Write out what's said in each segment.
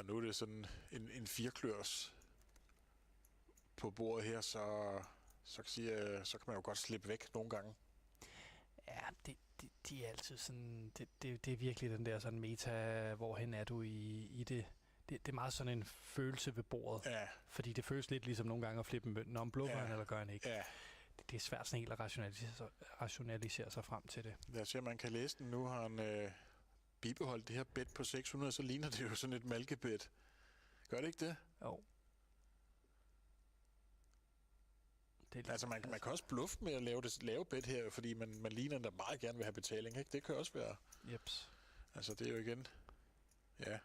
Og nu er det sådan en fireklørs på bordet her, så kan man jo godt slippe væk nogle gange. Ja, de er altid sådan... Det er virkelig den der sådan meta, hvorhen er du i det. Det er meget sådan en følelse ved bordet. Ja. Fordi det føles lidt ligesom nogle gange at flippe en mønt. Når man bluffer han, eller gør han ikke. Ja. Det er svært sådan helt at rationalisere sig frem til det. Lad os se, om man kan læse den. Nu har han bibeholdt det her bet på 600, så ligner det jo sådan et malkebet. Gør det ikke det? Jo. Altså, man kan også bluffe med at lave bet her, fordi man ligner, der meget gerne vil have betaling, ikke? Det kan også være... Jeps. Altså, det er jo igen... Ja.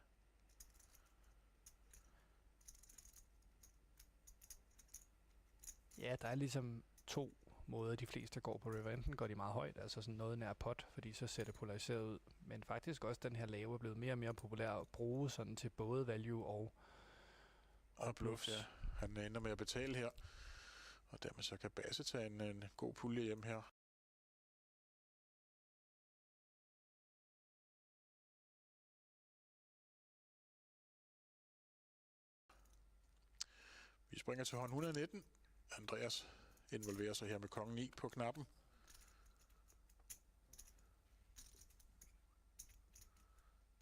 Ja, der er ligesom to måder, de fleste går på river. Enten går de meget højt, altså sådan noget nær pot, fordi så ser det polariseret ud. Men faktisk også den her lave er blevet mere og mere populær at bruge sådan til både value og bluffs. Ja. Han ender med at betale her. Og dermed så kan Basse tage en god pulje hjem her. Vi springer til hånd 119. Andreas involverer sig her med kongen 9 på knappen.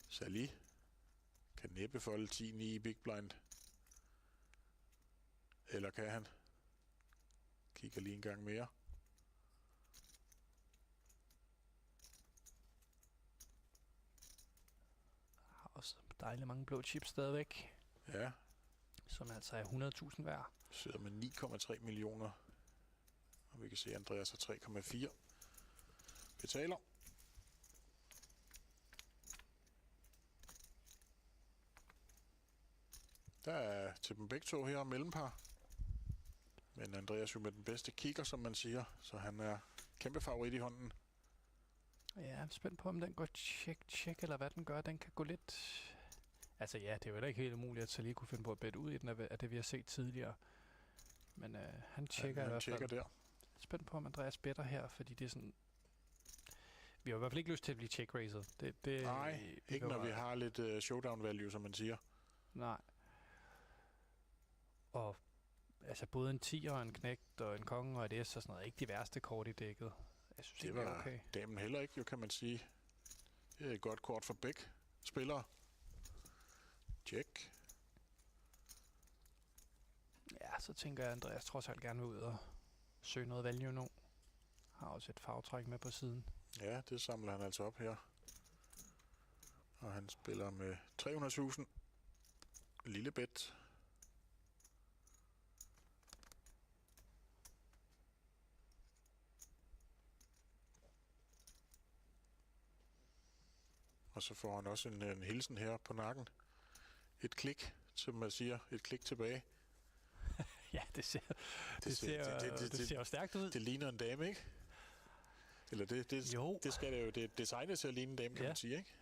Sally kan næppe folde 10-9 i big blind. Eller kan han? Kigger lige en gang mere. Har også dejligt mange blå chips stadigvæk. Ja. Som altså er 100.000 værd. Sidder med 9,3 millioner. Og vi kan se, at Andreas har 3,4. Betaler. Der er til dem begge to her mellempar. Men Andreas jo med den bedste kigger, som man siger. Så han er kæmpe favorit i hånden. Ja, jeg er spændt på, om den går check, eller hvad den gør. Den kan gå lidt... Altså ja, det er jo ikke helt umuligt, at Sally kunne finde på at bette ud i den af det, vi har set tidligere. Men han tjekker i hvert fald. Der. Jeg er spændt på, om Andreas better her, fordi det er sådan... Vi har i hvert fald ikke lyst til at blive check-raced. Nej, ikke når vi har lidt showdown value, som man siger. Nej. Og altså både en 10 og en knægt og en konge og et S og sådan noget, ikke de værste kort i dækket. Jeg synes det ikke, var det er okay. Damen heller ikke, jo, kan man sige. Det er et godt kort for begge spillere. Check. Ja, så tænker jeg, at Andreas trods alt gerne vil ud og søge noget value nu. Har også et farvetræk med på siden. Ja, det samler han altså op her. Og han spiller med 300.000. Lille bet. Og så får han også en hilsen her på nakken. Et klik, som man siger. Et klik tilbage. Ja, det ser jo stærkt ud. Det ligner en dame, ikke? Eller det skal det jo. Det er designet til at ligne en dame, kan man sige, ikke?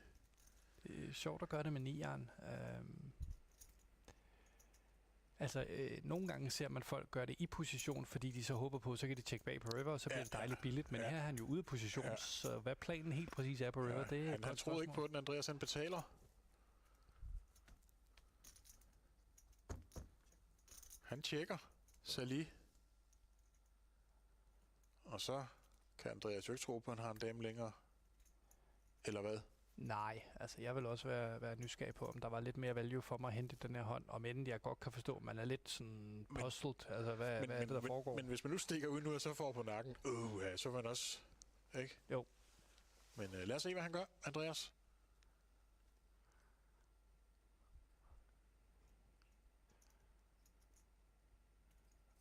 Det er sjovt at gøre det med nieren. Nogle gange ser man folk gøre det i position, fordi de så håber på, så kan de tjekke bag på river, og så bliver det dejligt billigt. Men her er han jo ude af position, så hvad planen helt præcis er på river, det er han troede ikke på den, Andreas han betaler. Han tjekker Sally. Og så kan Andreas jo ikke tro på, at han har en dame længere. Eller hvad? Nej, altså jeg vil også være nysgerrig på, om der var lidt mere value for mig at hente den her hånd, om end jeg godt kan forstå, at man er lidt sådan puzzled. Altså, hvad er det, der foregår? Men hvis man nu stikker ud nu, og så får på nakken, så vil man også, ikke? Jo. Men lad os se, hvad han gør, Andreas.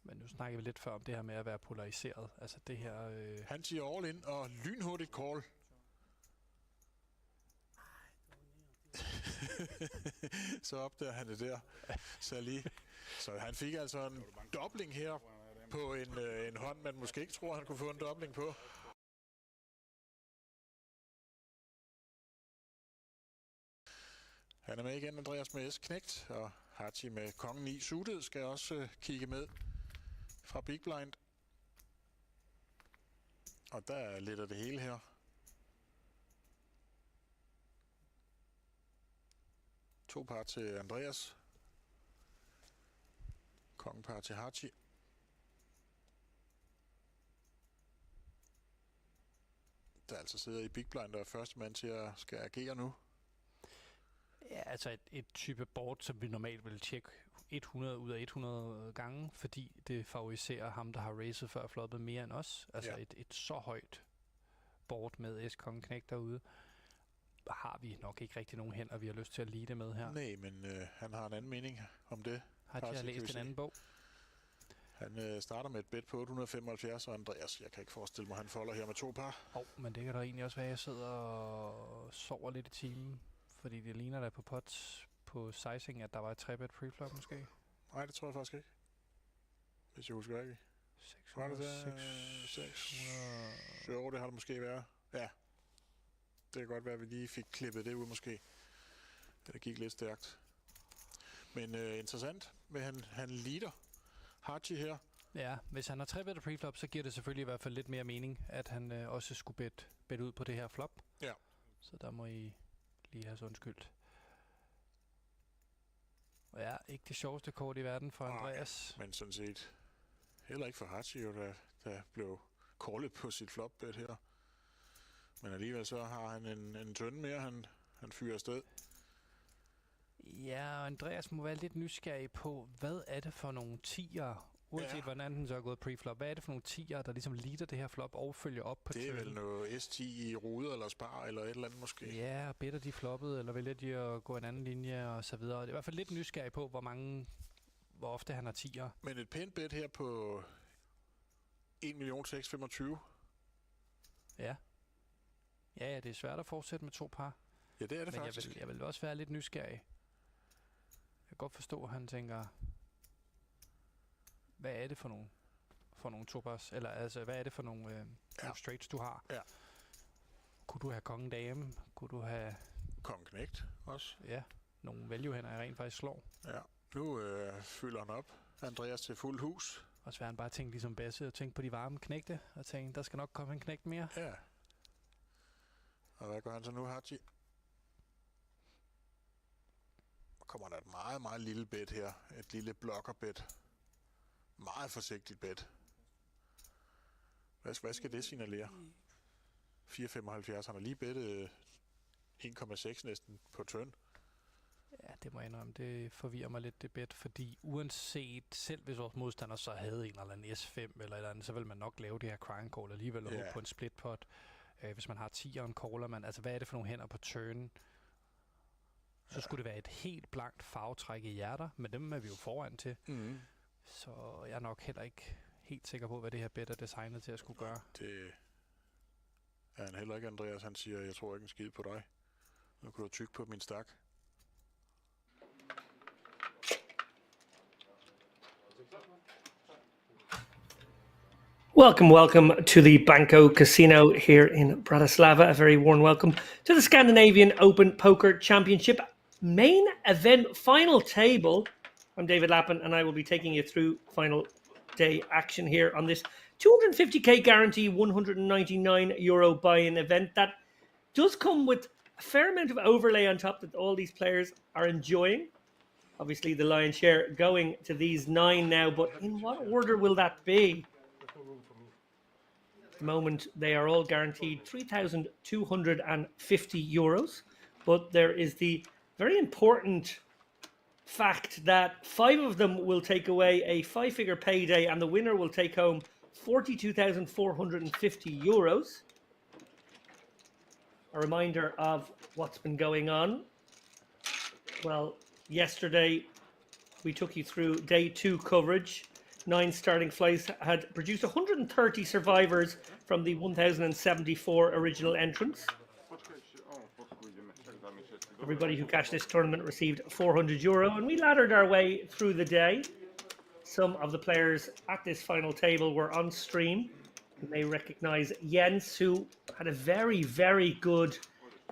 Men nu snakker vi lidt før om det her med at være polariseret. Altså det her... Han siger all in, og lynhurtigt call. Så opdager han det der. Så han fik altså en dobling her på en hånd, man måske ikke tror, han kunne få en dobling på. Han er med igen, Andreas med S-knægt, og Hachi med kongen 9 suited skal også kigge med fra Big Blind. Og der er lidt af det hele her. 2 par til Andreas. Kongepar til Hachi. Der altså sidder i big blind og er første mand til at skal agere nu. Ja, altså et type board, som vi normalt vil tjekke 100 ud af 100 gange, fordi det favoriserer ham, der har racet før floppet mere end os. Altså et så højt board med S-konge-knæk derude, har vi nok ikke rigtig nogen hænder, vi har lyst til at lide med her. Nej, men han har en anden mening om det. Har jeg læst en anden bog? Han starter med et bet på 875, og Andreas, jeg kan ikke forestille mig, han folder her med 2 par. Men det kan da egentlig også være, at jeg sidder og sover lidt i timen, fordi det ligner da på pots på sizing, at der var et 3-bet preflop måske. Nej, det tror jeg faktisk ikke. Hvis jeg husker ikke. 600. Jo, det har det måske været. Ja. Det kan godt være, at vi lige fik klippet det ud måske. Det gik lidt stærkt. Men interessant, men han leader Hachi her. Ja, hvis han har 3-bet preflop, så giver det selvfølgelig i hvert fald lidt mere mening, at han også skulle bet ud på det her flop. Ja. Så der må I lige have så undskyldt. Og ja, ikke det sjoveste kort i verden for Andreas. Men sådan set heller ikke for Hachi, der blev callet på sit flop-bet her. Men alligevel så har han en tønde mere, han fyrer afsted. Ja, og Andreas må være lidt nysgerrig på, hvad er det for nogle tier, uanset hvordan den så er gået preflop, hvad er det for nogle tier, der ligesom leader det her flop og følger op på det er vel noget S10 i ruder eller spar eller et eller andet måske. Ja, better de floppet, eller vælger de at gå en anden linje og så videre. Det er i hvert fald lidt nysgerrig på, hvor ofte han har tier. Men et pænt bet her på 1.625.000. Ja. Ja, det er svært at fortsætte med 2 par. Ja, det er det men faktisk. Jeg vil også være lidt nysgerrig. Jeg kan godt forstå, at han tænker, hvad er det for nogle 2 pars? Eller altså, hvad er det for nogle straights, du har? Ja. Kunne du have kongen dame? Kunne du have kongen knægt også? Ja, nogle value-hænder, jeg rent faktisk slår. Ja, nu fylder han op. Andreas til fuld hus. Og så vil han bare tænke ligesom Basse og tænke på de varme knægte, og tænke, der skal nok komme en knægt mere. Ja. Og hvad gør han så nu, Hachi? Kommer der et meget, meget lille bet her. Et lille blokkerbet. Meget forsigtigt bet. Hvad skal det signalere? 4,75. Han har lige bettet 1,6 næsten på turn. Ja, det må jeg indrømme. Det forvirrer mig lidt, det bet, fordi uanset, selv hvis vores modstander så havde en eller anden S5 eller et eller andet, så vil man nok lave det her crying call alligevel og håbe på en split pot. Hvis man har 10'eren, caller man. Altså, hvad er det for nogle hænder på turn? Så skulle det være et helt blankt farvetræk i hjerter, men dem er vi jo foran til. Mm. Så jeg er nok heller ikke helt sikker på, hvad det her bet er designet til at skulle gøre. Det er han heller ikke, Andreas. Han siger, jeg tror ikke en skid på dig. Nu kan du tykke på min stak. Welcome to the Banco Casino here in Bratislava. A very warm welcome to the Scandinavian Open Poker Championship main event final table. I'm David Lappin and I will be taking you through final day action here on this 250k guarantee €199 buy-in event that does come with a fair amount of overlay on top that all these players are enjoying. Obviously the lion's share going to these 9 now, but in what order will that be? At the moment, they are all guaranteed €3,250, but there is the very important fact that 5 of them will take away a 5-figure payday and the winner will take home €42,450. A reminder of what's been going on. Well, yesterday we took you through day 2 coverage. 9 starting flights had produced 130 survivors from the 1,074 original entrants. Everybody who cashed this tournament received €400, and we laddered our way through the day. Some of the players at this final table were on stream. You may recognize Jens, who had a very, very good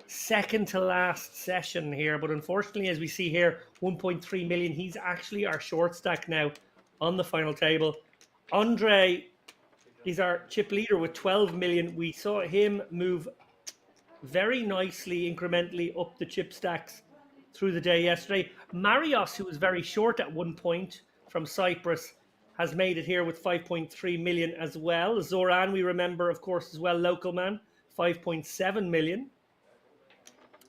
second to last session here, but unfortunately, as we see here, 1.3 million. He's actually our short stack now on the final table. Andre is our chip leader with 12 million. We saw him move very nicely, incrementally up the chip stacks through the day yesterday. Marios, who was very short at one point from Cyprus, has made it here with 5.3 million as well. Zoran, we remember, of course, as well, local man, 5.7 million.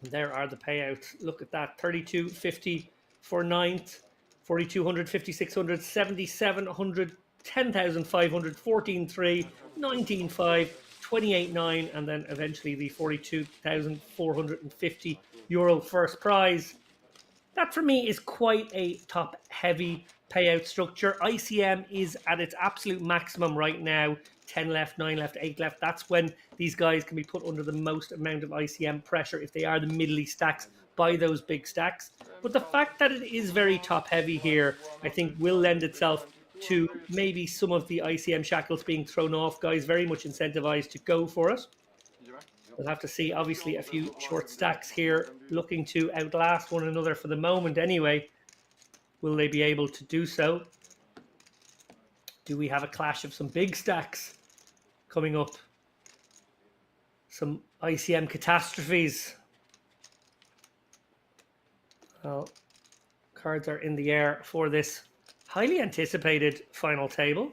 And there are the payouts. Look at that, 32.50 for ninth, 4,200, 5,600, 7,700, 10,500, 14.3, 19.5, 28.9, and then eventually the 42,450 euro first prize. That for me is quite a top heavy payout structure. ICM is at its absolute maximum right now. 10 left, 9 left, 8 left. That's when these guys can be put under the most amount of ICM pressure if they are the middly stacks by those big stacks. But the fact that it is very top heavy here, I think will lend itself to maybe some of the ICM shackles being thrown off. Guys very much incentivized to go for it. We'll have to see, obviously, a few short stacks here looking to outlast one another for the moment anyway. Will they be able to do so? Do we have a clash of some big stacks coming up? Some ICM catastrophes. Well, cards are in the air for this highly anticipated final table.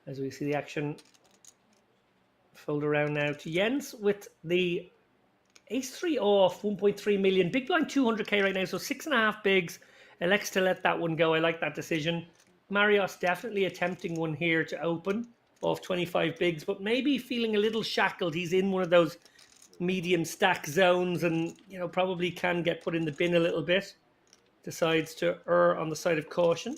As we see the action fold around now to Jens with the ace-3 off, 1.3 million. Big blind 200k right now, so 6.5 bigs. Elects to let that one go. I like that decision. Marios definitely attempting one here to open off 25 bigs, but maybe feeling a little shackled. He's in one of those medium stack zones and, you know, probably can get put in the bin a little bit. Decides to err on the side of caution.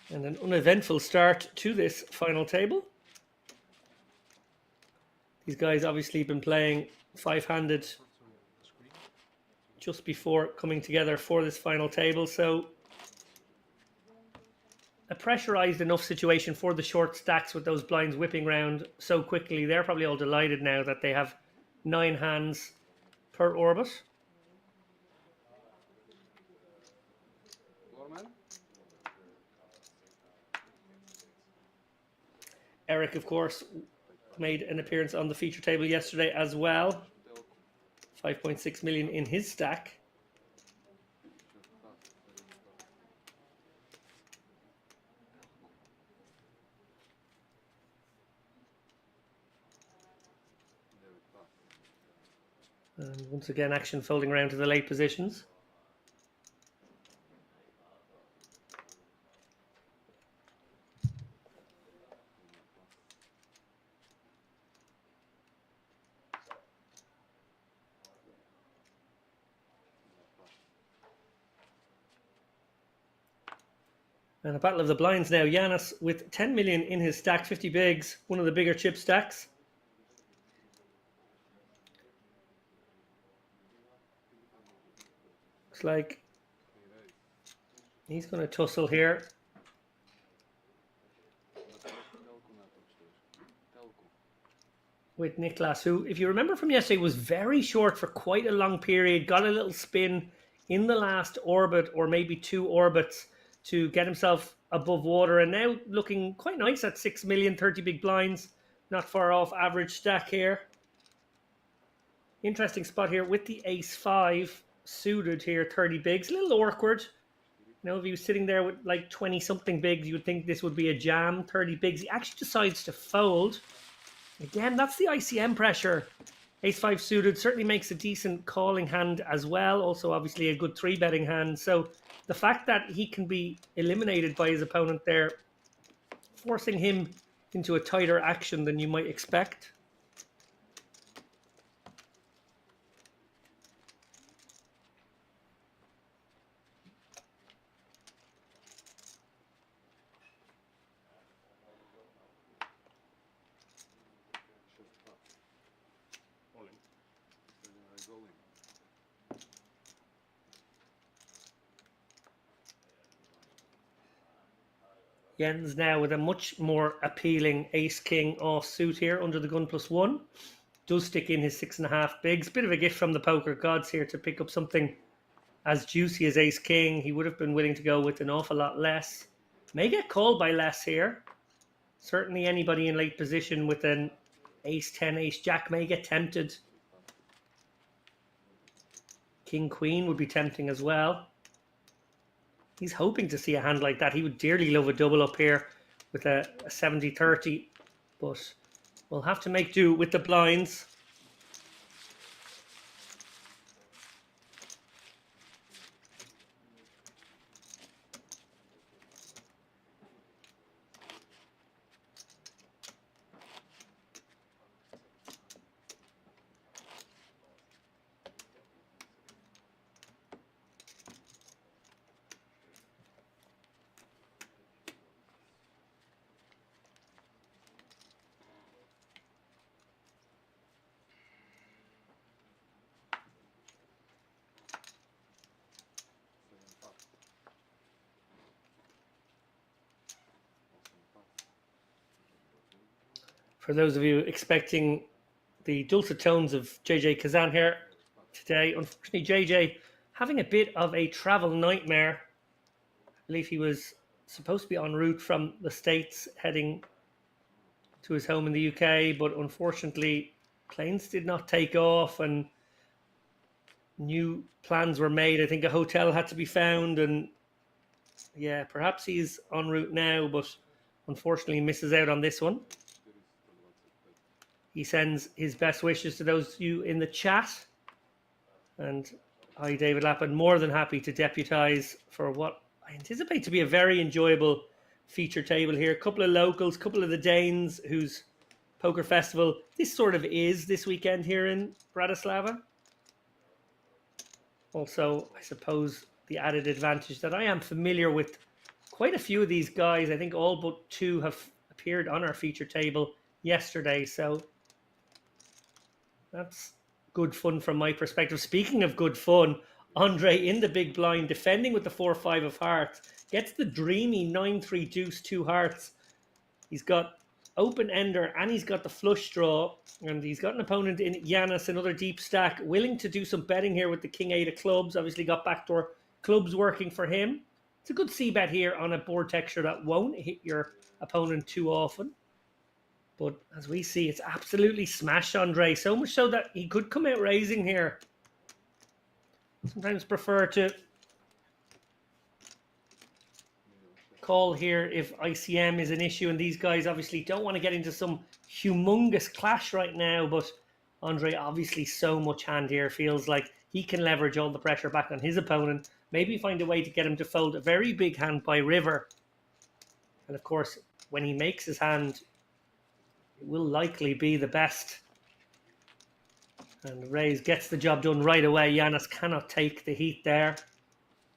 And an uneventful start to this final table. These guys obviously been playing five-handed just before coming together for this final table. So a pressurized enough situation for the short stacks with those blinds whipping round so quickly. They're probably all delighted now that they have 9 hands per orbit. Eric, of course, made an appearance on the feature table yesterday as well. 5.6 million in his stack. And once again, action folding around to the late positions. And a battle of the blinds now. Yanis with 10 million in his stack, 50 bigs, one of the bigger chip stacks. Looks like he's going to tussle here. With Niklas, who, if you remember from yesterday, was very short for quite a long period. Got a little spin in the last orbit or maybe 2 orbits to get himself above water. And now looking quite nice at 6 million, 30 big blinds. Not far off average stack here. Interesting spot here with the ace-5 suited here, 30 bigs. A little awkward. You know, if he was sitting there with like 20-something bigs, you would think this would be a jam. 30 bigs. He actually decides to fold. Again, that's the ICM pressure. Ace-5 suited certainly makes a decent calling hand as well. Also, obviously, a good 3-betting hand. So the fact that he can be eliminated by his opponent there, forcing him into a tighter action than you might expect. Jens now with a much more appealing ace-king offsuit here under the gun +1. Does stick in his 6.5 bigs. Bit of a gift from the poker gods here to pick up something as juicy as ace-king. He would have been willing to go with an awful lot less. May get called by less here. Certainly anybody in late position with an ace-10, ace-jack may get tempted. King-queen would be tempting as well. He's hoping to see a hand like that. He would dearly love a double up here with a 70-30. But we'll have to make do with the blinds. For those of you expecting the dulcet tones of JJ Kazan here today, unfortunately JJ having a bit of a travel nightmare. I believe he was supposed to be en route from the States heading to his home in the UK, but unfortunately planes did not take off and new plans were made. I think a hotel had to be found, and yeah, perhaps he's en route now, but unfortunately misses out on this one. He sends his best wishes to those of you in the chat. And I, David Lappin, more than happy to deputise for what I anticipate to be a very enjoyable feature table here. A couple of locals, a couple of the Danes whose poker festival this sort of is this weekend here in Bratislava. Also, I suppose the added advantage that I am familiar with quite a few of these guys. I think all but two have appeared on our feature table yesterday. So that's good fun from my perspective. Speaking of good fun, Andre in the big blind, defending with the 4-5 of hearts, gets the dreamy 9-3 deuce 2 hearts. He's got open ender and he's got the flush draw, and he's got an opponent in Yanis, another deep stack, willing to do some betting here with the king 8 of clubs. Obviously got backdoor clubs working for him. It's a good c bet here on a board texture that won't hit your opponent too often. But as we see, it's absolutely smashed Andre. So much so that he could come out raising here. Sometimes prefer to call here if ICM is an issue. And these guys obviously don't want to get into some humongous clash right now. But Andre obviously so much hand here. Feels like he can leverage all the pressure back on his opponent. Maybe find a way to get him to fold a very big hand by river. And of course, when he makes his hand, it will likely be the best. And Rays gets the job done right away. Yanis cannot take the heat there.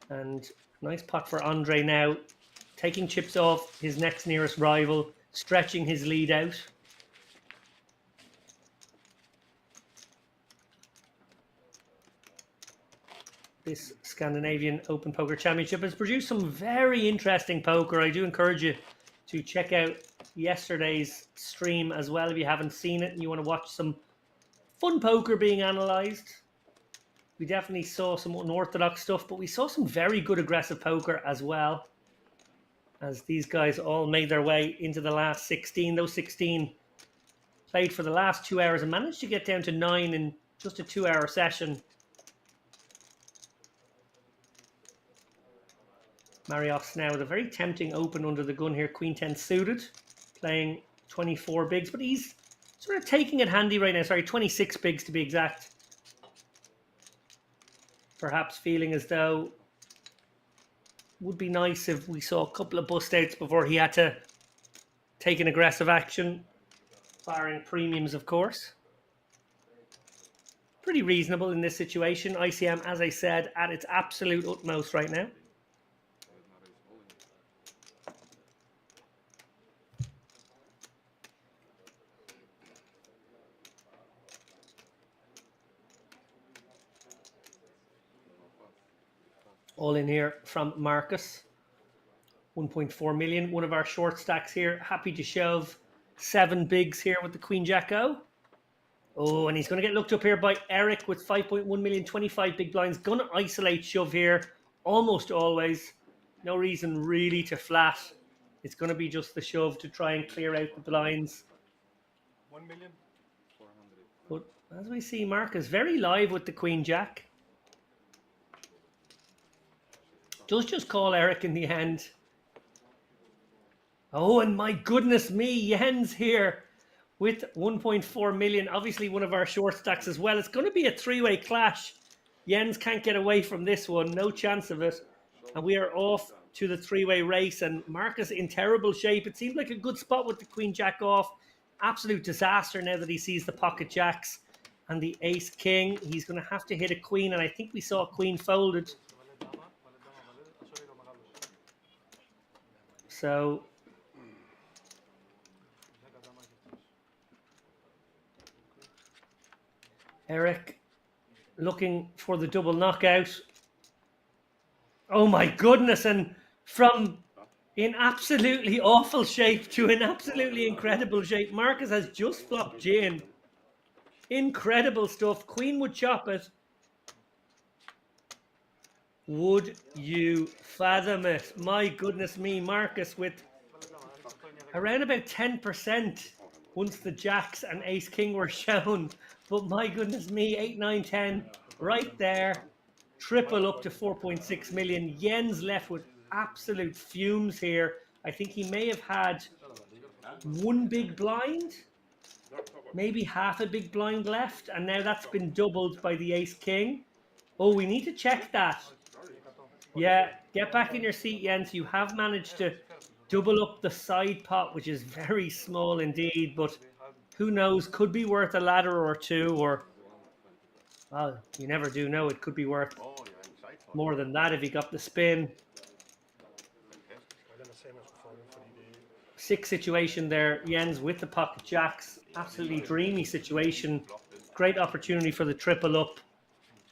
And nice pot for Andre now. Taking chips off his next nearest rival. Stretching his lead out. This Scandinavian Open Poker Championship has produced some very interesting poker. I do encourage you to check out yesterday's stream as well if you haven't seen it and you want to watch some fun poker being analysed. We definitely saw some unorthodox stuff, but we saw some very good aggressive poker as well, as these guys all made their way into the last 16. Those 16 played for the last 2 hours and managed to get down to 9 in just a 2-hour session. Marioff's now with a very tempting open under the gun here, Queen 10 suited, playing 24 bigs, but he's sort of taking it handy right now. Sorry, 26 bigs to be exact. Perhaps feeling as though would be nice if we saw a couple of bust outs before he had to take an aggressive action, firing premiums, of course. Pretty reasonable in this situation. ICM, as I said, at its absolute utmost right now. All in here from Marcus. 1.4 million. One of our short stacks here. Happy to shove 7 bigs here with the Queen Jack O. Oh, and he's going to get looked up here by Eric with 5.1 million, 25 big blinds. Going to isolate shove here almost always. No reason really to flat. It's going to be just the shove to try and clear out the blinds. 1 million. But as we see, Marcus very live with the Queen Jack. Does just call Eric in the end. Oh, and my goodness me, Jens here with 1.4 million. Obviously one of our short stacks as well. It's going to be a 3-way clash. Jens can't get away from this one. No chance of it. And we are off to the 3-way race. And Marcus in terrible shape. It seemed like a good spot with the Queen Jack off. Absolute disaster now that he sees the pocket jacks and the ace king. He's going to have to hit a queen. And I think we saw a queen folded. So Eric looking for the double knockout. Oh my goodness, and from in absolutely awful shape to in absolutely incredible shape. Marcus has just flopped gin. Incredible stuff. Queen would chop it. Would you fathom it? My goodness me, Marcus with around about 10% once the jacks and ace king were shown. But my goodness me, 8, 9, 10 right there. Triple up to 4.6 million. Jens left with absolute fumes here. I think he may have had 1 big blind, maybe half a big blind left. And now that's been doubled by the ace king. Oh, we need to check that. Yeah, get back in your seat, Jens. You have managed to double up the side pot, which is very small indeed, but who knows, could be worth a ladder or two, or, well, you never do know, it could be worth more than that if you got the spin. 6 situation there, Jens with the pocket jacks, absolutely dreamy situation, great opportunity for the triple up.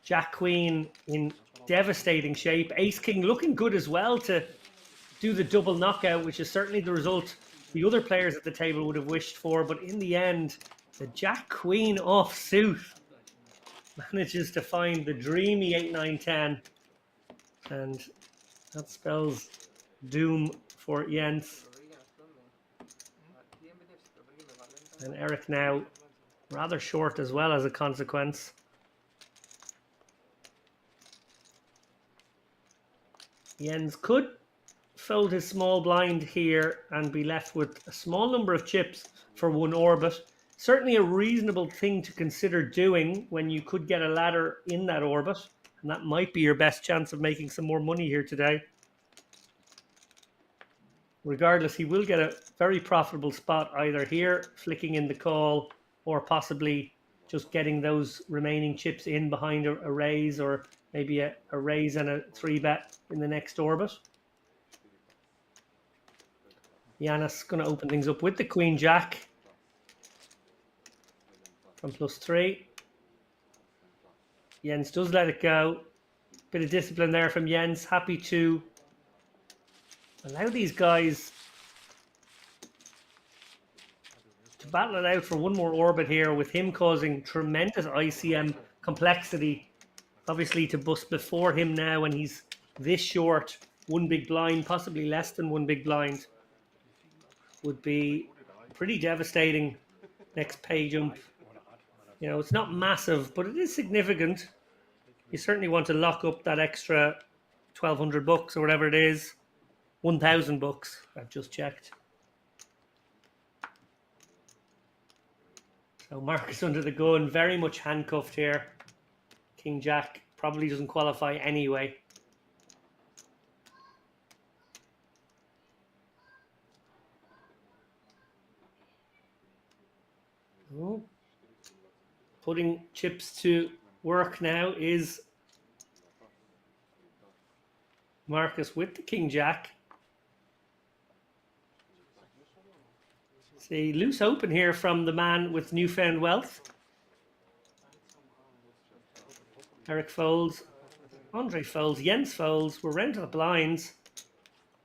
Jack Queen in devastating shape. Ace King looking good as well to do the double knockout, which is certainly the result the other players at the table would have wished for. But in the end, the Jack Queen offsuit manages to find the dreamy 8, 9, 10. And that spells doom for Jens. And Eric now rather short as well as a consequence. Jens could fold his small blind here and be left with a small number of chips for 1 orbit. Certainly a reasonable thing to consider doing when you could get a ladder in that orbit. And that might be your best chance of making some more money here today. Regardless, he will get a very profitable spot either here, flicking in the call, or possibly just getting those remaining chips in behind a raise, or maybe a raise and a 3-bet in the next orbit. Yanis going to open things up with the Queen Jack from +3. Jens does let it go. Bit of discipline there from Jens. Happy to allow these guys to battle it out for 1 more orbit here, with him causing tremendous ICM complexity. Obviously to bust before him now, and he's this short. 1 big blind, possibly less than 1 big blind, would be pretty devastating next pay jump. You know, it's not massive, but it is significant. You certainly want to lock up that extra 1,200 bucks or whatever it is. 1,000 bucks, I've just checked. So Marcus under the gun, very much handcuffed here. King Jack probably doesn't qualify anyway. Oh. Putting chips to work now is Marcus with the King Jack. See, loose open here from the man with newfound wealth. Eric folds, Andre folds, Jens folds. We're round to the blinds.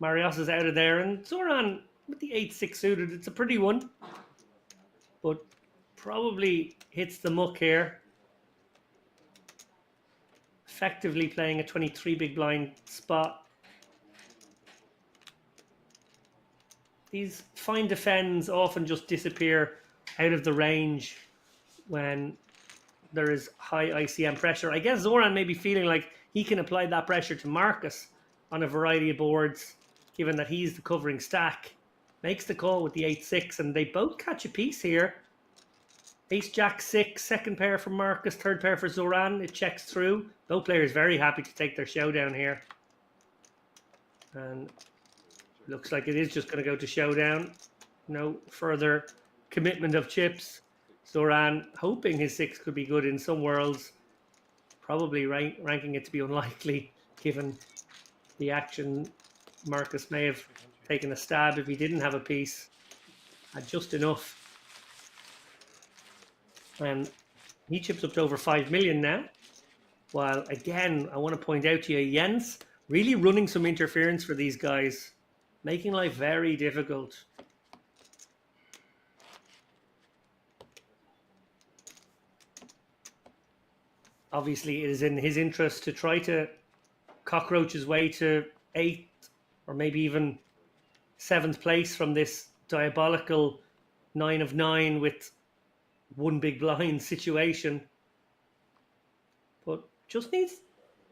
Marios is out of there, and Zoran with the 8-6 suited. It's a pretty one, but probably hits the muck here. Effectively playing a 23 big blind spot. These fine defends often just disappear out of the range when there is high ICM pressure. I guess Zoran may be feeling like he can apply that pressure to Marcus on a variety of boards, given that he's the covering stack. Makes the call with the 8-6, and they both catch a piece here. Ace Jack 6, second pair for Marcus, third pair for Zoran. It checks through. Both players very happy to take their showdown here. And looks like it is just going to go to showdown. No further commitment of chips. Zoran hoping his 6 could be good in some worlds. Probably ranking it to be unlikely, given the action. Marcus may have taken a stab if he didn't have a piece. Had just enough. And he chips up to over 5 million now. While, again, I want to point out to you, Jens really running some interference for these guys. Making life very difficult. Obviously, it is in his interest to try to cockroach his way to 8th or maybe even 7th place from this diabolical 9 of 9 with one big blind situation. But just needs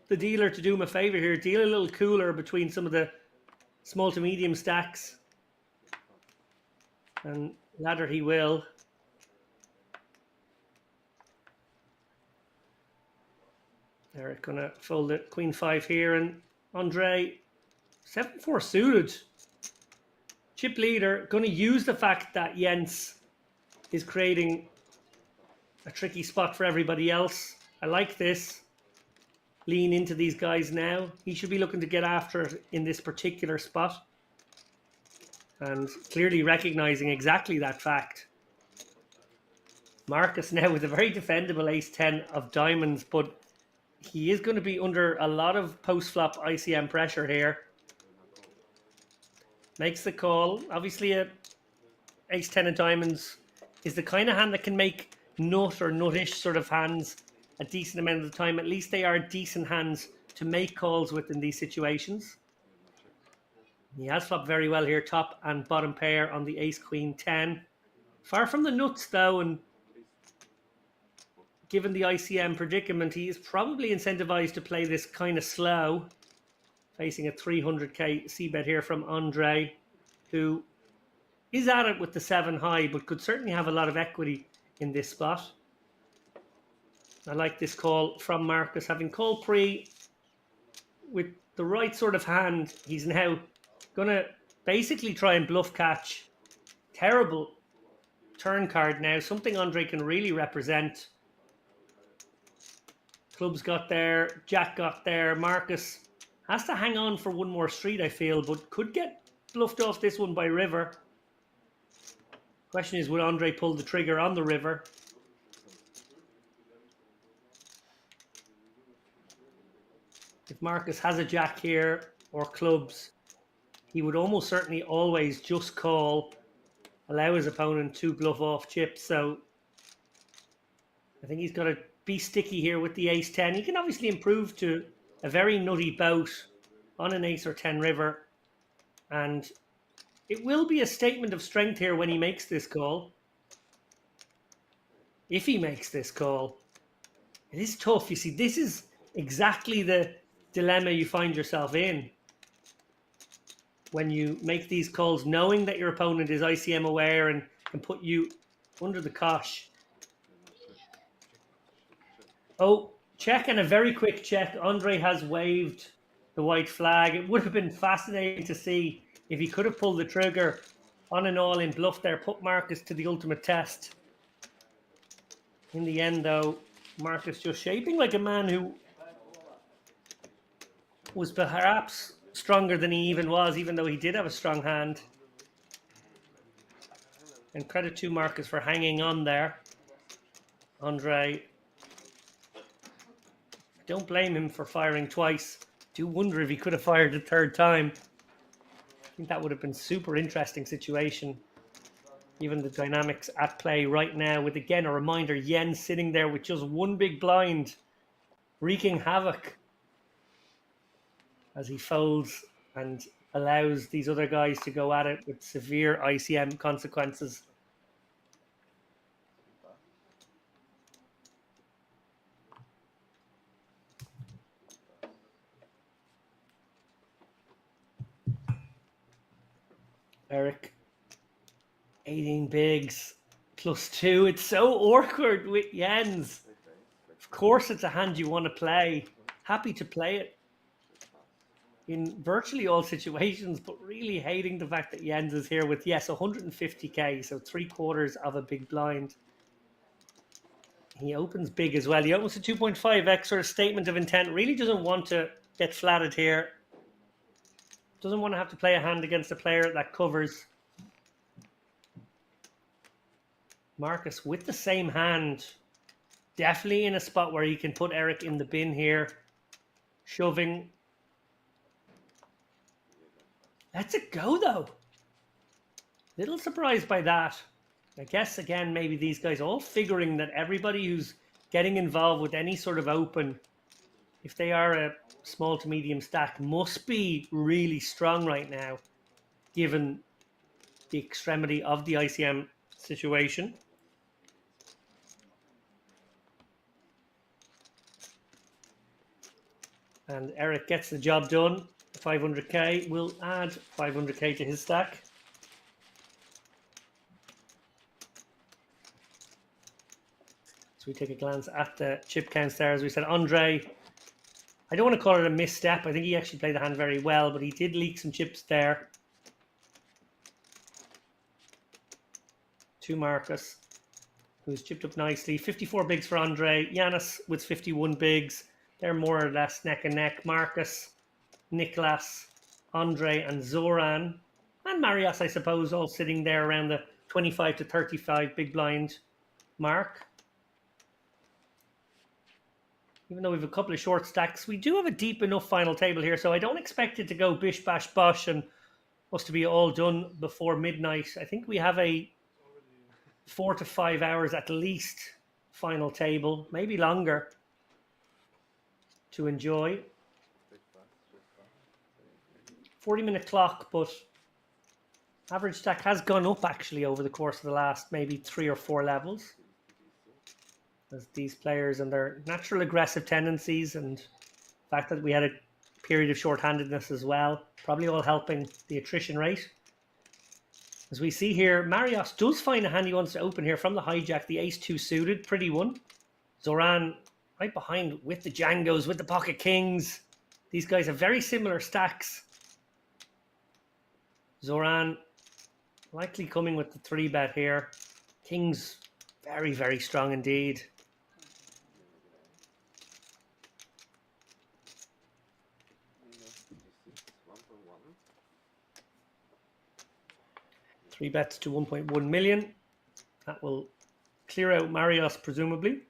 the dealer to do him a favor here. Deal a little cooler between some of the small to medium stacks. And ladder he will. They're going to fold it Queen 5 here, and Andre 7-4 suited. Chip leader going to use the fact that Jens is creating a tricky spot for everybody else. I like this. Lean into these guys now. He should be looking to get after it in this particular spot. And clearly recognizing exactly that fact. Marcus now with a very defendable ace-10 of diamonds, but he is going to be under a lot of post-flop ICM pressure here. Makes the call. Obviously, a ace-10 of diamonds is the kind of hand that can make nut or nuttish sort of hands a decent amount of the time. At least they are decent hands to make calls with in these situations. He has flopped very well here, top and bottom pair on the ace-queen 10. Far from the nuts, though, and given the ICM predicament, he is probably incentivized to play this kind of slow. Facing a 300k c-bet here from Andre, who is at it with the 7 high, but could certainly have a lot of equity in this spot. I like this call from Marcus. Having called pre with the right sort of hand, he's now going to basically try and bluff catch. Terrible turn card now. Something Andre can really represent. Clubs got there. Jack got there. Marcus has to hang on for one more street, I feel, but could get bluffed off this one by river. Question is, would Andre pull the trigger on the river? If Marcus has a jack here or clubs, he would almost certainly always just call, allow his opponent to bluff off chips. So I think he's got to be sticky here with the ace-10. He can obviously improve to a very nutty bout on an ace or 10 river. And it will be a statement of strength here when he makes this call. If he makes this call. It is tough. You see, this is exactly the dilemma you find yourself in when you make these calls, knowing that your opponent is ICM aware and can put you under the cosh. Oh, check, and a very quick check. Andre has waved the white flag. It would have been fascinating to see if he could have pulled the trigger on an all-in bluff there, put Marcus to the ultimate test. In the end, though, Marcus just shaping like a man who was perhaps stronger than he even was, even though he did have a strong hand. And credit to Marcus for hanging on there. Andre, don't blame him for firing twice. Do wonder if he could have fired a third time. think that would have been super interesting situation. Even the dynamics at play right now with, again, a reminder, Jens sitting there with just one big blind, wreaking havoc as he folds and allows these other guys to go at it with severe ICM consequences. Eric, 18 bigs, +2. It's so awkward with Jens. Of course it's a hand you want to play. Happy to play it in virtually all situations, but really hating the fact that Jens is here with, yes, 150k, so 3/4 of a big blind. He opens big as well. He opens a 2.5x sort of statement of intent. Really doesn't want to get flatted here. Doesn't want to have to play a hand against a player that covers. Marcus with the same hand. Definitely in a spot where he can put Eric in the bin here. Shoving. Lets it go though. Little surprised by that. I guess, again, maybe these guys all figuring that everybody who's getting involved with any sort of open, if they are a small to medium stack, must be really strong right now, given the extremity of the ICM situation. And Eric gets the job done. 500k will add 500k to his stack. So we take a glance at the chip counts there. As we said, Andre, I don't want to call it a misstep. I think he actually played the hand very well, but he did leak some chips there to Marcus, who's chipped up nicely. 54 bigs for Andre. Yanis with 51 bigs. They're more or less neck and neck. Marcus, Nicholas, Andre, and Zoran, and Marius, I suppose, all sitting there around the 25 to 35 big blind mark. Even though we have a couple of short stacks, we do have a deep enough final table here, so I don't expect it to go bish, bash, bosh and us to be all done before midnight. I think we have a 4 to 5 hours at least final table, maybe longer, to enjoy. 40-minute clock, but average stack has gone up actually over the course of the last maybe 3 or 4 levels. As these players and their natural aggressive tendencies and the fact that we had a period of shorthandedness as well, probably all helping the attrition rate. As we see here, Marius does find a hand he wants to open here from the hijack, the ace-2 suited, pretty one. Zoran right behind with the Djangos, with the pocket kings. These guys have very similar stacks. Zoran likely coming with the 3-bet here. Kings very, very strong indeed. Three bets to 1.1 million. That will clear out Marius, presumably.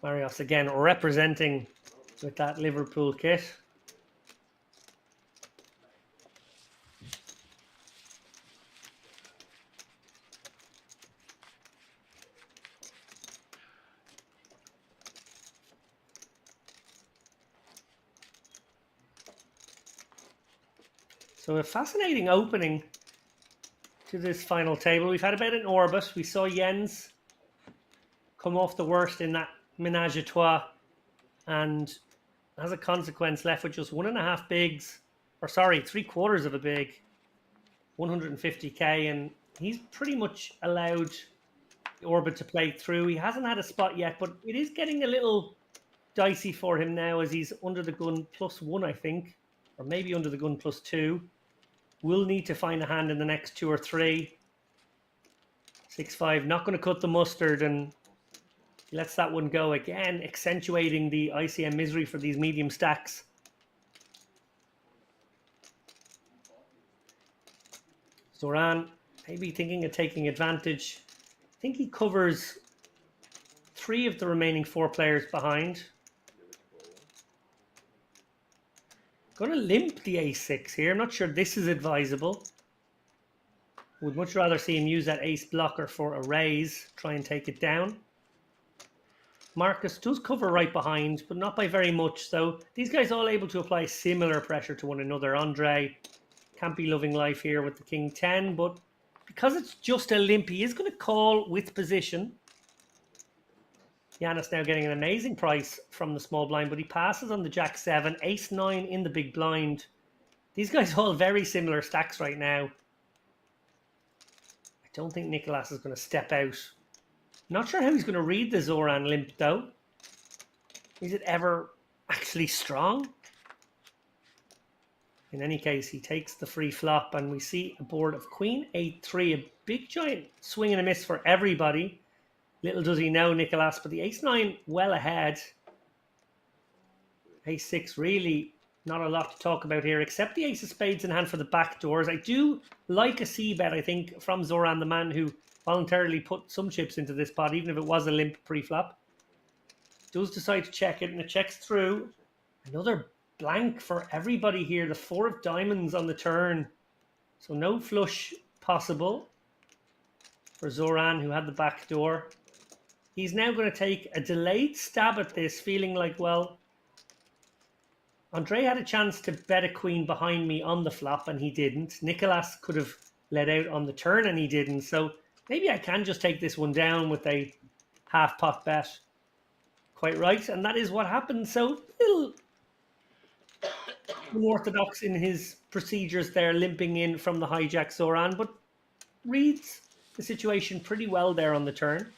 Marius again representing with that Liverpool kit. So a fascinating opening to this final table. We've had about an orbit. We saw Jens come off the worst in that Ménage à Trois, and as a consequence left with just 1.5 bigs, or sorry, 3/4 of a big, 150k, and he's pretty much allowed the orbit to play through. He hasn't had a spot yet, but it is getting a little dicey for him now as he's under the gun +1, I think, or maybe under the gun +2. Will need to find a hand in the next 2 or 3. 6-5, not going to cut the mustard, and he lets that one go again, accentuating the ICM misery for these medium stacks. Zoran maybe thinking of taking advantage. I think he covers 3 of the remaining 4 players behind. Going to limp the ace-6 here. I'm not sure this is advisable. Would much rather see him use that ace blocker for a raise, try and take it down. Marcus does cover right behind, but not by very much. So these guys all able to apply similar pressure to one another. Andre can't be loving life here with the king 10, but because it's just a limp, he is going to call with position. Yanis now getting an amazing price from the small blind, but he passes on the jack 7, ace 9 in the big blind. These guys all very similar stacks right now. I don't think Nicolas is going to step out. Not sure how he's going to read the Zoran limp though. Is it ever actually strong? In any case, he takes the free flop and we see a board of queen 8-3, a big giant swing and a miss for everybody. Little does he know, Nicolas, but the ace-9 well ahead. Ace-6 really not a lot to talk about here, except the ace of spades in hand for the back doors. I do like a c-bet, I think, from Zoran, the man who voluntarily put some chips into this pot, even if it was a limp pre-flop. Does decide to check it, and it checks through. Another blank for everybody here. The 4 of diamonds on the turn. So no flush possible for Zoran, who had the back door. He's now going to take a delayed stab at this, feeling like, well, Andre had a chance to bet a queen behind me on the flop, and he didn't. Nicolas could have let out on the turn, and he didn't. So maybe I can just take this one down with a half-pot bet. Quite right, and that is what happened. So a little unorthodox in his procedures there, limping in from the hijack Zoran, but reads the situation pretty well there on the turn.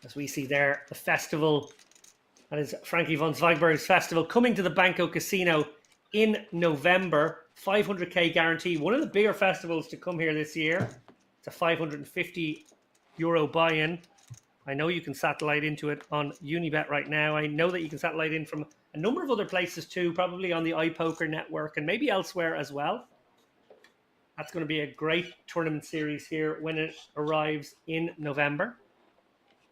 As we see there, the festival, that is Frankie von Zweigberg's festival, coming to the Banco Casino in November. 500k guarantee, one of the bigger festivals to come here this year. It's a €550 buy-in. I know you can satellite into it on Unibet right now. I know that you can satellite in from a number of other places too, probably on the iPoker network and maybe elsewhere as well. That's going to be a great tournament series here when it arrives in November.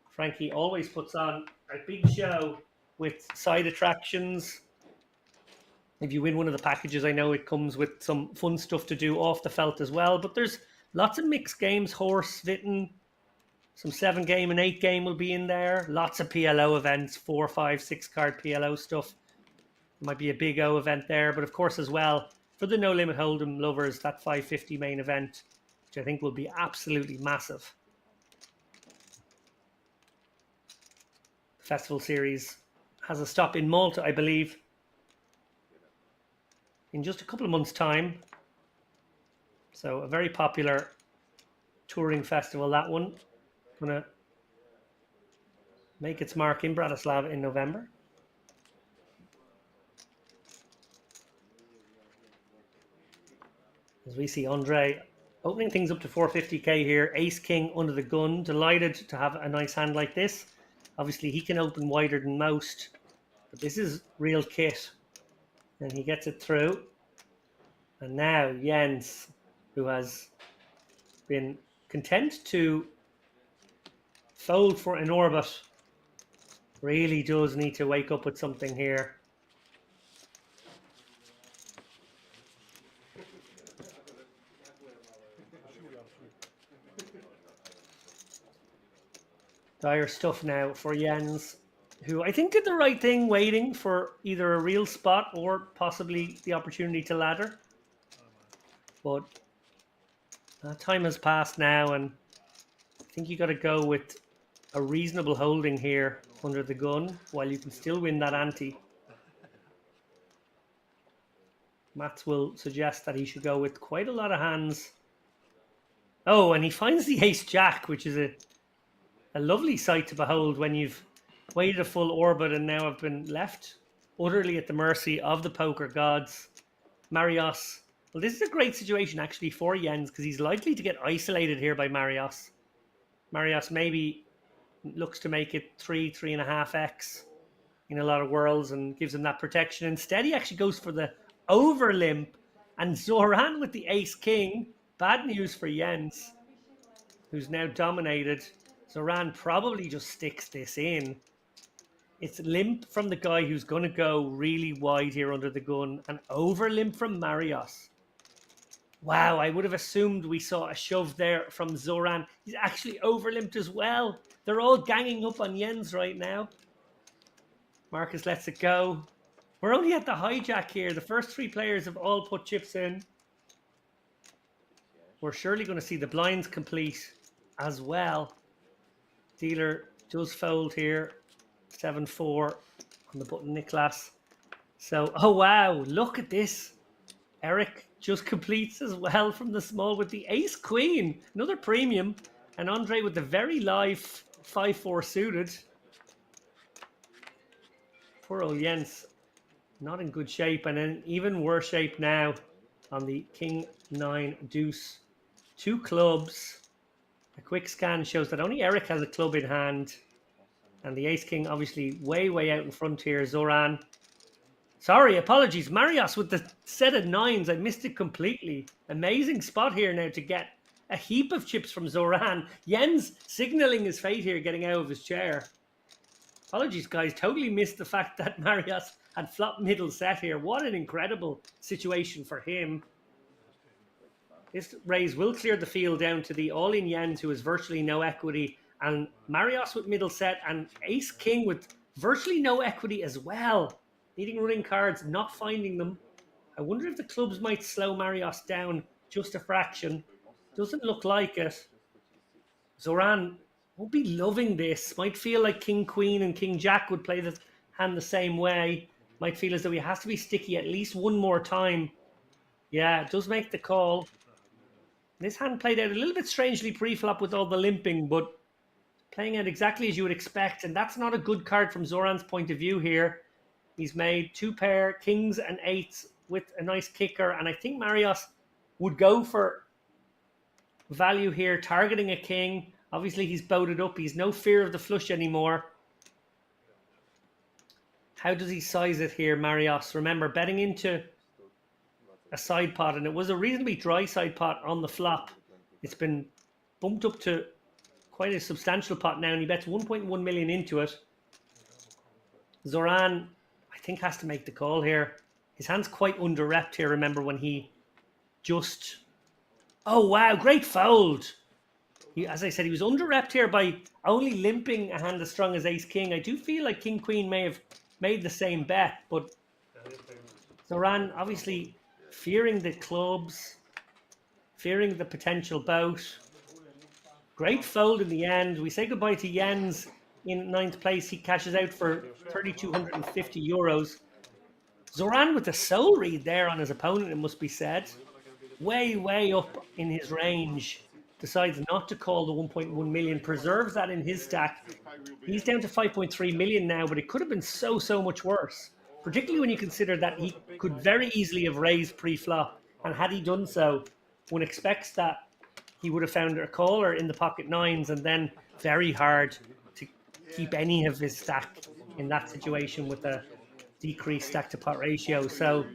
Frankie always puts on a big show with side attractions. If you win one of the packages, I know it comes with some fun stuff to do off the felt as well. But there's lots of mixed games, horse, Vitten, some 7-game and 8-game will be in there. Lots of PLO events, 4, 5, 6 card PLO stuff. Might be a big O event there. But of course as well, for the No Limit Hold'em lovers, that 550 main event, which I think will be absolutely massive. Festival series has a stop in Malta, I believe, in just a couple of months' time. So a very popular touring festival, that one. Going to make its mark in Bratislava in November. As we see Andre opening things up to 450k here. Ace King under the gun. Delighted to have a nice hand like this. Obviously, he can open wider than most, but this is real kit. And he gets it through. And now Jens, who has been content to fold for an orbit, really does need to wake up with something here. Dire stuff now for Jens, who I think did the right thing, waiting for either a real spot or possibly the opportunity to ladder. But that time has passed now, and I think you got to go with a reasonable holding here under the gun while you can still win that ante. Mats will suggest that he should go with quite a lot of hands. Oh, and he finds the ace-jack, which is a lovely sight to behold when you've waited a full orbit and now have been left utterly at the mercy of the poker gods. Marios. Well, this is a great situation actually for Jens because he's likely to get isolated here by Marios. Marios maybe looks to make it 3.5x in a lot of worlds and gives him that protection. Instead, he actually goes for the over limp And Zoran with the ace-king. Bad news for Jens, who's now dominated. Zoran probably just sticks this in. It's limp from the guy who's going to go really wide here under the gun, and over limp from Marios. Wow, I would have assumed we saw a shove there from Zoran. He's actually over limped as well. They're all ganging up on Jens right now. Marcus lets it go. We're only at the hijack here. The first 3 players have all put chips in. We're surely going to see the blinds complete as well. Dealer does fold here. 7-4 on the button, Niklas. So, oh wow, look at this. Eric just completes as well from the small with the ace-queen. Another premium. And Andre with the very live 5-4 suited. Poor old Jens. Not in good shape. And in even worse shape now on the king 9 deuce. 2 clubs. A quick scan shows that only Eric has a club in hand. And the ace-king obviously way out in front here. Zoran. Sorry, apologies. Marios with the set of 9s. I missed it completely. Amazing spot here now to get a heap of chips from Zoran. Jens signaling his fate here, getting out of his chair. Apologies, guys. Totally missed the fact that Marios had flop middle set here. What an incredible situation for him. This raise will clear the field down to the all-in Jens, who has virtually no equity. And Marios with middle set and ace-king with virtually no equity as well. Needing running cards, not finding them. I wonder if the clubs might slow Marios down just a fraction. Doesn't look like it. Zoran won't be loving this. Might feel like King Queen and King Jack would play the hand the same way. Might feel as though he has to be sticky at least one more time. Yeah, it does make the call. This hand played out a little bit strangely pre-flop with all the limping, but playing out exactly as you would expect. And that's not a good card from Zoran's point of view here. He's made 2 pair kings and 8s with a nice kicker. And I think Marios would go for value here, targeting a king. Obviously, he's boated up. He's no fear of the flush anymore. How does he size it here, Marios? Remember, betting into a side pot, and it was a reasonably dry side pot on the flop. It's been bumped up to quite a substantial pot now, and he bets 1.1 million into it. Zoran, I think, has to make the call here. His hand's quite under-repped here, remember, when he just... Oh, wow, great fold. As I said, he was under-repped here by only limping a hand as strong as ace-king. I do feel like king-queen may have made the same bet, but Zoran obviously fearing the clubs, fearing the potential bout. Great fold in the end. We say goodbye to Jens in 9th place. He cashes out for 3,250 euros. Zoran with the soul read there on his opponent, it must be said. Way up in his range. Decides not to call the 1.1 million. Preserves that in his stack. He's down to 5.3 million now, but it could have been so much worse. Particularly when you consider that he could very easily have raised pre-flop. And had he done so, one expects that he would have found a caller in the pocket 9s, and then very hard to keep any of his stack in that situation with a decreased stack to pot ratio. So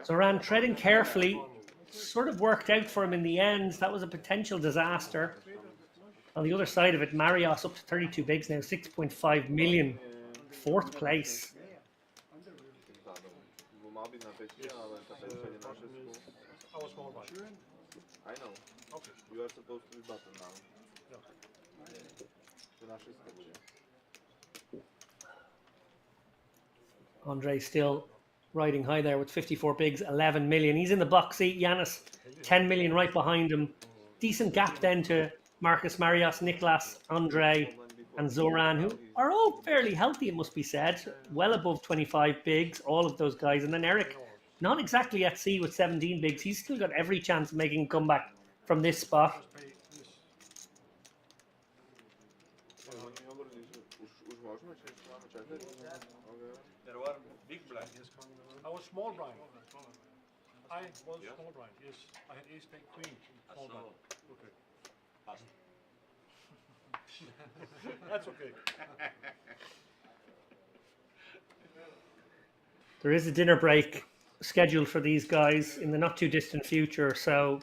Zoran treading carefully, sort of worked out for him in the end. That was a potential disaster. On the other side of it, Marios up to 32 bigs now, 6.5 million, 4th place. Our small blind. I know. Okay. You are supposed to be button now. Andre still riding high there with 54 bigs, 11 million. He's in the box seat. Yanis, 10 million right behind him. Decent gap then to Marcus, Marios, Niklas, Andre, and Zoran, who are all fairly healthy, it must be said. Well above 25 bigs, all of those guys. And then Eric, not exactly at sea with 17 bigs. He's still got every chance of making a comeback from this spot. There were big blind. I was small blind. I was small blind. Yes, I had ace, king, queen. Small blind. Okay. That's okay. There is a dinner break. scheduled for these guys in the not too distant future. So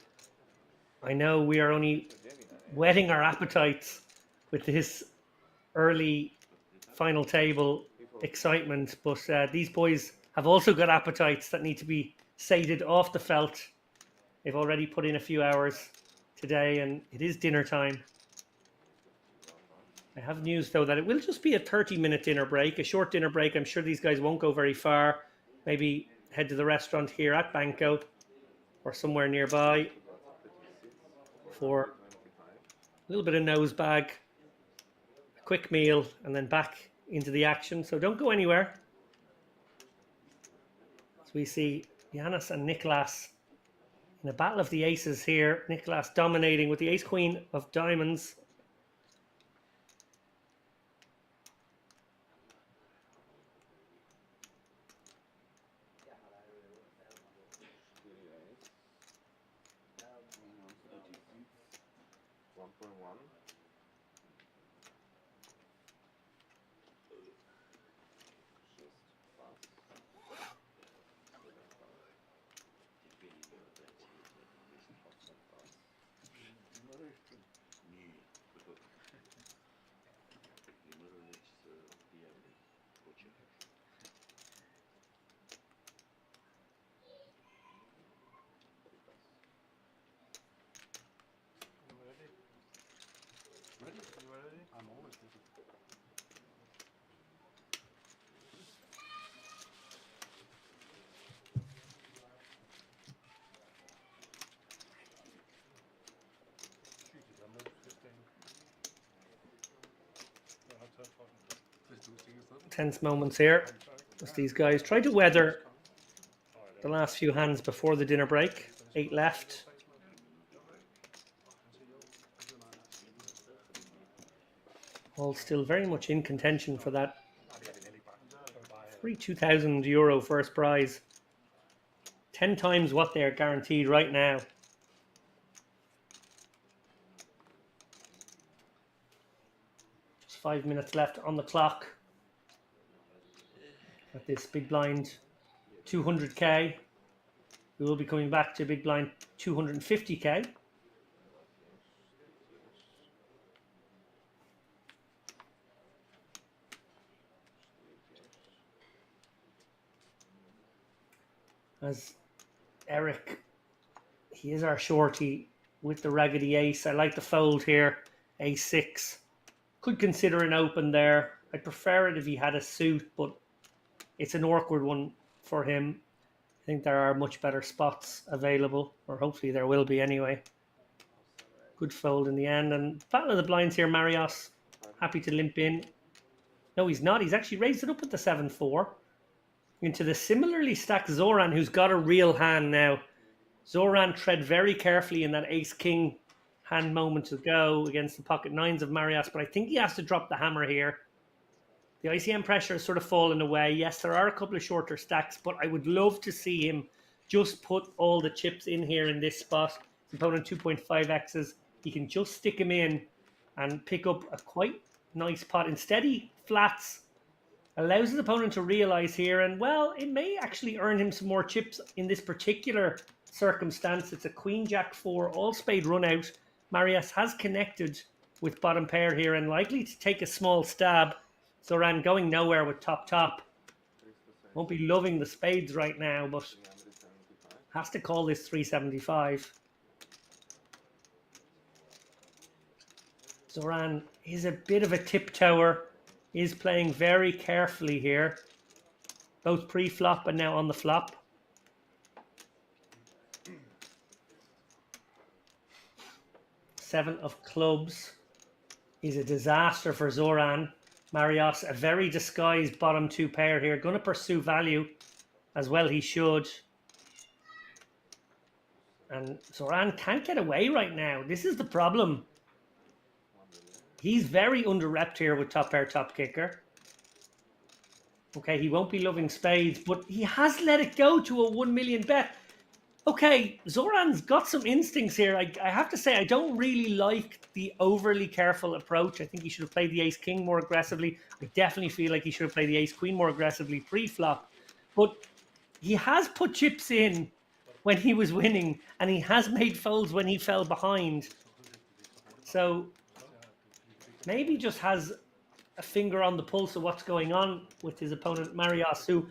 I know we are only whetting our appetites with this early final table excitement, but these boys have also got appetites that need to be sated off the felt. They've already put in a few hours today, and it is dinner time. I have news, though, that it will just be a 30-minute dinner break, a short dinner break. I'm sure these guys won't go very far. Maybe head to the restaurant here at Banco or somewhere nearby for a little bit of nose bag, a quick meal, and then back into the action. So don't go anywhere. As we see Yanis and Niklas in a battle of the aces here. Niklas dominating with the ace-queen of diamonds. I'm always ready. 10th moments here as these guys try to weather the last few hands before the dinner break. 8 left. All still very much in contention for that free €2,000 first prize. 10 times what they're guaranteed right now. Just 5 minutes left on the clock at this big blind 200k. We will be coming back to big blind 250k. As Eric, he is our shorty with the raggedy ace. I like the fold here. A6. Could consider an open there. I'd prefer it if he had a suit, but it's an awkward one for him. I think there are much better spots available, or hopefully there will be anyway. Good fold in the end. And battle of the blinds here, Marios. Happy to limp in. No, he's not. He's actually raised it up with the 7-4. Into the similarly stacked Zoran, who's got a real hand now. Zoran tread very carefully in that ace-king hand moment ago against the pocket nines of Marias, but I think he has to drop the hammer here. The ICM pressure has sort of fallen away. Yes, there are a couple of shorter stacks, but I would love to see him just put all the chips in here in this spot. His opponent 2.5x's. He can just stick him in and pick up a quite nice pot. Instead, he flats. Allows his opponent to realize here, and well, it may actually earn him some more chips in this particular circumstance. It's a queen jack 4 all spade run out. Marias has connected with bottom pair here and likely to take a small stab. Zoran going nowhere with top. Won't be loving the spades right now, but has to call this 375. Zoran is a bit of a tiptoer. Is playing very carefully here, both pre-flop and now on the flop. Seven of clubs is a disaster for Zoran. Marios, a very disguised bottom 2 pair here. Going to pursue value as well he should. And Zoran can't get away right now. This is the problem. He's very under-repped here with top pair, top kicker. Okay, he won't be loving spades, but he has let it go to a 1 million bet. Okay, Zoran's got some instincts here. I have to say, I don't really like the overly careful approach. I think he should have played the ace-king more aggressively. I definitely feel like he should have played the ace-queen more aggressively pre-flop. But he has put chips in when he was winning, and he has made folds when he fell behind. So maybe just has a finger on the pulse of what's going on with his opponent, Marios, who,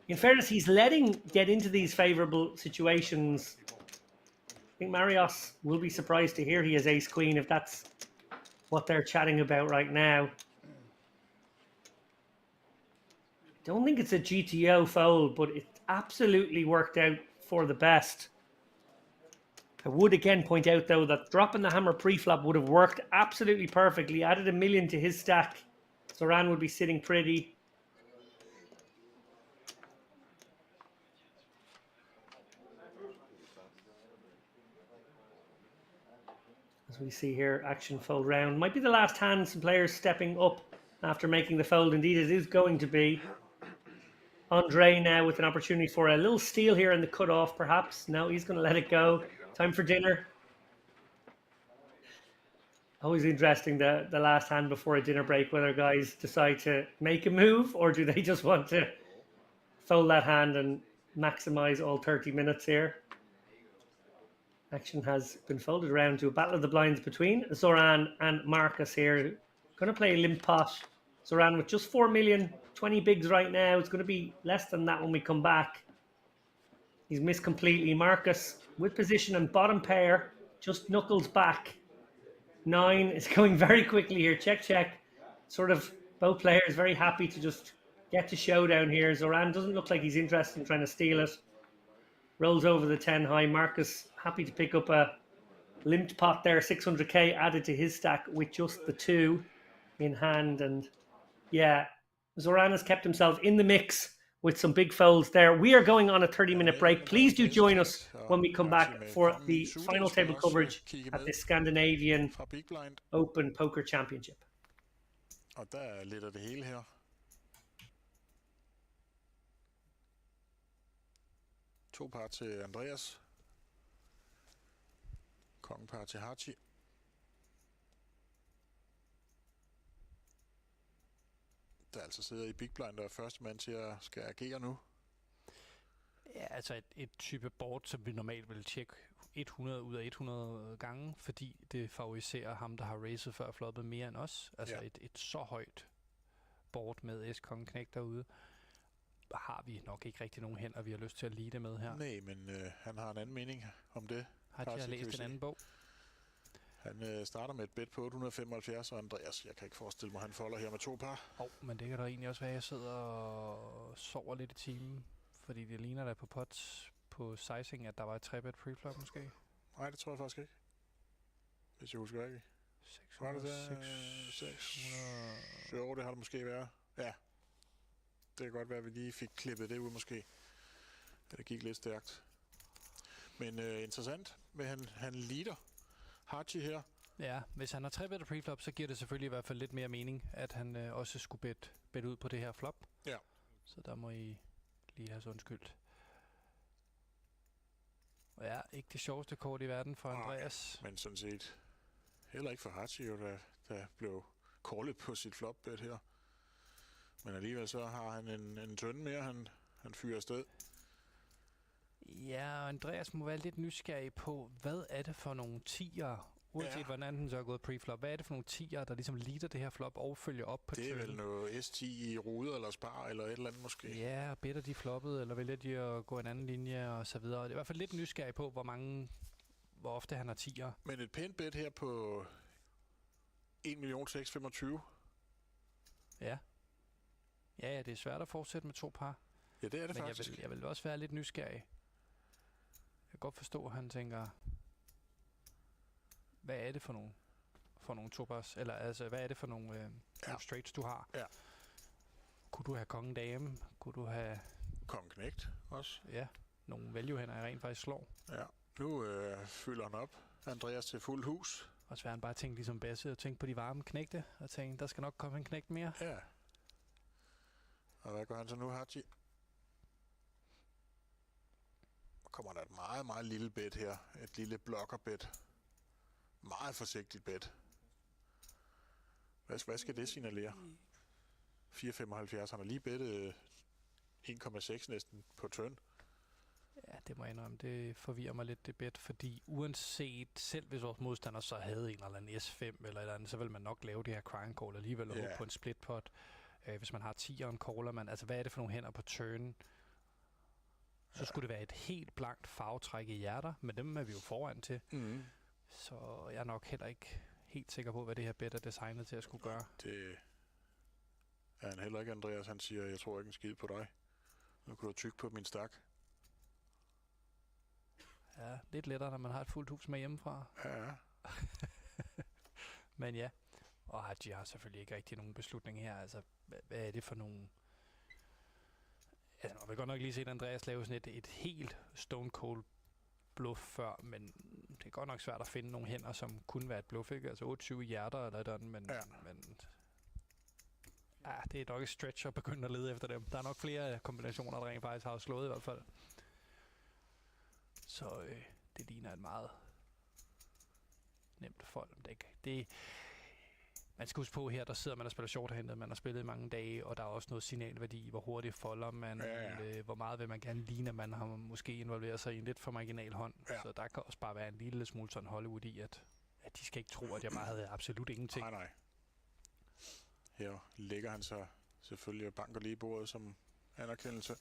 in fairness, he's letting get into these favorable situations. I think Marios will be surprised to hear he has ace-queen if that's what they're chatting about right now. Don't think it's a GTO fold, but it absolutely worked out for the best. I would again point out, though, that dropping the hammer pre-flop would have worked absolutely perfectly. Added a million to his stack. Zoran would be sitting pretty. As we see here, action fold round. Might be the last hand, some players stepping up after making the fold. Indeed, it is going to be. Andre now with an opportunity for a little steal here in the cutoff, perhaps. No, he's going to let it go. Time for dinner. Always interesting, the last hand before a dinner break, whether guys decide to make a move or do they just want to fold that hand and maximize all 30 minutes here. Action has been folded around to a battle of the blinds between Zoran and Marcus here. Going to play a limp pot. Zoran with just 4 million, 20 bigs right now. It's going to be less than that when we come back. He's missed completely. Marcus with position and bottom pair, just knuckles back. 9 is going very quickly here. Check, check. Sort of both players very happy to just get to showdown here. Zoran doesn't look like he's interested in trying to steal it. Rolls over the 10 high. Marcus happy to pick up a limped pot there. 600k added to his stack with just the 2 in hand. And yeah, Zoran has kept himself in the mix with some big folds there. We are going on a 30-minute break. Please do join us when we come back for the final table coverage at the Scandinavian Open Poker Championship. Og der lidt af det hele her. To par til Andreas. Kongepar til Hachi. Der altså sidder i big blind og er første mand til at skal agere nu. Ja, altså et type board, som vi normalt vil tjekke 100 ud af 100 gange, fordi det favoriserer ham, der har racet før floppet mere end os. Altså ja. et så højt board med S-konge knæk derude, har vi nok ikke rigtig nogen hænder, vi har lyst til at lide med her. Nej, men han har en anden mening om det. Har jeg læst en anden bog? Han starter med et bet på 875, og Andreas, jeg kan ikke forestille mig, at han folder her med to par. Men det kan da egentlig også være, at jeg sidder og sover lidt i timen, fordi det ligner da på pots på sizing, at der var et 3-bet preflop måske. Nej, det tror jeg faktisk ikke. Hvis jeg husker rigtigt. 600. Jo, det har det måske været. Ja. Det kan godt være, at vi lige fik klippet det ud måske. Ja, det gik lidt stærkt. Men interessant, men han leader Hachi her. Ja, hvis han har 3-bet preflop, så giver det selvfølgelig i hvert fald lidt mere mening, at han også skulle bet ud på det her flop. Ja. Så der må I lige have så undskyldt. Og ja, ikke det sjoveste kort i verden for Andreas. Men sådan set heller ikke for Hachi, der blev callet på sit flop-bet her. Men alligevel så har han en tønde mere, han fyrer afsted. Ja, og Andreas må være lidt nysgerrig på, hvad er det for nogle 10'ere, uanset hvordan den så er gået preflop. Hvad er det for nogle 10'ere, der ligesom leader det her flop og følger op på det er vel noget S10 i ruder eller spar eller et eller andet måske. Ja, og better de floppet, eller vælger de at gå en anden linje og så videre. Det er i hvert fald lidt nysgerrig på, hvor ofte han har 10'ere. Men et pænt bet her på 1.625.000. Ja. Ja, det er svært at fortsætte med to par. Ja, det er det men faktisk. Jeg vil også være lidt nysgerrig. Jeg kan godt forstå, at han tænker, hvad er det for nogle topars? Eller altså, hvad er det for nogle straights, du har? Ja. Kunne du have kongen dame? Kunne du have kongen knægt også? Ja, nogle value-hænder, jeg rent faktisk slår. Ja, nu fylder han op. Andreas til fuld hus. Og så vil han bare tænke ligesom Basse og tænke på de varme knægte, og tænke, der skal nok komme en knægt mere. Ja. Og hvad gør han så nu, Hachi? Kommer der et meget, meget lille bet her. Et lille blokkerbet. Meget forsigtigt bet. Hvad skal det signalere? 4,75. Han har lige bettet 1,6 næsten på turn. Ja, det må jeg indrømme. Det forvirrer mig lidt, det bet, fordi uanset, selv hvis vores modstander så havde en eller anden S5 eller et andet, så vil man nok lave det her crying call alligevel og håbe på en split pot. Hvis man har 10'eren, caller man. Altså, hvad er det for nogle hænder på turn? Så skulle det være et helt blankt farvetræk i hjerter, men dem er vi jo foran til. Mm. Så jeg er nok heller ikke helt sikker på, hvad det her bet er designet til at skulle gøre. Det er han heller ikke, Andreas. Han siger, jeg tror ikke en skid på dig. Nu kan du tykke på min stak. Ja, lidt lettere, når man har et fuldt hus med hjemmefra. Ja. Men ja, og Haji har selvfølgelig ikke rigtig nogen beslutning her. Altså, hvad er det for nogle... Altså, man vil godt nok lige set Andreas lave sådan et helt stone cold bluff før, men det er godt nok svært at finde nogle hænder, som kunne være et bluff, ikke? Altså 8-7 hjerter eller sådan, men det er nok et stretch at begynde at lede efter dem. Der er nok flere kombinationer, der rent faktisk har slået i hvert fald. Så det ligner et meget nemt fold. Man skal huske på her, der sidder man og spiller shorthanded, man har spillet i mange dage, og der er også noget signalværdi, hvor hurtigt folder man, hvor meget vil man gerne ligne, at man har måske involveret sig i en lidt for marginal hånd. Ja. Så der kan også bare være en lille smule sådan Hollywood i, at de skal ikke tro, at jeg bare havde absolut ingenting. Nej. Her lægger han sig selvfølgelig og banker lige i bordet som anerkendelse.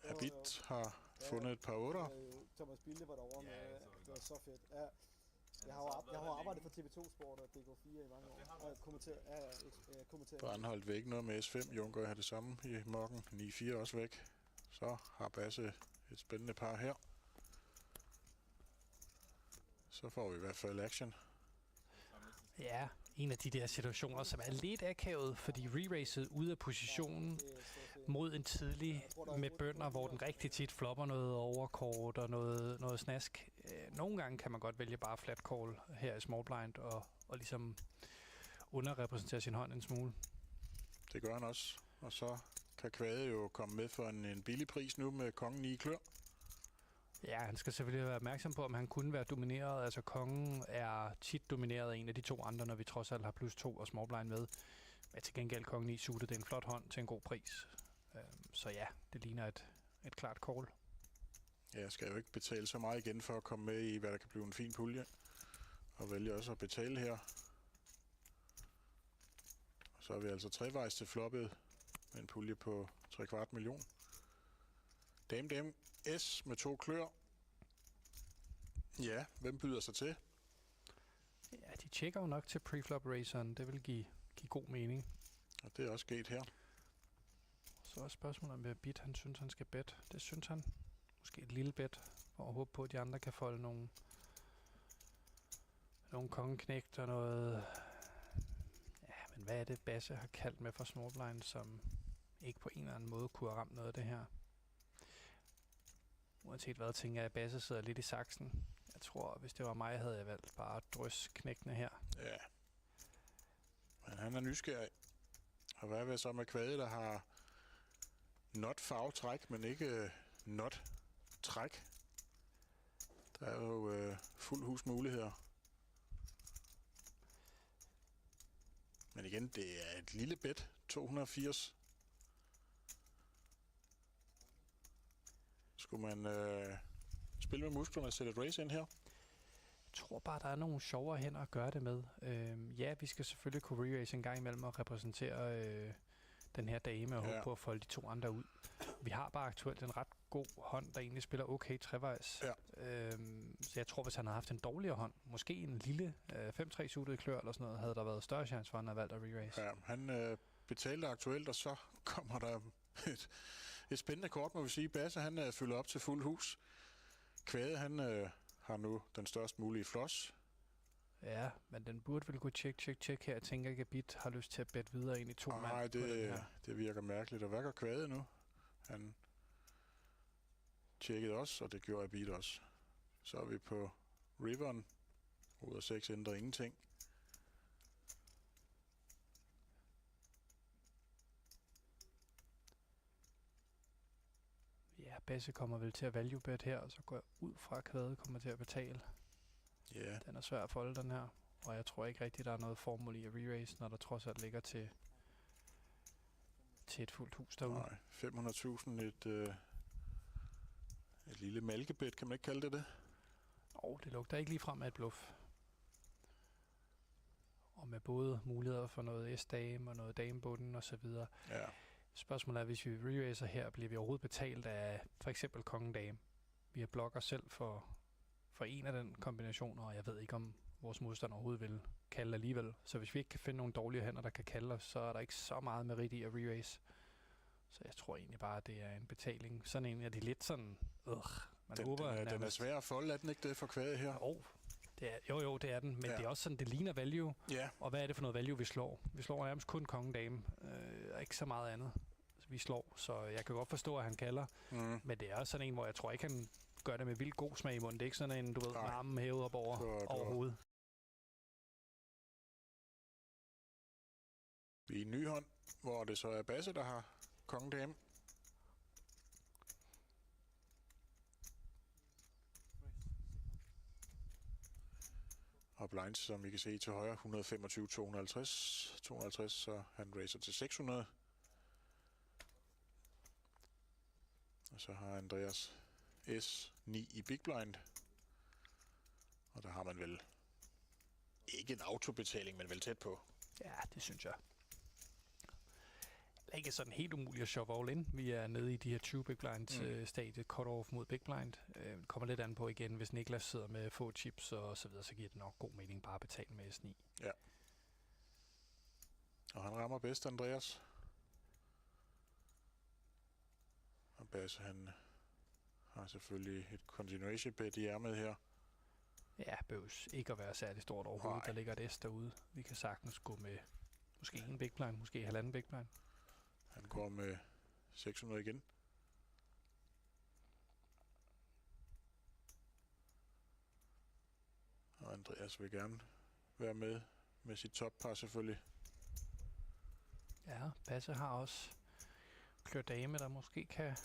Habit har fundet et par 8'er. Thomas Bilde var derovre med, det var så fedt. Ja. Jeg har jo arbejdet for TV2 Sport og DK4 i mange år. Og kommenteret. Brandholdt væk noget med S5. Junker har det samme i mokken. 9-4 også væk. Så har Basse et spændende par her. Så får vi i hvert fald action. Ja, en af de der situationer, som er lidt akavet, fordi re-racet ude af positionen mod en tidlig med bønder, hvor den rigtig tit flopper noget overkort og noget snask. Nogle gange kan man godt vælge bare flat call her i small blind og ligesom underrepræsentere sin hånd en smule. Det gør han også. Og så kan Kvade jo komme med for en billig pris nu med kongen i klør. Ja, han skal selvfølgelig være opmærksom på, om han kunne være domineret. Altså, kongen er tit domineret af en af de to andre, når vi trods alt har +2 og småblind med. Men til gengæld kongen i suited, det er en flot hånd til en god pris. Så ja, det ligner et klart call. Ja, jeg skal jo ikke betale så meget igen for at komme med i, hvad der kan blive en fin pulje. Og vælge også at betale her. Og så er vi altså trevejs til floppet med en pulje på 3/4 million. Dame S med 2 klør. Ja, hvem byder sig til? Ja, de tjekker jo nok til preflop raceren. Det vil give god mening. Og det er også sket her. Så er spørgsmålet om, hvad bit han synes, han skal bet. Det synes han. Måske et lille bet, for at håbe på, at de andre kan folde nogle kongeknægt og noget... Ja, men hvad er det, Basse har kaldt med for småblind, som ikke på en eller anden måde kunne have ramt noget af det her? Uanset hvad, tænker jeg, at Basse sidder lidt i saksen. Jeg tror, hvis det var mig, havde jeg valgt bare at drysse knækkene her. Ja. Men han er nysgerrig. Og hvad er så med Kvade, der har not farvetræk, men ikke not træk? Der er jo fuld hus muligheder. Men igen, det er et lille bet. 280. Skulle man spille med musklerne og sætte et race ind her? Jeg tror bare, der er nogle sjovere hænder at gøre det med. Ja, vi skal selvfølgelig kunne re-race en gang imellem og repræsentere den her dame og håbe på at folde de to andre ud. Vi har bare aktuelt en ret god hånd, der egentlig spiller okay trevejs. Ja. Så jeg tror, hvis han havde haft en dårligere hånd, måske en lille 5-3 suited klør eller sådan noget, havde der været større chance for, at han havde valgt at re-race. Ja, han betalte aktuelt, og så kommer der et spændende kort, må vi sige. Basse, han fylder op til fuld hus. Kvade, han har nu den størst mulige floss. Ja, men den burde vel kunne tjek her. Jeg tænker ikke, at Bit har lyst til at bette videre ind i 2 mand. Nej, det virker mærkeligt. Og hvad gør Kvade nu? Han tjekkede også, og det gjorde Bit også. Så er vi på Riveren. Ud af 6 ændrer ingenting. Ja, Basse kommer vel til at value bet her, og så går jeg ud fra, at Kvade kommer til at betale. Ja, Den er svær at folde, den her. Og jeg tror ikke rigtigt, der er noget formål i at re-raise, når der trods alt ligger til et fuldt hus derude. nej. 500.000, et lille malkebæt, kan man ikke kalde det? Det lugter ikke lige frem af et bluff. Og med både muligheder for noget S-dame og noget damebunden og så videre. Ja. Spørgsmålet er, hvis vi re-raiser her, bliver vi overhovedet betalt af for eksempel kongen-dame. Vi har blokker selv for en af den kombination, og jeg ved ikke, om vores modstander overhovedet vil kalde alligevel. Så hvis vi ikke kan finde nogle dårlige hænder, der kan kalde os, så er der ikke så meget merit i at re-raise. Så jeg tror egentlig bare, at det er en betaling. Sådan en er det lidt sådan, man håber den er svær at folde, er den ikke det for kvædet her? Jo, det er den, men det er også sådan, det ligner value. Ja. Og hvad er det for noget value, vi slår? Vi slår nærmest kun kongen-dame, og ikke så meget andet. Vi slår, så jeg kan godt forstå, at han kalder. Men det er også sådan en, hvor jeg tror ikke, han gør det med vildt god smag i munden. Det er ikke sådan en, du ved, armen hævet op over hovedet. Vi er i en ny hånd, hvor det så er Basse, der har kongen-dame. Og blinds, som I kan se til højre, 125, 250, 250, så han raiser til 600. Og så har Andreas S 9 i big blind. Og der har man vel ikke en autobetaling, men vel tæt på. Ja, det synes jeg. Det er ikke sådan helt umuligt at shove all in. Vi er nede i de her 20 big blind stadie, cut-off mod big blind. Kommer lidt an på igen, hvis Niklas sidder med få chips og så videre, så giver det nok god mening bare at betale med S9. Ja. Og han rammer bedst, Andreas. Og Basse, han har selvfølgelig et continuation bet i ærmet her. Ja, behøves ikke at være særlig stort overhovedet. Der ligger et S derude. Vi kan sagtens gå med måske en big blind, måske halvanden big blind. Han går med 600 igen. Og Andreas vil gerne være med sit toppar selvfølgelig. Ja, Basse har også klør dame, der måske kan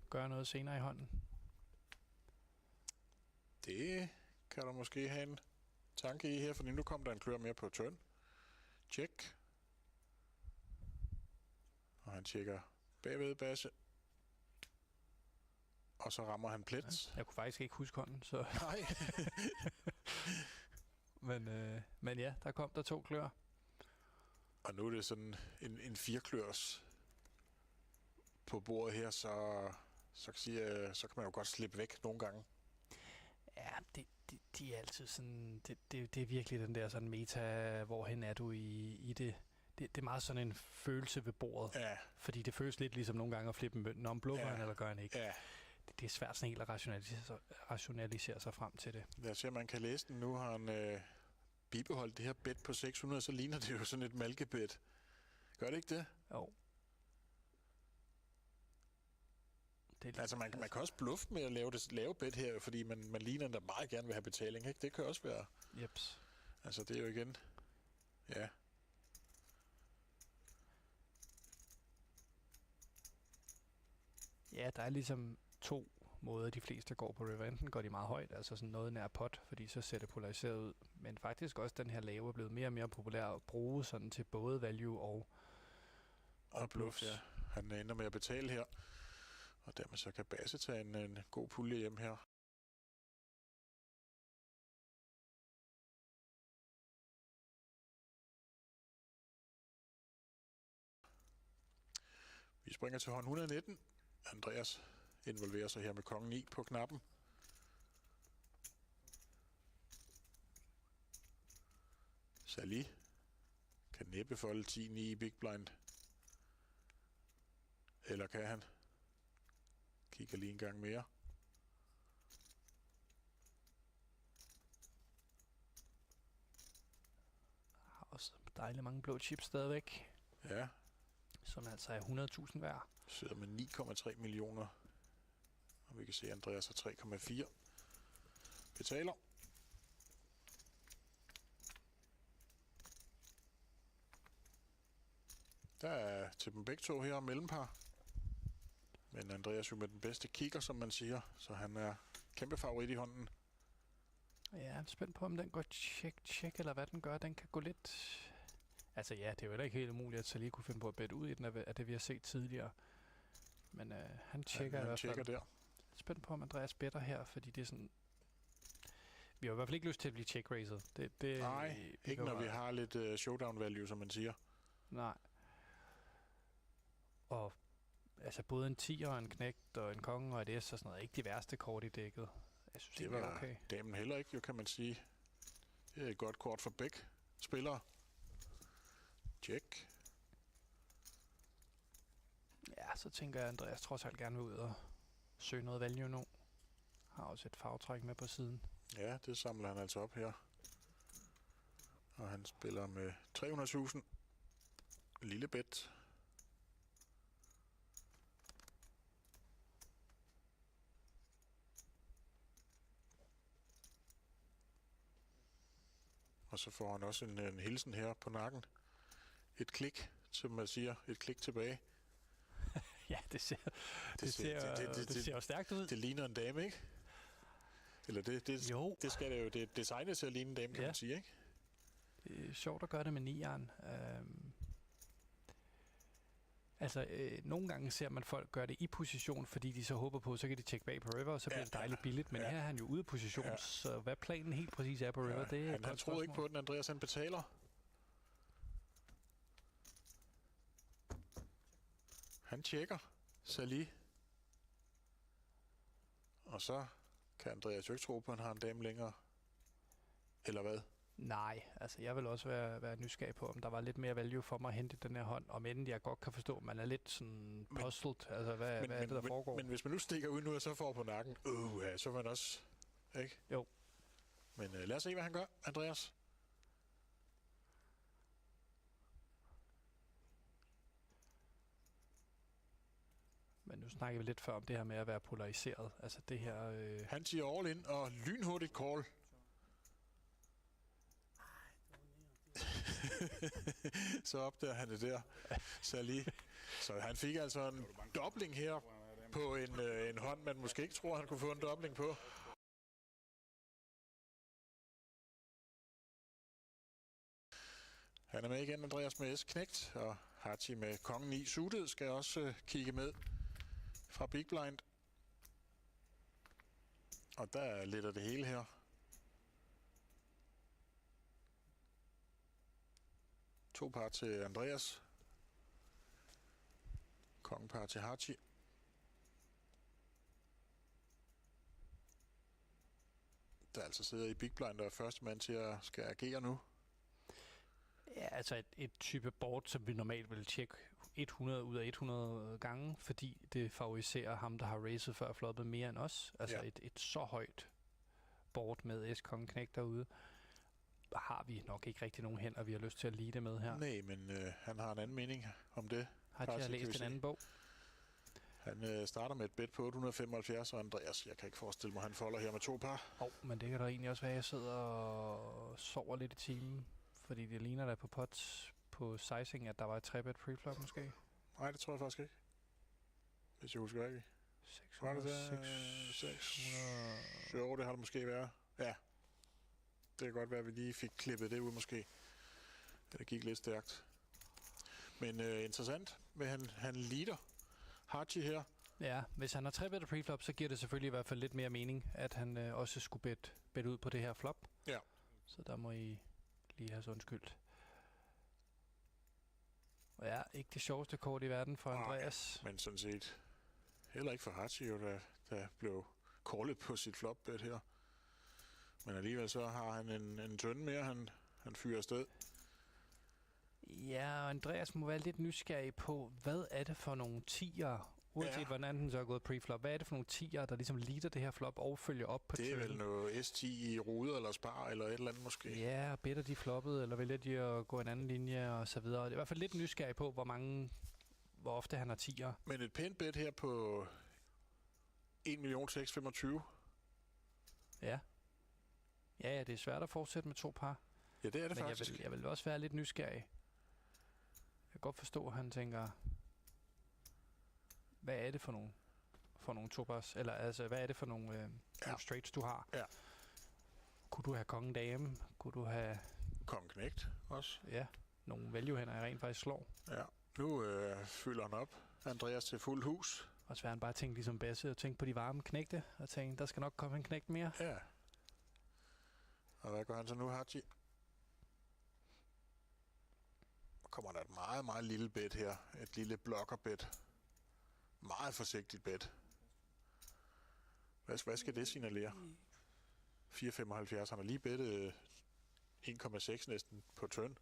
gøre noget senere i hånden. Det kan du måske have en tanke i her, for nu kommer der en klør mere på turn. Check. Og han tjekker bagved Basse. Og så rammer han plet. Ja, jeg kunne faktisk ikke huske hånden, så... Nej. men ja, der kom der 2 klør. Og nu er det sådan en 4-klørs på bordet her, så kan man jo godt slippe væk nogle gange. Ja, de er altid sådan... Det er virkelig den der sådan meta, hvorhen er du i det... Det er meget sådan en følelse ved bordet. Ja. Fordi det føles lidt ligesom nogle gange at flippe en mønt. Om bluffer han, eller gør han ikke. Ja. Det er svært sådan helt at rationalisere sig frem til det. Lad os se, om man kan læse den. Nu har han bibeholdt det her bet på 600, så ligner det jo sådan et malkebet. Gør det ikke det? Jo. Det altså, man kan også bluffe med at lave bet her, fordi man ligner, der meget gerne vil have betaling, ikke? Det kan også være... Jeps. Altså, det er jo igen... Ja. Ja, der er ligesom 2 måder, de fleste går på river. Enten går de meget højt, altså sådan noget nær pot, fordi så ser det polariseret ud. Men faktisk også den her lave er blevet mere og mere populær at bruge sådan til både value og bluffs. Ja. Han ender med at betale her. Og dermed så kan Basse tage en god pulje hjem her. Vi springer til hånd 119. Andreas involverer sig her med kongen 9 på knappen. Sally kan næppe folde 10-9 i big blind. Eller kan han? Kigger lige en gang mere. Har også dejligt mange blå chips stadigvæk. Ja. Som altså er 100.000 hver. Sidder med 9,3 millioner. Og vi kan se, at Andreas har 3,4. Betaler. Der er til dem begge to her mellempar. Men Andreas jo med den bedste kigger, som man siger. Så han er kæmpe favorit i hånden. Ja, jeg er spændt på, om den går check, eller hvad den gør. Den kan gå lidt... Altså ja, det er jo heller ikke helt umuligt, at Salih kunne finde på at bette ud i den af det, vi har set tidligere. Men han tjekker i hvert fald. Der. Jeg er spændt på, om Andreas better her, fordi det er sådan... Vi har i hvert fald ikke lyst til at blive check-raced. Nej, ikke når vi har lidt showdown value, som man siger. Nej. Og altså både en 10'er og en knægt og en konge og et S og sådan noget. Ikke de værste kort i dækket. Jeg synes, det var okay. Damen heller ikke, jo, kan man sige. Det er et godt kort for begge spillere. Check. Ja, så tænker jeg, at Andreas trods alt gerne vil ud og søge noget value nu. Har også et farvetræk med på siden. Ja, det samler han altså op her. Og han spiller med 300.000. Lille bet. Og så får han også en hilsen her på nakken. Et klik, som man siger. Et klik tilbage. Ja, det ser jo stærkt ud. Det ligner en dame, ikke? Eller det skal det jo. Det er designet til at ligne en dame, kan man sige, ikke? Det er sjovt at gøre det med 9'eren. Nogle gange ser man folk gøre det i position, fordi de så håber på, så kan de tjekke bag på river, og så bliver det dejligt billigt. Men her er han jo ude af position, så hvad planen helt præcis er på river, det er han troede ikke på den, Andreas han betaler. Han tjekker Salih. Og så kan Andreas jo ikke tro på, at han har en dame længere. Eller hvad? Nej, altså jeg vil også være nysgerrig på, om der var lidt mere value for mig at hente den her hånd, om end jeg godt kan forstå, at man er lidt sådan puzzled, altså hvad er det, der foregår? Men hvis man nu stikker ud nu, og så får på nakken, så er man også, ikke? Jo. Men lad os se, hvad han gør, Andreas. Men nu snakker vi lidt før om det her med at være polariseret, altså det her... Han siger all in, og lynhurtigt call. Så opdager han det der, Salih. Så han fik altså en dobling her på en hånd, man måske ikke tror, han kunne få en dobling på. Han er med igen, Andreas med S-knægt, og Hachi med kongen i suited skal også kigge med fra Big Blind. Og der er lidt af det hele her. To par til Andreas. Kongepar til Hachi. Der altså sidder i Big Blind og er første mand til at skal agere nu. Ja, altså et type board, som vi normalt vil tjekke 100 ud af 100 gange, fordi det favoriserer ham, der har racet før floppet mere end os. Altså et så højt board med S-kongen-knæk derude, har vi nok ikke rigtig nogen hænder, vi har lyst til at lide med her. Nej, men han har en anden mening om det. Har jeg læst en anden bog? Han starter med et bet på 875, og Andreas, jeg kan ikke forestille mig, han folder her med to par. Men det kan da egentlig også være, at jeg sidder og sover lidt i timen, fordi det ligner da på pots på sizing, at der var et 3-bet preflop måske. Nej, det tror jeg faktisk ikke. Hvis jeg husker rigtigt. 600. Jo, det har det måske været. Ja. Det kan godt være, at vi lige fik klippet det ud måske. Det gik lidt stærkt. Men interessant, men han leader Hachi her. Ja, hvis han har 3-bet preflop, så giver det selvfølgelig i hvert fald lidt mere mening, at han også skulle bet ud på det her flop. Ja. Så der må I lige have så undskyldt. Og ja, ikke det sjoveste kort i verden for Andreas. Men sådan set heller ikke for Hachi, jo, der blev callet på sit flop-bet her. Men alligevel så har han en tønde mere, han fyrer afsted. Ja, og Andreas må være lidt nysgerrig på, hvad er det for nogle 10'ere, uanset hvordan den så er gået preflop. Hvad er det for nogle 10'ere, der ligesom leader det her flop og følger op på det er vel noget S10 i ruder eller spar eller et eller andet måske. Ja, better de floppet, eller vælger de at gå en anden linje og så videre. Det er i hvert fald lidt nysgerrig på, hvor ofte han har 10'ere. Men et pænt bet her på 1.625.000. Ja. Ja, det er svært at fortsætte med to par. Ja, det er det men faktisk. Jeg vil også være lidt nysgerrig. Jeg kan godt forstå, at han tænker, hvad er det for nogle topars? Eller altså, hvad er det for nogle straights, du har? Ja. Kunne du have kongen dame? Kunne du have Kong knægt også. nogle value-hænder, jeg rent faktisk slår? Ja. Nu fylder han op. Andreas til fuld hus. Og så han bare tænkt ligesom Basse og tænkt på de varme knægte, og tænkt, der skal nok komme en knægt mere. Ja. Og hvad gør han så nu, Haji? Kommer der et meget, meget lille bet her. Et lille blokkerbet. Meget forsigtigt bet. Hvad skal det signalere? 4,75. Han har lige bettet 1,6 næsten på turn.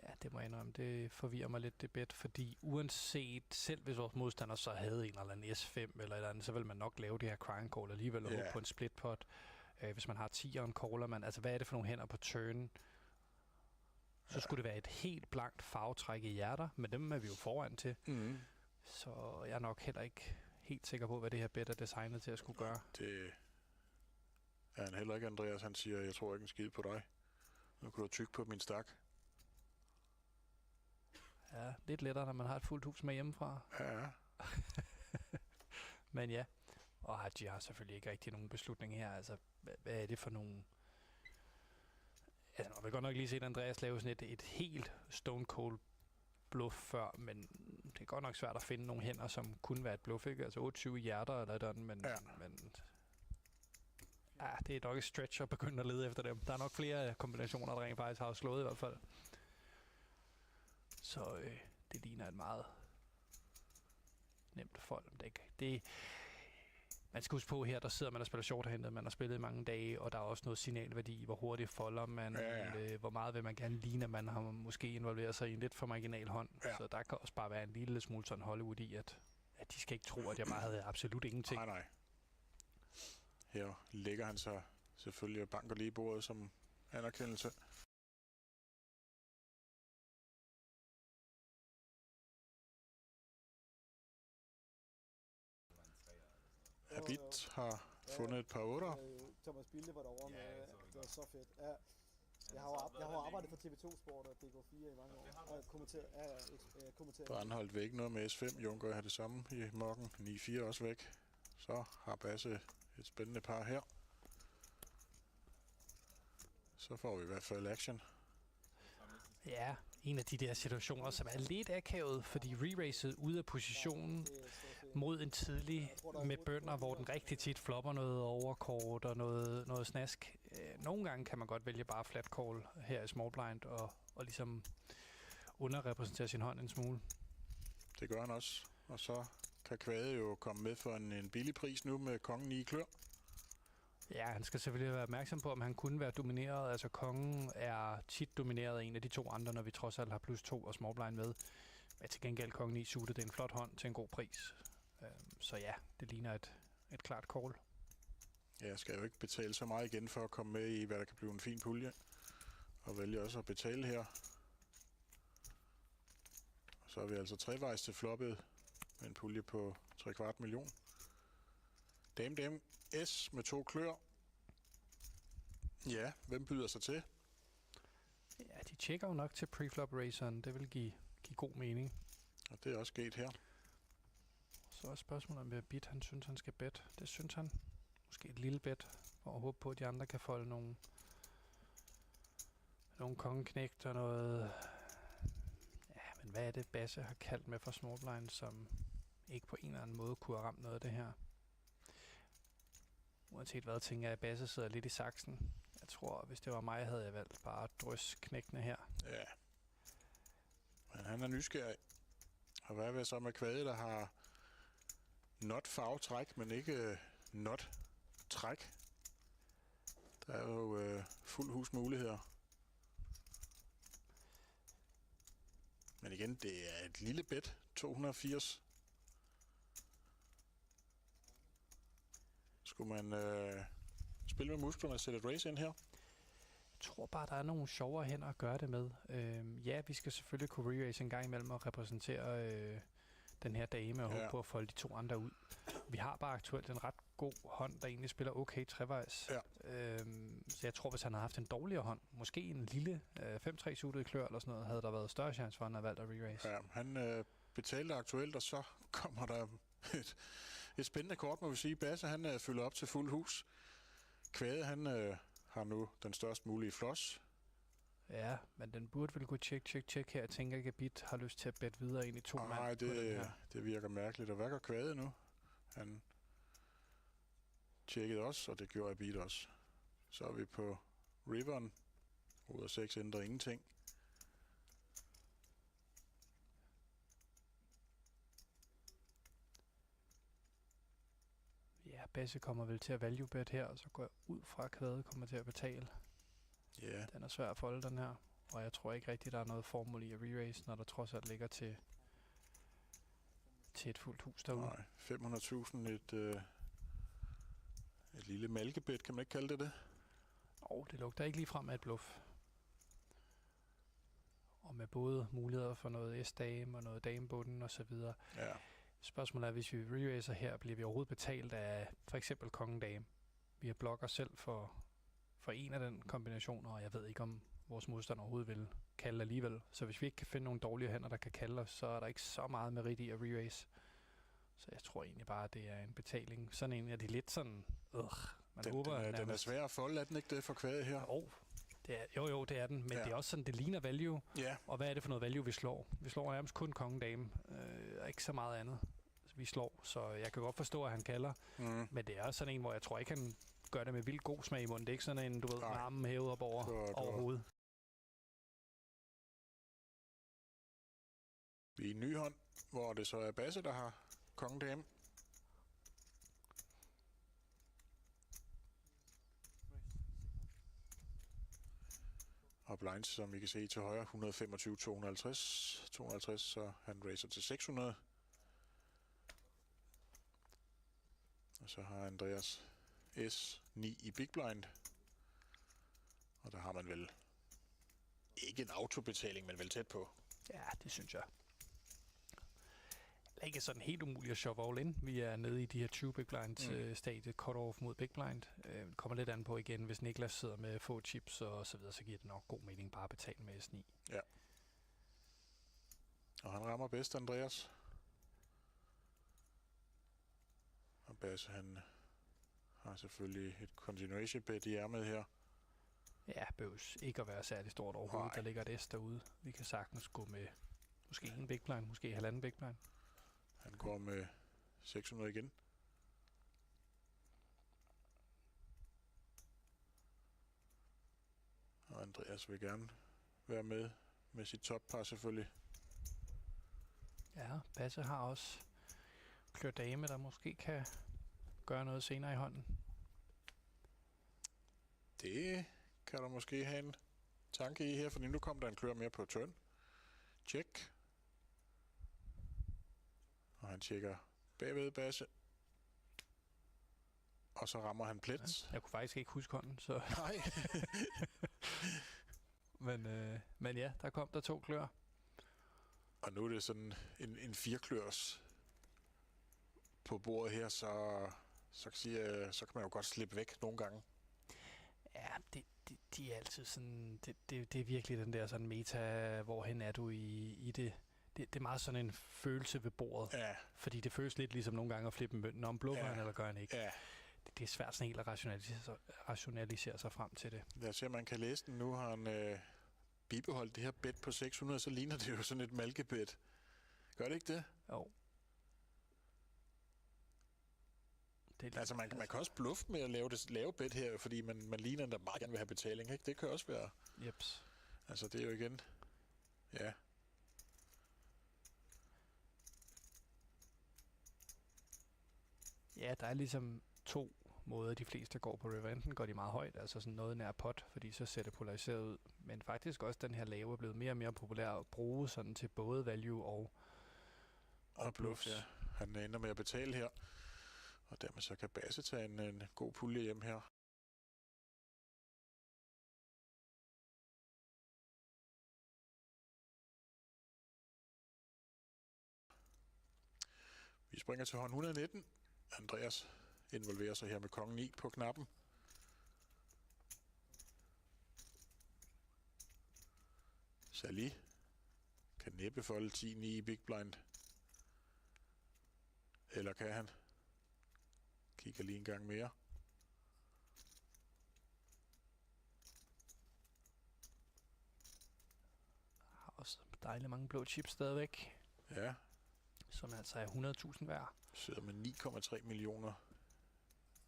Ja, det må jeg indrømme. Det forvirrer mig lidt, det bet, fordi uanset, selv hvis vores modstander så havde en eller anden S5 eller et andet, så vil man nok lave det her crying call alligevel og håbe på en split pot. Hvis man har 10'eren, caller man. Altså, hvad er det for nogle hænder på turn? Så skulle det være et helt blankt farvetræk i hjerter, men dem er vi jo foran til. Mm. Så jeg er nok heller ikke helt sikker på, hvad det her bet er designet til at skulle gøre. Det er han heller ikke, Andreas. Han siger, jeg tror ikke en skid på dig. Nu kan du tykke på min stak. Ja, lidt lettere, når man har et fuldt hus med hjemmefra. Ja. Men ja, og Haji har selvfølgelig ikke rigtig nogen beslutning her. Altså, hvad er det for nogle... Altså, man vil godt nok lige set Andreas lave sådan et helt stone cold bluff før, men det er godt nok svært at finde nogle hænder, som kunne være et bluff, ikke? Altså 28 hjerter eller sådan, men det er nok et stretch at begynde at lede efter dem. Der er nok flere kombinationer, der rent faktisk har slået i hvert fald. Så det ligner et meget nemt fold. Man skal huske på her, der sidder man og spiller shorthandet, man har spillet i mange dage, og der er også noget signalværdi, hvor hurtigt folder man, hvor meget vil man gerne ligne, at man har måske involveret sig i en lidt for marginal hånd. Ja. Så der kan også bare være en lille smule sådan Hollywood i, at de skal ikke tro, at jeg bare havde absolut ingenting. Nej. Her lægger han sig selvfølgelig og banker lige i bordet som anerkendelse. Habit har fundet et par otter. Thomas Bilde var derovre med, det var så fedt. Ja. Jeg har jo arbejdet for TV2 Sport og DK4 i mange år, og kommenteret. Brandholdt væk noget med S5. Junker har det samme i mokken. 9-4 også væk. Så har Basse et spændende par her. Så får vi i hvert fald action. Ja, en af de der situationer, som er lidt akavet, fordi re-racet ude af positionen mod en tidlig med bønder, hvor den rigtig tit flopper noget overkort og noget snask. Nogle gange kan man godt vælge bare flat call her i small blind og ligesom underrepræsentere sin hånd en smule. Det gør han også. Og så kan Kvade jo komme med for en billig pris nu med kongen i klør. Ja, han skal selvfølgelig være opmærksom på, om han kunne være domineret. Altså, kongen er tit domineret af en af de to andre, når vi trods alt har +2 og small blind med. Men til gengæld kongen i suited, det er en flot hånd til en god pris. Så ja, det ligner et klart call. Ja, jeg skal jo ikke betale så meget igen for at komme med i, hvad der kan blive en fin pulje. Og vælge også at betale her. Og så er vi altså trevejs til floppet med en pulje på 3/4 million. Dame S med 2 klør. Ja, hvem byder sig til? Ja, de tjekker jo nok til preflop raceren. Det vil give god mening. Og det er også sket her. Så er spørgsmålet om bit, han synes, han skal bet. Det synes han. Måske et lille bet, for at håbe på, at de andre kan folde nogle kongeknægt og noget... Ja, men hvad er det, Basse har kaldt med for small blind, som ikke på en eller anden måde kunne have ramt noget af det her? Uanset hvad, tænker jeg, at Basse sidder lidt i saksen. Jeg tror, hvis det var mig, havde jeg valgt bare at drysse knægtene her. Ja. Men han er nysgerrig. Og hvad er så med Kvade, der har not farvetræk, men ikke not træk? Der er jo fuld hus muligheder. Men igen, det er et lille bet. 280. Skulle man spille med musklerne og sætte et race ind her? Jeg tror bare, der er nogle sjovere hænder at gøre det med. Ja, vi skal selvfølgelig kunne re-race en gang imellem og repræsentere den her dame og håbe på at folde de to andre ud. Vi har bare aktuelt en ret god hånd, der egentlig spiller okay trevejs. Ja. Så jeg tror, hvis han havde haft en dårligere hånd, måske en lille 5-3 suited klør eller sådan noget, havde der været større chance for, at han havde valgt at re-race. Ja, han betalte aktuelt, og så kommer der et spændende kort, må vi sige. Basse, han fylder op til fuld hus. Kvade, han har nu den størst mulige flush. Ja, men den burde vel kunne tjek her. Jeg tænker ikke, at Bit har lyst til at bette videre ind i 2 mand Nej, på den her. det virker mærkeligt. Og hvad gør Kvade nu? Han tjekkede også, og det gjorde Bit også. Så er vi på riveren. Ud af 6 ændrer ingenting. Ja, Basse kommer vel til at value bet her, og så går jeg ud fra, at Kvade kommer til at betale. Ja. Den er svær at folde, den her. Og jeg tror ikke rigtigt, der er noget formål i at re-raise, når der trods alt ligger til et fuldt hus derude. Nej, 500.000 et lille malkebet, kan man ikke kalde det? Det lugter ikke lige frem af et bluff. Og med både muligheder for noget S-dame og noget damebunden og så videre. Ja. Spørgsmålet er, hvis vi re-raiser her, bliver vi overhovedet betalt af for eksempel kongen-dame. Vi har blokker selv for en af den kombination, og jeg ved ikke, om vores modstander overhovedet vil kalde alligevel. Så hvis vi ikke kan finde nogle dårlige hænder, der kan kalde os, så er der ikke så meget merit i at re-raise. Så jeg tror egentlig bare, at det er en betaling. Sådan en af de lidt sådan... Den er svær at folde, er den ikke det for Kvade her? Jo, det er den, men det er også sådan, det ligner value. Ja. Og hvad er det for noget value, vi slår? Vi slår nærmest kun kongen-dame, og ikke så meget andet. Vi slår, så jeg kan godt forstå, at han kalder. Men det er også sådan en, hvor jeg tror ikke, han gør det med vildt god smag i munden. Det er ikke sådan en, du ved, armen hævet op over hovedet. Vi er i en ny hånd, hvor det så er Basse, der har kongen-dame. Og blinds, som I kan se til højre, 125, 250, 250, så han raiser til 600. Og så har Andreas S 9 i big blind. Og der har man vel ikke en autobetaling, men vel tæt på. Ja, det synes jeg. Det er ikke sådan helt umuligt at shove all in. Vi er nede i de her 20 big blind stadie, cut-off mod big blind. Kommer lidt an på igen, hvis Niklas sidder med få chips og så videre, så giver det nok god mening bare at betale med S9. Ja. Og han rammer bedst, Andreas. Og Basse, han har selvfølgelig et continuation bet i ærmet her. Ja, behøves ikke at være særlig stort overhovedet. Der ligger et S derude. Vi kan sagtens gå med måske en big blind, måske halvanden big blind. Han går med 600 igen. Og Andreas vil gerne være med sit toppar selvfølgelig. Ja, Basse har også klør dame, der måske kan gøre noget senere i hånden. Det kan du måske have en tanke i her, for nu kommer der en klør mere på turn. Check. Og han tjekker bagved Basse. Og så rammer han plet. Ja, jeg kunne faktisk ikke huske hånden, så... Nej. men ja, der kom der 2 klør. Og nu er det sådan en 4-klørs på bordet her, så kan man jo godt slippe væk nogle gange. Ja, de er altid sådan... Det er virkelig den der sådan meta, hvorhen er du i det... Det er meget sådan en følelse ved bordet. Ja. Fordi det føles lidt ligesom nogle gange at flippe en mønt. Om bluffer han, eller gør han ikke. Ja. Det er svært sådan helt at rationalisere sig frem til det. Lad os se, om man kan læse den. Nu har han bibeholdt det her bet på 600, så ligner det jo sådan et malkebet. Gør det ikke det? Jo. Altså, man kan også bluffe med at lave det lave bet her, fordi man ligner, der meget gerne vil have betaling, ikke? Det kan også være... Jeps. Altså, det er jo igen... Ja. Ja, der er ligesom 2 måder, de fleste går på river. Enten går de meget højt, altså sådan noget nær pot, fordi så ser det polariseret ud. Men faktisk også den her lave er blevet mere og mere populær at bruge sådan til både value og bluffs. Ja. Han ender med at betale her. Og dermed så kan Basse tage en god pulje hjem her. Vi springer til hånd 119. Andreas involverer sig her med kongen 9 på knappen. Sally kan næppe folde 10-9 i big blind. Eller kan han? Kigger lige en gang mere. Dejligt mange blå chips stadigvæk, Ja, som altså er 100.000 hver. sidder med 9,3 millioner.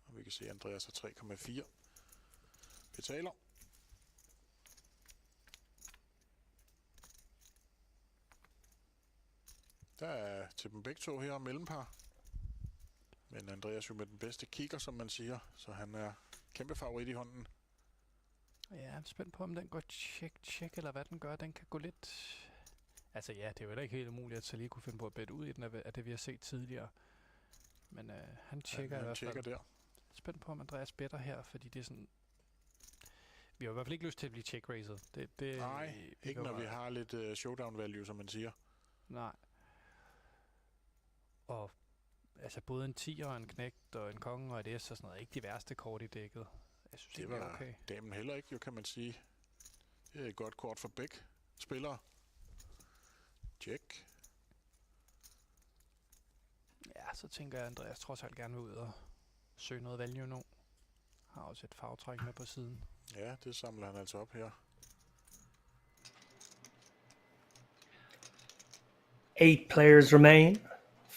Og vi kan se, at Andreas har 3,4. Betaler. Der er til dem begge to her mellempar. Men Andreas jo med den bedste kigger, som man siger. Så han er kæmpe favorit i hånden. Ja, jeg er spændt på, om den går check, eller hvad den gør. Den kan gå lidt... Altså ja, det er jo heller ikke helt umuligt, at Salih kunne finde på at bette ud i den, af det vi har set tidligere. Men han tjekker i hvert fald. Der. Spændt på, om Andreas better her, fordi det er sådan... Vi har i hvert fald ikke lyst til at blive check-raced. Nej, ikke når vi har lidt showdown value, som man siger. Nej. Og altså både en 10'er og en knægt og en konge og et S og sådan noget, ikke de værste kort i dækket. Jeg synes, det var okay. Damen heller ikke, jo, kan man sige. Det er et godt kort for begge spillere. Check. Ja, så tænker jeg, at Andreas trods alt gerne vil ud og søge noget value nu. Har også et farvetræk med på siden. Ja, det samler han altså op her. 8 players remain.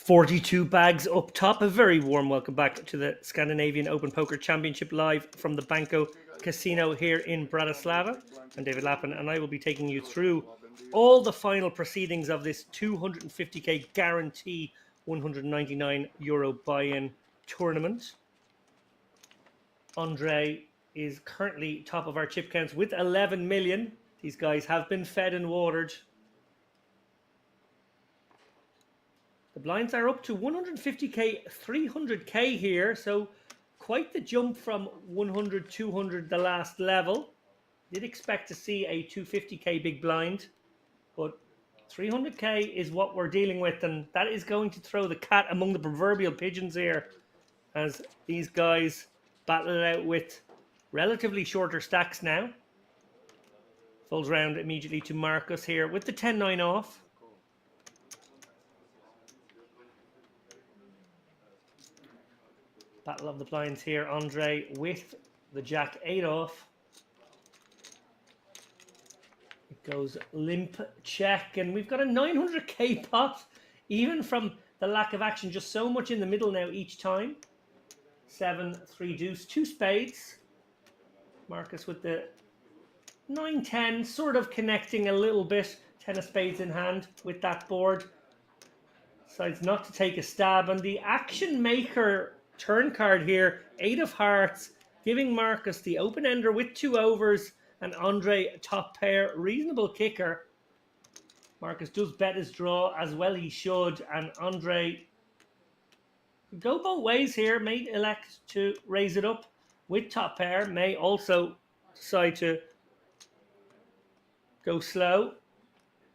42 bags up top. A very warm welcome back to the Scandinavian Open Poker Championship live from the Banco Casino here in Bratislava. I'm David Lappin and I will be taking you through all the final proceedings of this 250k guarantee €199 buy-in tournament. Andre is currently top of our chip counts with 11 million. These guys have been fed and watered. The blinds are up to 150k, 300k here, so quite the jump from 100, 200 the last level. Did expect to see a 250k big blind, but 300k is what we're dealing with, and that is going to throw the cat among the proverbial pigeons here as these guys battle it out with relatively shorter stacks now. Folds round immediately to Marcus here with the 10-9 off. Battle of the blinds here, Andre with the Jack-8 off. It goes limp check, and we've got a 900k pot, even from the lack of action, just so much in the middle now each time. 7, 3 deuce, 2 spades. Marcus with the 9-10, sort of connecting a little bit. 10 of spades in hand with that board. Decides not to take a stab, and the action maker turn card here, 8 of hearts, giving Marcus the open ender with 2 overs, and Andre top pair, reasonable kicker. Marcus does bet his draw as well he should, and Andre could go both ways here, may elect to raise it up with top pair, may also decide to go slow.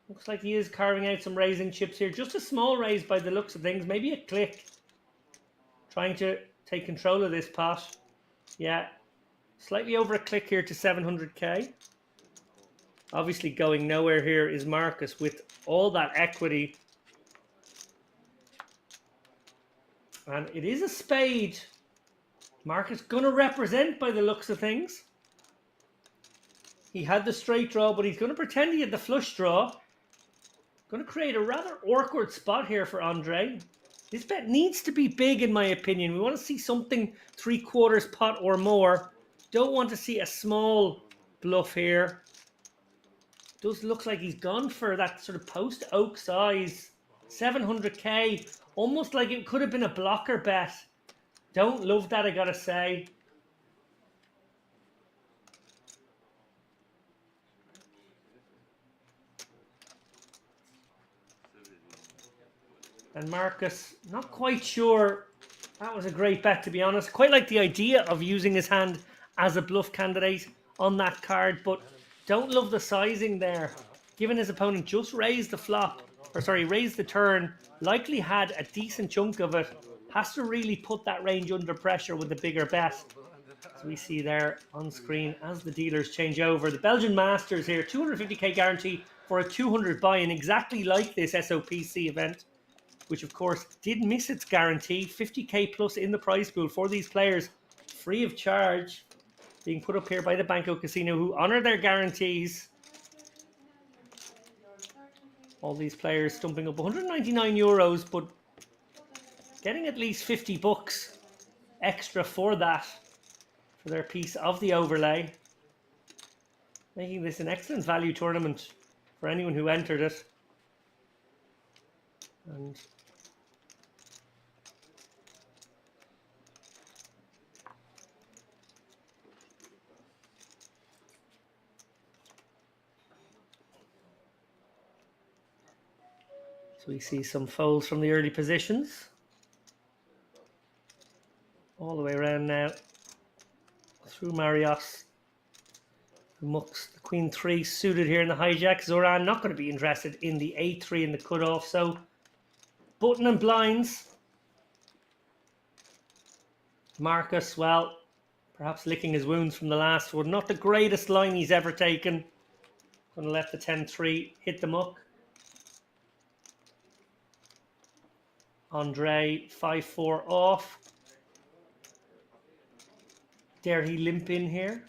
Looks like he is carving out some raising chips here, just a small raise by the looks of things, maybe a click. Trying to take control of this pot. Yeah, slightly over a click here to 700k. Obviously going nowhere here is Marcus with all that equity. And it is a spade. Marcus gonna represent by the looks of things. He had the straight draw, but he's gonna pretend he had the flush draw. Gonna create a rather awkward spot here for Andre. This bet needs to be big, in my opinion. We want to see something 3/4 pot or more. Don't want to see a small bluff here. Does look like he's gone for that sort of post-oak size. 700k. Almost like it could have been a blocker bet. Don't love that, I gotta say. And Marcus, not quite sure that was a great bet, to be honest. Quite like the idea of using his hand as a bluff candidate on that card, but don't love the sizing there. Given his opponent just raised the flop, or sorry, raised the turn, likely had a decent chunk of it, has to really put that range under pressure with a bigger bet. As we see there on screen as the dealers change over. The Belgian Masters here, 250k guarantee for a 200 buy-in, exactly like this SOPC event, which of course did miss its guarantee. 50k plus in the prize pool for these players, free of charge, being put up here by the Banco Casino, who honor their guarantees. All these players stumping up 199 euros, but getting at least 50 bucks extra for that, for their piece of the overlay. Making this an excellent value tournament for anyone who entered it. And so we see some folds from the early positions. All the way around now. Through Marios. The mucks, the queen 3 suited here in the hijack. Zoran not going to be interested in the a3 in the cutoff. So button and blinds. Marcus, well, perhaps licking his wounds from the last one. Not the greatest line he's ever taken. Going to let the 10-3 hit the muck. Andre 5-4 off. Dare he limp in here?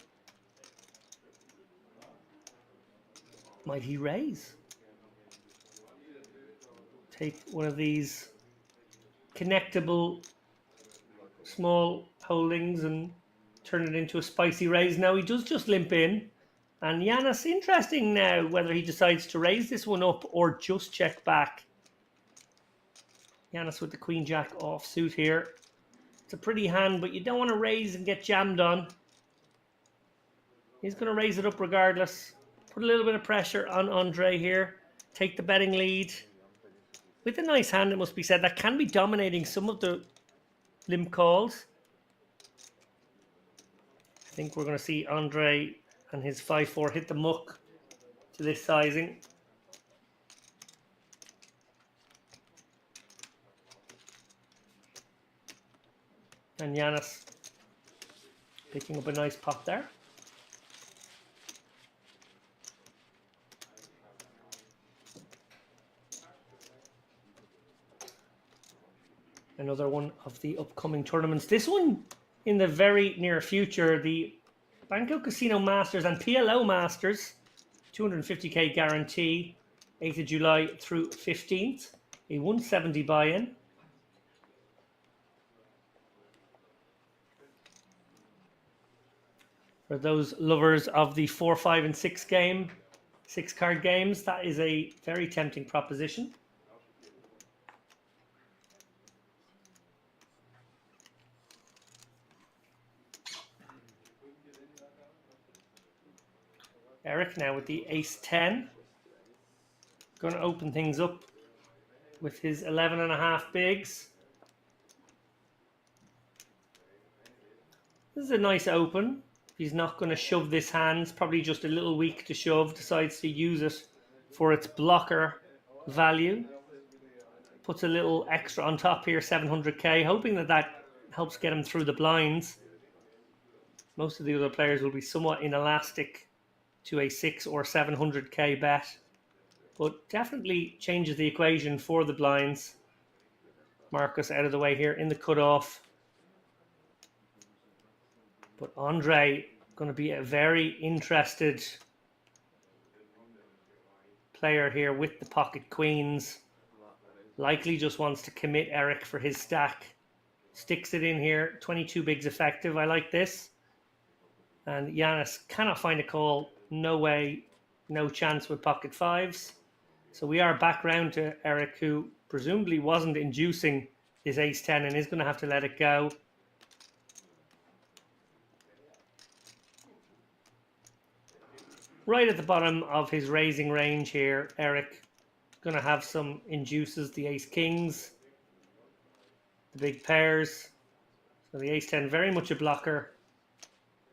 Might he raise? Take one of these connectable small holdings and turn it into a spicy raise. Now he does just limp in. And Yanis, interesting now whether he decides to raise this one up or just check back. Yanis with the queen jack offsuit here. It's a pretty hand, but you don't want to raise and get jammed on. He's going to raise it up regardless. Put a little bit of pressure on Andre here. Take the betting lead. With a nice hand, it must be said, that can be dominating some of the limp calls. I think we're going to see Andre and his 5-4 hit the muck to this sizing. And Yanis picking up a nice pot there. Another one of the upcoming tournaments. This one in the very near future, the Banco Casino Masters and PLO Masters, 250k guarantee, 8th of July through 15th, a 170 buy-in. For those lovers of the 4, 5, and 6 game, 6 card games, that is a very tempting proposition. Eric now with the ace-10. Going to open things up with his 11.5 bigs. This is a nice open. He's not going to shove this hand. Probably just a little weak to shove. Decides to use it for its blocker value. Puts a little extra on top here, 700k. Hoping that that helps get him through the blinds. Most of the other players will be somewhat inelastic to a 6 or 700k bet. But definitely changes the equation for the blinds. Marcus out of the way here in the cutoff. But Andre going to be a very interested player here with the pocket queens. Likely just wants to commit Eric for his stack. Sticks it in here. 22 bigs effective. I like this. And Yanis cannot find a call. No way. No chance with pocket fives. So we are back round to Eric, who presumably wasn't inducing his ace-10 and is going to have to let it go. Right at the bottom of his raising range here, Eric going to have some induces, the ace-kings, the big pairs. So the ace-10 very much a blocker.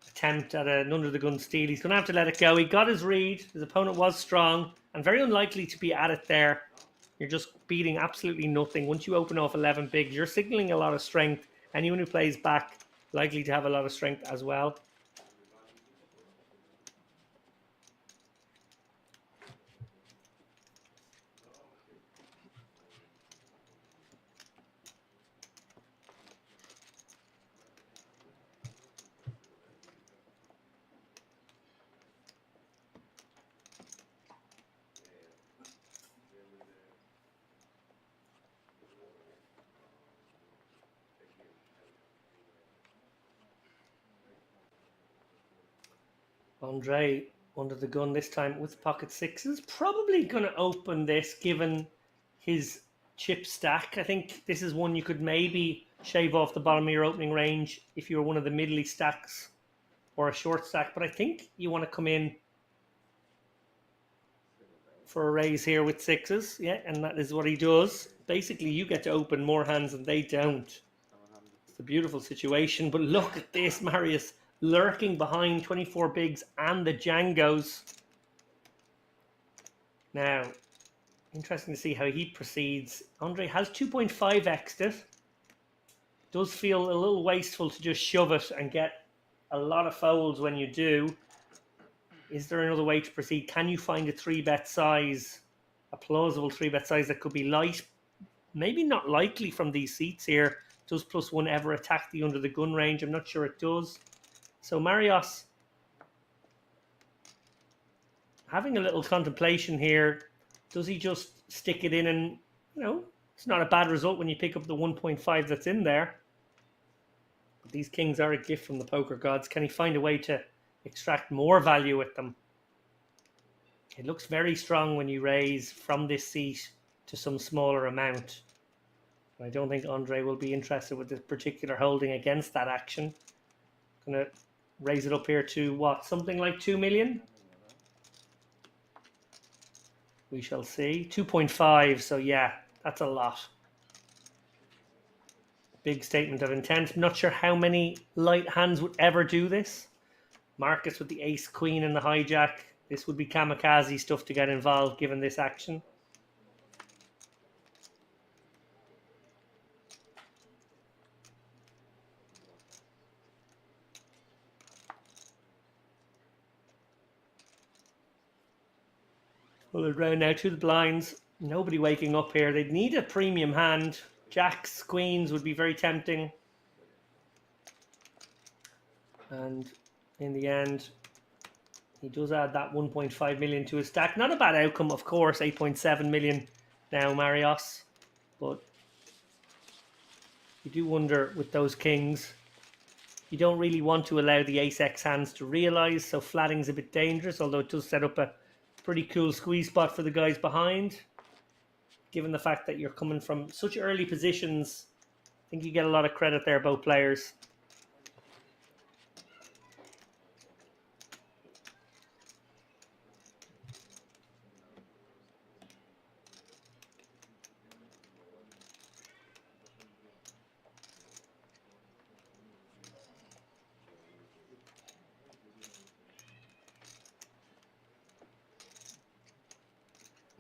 Attempt at an under-the-gun steal. He's going to have to let it go. He got his read. His opponent was strong and very unlikely to be at it there. You're just beating absolutely nothing. Once you open off 11 bigs, you're signaling a lot of strength. Anyone who plays back likely to have a lot of strength as well. Andre under the gun this time with pocket sixes. Probably going to open this given his chip stack. I think this is one you could maybe shave off the bottom of your opening range if you're one of the middly stacks or a short stack. But I think you want to come in for a raise here with sixes. Yeah, and that is what he does. Basically, you get to open more hands and they don't. It's a beautiful situation. But look at this, Marius lurking behind 24 bigs and the Djangos. Now, interesting to see how he proceeds. Andre has 2.5x'd it. Does feel a little wasteful to just shove it and get a lot of folds when you do. Is there another way to proceed? Can you find a 3-bet size, a plausible 3-bet size that could be light? Maybe not likely from these seats here. Does +1 ever attack the under the gun range? I'm not sure it does. So Marius having a little contemplation here. Does he just stick it in and, you know, it's not a bad result when you pick up the 1.5 that's in there. But these kings are a gift from the poker gods. Can he find a way to extract more value with them? It looks very strong when you raise from this seat to some smaller amount. I don't think Andre will be interested with this particular holding against that action. Going to raise it up here to what? Something like 2 million? We shall see. 2.5, so yeah, that's a lot. Big statement of intent. I'm not sure how many light hands would ever do this. Marcus with the ace queen and the hijack. This would be kamikaze stuff to get involved given this action. Pull it round now to the blinds. Nobody waking up here. They'd need a premium hand. Jacks, queens would be very tempting. And in the end, he does add that 1.5 million to his stack. Not a bad outcome, of course. 8.7 million now, Marius. But you do wonder with those kings, you don't really want to allow the ace-x hands to realise. So flatting's a bit dangerous, although it does set up a pretty cool squeeze spot for the guys behind. Given the fact that you're coming from such early positions, I think you get a lot of credit there, both players.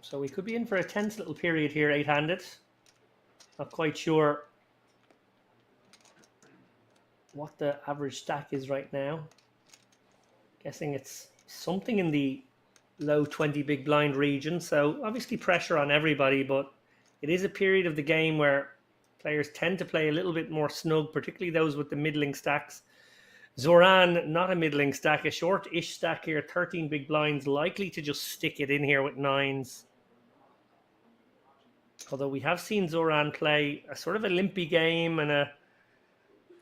So we could be in for a tense little period here, 8-handed. Not quite sure what the average stack is right now. Guessing it's something in the low 20 big blind region. So obviously pressure on everybody, but it is a period of the game where players tend to play a little bit more snug, particularly those with the middling stacks. Zoran, not a middling stack, a short-ish stack here, 13 big blinds, likely to just stick it in here with 9s. Although we have seen Zoran play a sort of a limpy game and a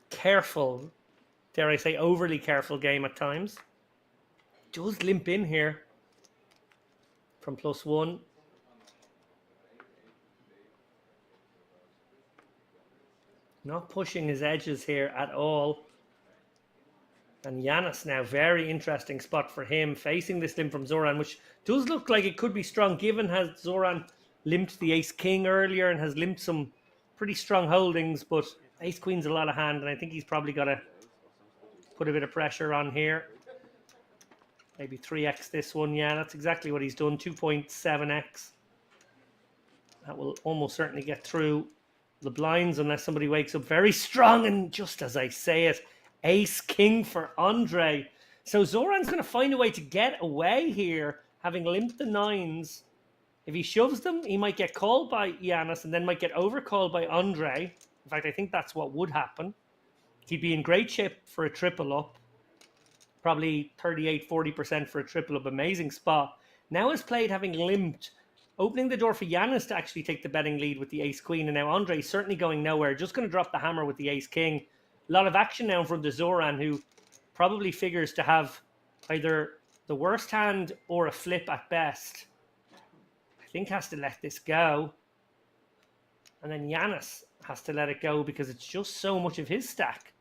careful, dare I say, overly careful game at times. Does limp in here from +1. Not pushing his edges here at all. And Yanis now, very interesting spot for him, facing this limp from Zoran, which does look like it could be strong, given has Zoran limped the ace-king earlier and has limped some pretty strong holdings, but ace-queen's a lot of hand, and I think he's probably got to put a bit of pressure on here. Maybe 3x this one. Yeah, that's exactly what he's done, 2.7x. That will almost certainly get through the blinds unless somebody wakes up very strong, and just as I say it, ace-king for Andre. So Zoran's going to find a way to get away here, having limped the 9s. If he shoves them, he might get called by Yanis and then might get overcalled by Andre. In fact, I think that's what would happen. He'd be in great shape for a triple up. Probably 38-40% for a triple up. Amazing spot. Now is played having limped, opening the door for Yanis to actually take the betting lead with the ace-queen. And now Andre certainly going nowhere. Just going to drop the hammer with the ace-king. A lot of action now in front of Zoran, who probably figures to have either the worst hand or a flip at best, I think has to let this go. And then Yanis has to let it go because it's just so much of his stack.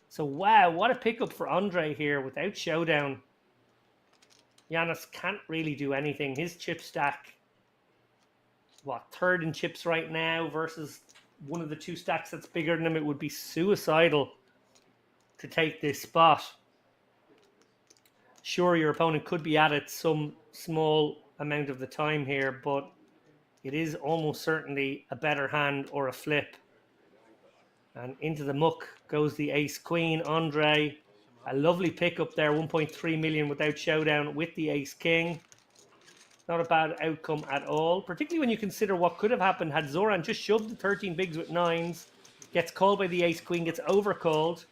So wow, what a pickup for Andre here without showdown. Yanis can't really do anything. His chip stack, what, third in chips right now versus one of the two stacks that's bigger than him. It would be suicidal to take this spot. Sure, your opponent could be at it some small amount of the time here, but it is almost certainly a better hand or a flip. And into the muck goes the ace-queen. Andre, a lovely pickup there, 1.3 million without showdown with the ace-king. Not a bad outcome at all, particularly when you consider what could have happened had Zoran just shoved the 13 bigs with nines, gets called by the ace-queen, gets overcalled.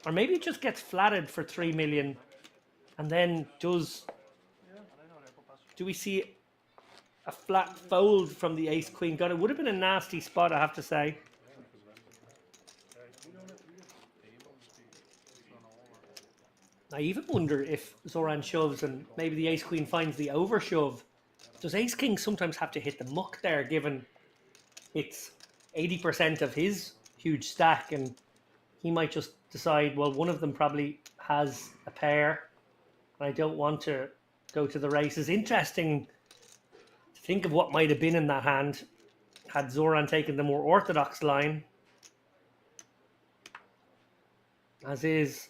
Or maybe it just gets flatted for 3 million and then do we see a flat fold from the ace-queen? God, it would have been a nasty spot, I have to say. I even wonder if Zoran shoves and maybe the ace-queen finds the overshove. Does ace-king sometimes have to hit the muck there, given it's 80% of his huge stack, and he might just decide, well, one of them probably has a pair, and I don't want to go to the races. Interesting to think of what might have been in that hand had Zoran taken the more orthodox line. As is,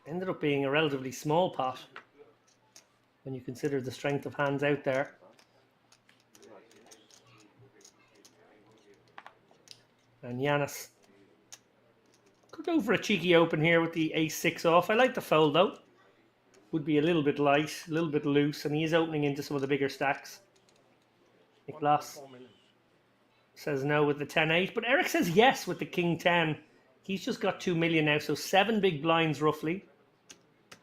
ended up being a relatively small pot when you consider the strength of hands out there. And Yanis could go for a cheeky open here with the ace-6 off. I like the fold though. Would be a little bit light, a little bit loose, and he is opening into some of the bigger stacks. Niklas says no with the 10-8, but Eric says yes with the king-10. He's just got 2 million now, so 7 big blinds roughly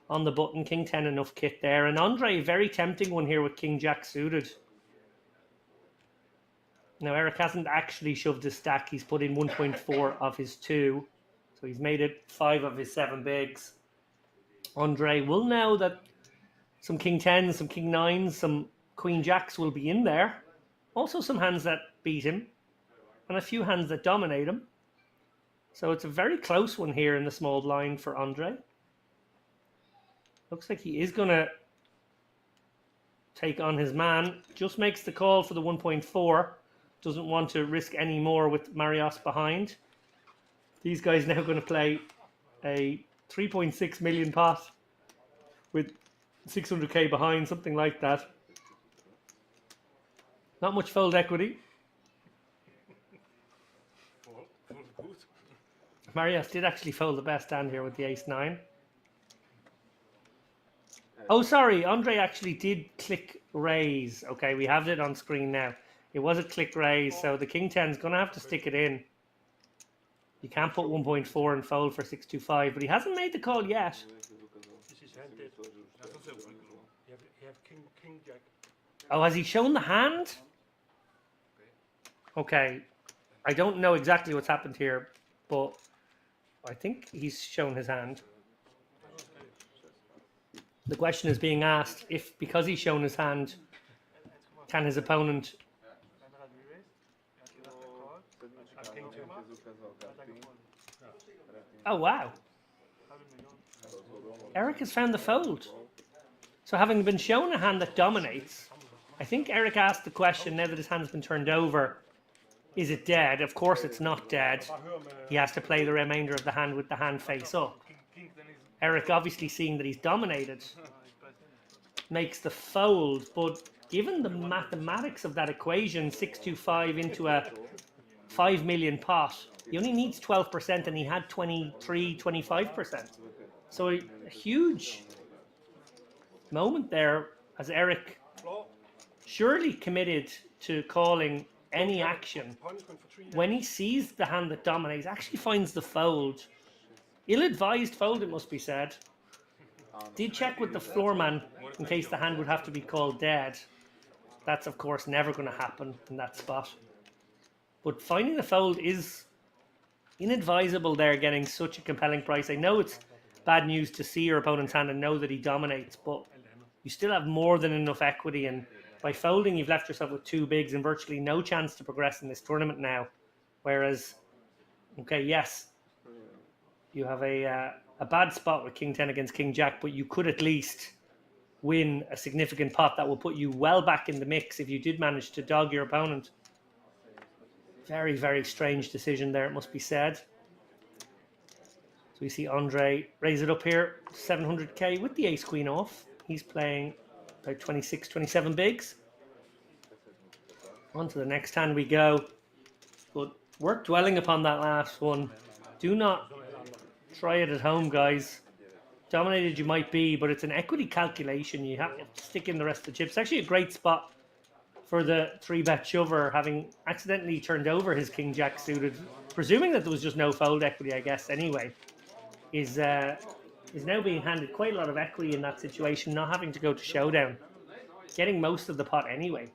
on the button. King-10 enough kit there. And Andre, very tempting one here with king-jack suited. Now, Eric hasn't actually shoved his stack. He's put in 1.4 of his 2. So he's made it 5 of his 7 bigs. Andre will know that some king-10s, some king-9s, some queen-jacks will be in there. Also some hands that beat him. And a few hands that dominate him. So it's a very close one here in the small blind for Andre. Looks like he is going to take on his man. Just makes the call for the 1.4. Doesn't want to risk any more with Marios behind. These guys now going to play a 3.6 million pot with 600k behind, something like that. Not much fold equity. Marios did actually fold the best hand here with the ace-9. Oh, sorry. Andre actually did click raise. Okay, we have it on screen now. It was a click raise, so the king-10 is going to have to stick it in. You can't put 1.4 and fold for 625, but he hasn't made the call yet. Oh, has he shown the hand? Okay. I don't know exactly what's happened here, but I think he's shown his hand. The question is being asked if, because he's shown his hand, can his opponent... Oh, wow. Eric has found the fold. So having been shown a hand that dominates, I think Eric asked the question, now that his hand's been turned over, is it dead? Of course it's not dead. He has to play the remainder of the hand with the hand face up. Eric, obviously seeing that he's dominated, makes the fold, but given the mathematics of that equation, 625 into a 5 million pot, he only needs 12% and he had 23, 25%. So a huge moment there as Eric surely committed to calling any action. When he sees the hand that dominates, actually finds the fold. Ill-advised fold, it must be said. Did check with the floor man in case the hand would have to be called dead. That's, of course, never going to happen in that spot. But finding the fold is inadvisable there, getting such a compelling price. I know it's bad news to see your opponent's hand and know that he dominates, but you still have more than enough equity, and by folding, you've left yourself with 2 bigs and virtually no chance to progress in this tournament now. Whereas, okay, yes, you have a bad spot with King 10 against King Jack, but you could at least win a significant pot that will put you well back in the mix if you did manage to dog your opponent. Very, very strange decision there, it must be said. So we see Andre raise it up here, 700k with the ace queen off. He's playing about 26, 27 bigs. On to the next hand we go. But worth dwelling upon that last one. Do not try it at home, guys. Dominated you might be, but it's an equity calculation. You have to stick in the rest of the chips. It's actually a great spot for the 3-bet shover, having accidentally turned over his King Jack suited, presuming that there was just no fold equity, I guess, anyway. Is now being handed quite a lot of equity in that situation, not having to go to showdown. Getting most of the pot anyway.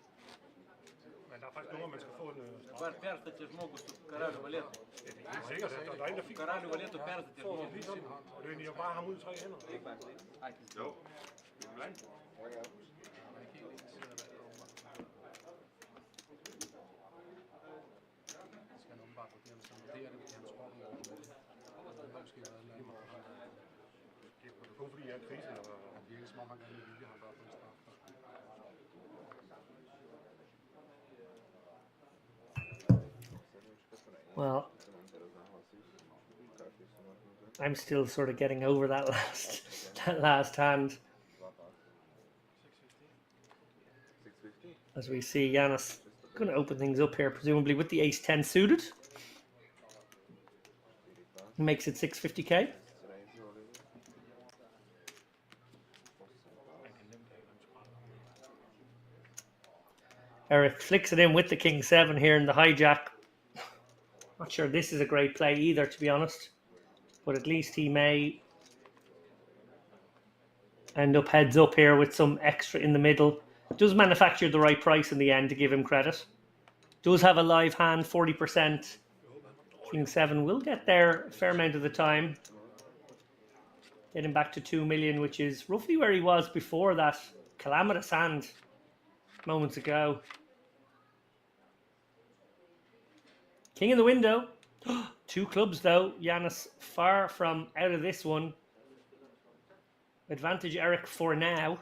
Well, I'm still sort of getting over that last hand. As we see Giannis going to open things up here, presumably with the ace 10 suited. Makes it 650k. Eric flicks it in with the King 7 here in the hijack. Not sure this is a great play either, to be honest. But at least he may end up heads up here with some extra in the middle. Does manufacture the right price in the end, to give him credit. Does have a live hand, 40%. King 7 will get there a fair amount of the time. Getting back to 2 million, which is roughly where he was before that calamitous hand moments ago. King in the window. 2 clubs though. Giannis far from out of this one. Advantage Eric for now.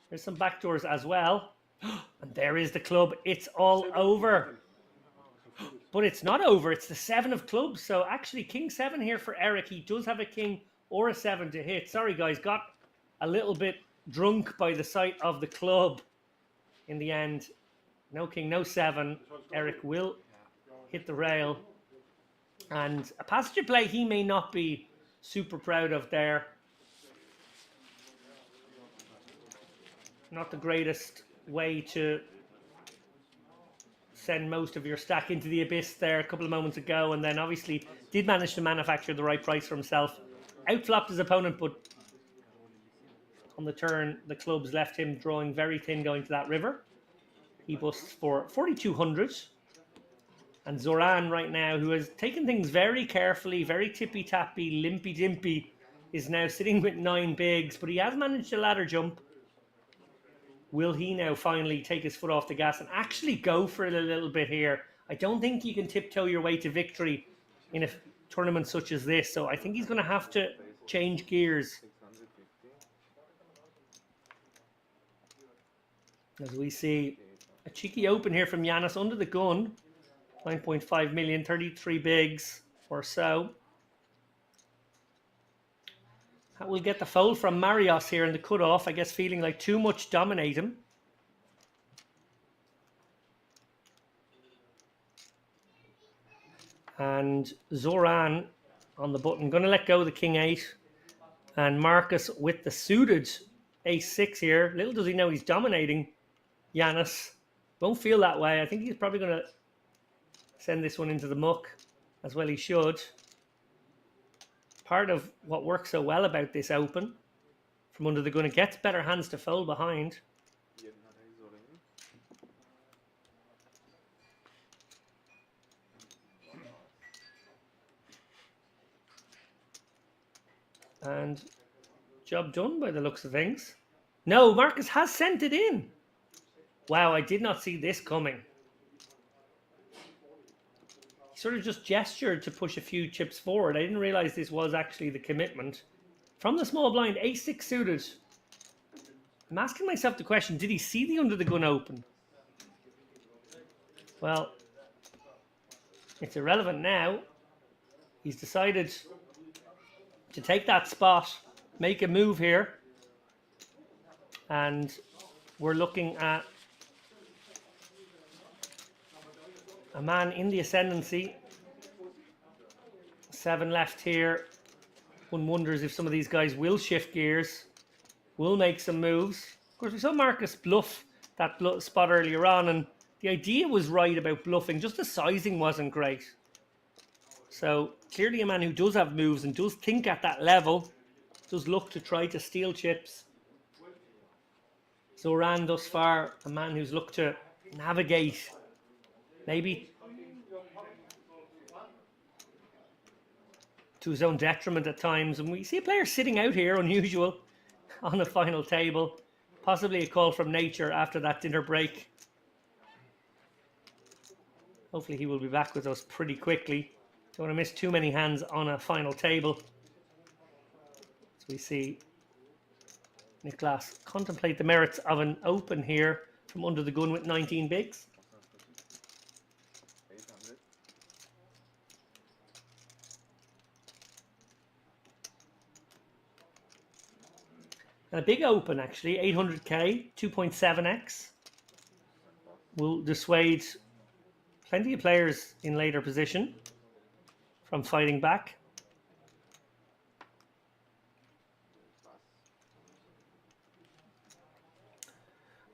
There's some backdoors as well. And there is the club. It's all over. But it's not over. It's the 7 of clubs. So actually King 7 here for Eric. He does have a king or a 7 to hit. Sorry guys, got a little bit drunk by the sight of the club in the end. No king, no 7. Eric will hit the rail. And a passenger play he may not be super proud of there. Not the greatest way to send most of your stack into the abyss there a couple of moments ago, and then obviously did manage to manufacture the right price for himself. Outflopped his opponent, but on the turn, the clubs left him drawing very thin going to that river. He busts for 4,200. And Zoran right now, who has taken things very carefully, very tippy-tappy, limpy-dimpy, is now sitting with 9 bigs, but he has managed a ladder jump. Will he now finally take his foot off the gas and actually go for it a little bit here? I don't think you can tiptoe your way to victory in a tournament such as this, so I think he's going to have to change gears. As we see a cheeky open here from Giannis under the gun. 9.5 million, 33 bigs or so. That will get the fold from Marios here in the cutoff, I guess feeling like too much dominate him. And Zoran on the button, going to let go of the King 8. And Marcus with the suited Ace 6 here. Little does he know he's dominating Giannis. Won't feel that way. I think he's probably going to send this one into the muck, as well he should. Part of what works so well about this open from under the gun, it gets better hands to fold behind. And job done by the looks of things. No, Marcus has sent it in. Wow, I did not see this coming. He sort of just gestured to push a few chips forward. I didn't realize this was actually the commitment. From the small blind, ace-6 suited. I'm asking myself the question, did he see the under the gun open? Well, it's irrelevant now. He's decided to take that spot, make a move here. And we're looking at a man in the ascendancy. 7 left here. One wonders if some of these guys will shift gears, will make some moves. Of course, we saw Marcus bluff that spot earlier on, and the idea was right about bluffing, just the sizing wasn't great. So clearly a man who does have moves and does think at that level, does look to try to steal chips. Zoran thus far, a man who's looked to navigate, maybe to his own detriment at times. And we see a player sitting out here, unusual, on a final table. Possibly a call from nature after that dinner break. Hopefully he will be back with us pretty quickly. Don't want to miss too many hands on a final table. So we see Niklas contemplate the merits of an open here from under the gun with 19 bigs. 800. And a big open actually, 800k, 2.7x. Will dissuade plenty of players in later position from fighting back.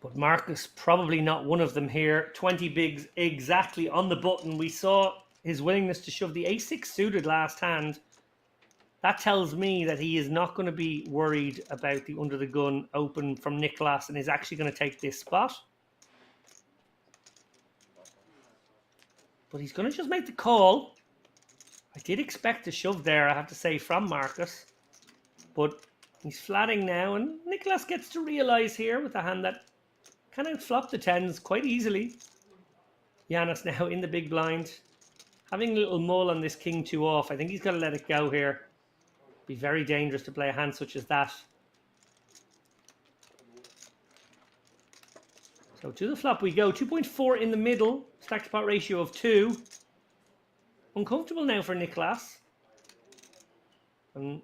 But Marcus probably not one of them here. 20 bigs exactly on the button. We saw his willingness to shove the ace-6 suited last hand. That tells me that he is not going to be worried about the under the gun open from Niklas and is actually going to take this spot. But he's going to just make the call. I did expect a shove there, I have to say, from Marcus. But he's flatting now, and Niklas gets to realise here with a hand that can outflop the 10s quite easily. Giannis now in the big blind. Having a little mull on this king 2 off. I think he's got to let it go here. Be very dangerous to play a hand such as that. So to the flop we go. 2.4 in the middle. Stack to pot ratio of 2. Uncomfortable now for Niklas. And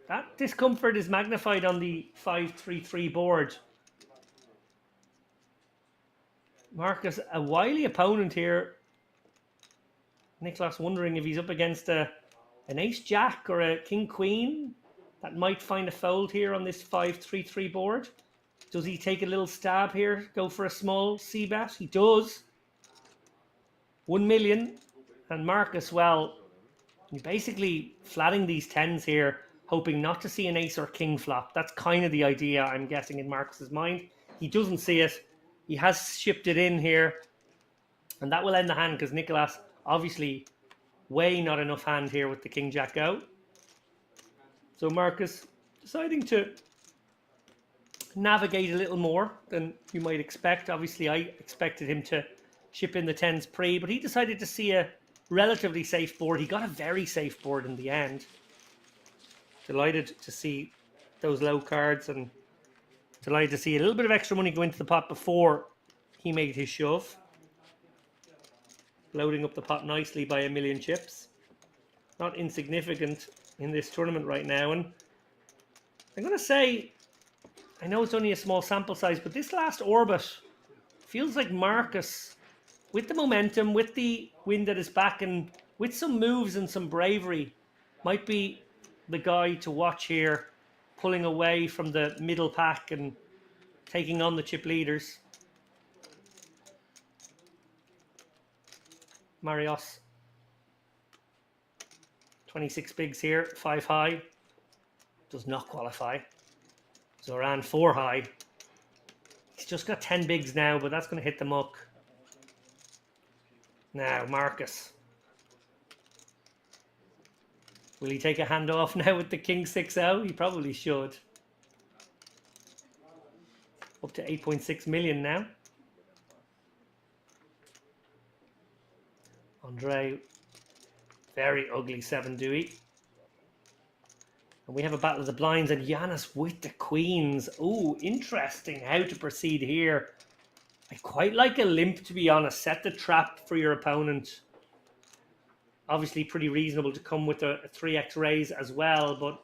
that discomfort is magnified on the 5-3-3 board. Marcus, a wily opponent here. Niklas wondering if he's up against an ace-jack or a king-queen that might find a fold here on this 5-3-3 board. Does he take a little stab here, go for a small c-bet? He does. 1 million. And Marcus, well, he's basically flatting these 10s here, hoping not to see an ace or king flop. That's kind of the idea, I'm guessing, in Marcus's mind. He doesn't see it. He has shipped it in here. And that will end the hand because Niklas, obviously, way not enough hand here with the king-jack out. So Marcus deciding to navigate a little more than you might expect. Obviously, I expected him to ship in the 10s pre, but he decided to see a relatively safe board. He got a very safe board in the end. Delighted to see those low cards and delighted to see a little bit of extra money go into the pot before he made his shove. Loading up the pot nicely by 1 million chips. Not insignificant in this tournament right now. And I'm going to say, I know it's only a small sample size, but this last orbit feels like Marcus, with the momentum, with the wind at his back, and with some moves and some bravery, might be the guy to watch here, pulling away from the middle pack and taking on the chip leaders. Marios, 26 bigs here, 5 high, does not qualify. Zoran 4 high. He's just got 10 bigs now, but that's going to hit the muck. Now, Marcus. Will he take a hand off now with the king 6-0? He probably should. Up to 8.6 million now. Andre, very ugly 7 Dewey. And we have a battle of the blinds and Giannis with the queens. Oh, interesting how to proceed here. I quite like a limp, to be honest. Set the trap for your opponent. Obviously pretty reasonable to come with a 3x raise as well, but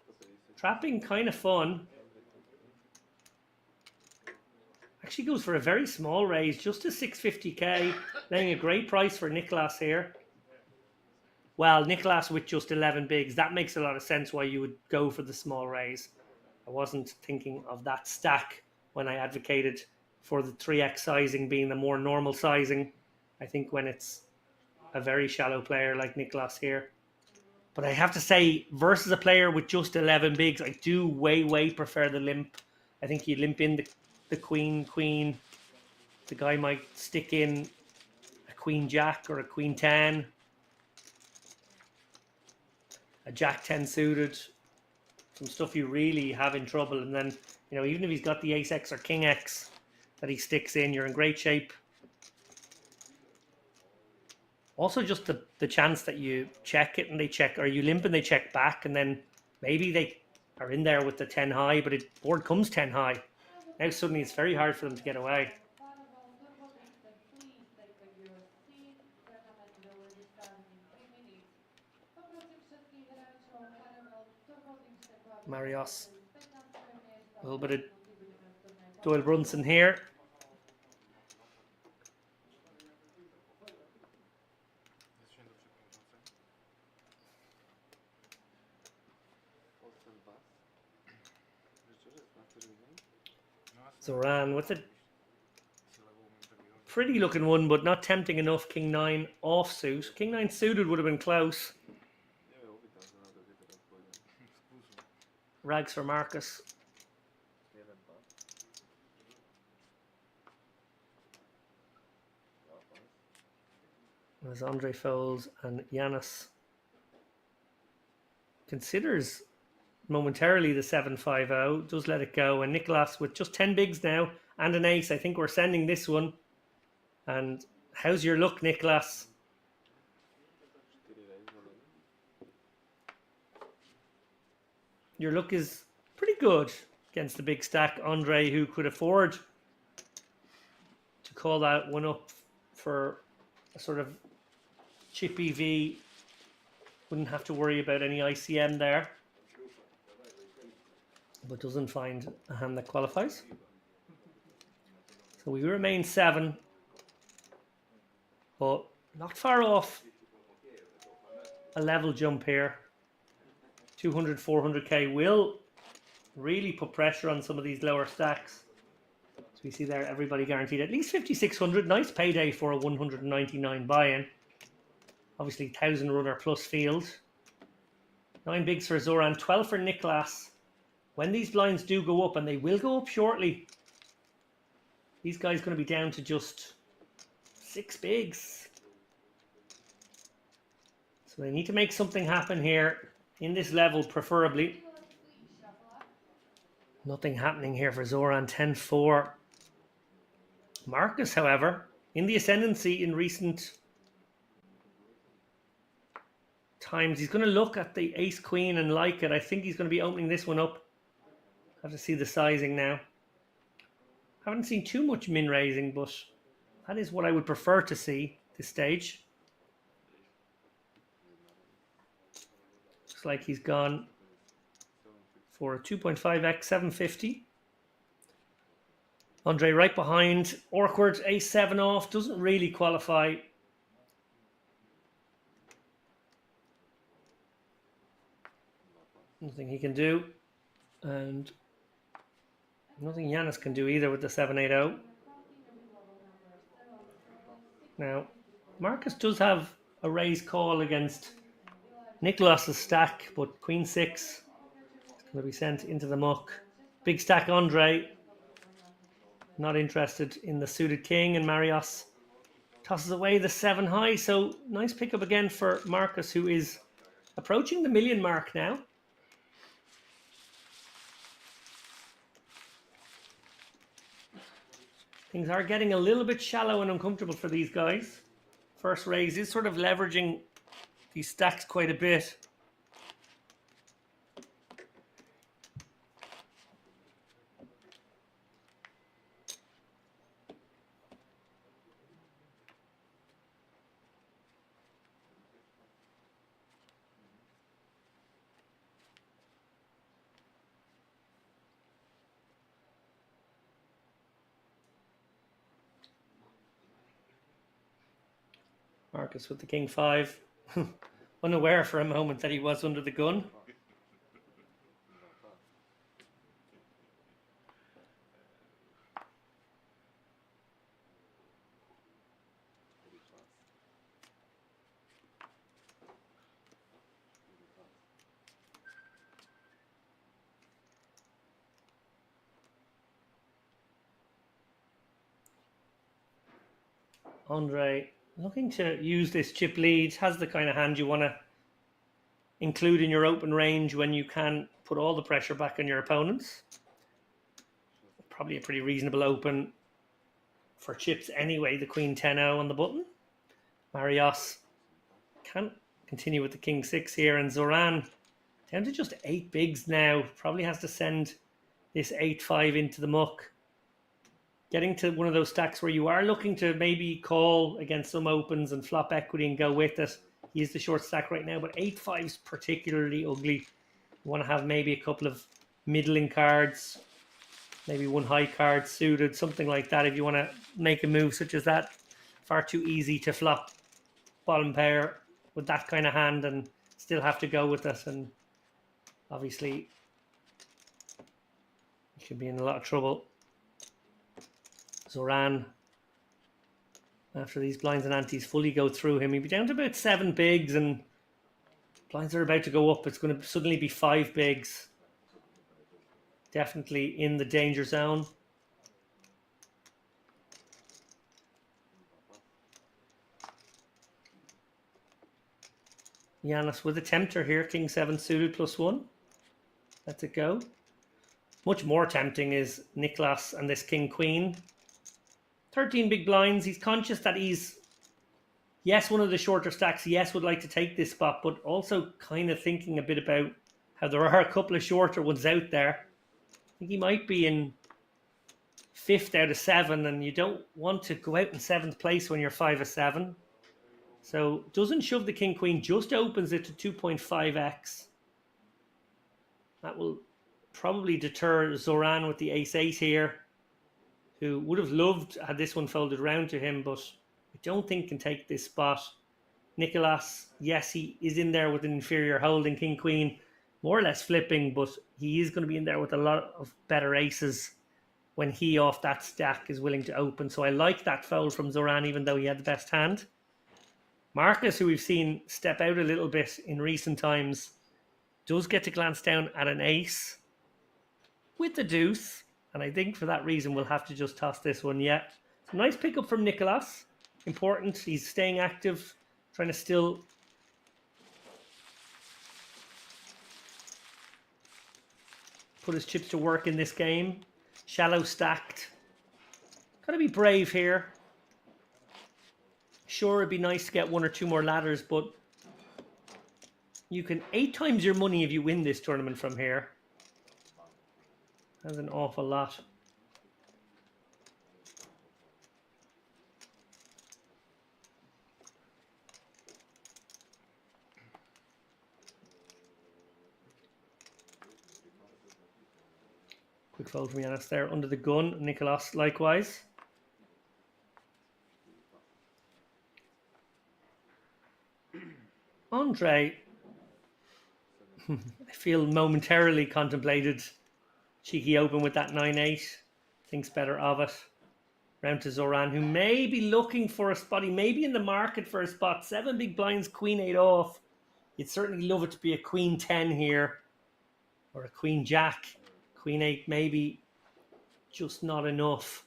trapping kind of fun. Actually goes for a very small raise, just to 650k, laying a great price for Nicholas here. Well, Nicholas with just 11 bigs, that makes a lot of sense why you would go for the small raise. I wasn't thinking of that stack when I advocated for the 3x sizing being the more normal sizing. I think when it's a very shallow player like Nicholas here. But I have to say, versus a player with just 11 bigs, I do way prefer the limp. I think you limp in the queen. The guy might stick in a queen jack or a queen 10. A jack 10 suited. Some stuff you really have in trouble. And then, you know, even if he's got the ace X or king X that he sticks in, you're in great shape. Also, just the chance that you check it and they check, or you limp and they check back, and then maybe they are in there with the 10 high, but board comes 10 high. Now suddenly it's very hard for them to get away. Marios. A little bit of Doyle Brunson here. Zoran with a pretty looking one, but not tempting enough. King 9 offsuit. King 9 suited would have been close. Rags for Marcus. As Andre folds and Giannis considers momentarily the 7-5-0, does let it go, and Nicholas with just 10 bigs now and an ace. I think we're sending this one. And how's your luck, Nicholas? Your luck is pretty good against the big stack. Andre, who could afford to call that one up for a sort of chippy V, wouldn't have to worry about any ICM there, but doesn't find a hand that qualifies. So we remain 7, but not far off a level jump here. 200, 400k will really put pressure on some of these lower stacks. So we see there, everybody guaranteed at least 5,600. Nice payday for a 199 buy-in. Obviously 1,000 runner plus field. 9 bigs for Zoran, 12 for Nicholas. When these blinds do go up, and they will go up shortly, these guys going to be down to just 6 bigs. So they need to make something happen here in this level, preferably. Nothing happening here for Zoran, 10-4. Marcus, however, in the ascendancy in recent times. He's going to look at the ace-queen and like it. I think he's going to be opening this one up. Have to see the sizing now. Haven't seen too much min-raising, but that is what I would prefer to see this stage. Looks like he's gone for a 2.5x 750. Andre right behind. Awkward ace 7 off. Doesn't really qualify. Nothing he can do. And nothing Giannis can do either with the 7-8-0. Now, Marcus does have a raise call against Nicholas's stack, but Queen 6 is going to be sent into the muck. Big stack Andre. Not interested in the suited king, and Marios tosses away the 7 high. So nice pickup again for Marcus, who is approaching the million mark now. Things are getting a little bit shallow and uncomfortable for these guys. First raise is sort of leveraging these stacks quite a bit. Marcus with the king 5. Unaware for a moment that he was under the gun. Andre looking to use this chip lead, has the kind of hand you want to include in your open range when you can put all the pressure back on your opponents. Probably a pretty reasonable open for chips anyway, the Queen 10-0 on the button. Marios can't continue with the King 6 here, and Zoran down to just 8 bigs now. Probably has to send this 8-5 into the muck. Getting to one of those stacks where you are looking to maybe call against some opens and flop equity and go with it. He is the short stack right now, but 8-5's particularly ugly. You want to have maybe a couple of middling cards, maybe one high card suited, something like that. If you want to make a move such as that, far too easy to flop bottom pair with that kind of hand and still have to go with it. And obviously, you could be in a lot of trouble. Zoran, after these blinds and antes fully go through him, he'll be down to about 7 bigs, and blinds are about to go up. It's going to suddenly be 5 bigs. Definitely in the danger zone. Giannis with a tempter here, King 7 suited +1. Let it go. Much more tempting is Nicholas and this King Queen. 13 big blinds. He's conscious that he's, yes, one of the shorter stacks. Yes, would like to take this spot, but also kind of thinking a bit about how there are a couple of shorter ones out there. I think he might be in 5th out of 7, and you don't want to go out in 7th place when you're 5 of 7. So doesn't shove the King Queen, just opens it to 2.5x. That will probably deter Zoran with the Ace 8 here, who would have loved had this one folded around to him, but I don't think can take this spot. Nicholas, yes, he is in there with an inferior holding King Queen, more or less flipping, but he is going to be in there with a lot of better aces when he off that stack is willing to open. So I like that fold from Zoran, even though he had the best hand. Marcus, who we've seen step out a little bit in recent times, does get to glance down at an ace with the deuce. And I think for that reason, we'll have to just toss this one. Yeah. So nice pickup from Nicholas. Important. He's staying active, trying to still put his chips to work in this game. Shallow stacked. Got to be brave here. Sure, it'd be nice to get 1 or 2 more ladders, but you can 8 times your money if you win this tournament from here. That's an awful lot. Quick fold from Giannis there under the gun. Nicholas likewise. Andre, I feel momentarily contemplated cheeky open with that 9-8. Thinks better of it. Round to Zoran, who may be looking for a spot. He may be in the market for a spot. 7 big blinds, Queen 8 off. You'd certainly love it to be a Queen 10 here. Or a Queen Jack. Queen 8 maybe just not enough.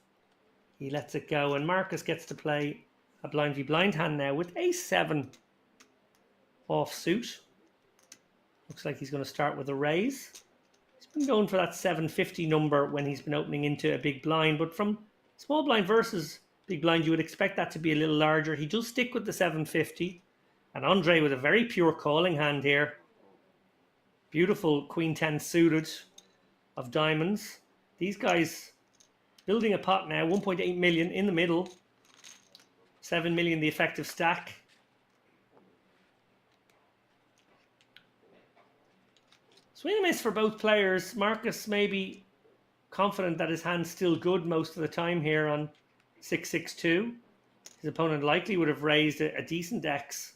He lets it go. And Marcus gets to play a blind v blind hand now with Ace 7 off suit. Looks like he's going to start with a raise. He's been going for that 750 number when he's been opening into a big blind, but from small blind versus big blind, you would expect that to be a little larger. He does stick with the 750. And Andre with a very pure calling hand here. Beautiful Queen 10 suited of diamonds. These guys building a pot now, 1.8 million in the middle. 7 million the effective stack. Swing and miss for both players. Marcus maybe confident that his hand's still good most of the time here on 6-6-2. His opponent likely would have raised a decent X.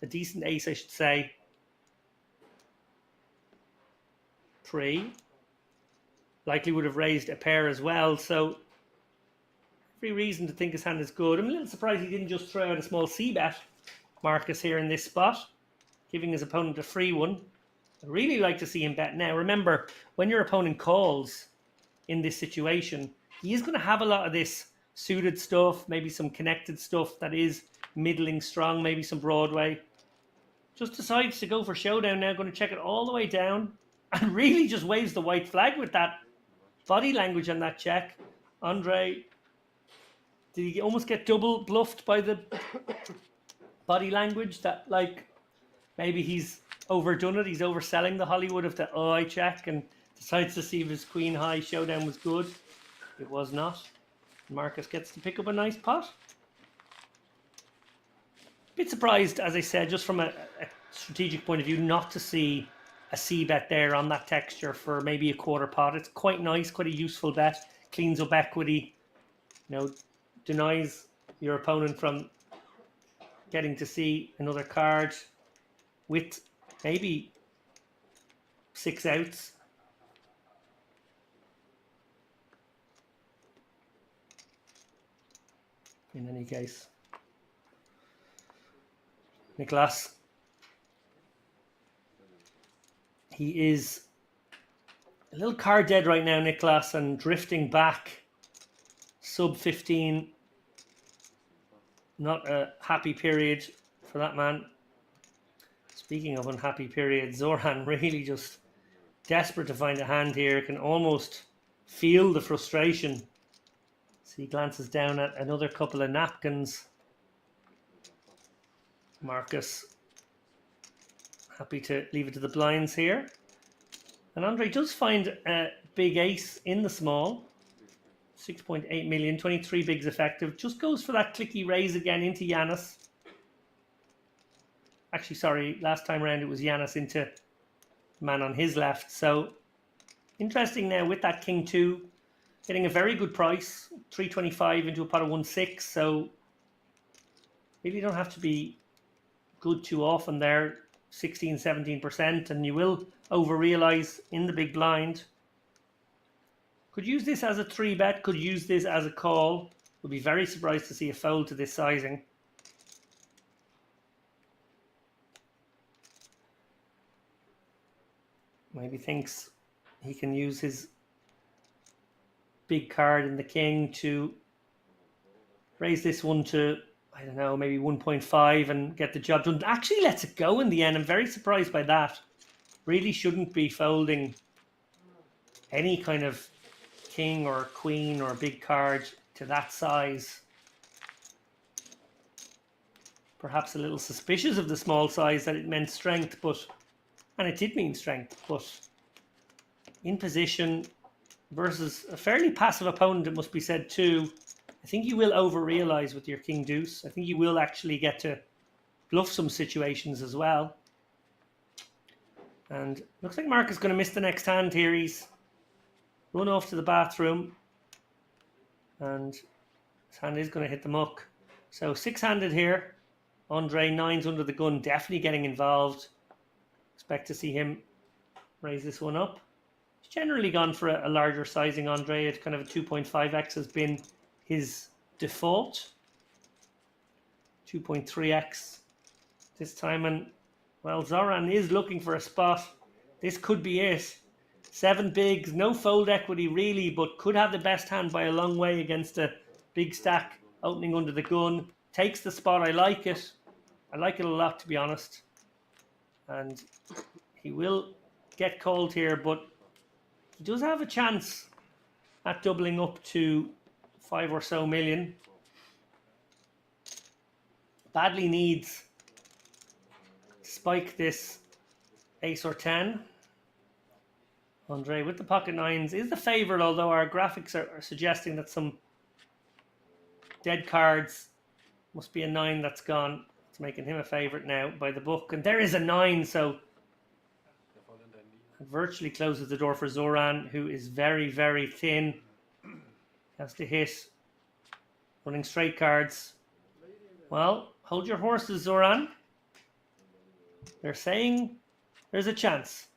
A decent ace, I should say. Pre. Likely would have raised a pair as well. So, every reason to think his hand is good. I'm a little surprised he didn't just throw out a small c-bet, Marcus, here in this spot. Giving his opponent a free one. I'd really like to see him bet now. Remember, when your opponent calls in this situation, he is going to have a lot of this suited stuff, maybe some connected stuff that is middling strong, maybe some Broadway. Just decides to go for showdown now, going to check it all the way down, and really just waves the white flag with that body language on that check. Andre, did he almost get double bluffed by the body language that, like, maybe he's overdone it, he's overselling the Hollywood of the I check and decides to see if his queen high showdown was good. It was not. Marcus gets to pick up a nice pot. Bit surprised, as I said, just from a strategic point of view, not to see a c-bet there on that texture for maybe a quarter pot. It's quite nice, quite a useful bet. Cleans up equity, you know, denies your opponent from getting to see another card with maybe 6 outs. In any case. Nicholas. He is a little card dead right now, Nicholas, and drifting back. Sub 15. Not a happy period for that man. Speaking of unhappy periods, Zoran really just desperate to find a hand here. Can almost feel the frustration. So he glances down at another couple of napkins. Marcus happy to leave it to the blinds here. And Andre does find a big ace in the small. 6.8 million, 23 bigs effective. Just goes for that clicky raise again into Yanis. Actually, sorry, last time around it was Yanis into man on his left. So interesting now with that King 2. Getting a very good price. 325 into a pot of 1.6. So really don't have to be good too often there. 16, 17%. And you will over-realize in the big blind. Could use this as a 3-bet. Could use this as a call. Would be very surprised to see a fold to this sizing. Maybe thinks he can use his big card in the king to raise this one to, I don't know, maybe 1.5 and get the job done. Actually lets it go in the end. I'm very surprised by that. Really shouldn't be folding any kind of king or queen or big card to that size. Perhaps a little suspicious of the small size that it meant strength, but, and it did mean strength, but in position versus a fairly passive opponent, it must be said too. I think you will over-realize with your king deuce. I think you will actually get to bluff some situations as well. And looks like Mark is going to miss the next hand here. He's run off to the bathroom. And his hand is going to hit the muck. So 6-handed here. Andre, 9's under the gun, definitely getting involved. Expect to see him raise this one up. He's generally gone for a larger sizing, Andre. It's kind of a 2.5x has been his default. 2.3x this time. And, well, Zoran is looking for a spot. This could be it. 7 bigs, no fold equity really, but could have the best hand by a long way against a big stack opening under the gun. Takes the spot. I like it. I like it a lot, to be honest. And He will get called here, but he does have a chance at doubling up to 5 or so million. Badly needs to spike this ace or 10. Andre with the pocket nines is the favourite, although our graphics are suggesting that some dead cards must be a 9 that's gone. It's making him a favourite now by the book. And there is a 9, so it virtually closes the door for Zoran, who is very, very thin. Has to hit running straight cards. Well, hold your horses, Zoran. They're saying there's a chance.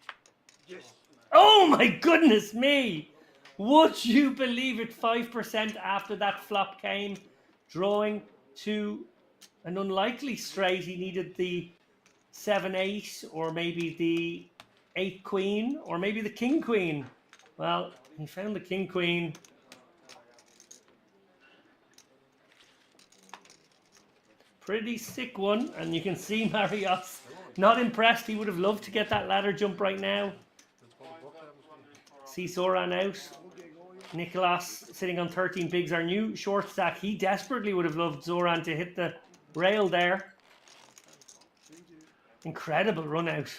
Yes. Oh my goodness me! Would you believe it? 5% after that flop came, drawing to an unlikely straight. He needed the 7-8 or maybe the 8-queen or maybe the king-queen. Well, he found the king-queen. Pretty sick one, and you can see Mariot's not impressed. He would have loved to get that ladder jump right now. See Zoran out. Nicholas sitting on 13 bigs, our new short stack. He desperately would have loved Zoran to hit the rail there. Incredible run out.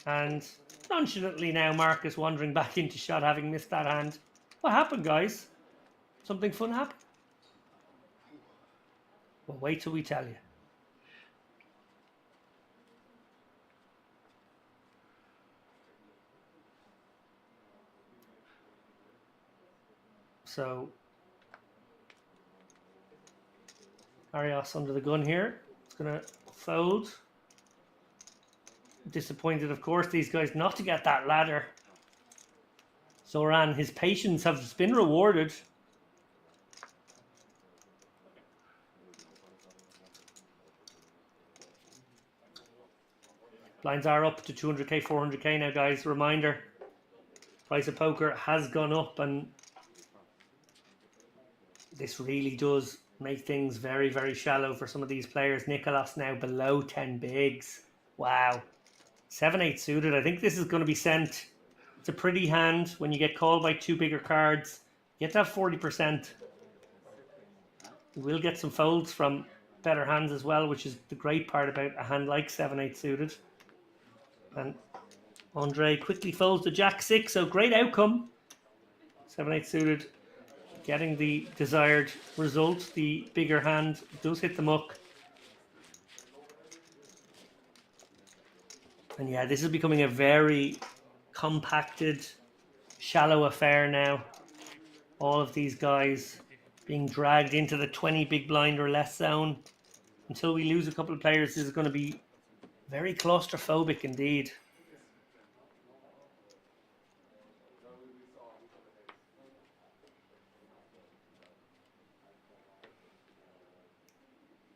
And nonchalantly now Marcus wandering back into shot, having missed that hand. What happened, guys? Something fun happened? Well, wait till we tell you. So, Arias under the gun here. It's going to fold. Disappointed, of course, these guys not to get that ladder. Zoran, his patience has been rewarded. Blinds are up to 200k, 400k now, guys. Reminder, price of poker has gone up, and this really does make things very, very shallow for some of these players. Nicholas now below 10 bigs. Wow. 7-8 suited. I think this is going to be sent. It's a pretty hand when you get called by two bigger cards. You have to have 40%. You will get some folds from better hands as well, which is the great part about a hand like 7-8 suited. And Andre quickly folds the Jack-6, so great outcome. 7-8 suited, getting the desired result. The bigger hand does hit the muck. And yeah, this is becoming a very compacted, shallow affair now. All of these guys being dragged into the 20 big blind or less zone. Until we lose a couple of players, this is going to be very claustrophobic indeed.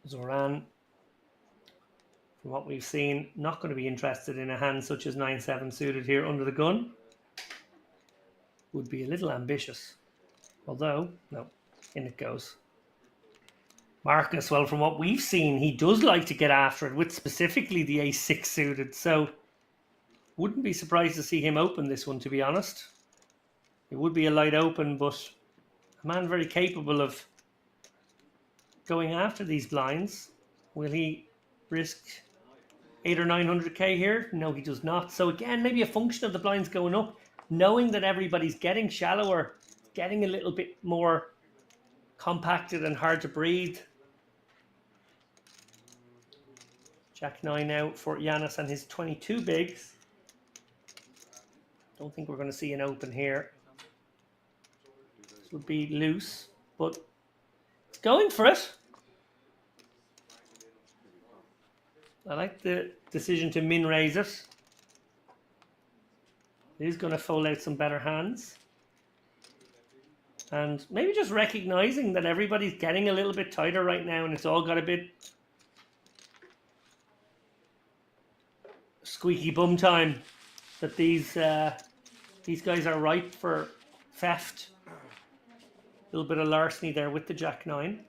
Zoran, from what we've seen, not going to be interested in a hand such as 9-7 suited here under the gun. Would be a little ambitious. Although, no, in it goes. Marcus, well, from what we've seen, he does like to get after it with specifically the ace-6 suited. So, wouldn't be surprised to see him open this one, to be honest. It would be a light open, but a man very capable of going after these blinds. Will he risk 800 or 900k here? No, he does not. So again, maybe a function of the blinds going up, knowing that everybody's getting shallower, getting a little bit more compacted and hard to breathe. Jack-9 now for Giannis and his 22 bigs. Don't think we're going to see an open here. This would be loose, but it's going for it. I like the decision to min-raise it. He's going to fold out some better hands. And maybe just recognizing that everybody's getting a little bit tighter right now and it's all got a bit squeaky bum time. That these guys are ripe for theft. A little bit of larceny there with the Jack-9.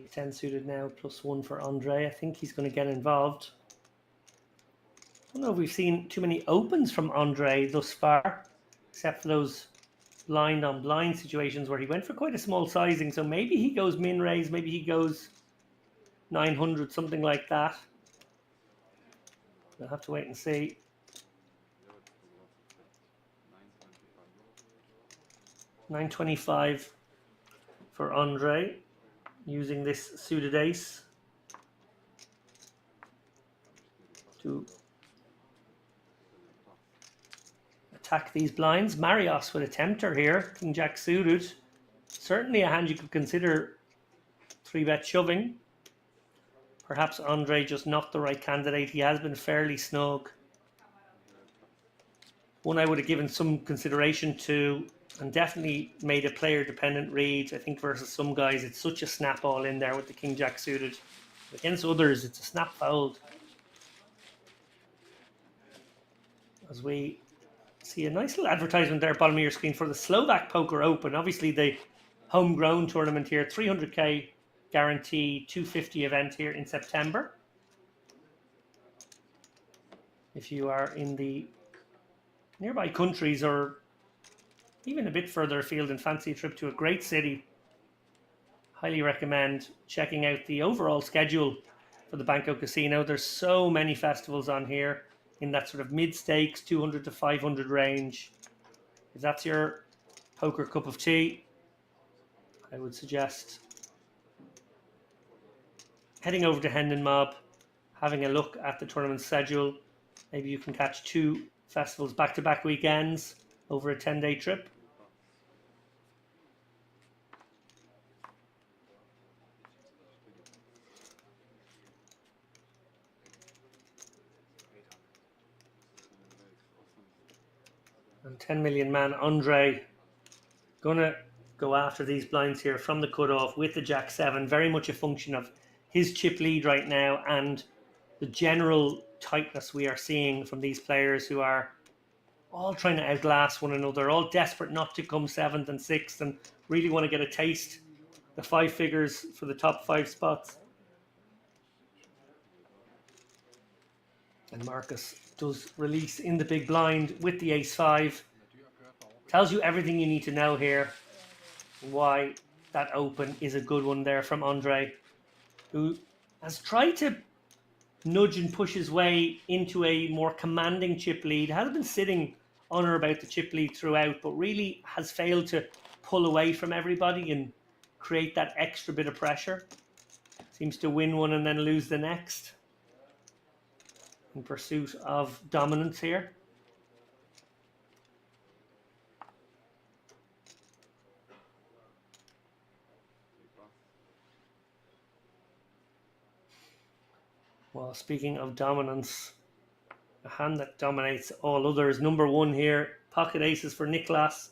Ace 10 suited now, +1 for Andre. I think he's going to get involved. I don't know if we've seen too many opens from Andre thus far, except for those blind on blind situations where he went for quite a small sizing. So maybe he goes min raise, maybe he goes 900, something like that. We'll have to wait and see. 925 for Andre, using this suited ace to attack these blinds. Marios with a tempter here, King Jack suited. Certainly a hand you could consider 3-bet shoving. Perhaps Andre just not the right candidate. He has been fairly snug. One I would have given some consideration to, and definitely made a player-dependent read. I think versus some guys, it's such a snap all in there with the King Jack suited. Against others, it's a snap fold. As we see a nice little advertisement there bottom of your screen for the Slovak Poker Open. Obviously the homegrown tournament here, 300k guarantee, 250 event here in September. If you are in the nearby countries or even a bit further afield and fancy a trip to a great city, highly recommend checking out the overall schedule for the Banco Casino. There's so many festivals on here in that sort of mid-stakes, 200 to 500 range. If that's your poker cup of tea, I would suggest heading over to Hendon Mob, having a look at the tournament schedule. Maybe you can catch 2 festivals back-to-back weekends over a 10-day trip. And 10 million man Andre gonna go after these blinds here from the cutoff with the Jack 7. Very much a function of his chip lead right now and the general tightness we are seeing from these players who are all trying to outlast one another, all desperate not to come 7th and 6th and really want to get a taste, the 5 figures for the top 5 spots. And Marcus does release in the big blind with the ace-5. Tells you everything you need to know here. Why that open is a good one there from Andre, who has tried to nudge and push his way into a more commanding chip lead. Has been sitting on or about the chip lead throughout, but really has failed to pull away from everybody and create that extra bit of pressure. Seems to win one and then lose the next in pursuit of dominance here. Well, speaking of dominance, a hand that dominates all others. Number 1 here, pocket aces for Niklas.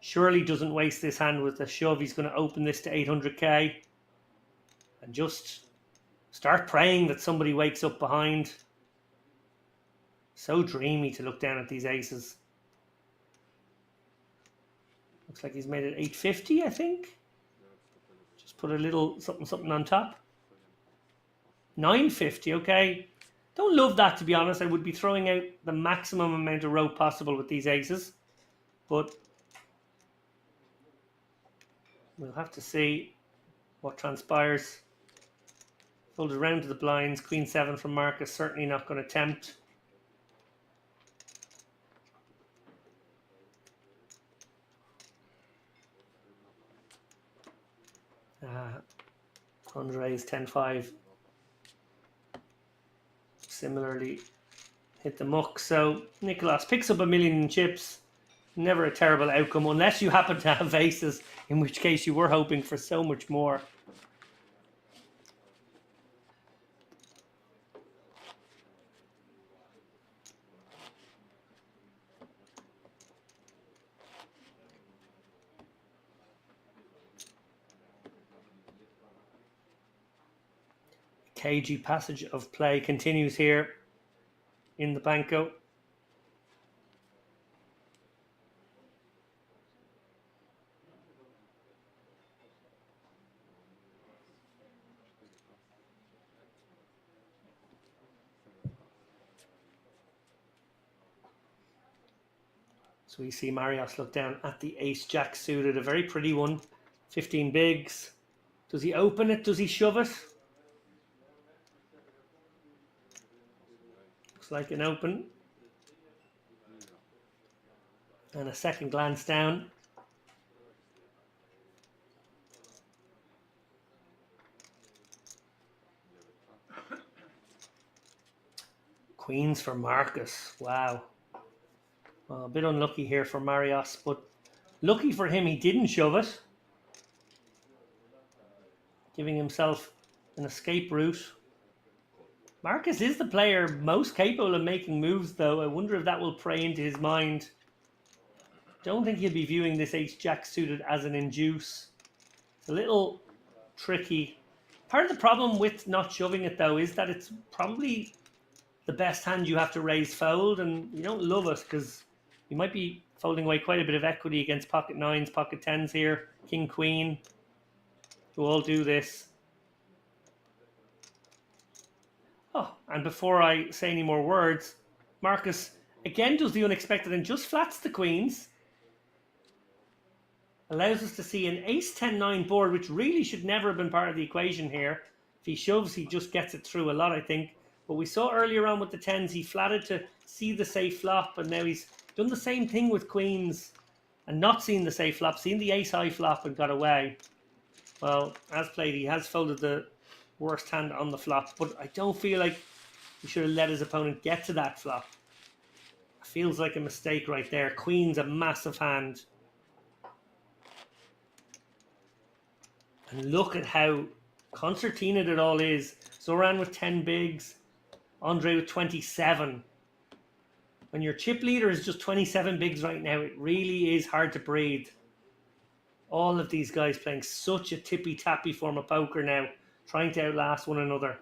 Surely doesn't waste this hand with a shove. He's going to open this to 800k and just start praying that somebody wakes up behind. So dreamy to look down at these aces. Looks like he's made it 850, I think. Just put a little something on top. 950, okay. Don't love that, to be honest. I would be throwing out the maximum amount of rope possible with these aces. But we'll have to see what transpires. Folded around to the blinds. Queen 7 from Marcus. Certainly not going to tempt. Andre's 10-5. Similarly hit the muck. So Nicholas picks up 1 million chips. Never a terrible outcome unless you happen to have aces, in which case you were hoping for so much more. Cagey passage of play continues here in the Banco. So we see Marios look down at the ace-jack suited, a very pretty one. 15 bigs. Does he open it? Does he shove it? Looks like an open. And a second glance down. Queens for Marcus. Wow. Well, a bit unlucky here for Marios, but lucky for him he didn't shove it. Giving himself an escape route. Marcus is the player most capable of making moves, though. I wonder if that will prey into his mind. Don't think he'll be viewing this ace-jack suited as an induce. It's a little tricky. Part of the problem with not shoving it, though, is that it's probably the best hand you have to raise fold, and you don't love it because you might be folding away quite a bit of equity against pocket nines, pocket tens here, king, queen, who all do this. Oh, and before I say any more words, Marcus again does the unexpected and just flats the queens. Allows us to see an ace-10-9 board, which really should never have been part of the equation here. If he shoves, he just gets it through a lot, I think. But we saw earlier on with the tens, he flatted to see the safe flop, and now he's done the same thing with queens and not seen the safe flop, seen the ace-high flop and got away. Well, as played, he has folded the worst hand on the flop, but I don't feel like he should have let his opponent get to that flop. It feels like a mistake right there. Queen's a massive hand. And look at how concertinaed it all is. Zoran with 10 bigs, Andre with 27. When your chip leader is just 27 bigs right now, it really is hard to breathe. All of these guys playing such a tippy-tappy form of poker now, trying to outlast one another.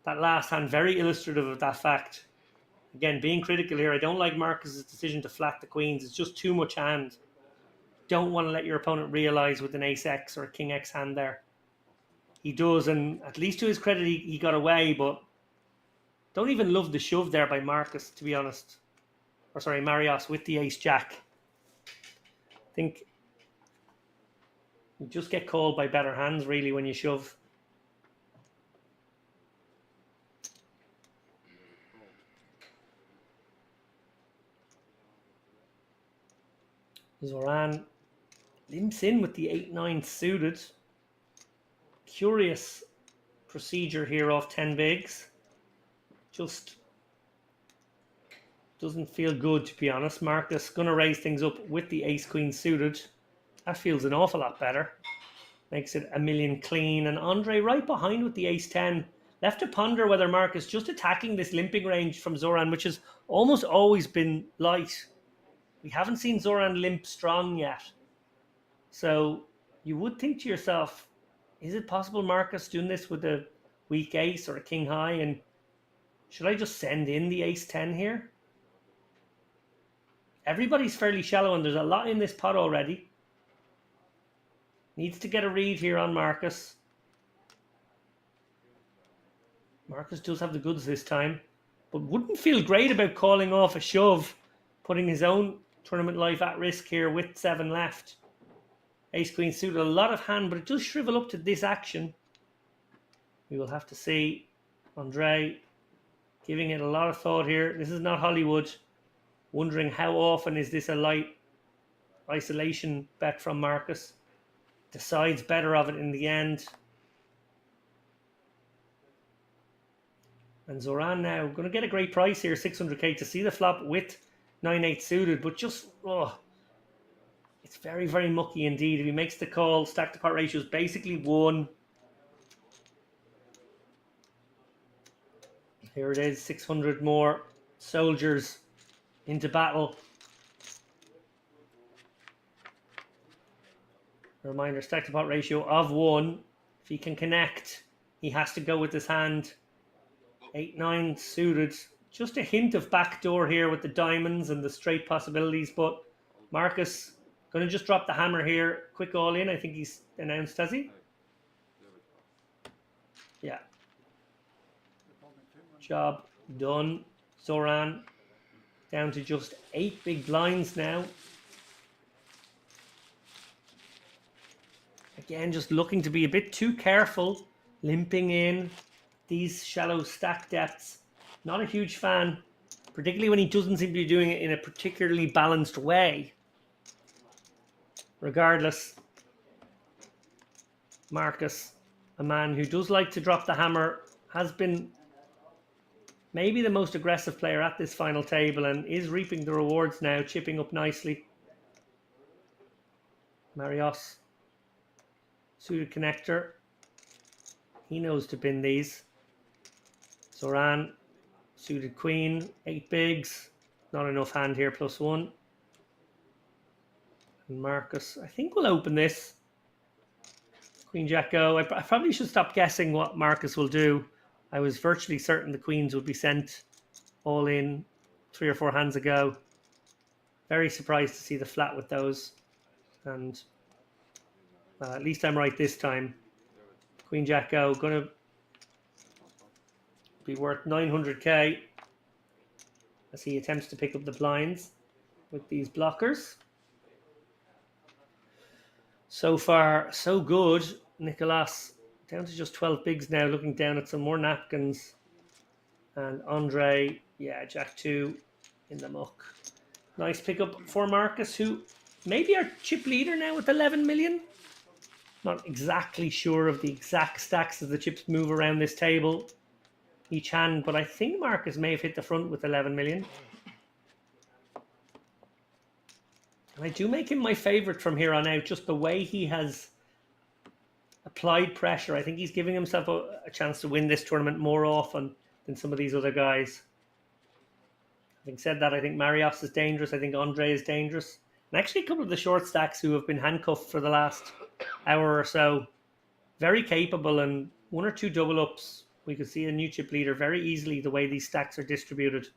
That last hand, very illustrative of that fact. Again, being critical here, I don't like Marcus's decision to flat the queens. It's just too much hand. Don't want to let your opponent realize with an ace-x or a king-x hand there. He does, and at least to his credit, he got away, but don't even love the shove there by Marcus, to be honest. Or sorry, Marios with the ace-jack. I think you just get called by better hands, really, when you shove. Zoran limps in with the 8-9 suited. Curious procedure here off 10 bigs. Just doesn't feel good, to be honest. Marcus going to raise things up with the ace-queen suited. That feels an awful lot better. Makes it a million clean. And Andre right behind with the ace-10. Left to ponder whether Marcus just attacking this limping range from Zoran, which has almost always been light. We haven't seen Zoran limp strong yet. So you would think to yourself, is it possible Marcus doing this with a weak ace or a king high? And should I just send in the ace-10 here? Everybody's fairly shallow and there's a lot in this pot already. Needs to get a read here on Marcus. Marcus does have the goods this time, but wouldn't feel great about calling off a shove, putting his own tournament life at risk here with 7 left. Ace-queen suited, a lot of hand, but it does shrivel up to this action. We will have to see. Andre giving it a lot of thought here. This is not Hollywood. Wondering how often is this a light isolation bet from Marcus. Decides better of it in the end. And Zoran now going to get a great price here, 600k to see the flop with 9-8 suited, but just, it's very, very mucky indeed. If he makes the call, stack to pot ratio is basically 1. Here it is, 600 more soldiers into battle. A reminder, stack to pot ratio of 1. If he can connect, he has to go with his hand. 8-9 suited. Just a hint of backdoor here with the diamonds and the straight possibilities, but Marcus going to just drop the hammer here. Quick all in, I think he's announced, has he? Yeah. Job done. Zoran Down to just 8 big blinds now. Again, just looking to be a bit too careful, limping in these shallow stack depths. Not a huge fan, particularly when he doesn't seem to be doing it in a particularly balanced way. Regardless, Marcus, a man who does like to drop the hammer, has been maybe the most aggressive player at this final table and is reaping the rewards now, chipping up nicely. Marios, suited connector. He knows to pin these. Zoran, suited queen, 8 bigs. Not enough hand here, +1. And Marcus, I think we'll open this. Queen Jack go. I probably should stop guessing what Marcus will do. I was virtually certain the queens would be sent all in 3 or 4 hands ago. Very surprised to see the flat with those. And at least I'm right this time. Queen Jack go. Going to be worth 900k as he attempts to pick up the blinds with these blockers. So far, so good. Nicolas down to just 12 bigs now, looking down at some more napkins. And Andre, yeah, Jack 2 in the muck. Nice pickup for Marcus, who maybe our chip leader now with 11 million. Not exactly sure of the exact stacks as the chips move around this table each hand, but I think Marcus may have hit the front with 11 million. And I do make him my favourite from here on out, just the way he has applied pressure. I think he's giving himself a chance to win this tournament more often than some of these other guys. Having said that, I think Marios is dangerous. I think Andre is dangerous. And actually a couple of the short stacks who have been handcuffed for the last hour or so. Very capable, and 1 or 2 double ups. We could see a new chip leader very easily the way these stacks are distributed.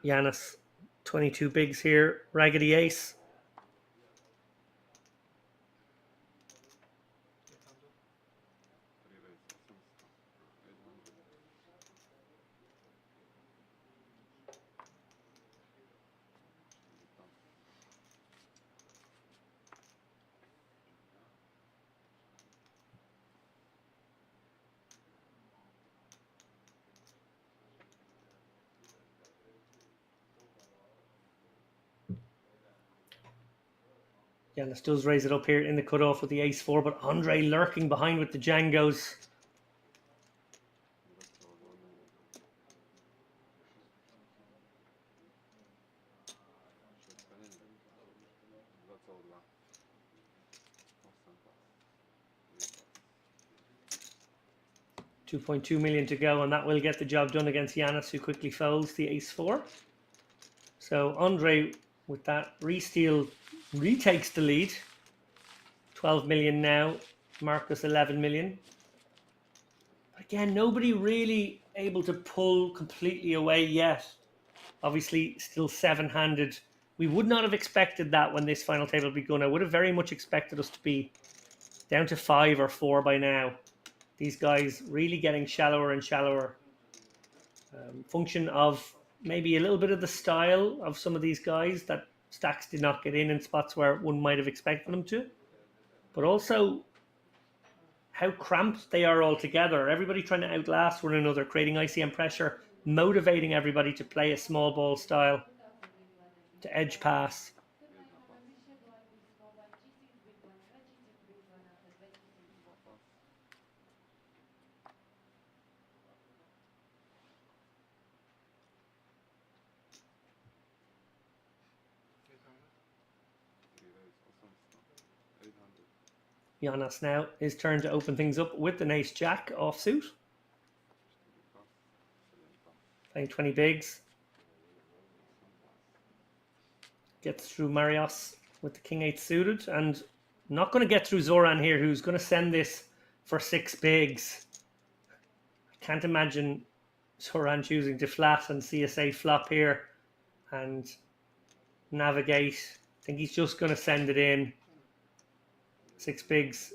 Giannis, 22 bigs here. Raggedy ace. Giannis does raise it up here in the cutoff with the ace-4, but Andre lurking behind with the Django's. $2.2 million to go, and that will get the job done against Giannis, who quickly folds the ace-4. So Andre, with that re-steal, retakes the lead. 12 million now. Marcus 11 million. But again, nobody really able to pull completely away yet. Obviously, still 7-handed. We would not have expected that when this final table begun. I would have very much expected us to be down to 5 or 4 by now. These guys really getting shallower and shallower. Function of maybe a little bit of the style of some of these guys that stacks did not get in spots where one might have expected them to. But also how cramped they are all together. Everybody trying to outlast one another, creating ICM pressure, motivating everybody to play a small ball style, to edge pass. Giannis now, his turn to open things up with the ace jack offsuit. Playing 20 bigs. Gets through Marios with the king 8 suited, and not going to get through Zoran here, who's going to send this for 6 bigs. I can't imagine Zoran choosing to flat and CSA flop here and navigate. I think he's just going to send it in. 6 bigs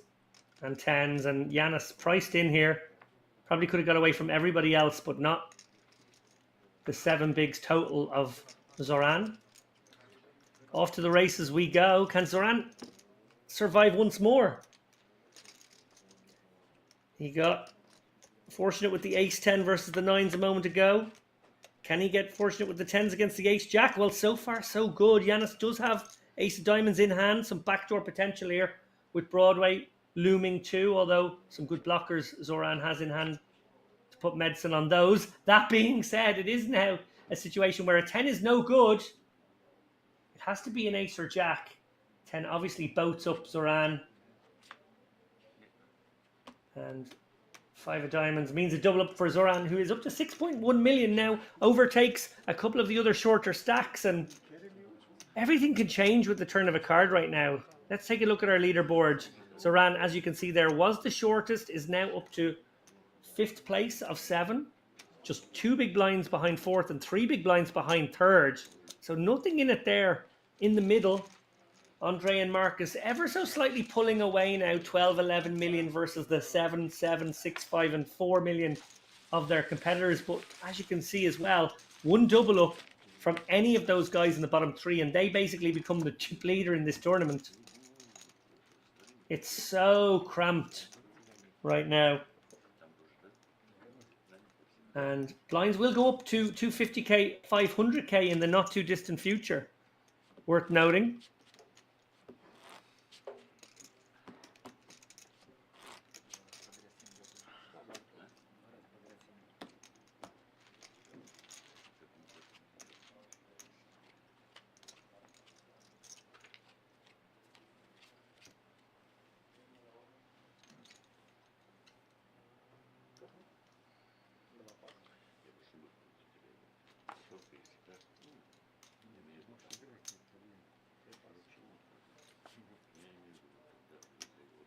and 10s, and Yanis priced in here. Probably could have got away from everybody else, but not the 7 bigs total of Zoran. Off to the races we go. Can Zoran survive once more? He got fortunate with the ace-10 versus the 9s a moment ago. Can he get fortunate with the 10s against the ace-jack? Well, so far so good. Yanis does have ace of diamonds in hand. Some backdoor potential here with Broadway looming too, although some good blockers Zoran has in hand to put medicine on those. That being said, it is now a situation where a 10 is no good. It has to be an ace or jack. 10 obviously boats up Zoran. And 5 of diamonds means a double up for Zoran, who is up to 6.1 million now. Overtakes a couple of the other shorter stacks, and everything can change with the turn of a card right now. Let's take a look at our leaderboard. Zoran, as you can see there, was the shortest, is now up to 5th place of 7. Just 2 big blinds behind 4th and 3 big blinds behind 3rd. So nothing in it there in the middle. Andre and Marcus ever so slightly pulling away now, 12, 11 million versus the 7, 7, 6, 5 and 4 million of their competitors. But as you can see as well, one double up from any of those guys in the bottom 3, and they basically become the chip leader in this tournament. It's so cramped right now. And blinds will go up to 250k, 500k in the not too distant future. Worth noting.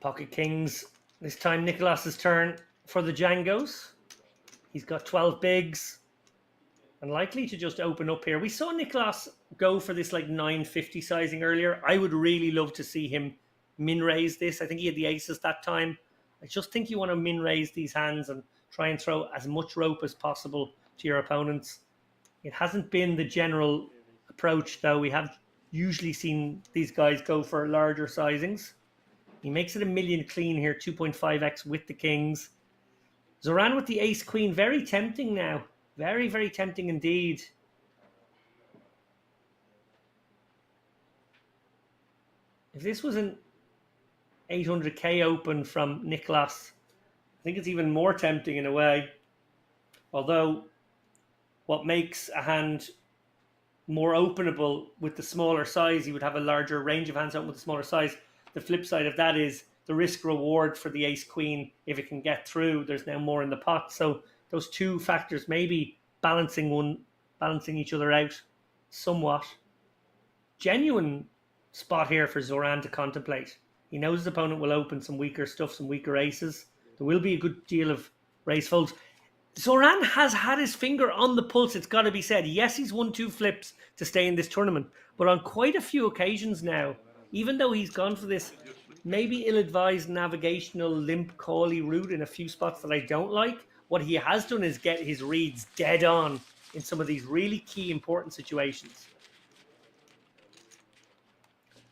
Pocket Kings. This time Nicholas's turn for the Django's. He's got 12 bigs and likely to just open up here. We saw Nicholas go for this like 950 sizing earlier. I would really love to see him min raise this. I think he had the aces that time. I just think you want to min raise these hands and try and throw as much rope as possible to your opponents. It hasn't been the general approach though. We have usually seen these guys go for larger sizings. He makes it a million clean here, 2.5x with the kings. Zoran with the ace queen, very tempting now. Very, very tempting indeed. If this was an 800k open from Nicholas, I think it's even more tempting in a way. Although, what makes a hand more openable with the smaller size, he would have a larger range of hands open with the smaller size. The flip side of that is the risk reward for the ace queen. If it can get through, there's now more in the pot. So those two factors maybe balancing each other out somewhat. Genuine spot here for Zoran to contemplate. He knows his opponent will open some weaker stuff, some weaker aces. There will be a good deal of raise folds. Zoran has had his finger on the pulse, it's got to be said. Yes, he's won 2 flips to stay in this tournament, but on quite a few occasions now, even though he's gone for this maybe ill-advised navigational limp call-y route in a few spots that I don't like, what he has done is get his reads dead on in some of these really key important situations.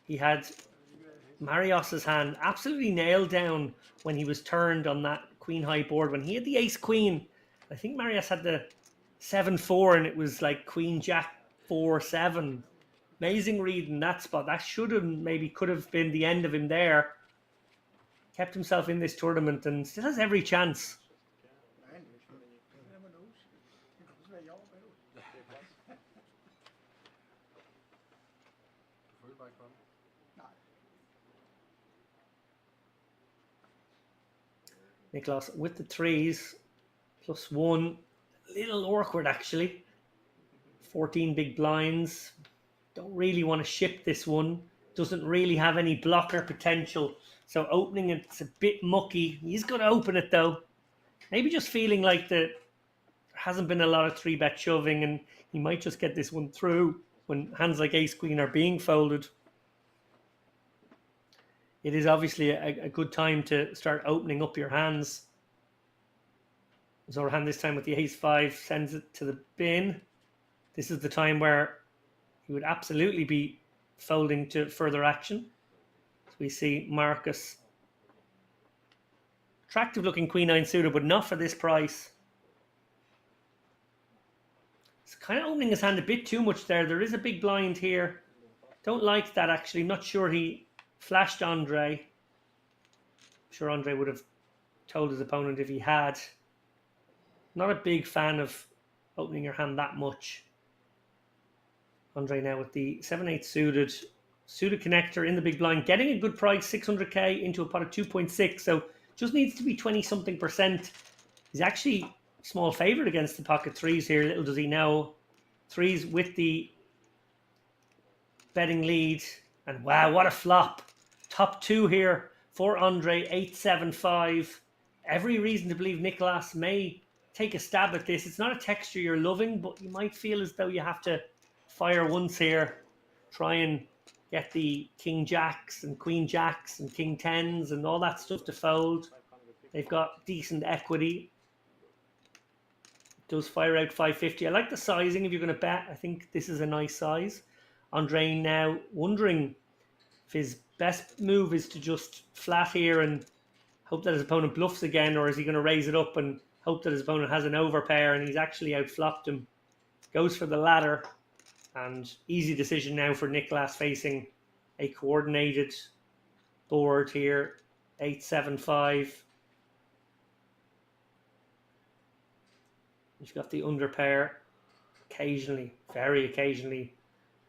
He had Marios's hand absolutely nailed down when he was turned on that queen-high board. When he had the ace-queen, I think Marios had the 7-4 and it was like queen-jack 4-7. Amazing read in that spot. That should have, maybe could have been the end of him there. Kept himself in this tournament and still has every chance. Nicholas with the 3s, +1. A little awkward actually. 14 big blinds. Don't really want to ship this one. Doesn't really have any blocker potential. So opening it's a bit mucky. He's going to open it though. Maybe just feeling like the hasn't been a lot of 3-bet shoving, and he might just get this one through when hands like ace queen are being folded. It is obviously a good time to start opening up your hands. Zorahan this time with the ace 5 sends it to the bin. This is the time where he would absolutely be folding to further action. So we see Marcus. Attractive looking queen 9 suited, but not for this price. He's kind of opening his hand a bit too much there. There is a big blind here. Don't like that actually. Not sure he flashed Andre. I'm sure Andre would have told his opponent if he had. Not a big fan of opening your hand that much. Andre now with the 7-8 suited connector in the big blind, getting a good price, 600k into a pot of 2.6. So just needs to be 20 something percent. He's actually small favorite against the pocket threes here. Little does he know. Threes with the betting lead. And wow, what a flop. Top 2 here for Andre, 8-7-5. Every reason to believe Nicolas may take a stab at this. It's not a texture you're loving, but you might feel as though you have to fire once here. Try and get the king jacks and queen jacks and king tens and all that stuff to fold. They've got decent equity. Does fire out 550. I like the sizing if you're going to bet. I think this is a nice size. Andre now wondering if his best move is to just flat here and hope that his opponent bluffs again, or is he going to raise it up and hope that his opponent has an overpair and he's actually outflopped him. Goes for the latter, and easy decision now for Nicolas facing a coordinated board here. 8-7-5. You've got the underpair. Occasionally, very occasionally,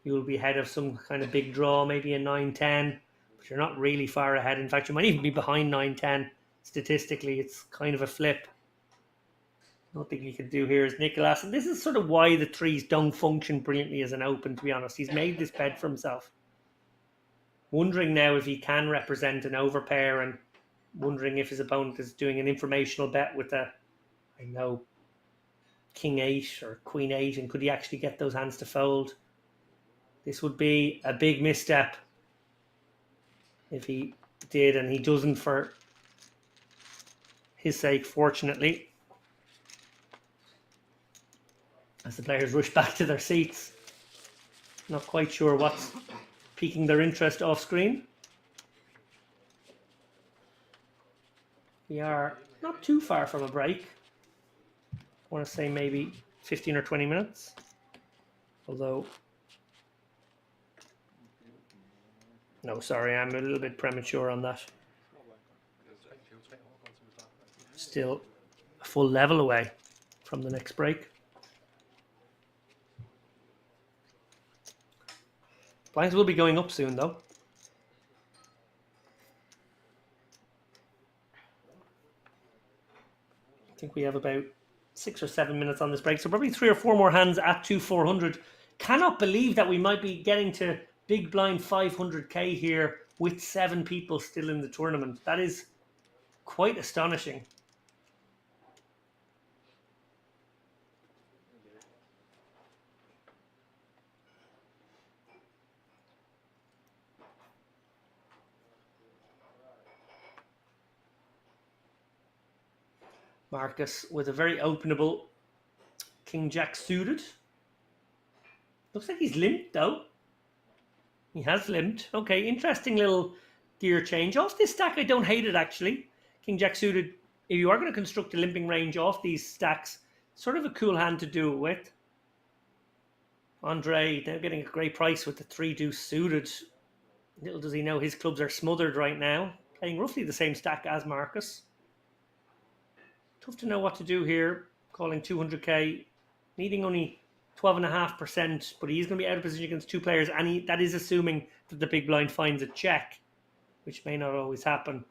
you will be ahead of some kind of big draw, maybe a 9-10, but you're not really far ahead. In fact, you might even be behind 9-10. Statistically, it's kind of a flip. Nothing you can do here is Nicolas. And this is sort of why the threes don't function brilliantly as an open, to be honest. He's made this bet for himself. Wondering now if he can represent an overpair, and wondering if his opponent is doing an informational bet with a, I know, king 8 or queen 8, and could he actually get those hands to fold? This would be a big misstep if he did, and he doesn't for his sake, fortunately. As the players rush back to their seats. Not quite sure what's piquing their interest off screen. We are not too far from a break. I want to say maybe 15 or 20 minutes. Although, no, sorry, I'm a little bit premature on that. Still a full level away from the next break. Blinds will be going up soon, though. I think we have about 6 or 7 minutes on this break, so probably 3 or 4 more hands at 2,400. Cannot believe that we might be getting to big blind 500k here with 7 people still in the tournament. That is quite astonishing. Marcus with a very openable king jack suited. Looks like he's limped though. He has limped. Okay, interesting little gear change. Off this stack, I don't hate it actually. King jack suited, if you are going to construct a limping range off these stacks, sort of a cool hand to do it with. Andre now getting a great price with the 3 deuce suited. Little does he know his clubs are smothered right now. Playing roughly the same stack as Marcus. Tough to know what to do here. Calling 200k, needing only 12.5%, but he's going to be out of position against 2 players, and that is assuming that the big blind finds a check, which may not always happen.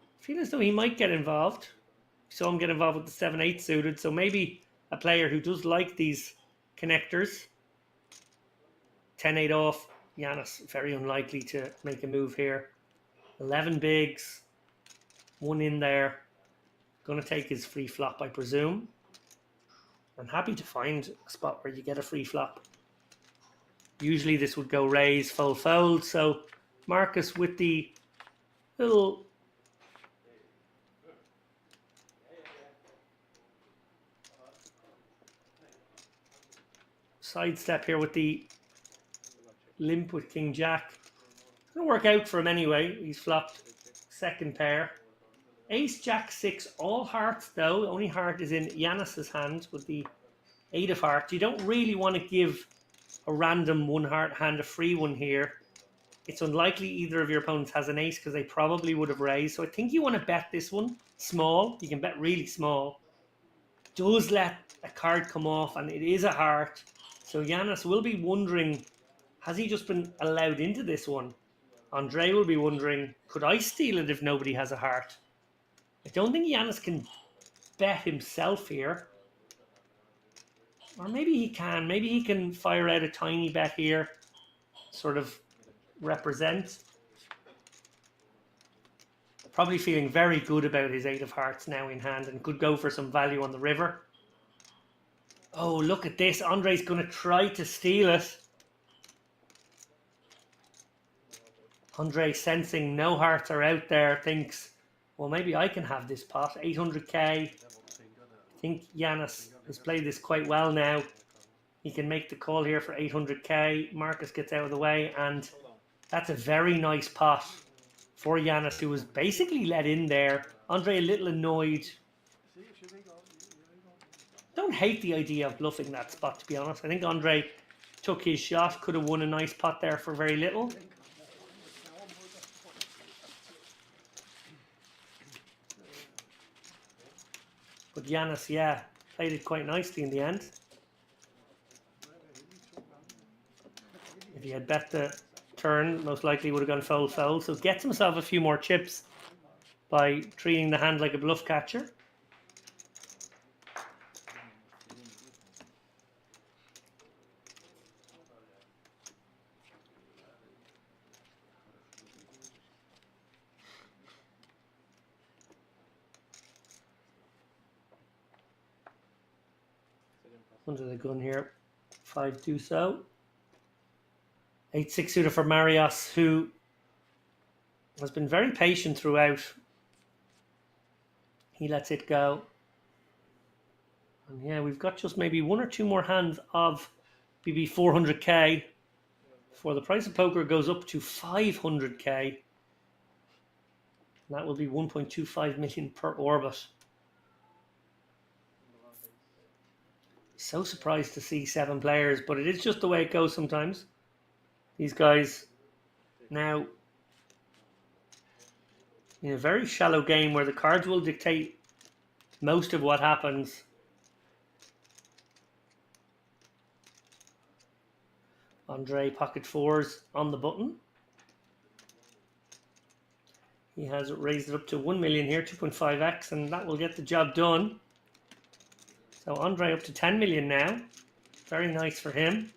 I feel as though he might get involved. We saw him get involved with the 7-8 suited, so maybe a player who does like these connectors. 10-8 off. Giannis very unlikely to make a move here. 11 bigs. One in there. Going to take his free flop, I presume. I'm happy to find a spot where you get a free flop. Usually this would go raise, fold, fold. So Marcus with the little sidestep here with the limp with King Jack. It's going to work out for him anyway. He's flopped second pair. Ace, Jack, 6, all hearts though. Only heart is in Yanis's hand with the 8 of hearts. You don't really want to give a random one heart hand a free one here. It's unlikely either of your opponents has an ace because they probably would have raised. So I think you want to bet this one small. You can bet really small. Does let a card come off and it is a heart. So Yanis will be wondering, has he just been allowed into this one? Andre will be wondering, could I steal it if nobody has a heart? I don't think Yanis can bet himself here. Or maybe he can. Maybe he can fire out a tiny bet here. Sort of represent. Probably feeling very good about his 8 of hearts now in hand and could go for some value on the river. Oh, look at this. Andre's going to try to steal it. Andre, sensing no hearts are out there, thinks, well, maybe I can have this pot. 800k. I think Yanis has played this quite well now. He can make the call here for 800k. Marcus gets out of the way, and that's a very nice pot for Yanis, who was basically let in there. Andre a little annoyed. Don't hate the idea of bluffing that spot, to be honest. I think Andre took his shot, could have won a nice pot there for very little. But Yanis, yeah, played it quite nicely in the end. If he had bet the turn, most likely would have gone fold, fold. So gets himself a few more chips by treating the hand like a bluff catcher. Under the gun here, 5 do so. 8-6 suited for Marios, who has been very patient throughout. He lets it go. And yeah, we've got just maybe one or two more hands of BB 400k before the price of poker goes up to 500k. And that will be 1.25 million per orbit. So surprised to see 7 players, but it is just the way it goes sometimes. These guys now in a very shallow game where the cards will dictate most of what happens. Andre pocket 4s on the button. He has raised it up to 1 million here, 2.5x, and that will get the job done. So Andre up to 10 million now. Very nice for him.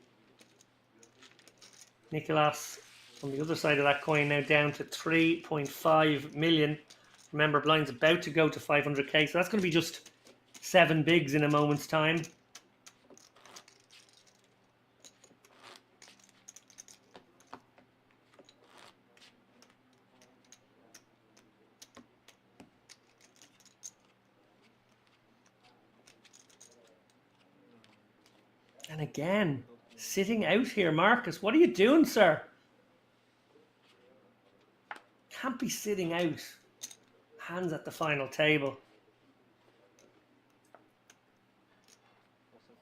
Nicholas on the other side of that coin now down to 3.5 million. Remember, blind's about to go to 500k, so that's going to be just 7 bigs in a moment's time. And again, sitting out here, Marcus. What are you doing, sir? Can't be sitting out. Hands at the final table.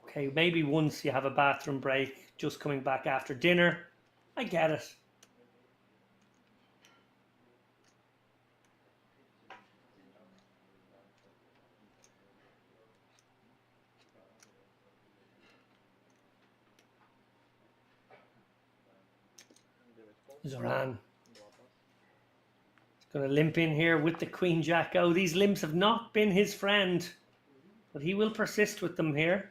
Okay, maybe once you have a bathroom break, just coming back after dinner. I get it. Zoran. He's going to limp in here with the Queen Jack. Oh, these limps have not been his friend, but he will persist with them here.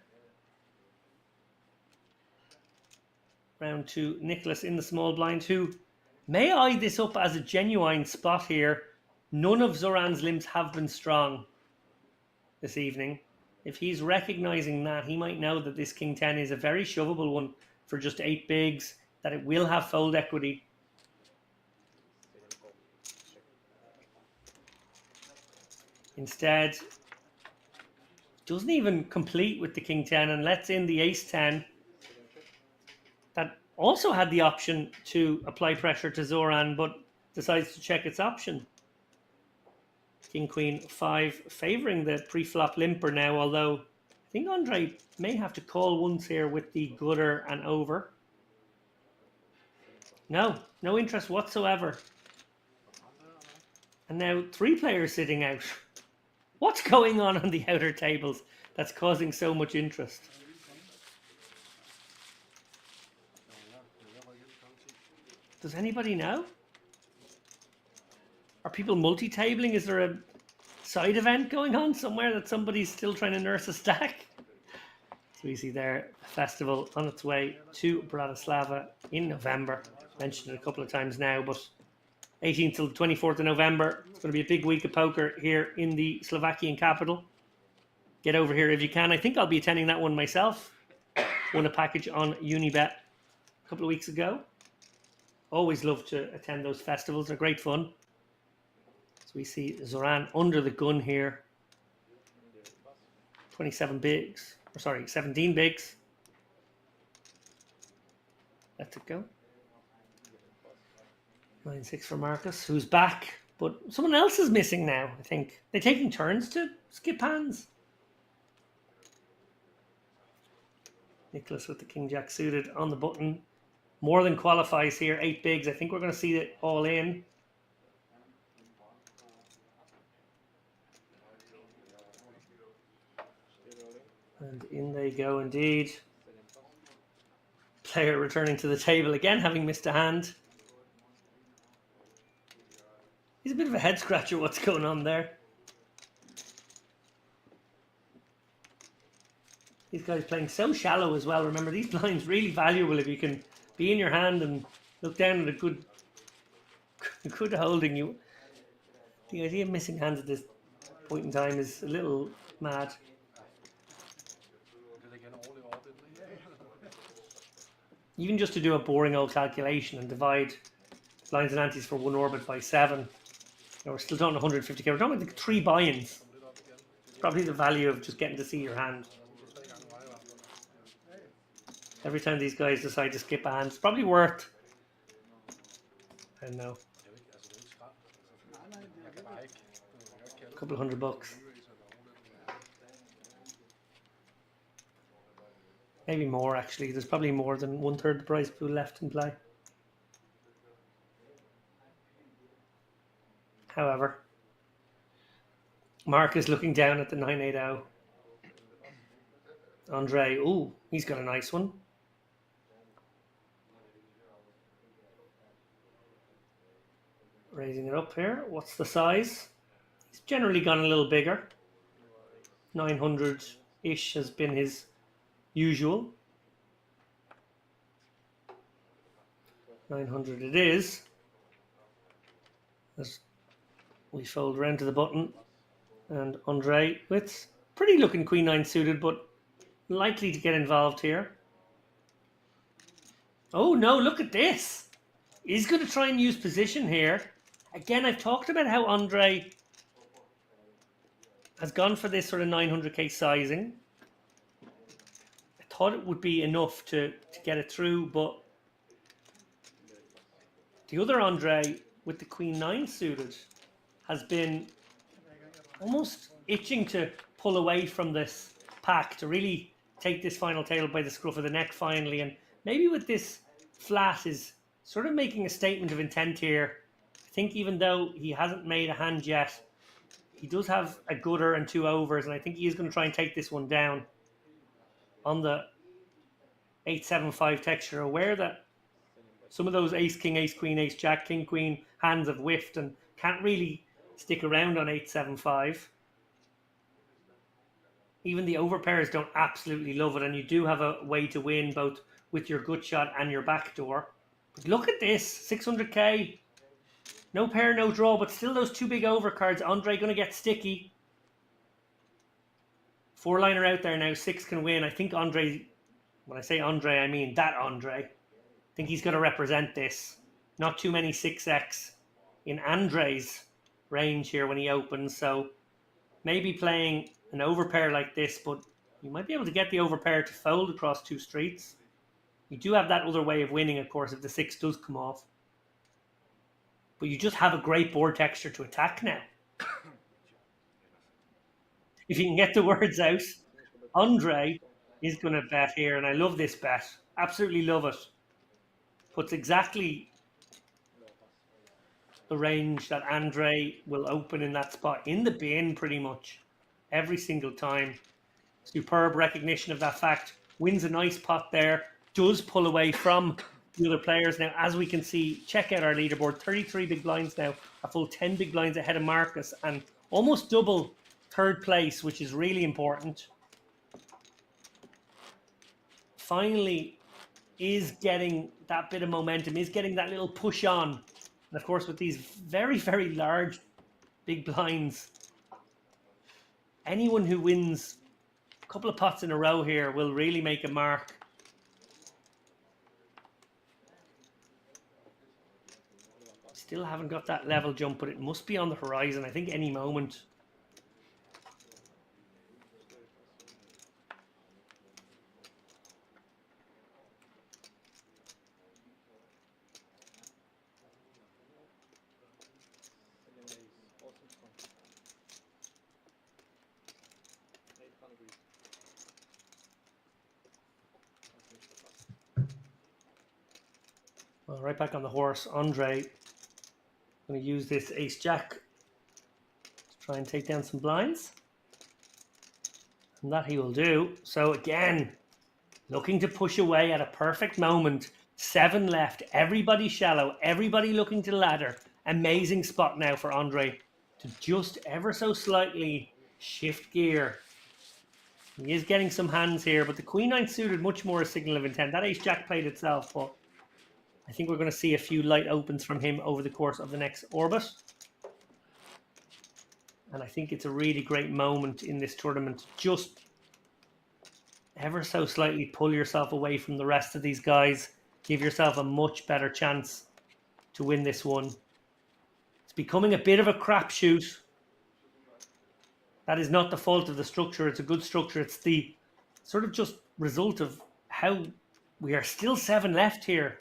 Round 2, Nicholas in the small blind, who may eye this up as a genuine spot here. None of Zoran's limps have been strong this evening. If he's recognizing that, he might know that this King 10 is a very shovable one for just 8 bigs, that it will have fold equity. Instead, doesn't even complete with the King 10 and lets in the Ace 10. That also had the option to apply pressure to Zoran, but decides to check its option. King Queen 5 favoring the pre-flop limper now, although I think Andre may have to call once here with the gutter and over. No interest whatsoever. And now 3 players sitting out. What's going on the outer tables that's causing so much interest? Does anybody know? Are people multi-tabling? Is there a side event going on somewhere that somebody's still trying to nurse a stack? So we see there a festival on its way to Bratislava in November. Mentioned it a couple of times now, but 18th till the 24th of November. It's going to be a big week of poker here in the Slovakian capital. Get over here if you can. I think I'll be attending that one myself. Won a package on Unibet a couple of weeks ago. Always love to attend those festivals. They're great fun. So we see Zoran under the gun here. 17 bigs. Let it go. 9-6 for Marcus, who's back. But someone else is missing now, I think. They're taking turns to skip hands. Nicholas with the King Jack suited on the button. More than qualifies here. 8 bigs. I think we're going to see it all in. And in they go indeed. Player returning to the table again, having missed a hand. He's a bit of a head scratcher what's going on there. These guys playing so shallow as well. Remember, these blinds really valuable if you can be in your hand and look down at a good holding. You, the idea of missing hands at this point in time is a little mad. Even just to do a boring old calculation and divide blinds and antes for 1 orbit by 7. We're still talking 150k. We're talking about the 3 buy-ins. It's probably the value of just getting to see your hand. Every time these guys decide to skip a hand, it's probably worth, I don't know, a couple of $100. Maybe more, actually. There's probably more than 1/3 the prize pool left in play. However, Mark is looking down at the 980. Andre, ooh, he's got a nice one. Raising it up here. What's the size? He's generally gone a little bigger. 900-ish has been his usual. 900 it is. As we fold around to the button. And Andre with pretty looking Queen 9 suited, but likely to get involved here. Oh no, look at this. He's going to try and use position here. Again, I've talked about how Andre has gone for this sort of 900k sizing. I thought it would be enough to get it through, but the other Andre with the Queen 9 suited has been almost itching to pull away from this pack, to really take this final table by the scruff of the neck finally. And maybe with this flat is sort of making a statement of intent here. I think even though he hasn't made a hand yet, he does have a gutter and 2 overs, and I think he is going to try and take this one down on the 8-7-5 texture, aware that some of those ace, king, ace, queen, ace, jack, king, queen hands have whiffed and can't really stick around on 8-7-5. Even the overpairs don't absolutely love it, and you do have a way to win both with your gut shot and your backdoor. But look at this, 600k. No pair, no draw, but still those two big overcards. Andre going to get sticky. 4-liner out there now. 6 can win. I think Andre, when I say Andre, I mean that Andre. I think he's going to represent this. Not too many 6x in Andre's range here when he opens. So maybe playing an overpair like this, but you might be able to get the overpair to fold across 2 streets. You do have that other way of winning, of course, if the 6 does come off. But you just have a great board texture to attack now. If you can get the words out, Andre is going to bet here, and I love this bet. Absolutely love it. Puts exactly the range that Andre will open in that spot, in the bin pretty much, every single time. Superb recognition of that fact. Wins a nice pot there. Does pull away from the other players. Now, as we can see, check out our leaderboard. 33 big blinds now. A full 10 big blinds ahead of Marcus. And almost double third place, which is really important. Finally is getting that bit of momentum. Is getting that little push on. And of course, with these very, very large big blinds, anyone who wins a couple of pots in a row here will really make a mark. Still haven't got that level jump, but it must be on the horizon. I think any moment. Well, right back on the horse, Andre. Going to use this ace-jack to try and take down some blinds. And that he will do. So again, looking to push away at a perfect moment. 7 left. Everybody shallow. Everybody looking to ladder. Amazing spot now for Andre to just ever so slightly shift gear. He is getting some hands here, but the Queen-9 suited much more a signal of intent. That ace-jack played itself, but I think we're going to see a few light opens from him over the course of the next orbit. And I think it's a really great moment in this tournament. Just ever so slightly pull yourself away from the rest of these guys. Give yourself a much better chance to win this one. It's becoming a bit of a crapshoot. That is not the fault of the structure. It's a good structure. It's the sort of just result of how we are still 7 left here.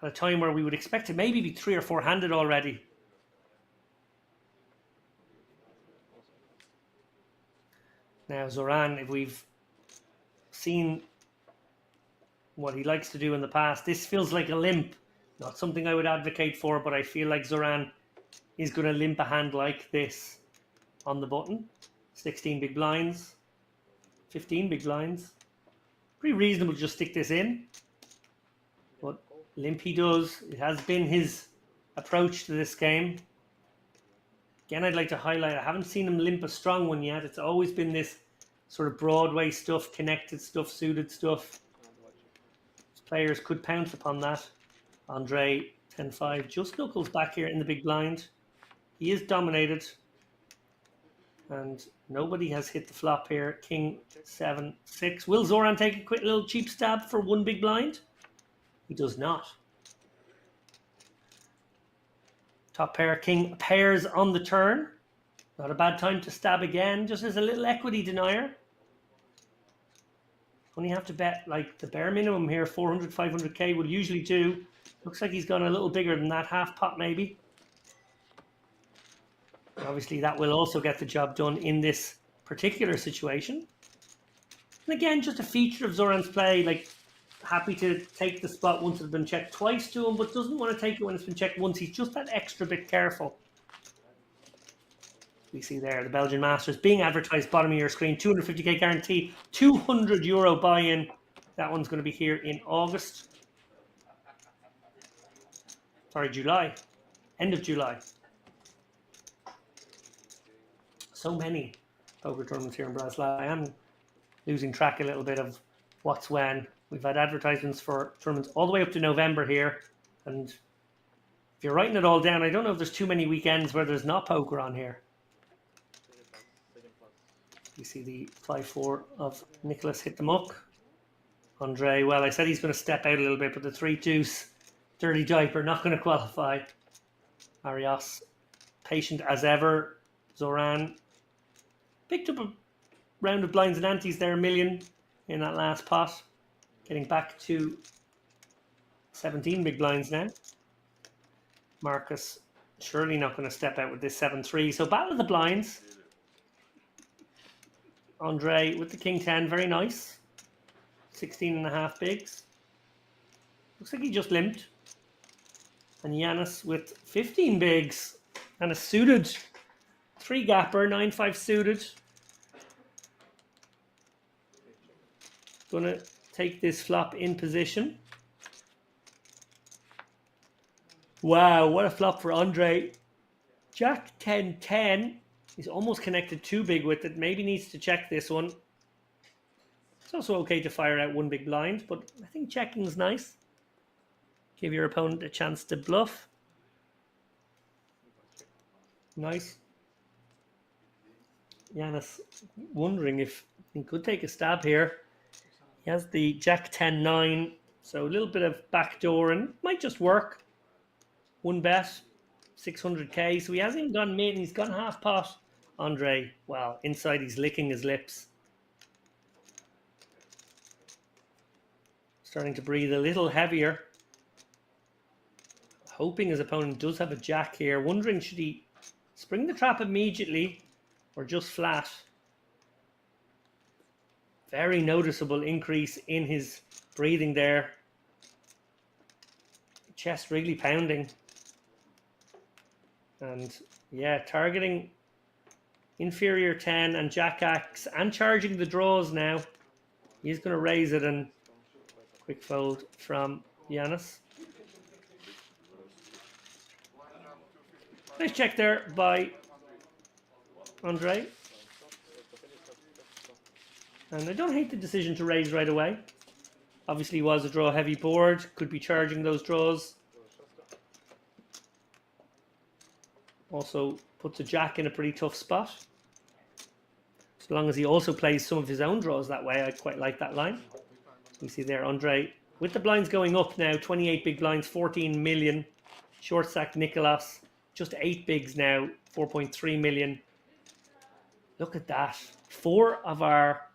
At a time where we would expect to maybe be 3 or 4 handed already. Now Zoran, if we've seen what he likes to do in the past, this feels like a limp. Not something I would advocate for, but I feel like Zoran is going to limp a hand like this on the button. 16 big blinds. 15 big blinds. Pretty reasonable to just stick this in. But limp he does. It has been his approach to this game. Again, I'd like to highlight, I haven't seen him limp a strong one yet. It's always been this sort of Broadway stuff, connected stuff, suited stuff. Players could pounce upon that. Andre, 10-5, just knuckles back here in the big blind. He is dominated. And nobody has hit the flop here. King, 7-6. Will Zoran take a quick little cheap stab for 1 big blind? He does not. Top pair, king pairs on the turn. Not a bad time to stab again, just as a little equity denier. Only have to bet like the bare minimum here, 400, 500k will usually do. Looks like he's gone a little bigger than that, half pot maybe. Obviously that will also get the job done in this particular situation. And again, just a feature of Zoran's play, like happy to take the spot once it's been checked twice to him, but doesn't want to take it when it's been checked once. He's just that extra bit careful. We see there the Belgian Masters being advertised bottom of your screen, 250k guarantee, €200 buy-in. That one's going to be here in August. Sorry, July. End of July. So many poker tournaments here in Bratislava. I am losing track a little bit of what's when. We've had advertisements for tournaments all the way up to November here, and If you're writing it all down, I don't know if there's too many weekends where there's not poker on here. You see the 5-4 of Nicholas hit the muck. Andre, well, I said he's going to step out a little bit, but the 3-2's dirty diaper, not going to qualify. Arias, patient as ever. Zoran picked up a round of blinds and antes there, $1 million in that last pot. Getting back to 17 big blinds now. Marcus surely not going to step out with this 7-3. So battle of the blinds. Andre with the king 10, very nice. 16.5 bigs. Looks like he just limped. And Yanis with 15 bigs and a suited 3-gapper, 9-5 suited. Gonna take this flop in position. Wow, what a flop for Andre. Jack 10-10. He's almost connected too big with it. Maybe needs to check this one. It's also okay to fire out 1 big blind, but I think checking's nice. Give your opponent a chance to bluff. Nice. Yanis wondering if he could take a stab here. He has the Jack 10-9, so a little bit of backdoor and might just work. 1 bet, 600k. So he hasn't even gone mid, he's gone half pot. Andre, well, inside he's licking his lips. Starting to breathe a little heavier. Hoping his opponent does have a jack here. Wondering, should he spring the trap immediately or just flat? Very noticeable increase in his breathing there. Chest really pounding. And yeah, targeting inferior 10 and jack axe and charging the draws now. He's going to raise it and quick fold from Yanis. Nice check there by Andre. And I don't hate the decision to raise right away. Obviously was a draw heavy board. Could be charging those draws. Also puts a jack in a pretty tough spot. So long as he also plays some of his own draws that way, I quite like that line. You see there, Andre, with the blinds going up now, 28 big blinds, 14 million. Short stack Nicholas, just 8 bigs now, 4.3 million. Look at that. 4 of our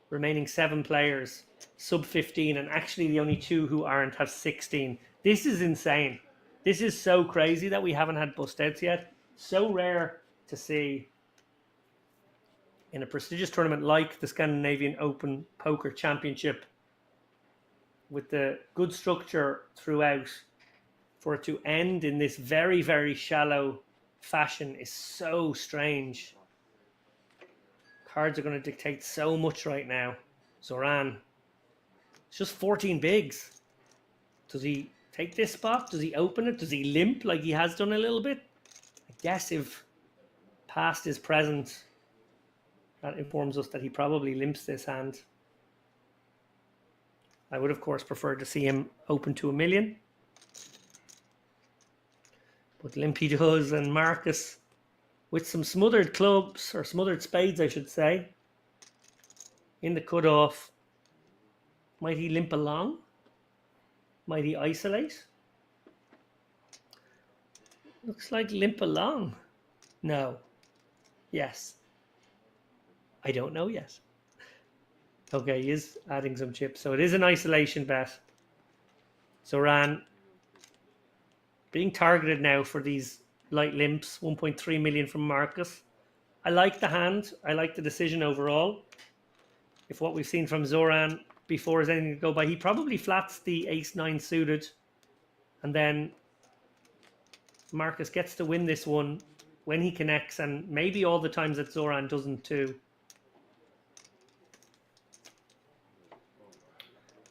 remaining 7 players, sub 15, and actually the only 2 who aren't have 16. This is insane. This is so crazy that we haven't had bust outs yet. So rare to see in a prestigious tournament like the Scandinavian Open Poker Championship, with the good structure throughout, for it to end in this very, very shallow fashion is so strange. Cards are going to dictate so much right now. Zoran, it's just 14 bigs. Does he take this spot? Does he open it? Does he limp like he has done a little bit? I guess if past is present, that informs us that he probably limps this hand. I would, of course, prefer to see him open to $1 million. But limp he does, and Marcus with some smothered clubs, or smothered spades, I should say, in the cutoff. Might he limp along? Might he isolate? Looks like limp along. No. Yes. I don't know yet. Okay, he is adding some chips. So it is an isolation bet. Zoran being targeted now for these light limps. 1.3 million from Marcus. I like the hand. I like the decision overall. If what we've seen from Zoran before is anything to go by, he probably flats the ace-9 suited. And then Marcus gets to win this one when he connects, and maybe all the times that Zoran doesn't too.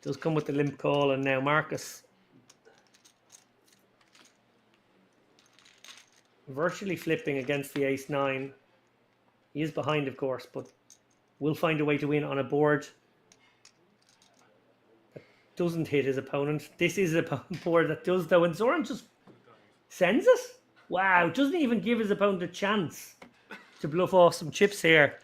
Does come with the limp call, and now Marcus virtually flipping against the ace-9. He is behind, of course, but will find a way to win on a board that doesn't hit his opponent. This is a board that does, though, and Zoran just sends it. Wow, doesn't even give his opponent a chance to bluff off some chips here.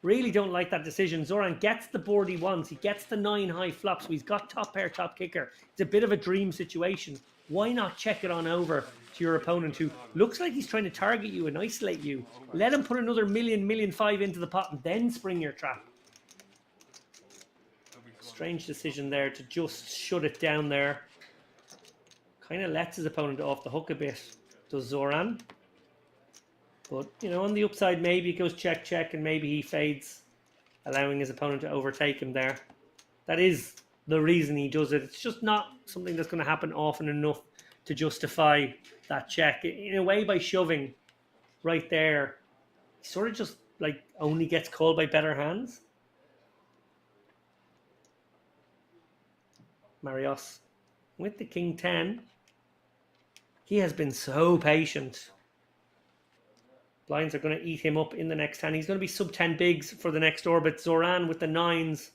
Really don't like that decision. Zoran gets the board he wants. He gets the 9 high flop, so he's got top pair, top kicker. It's a bit of a dream situation. Why not check it on over to your opponent who looks like he's trying to target you and isolate you? Let him put another million five into the pot and then spring your trap. Strange decision there to just shut it down there. Kind of lets his opponent off the hook a bit, does Zoran. But, you know, on the upside, maybe it goes check, check, and maybe he fades, allowing his opponent to overtake him there. That is the reason he does it. It's just not something that's going to happen often enough to justify that check. In a way, by shoving right there, he sort of just, like, only gets called by better hands. Marios with the king 10. He has been so patient. Blinds are going to eat him up in the next hand. He's going to be sub 10 bigs for the next orbit. Zoran with the 9s.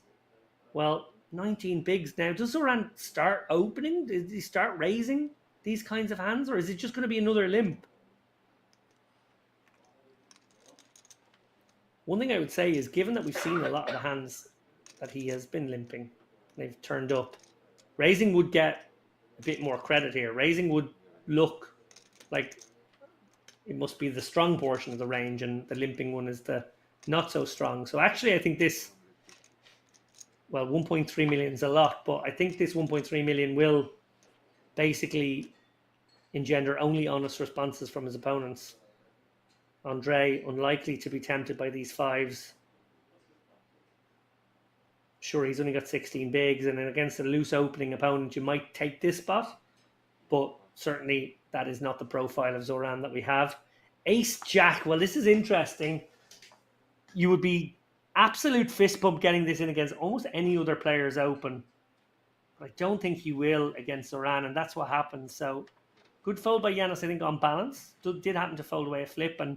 Well, 19 bigs now. Does Zoran start opening? Does he start raising these kinds of hands? Or is it just going to be another limp? One thing I would say is, given that we've seen a lot of the hands that he has been limping, they've turned up, raising would get a bit more credit here. Raising would look like it must be the strong portion of the range, and the limping one is the not so strong. So actually, I think this, well, 1.3 million is a lot, but I think this 1.3 million will basically engender only honest responses from his opponents. Andre, unlikely to be tempted by these 5s. Sure, he's only got 16 bigs, and then against a loose opening opponent, you might take this spot, but certainly that is not the profile of Zoran that we have. Ace Jack, well, this is interesting. You would be absolute fist bump getting this in against almost any other player's open, but I don't think you will against Zoran, and that's what happens. So good fold by Yanis, I think, on balance. Did happen to fold away a flip, but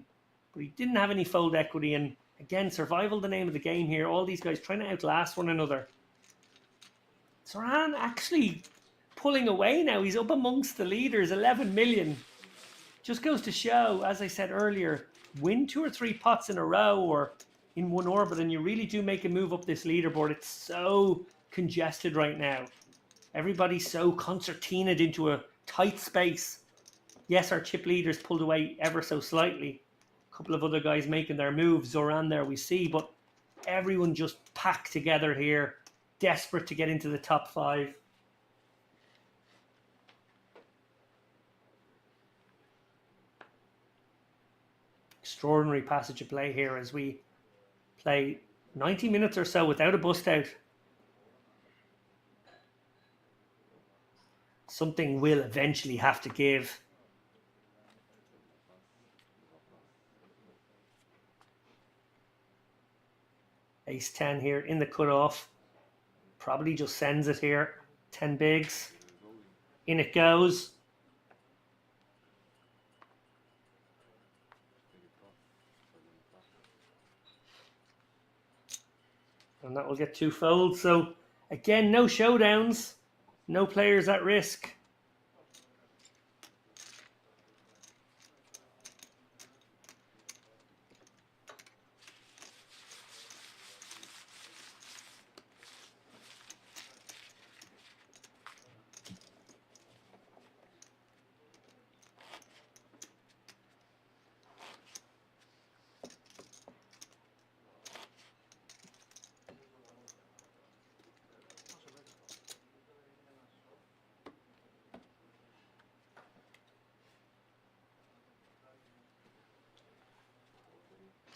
he didn't have any fold equity, and again, survival the name of the game here. All these guys trying to outlast one another. Zoran actually pulling away now. He's up amongst the leaders, 11 million. Just goes to show, as I said earlier, win 2 or 3 pots in a row or in one orbit, and you really do make a move up this leaderboard. It's so congested right now. Everybody's so concertinaed into a tight space. Yes, our chip leaders pulled away ever so slightly. A couple of other guys making their moves. Zoran there we see, but everyone just packed together here, desperate to get into the top 5. Extraordinary passage of play here as we play 90 minutes or so without a bust out. Something will eventually have to give. Ace 10 here in the cutoff. Probably just sends it here. 10 bigs. In it goes. And that will get 2 folds. So again, no showdowns. No players at risk.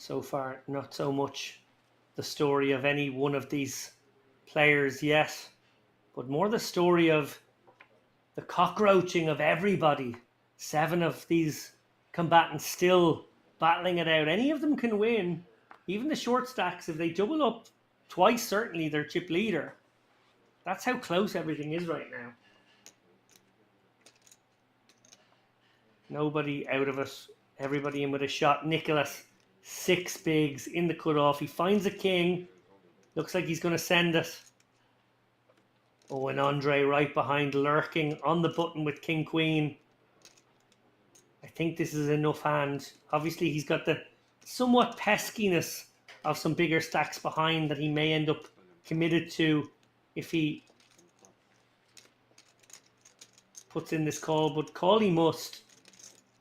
So far, not so much the story of any one of these players yet, but more the story of the cockroaching of everybody. 7 of these combatants still battling it out. Any of them can win. Even the short stacks, if they double up twice, certainly they're chip leader. That's how close everything is right now. Nobody out of it. Everybody in with a shot. Nicholas, 6 bigs in the cutoff. He finds a king. Looks like he's going to send it. Oh, and Andre right behind, lurking on the button with King Queen. I think this is enough hand. Obviously, he's got the somewhat peskiness of some bigger stacks behind that he may end up committed to if he puts in this call. But call he must.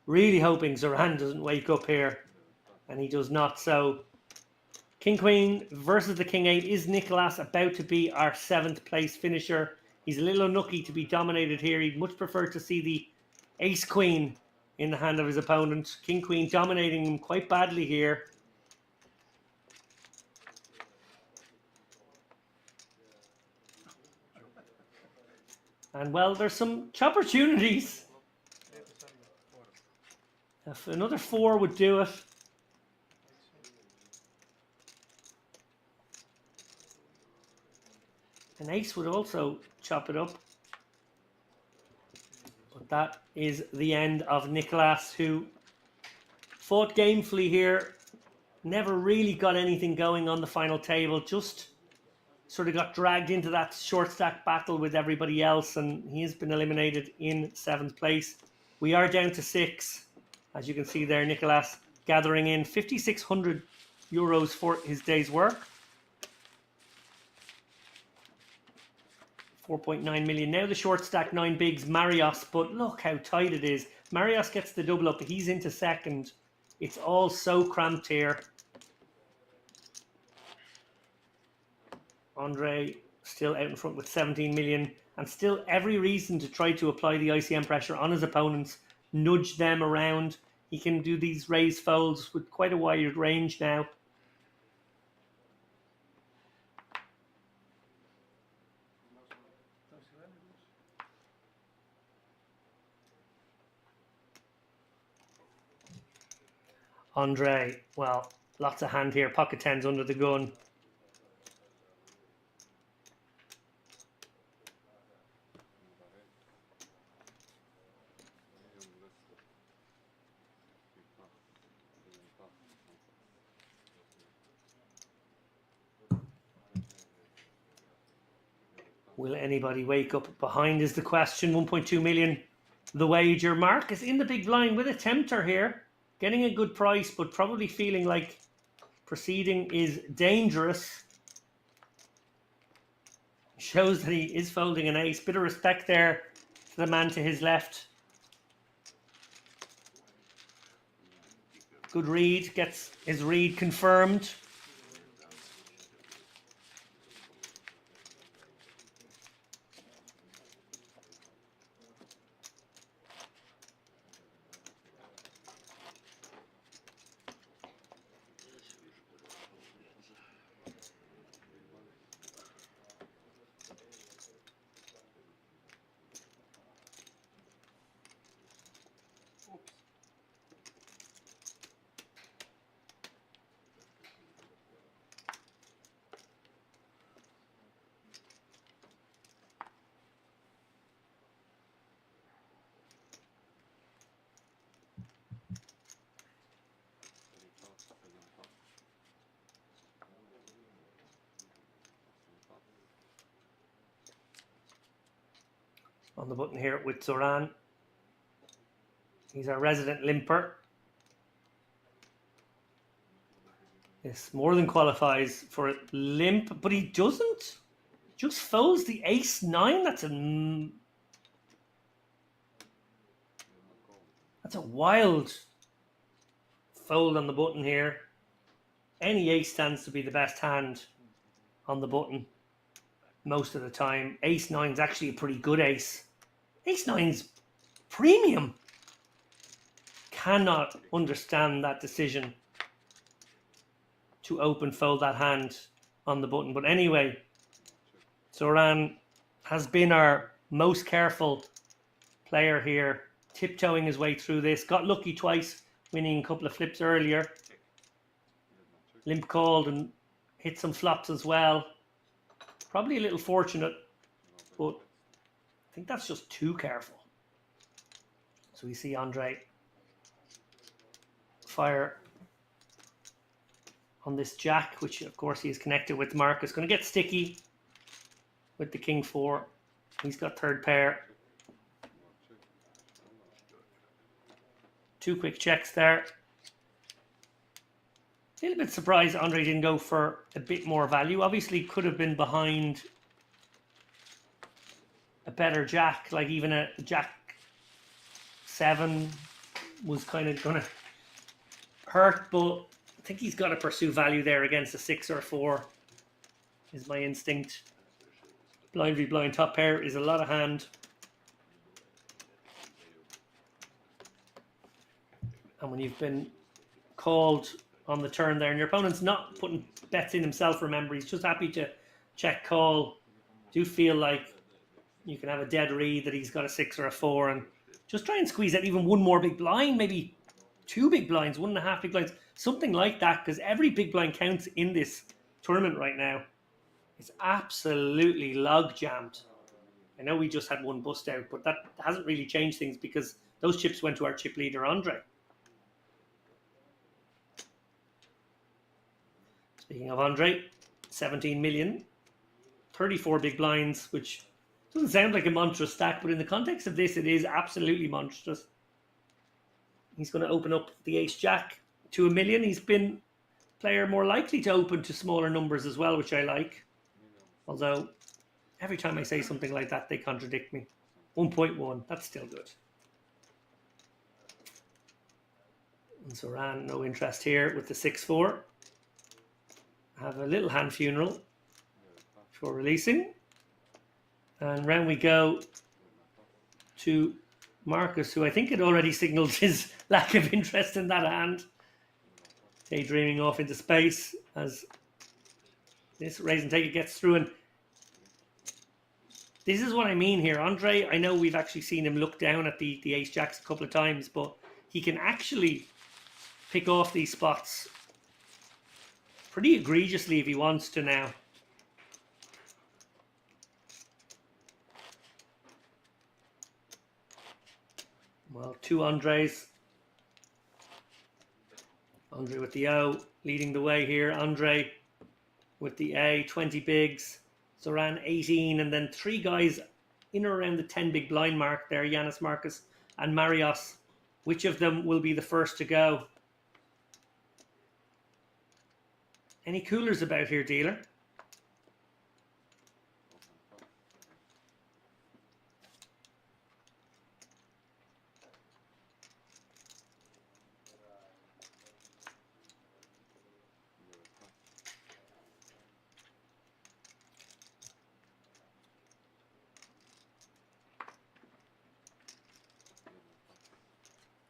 Really hoping Zoran doesn't wake up here. And he does not. So King Queen versus the King 8. Is Nicholas about to be our 7th place finisher? He's a little unlucky to be dominated here. He'd much prefer to see the Ace Queen in the hand of his opponent. King Queen dominating him quite badly here. And well, there's some opportunities. If another 4 would do it. An ace would also chop it up. But that is the end of Nicholas, who fought gamefully here. Never really got anything going on the final table. Just sort of got dragged into that short stack battle with everybody else. And he has been eliminated in 7th place. We are down to 6. As you can see there, Nicholas gathering in €5,600 for his day's work. 4.9 million. Now the short stack 9 bigs, Marios, but look how tight it is. Marios gets the double up. He's into 2nd. It's all so cramped here. Andre still out in front with 17 million and still every reason to try to apply the ICM pressure on his opponents, nudge them around. He can do these raise folds with quite a wide range now. Andre, well, lots of hand here. Pocket 10s under the gun. Will anybody wake up behind is the question. 1.2 million. The wager. Mark is in the big blind with a tempter here. Getting a good price, but probably feeling like proceeding is dangerous. Shows that he is folding an ace. Bit of respect there to the man to his left. Good read. Gets his read confirmed. On the button here with Zoran. He's our resident limper. This more than qualifies for a limp, but he doesn't. Just folds the ace-9. That's a wild fold on the button here. Any ace stands to be the best hand on the button most of the time. Ace-9 is actually a pretty good ace. Ace-9's premium. Cannot understand that decision to open fold that hand on the button. But anyway, Zoran has been our most careful player here, tiptoeing his way through this. Got lucky twice, winning a couple of flips earlier. Limp called and hit some flops as well. Probably a little fortunate, but I think that's just too careful. So we see Andre fire on this jack, which of course he is connected with. Marcus going to get sticky with the king 4. He's got third pair. 2 quick checks there. A little bit surprised Andre didn't go for a bit more value. Obviously could have been behind a better jack, like even a jack 7 was kind of going to hurt, but I think he's got to pursue value there against a 6 or a 4 is my instinct. Blind v blind top pair is a lot of hand. And when you've been called on the turn there and your opponent's not putting bets in himself, remember, he's just happy to check call. Do feel like you can have a dead read that he's got a 6 or a 4 and just try and squeeze out even one more big blind, maybe 2 big blinds, 1.5 big blinds, something like that, because every big blind counts in this tournament right now. It's absolutely log jammed. I know we just had one bust out, but that hasn't really changed things because those chips went to our chip leader, Andre. Speaking of Andre, 17 million, 34 big blinds, which doesn't sound like a monstrous stack, but in the context of this, it is absolutely monstrous. He's going to open up the ace-jack to $1 million. He's been player more likely to open to smaller numbers as well, which I like. Although, every time I say something like that, they contradict me. 1.1, that's still good. And Zoran, no interest here with the 6-4. Have a little hand funeral for releasing. And round we go to Marcus, who I think had already signalled his lack of interest in that hand. Daydreaming off into space as this raise and take it gets through. And this is what I mean here. Andre, I know we've actually seen him look down at the ace-jacks a couple of times, but he can actually pick off these spots pretty egregiously if he wants to now. Well, 2 Andres. Andre with the O, leading the way here. Andre with the A, 20 bigs. Zoran, 18. And then 3 guys in or around the 10 big blind mark there. Yanis, Marcus, and Marios. Which of them will be the first to go? Any coolers about here, dealer?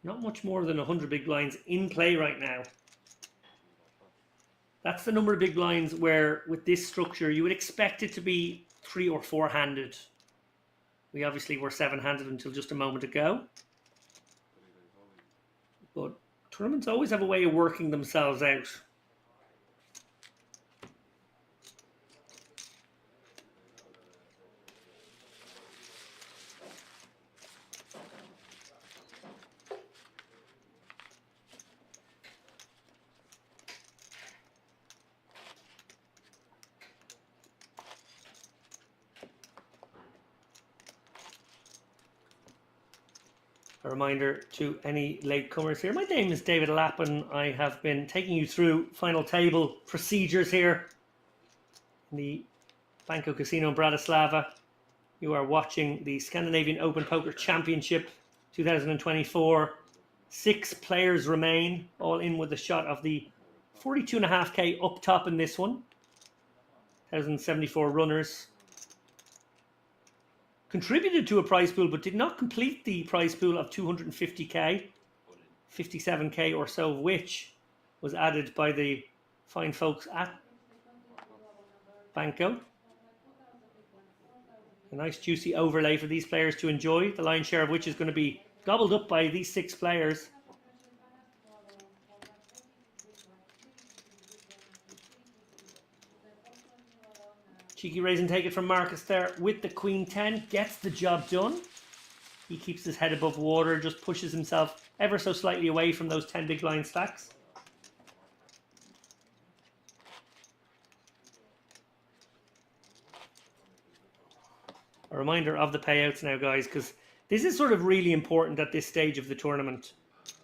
Not much more than 100 big blinds in play right now. That's the number of big blinds where, with this structure, you would expect it to be 3 or 4 handed. We obviously were 7 handed until just a moment ago. But tournaments always have a way of working themselves out. A reminder to any latecomers here. My name is David Lappin. I have been taking you through final table procedures here in the Banco Casino in Bratislava. You are watching the Scandinavian Open Poker Championship 2024. 6 players remain, all in with a shot of the 42.5k up top in this one. 1,074 runners. Contributed to a prize pool, but did not complete the prize pool of 250k, 57k or so, of which was added by the fine folks at Banco. A nice juicy overlay for these players to enjoy, the lion's share of which is going to be gobbled up by these 6 players. Cheeky raise and take it from Marcus there with the Queen 10. Gets the job done. He keeps his head above water, just pushes himself ever so slightly away from those 10 big blind stacks. A reminder of the payouts now, guys, because this is sort of really important at this stage of the tournament.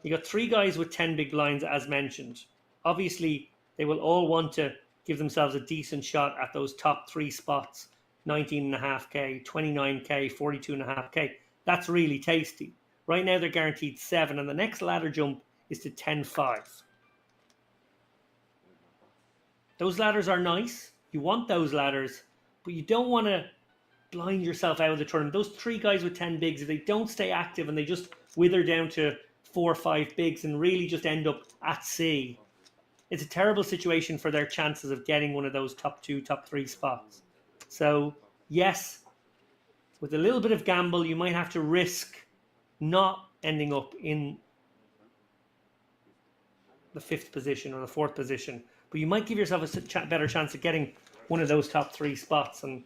You got 3 guys with 10 big blinds, as mentioned. Obviously, they will all want to give themselves a decent shot at those top 3 spots. 19.5k, 29k, 42.5k. That's really tasty. Right now they're guaranteed 7, and the next ladder jump is to 10.5. Those ladders are nice. You want those ladders, but you don't want to blind yourself out of the tournament. Those 3 guys with 10 bigs, if they don't stay active and they just wither down to 4 or 5 bigs and really just end up at sea, it's a terrible situation for their chances of getting one of those top 2, top 3 spots. So, yes, with a little bit of gamble, you might have to risk not ending up in the 5th position or the 4th position, but you might give yourself a better chance of getting one of those top 3 spots. And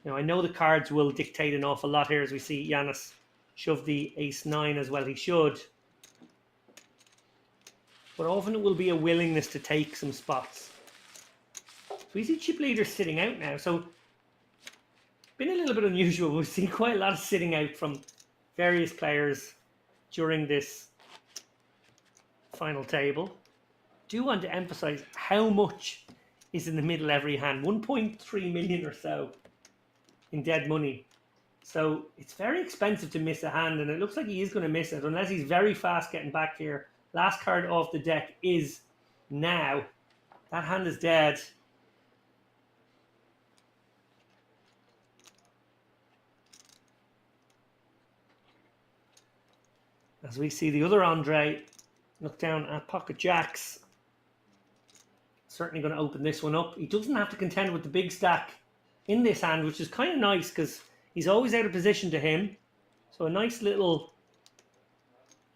I know the cards will dictate an awful lot here, as we see Giannis shove the ace-9 as well. He should. But often it will be a willingness to take some spots. So we see chip leaders sitting out now. So been a little bit unusual. We've seen quite a lot of sitting out from various players during this final table. Do want to emphasize how much is in the middle every hand. 1.3 million or so in dead money. So it's very expensive to miss a hand, and it looks like he is going to miss it unless he's very fast getting back here. Last card off the deck is now. That hand is dead. As we see the other Andre look down at pocket jacks. Certainly going to open this one up. He doesn't have to contend with the big stack in this hand, which is kind of nice because he's always out of position to him. So a nice little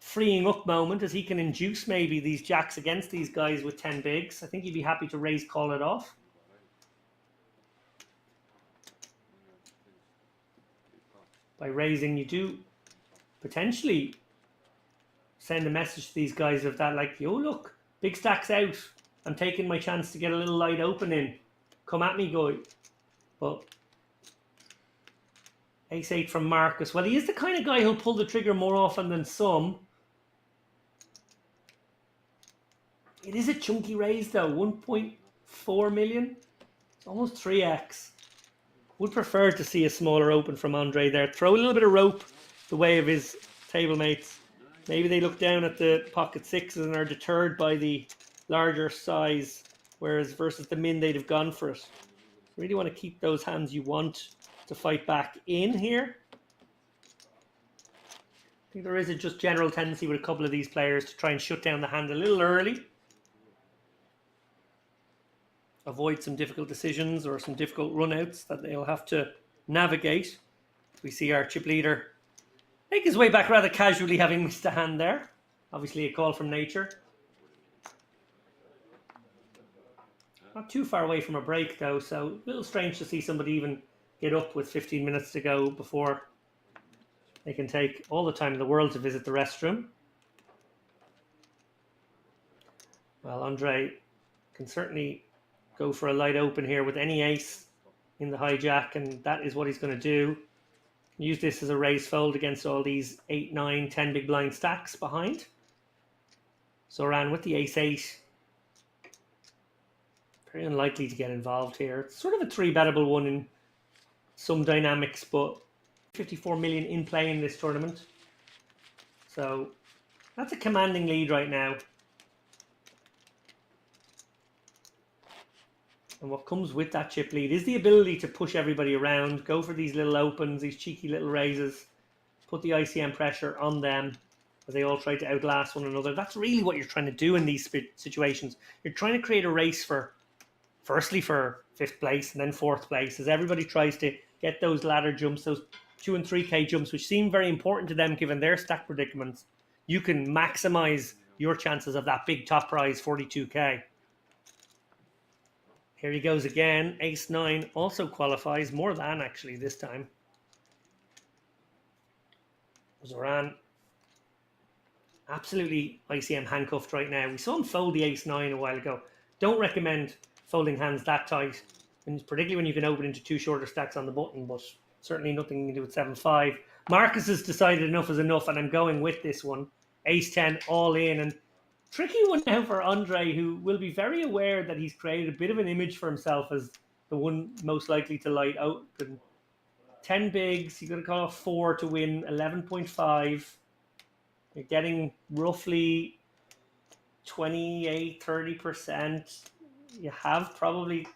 freeing up moment as he can induce maybe these jacks against these guys with 10 bigs. I think he'd be happy to raise, call it off. By raising, you do potentially send a message to these guys of that, like, yo, look, big stack's out. I'm taking my chance to get a little light open in. Come at me, guy. But ace-8 from Marcus. Well, he is the kind of guy who'll pull the trigger more often than some. It is a chunky raise, though. 1.4 million. It's almost 3x. Would prefer to see a smaller open from Andre there. Throw a little bit of rope the way of his table mates. Maybe they look down at the pocket sixes and are deterred by the larger size, whereas versus the min, they'd have gone for it. Really want to keep those hands you want to fight back in here. I think there is a just general tendency with a couple of these players to try and shut down the hand a little early. Avoid some difficult decisions or some difficult runouts that they'll have to navigate. We see our chip leader make his way back rather casually, having missed a hand there. Obviously a call from nature. Not too far away from a break though, so a little strange to see somebody even get up with 15 minutes to go before they can take all the time in the world to visit the restroom. Well, Andre can certainly go for a light open here with any ace in the hijack, and that is what he's going to do. Use this as a raise fold against all these 8, 9, 10 big blind stacks behind. Zoran with the ace-8. Very unlikely to get involved here. It's sort of a 3-bettable one in some dynamics, but 54 million in play in this tournament. So that's a commanding lead right now. And what comes with that chip lead is the ability to push everybody around, go for these little opens, these cheeky little raises, put the ICM pressure on them as they all try to outlast one another. That's really what you're trying to do in these situations. You're trying to create a race firstly for 5th place and then 4th place, as everybody tries to get those ladder jumps, those 2 and 3k jumps, which seem very important to them given their stack predicaments. You can maximize your chances of that big top prize, 42k. Here he goes again. Ace-9 also qualifies, more than actually this time. Zoran absolutely ICM handcuffed right now. We saw him fold the ace-9 a while ago. Don't recommend folding hands that tight, and particularly when you can open into 2 shorter stacks on the button, but Certainly nothing you can do with 7-5. Marcus has decided enough is enough, and I'm going with this one. Ace-10 all in, and tricky one now for Andre, who will be very aware that he's created a bit of an image for himself as the one most likely to light open. 10 bigs, you're going to call off 4 to win 11.5. You're getting roughly 28-30%. You have probably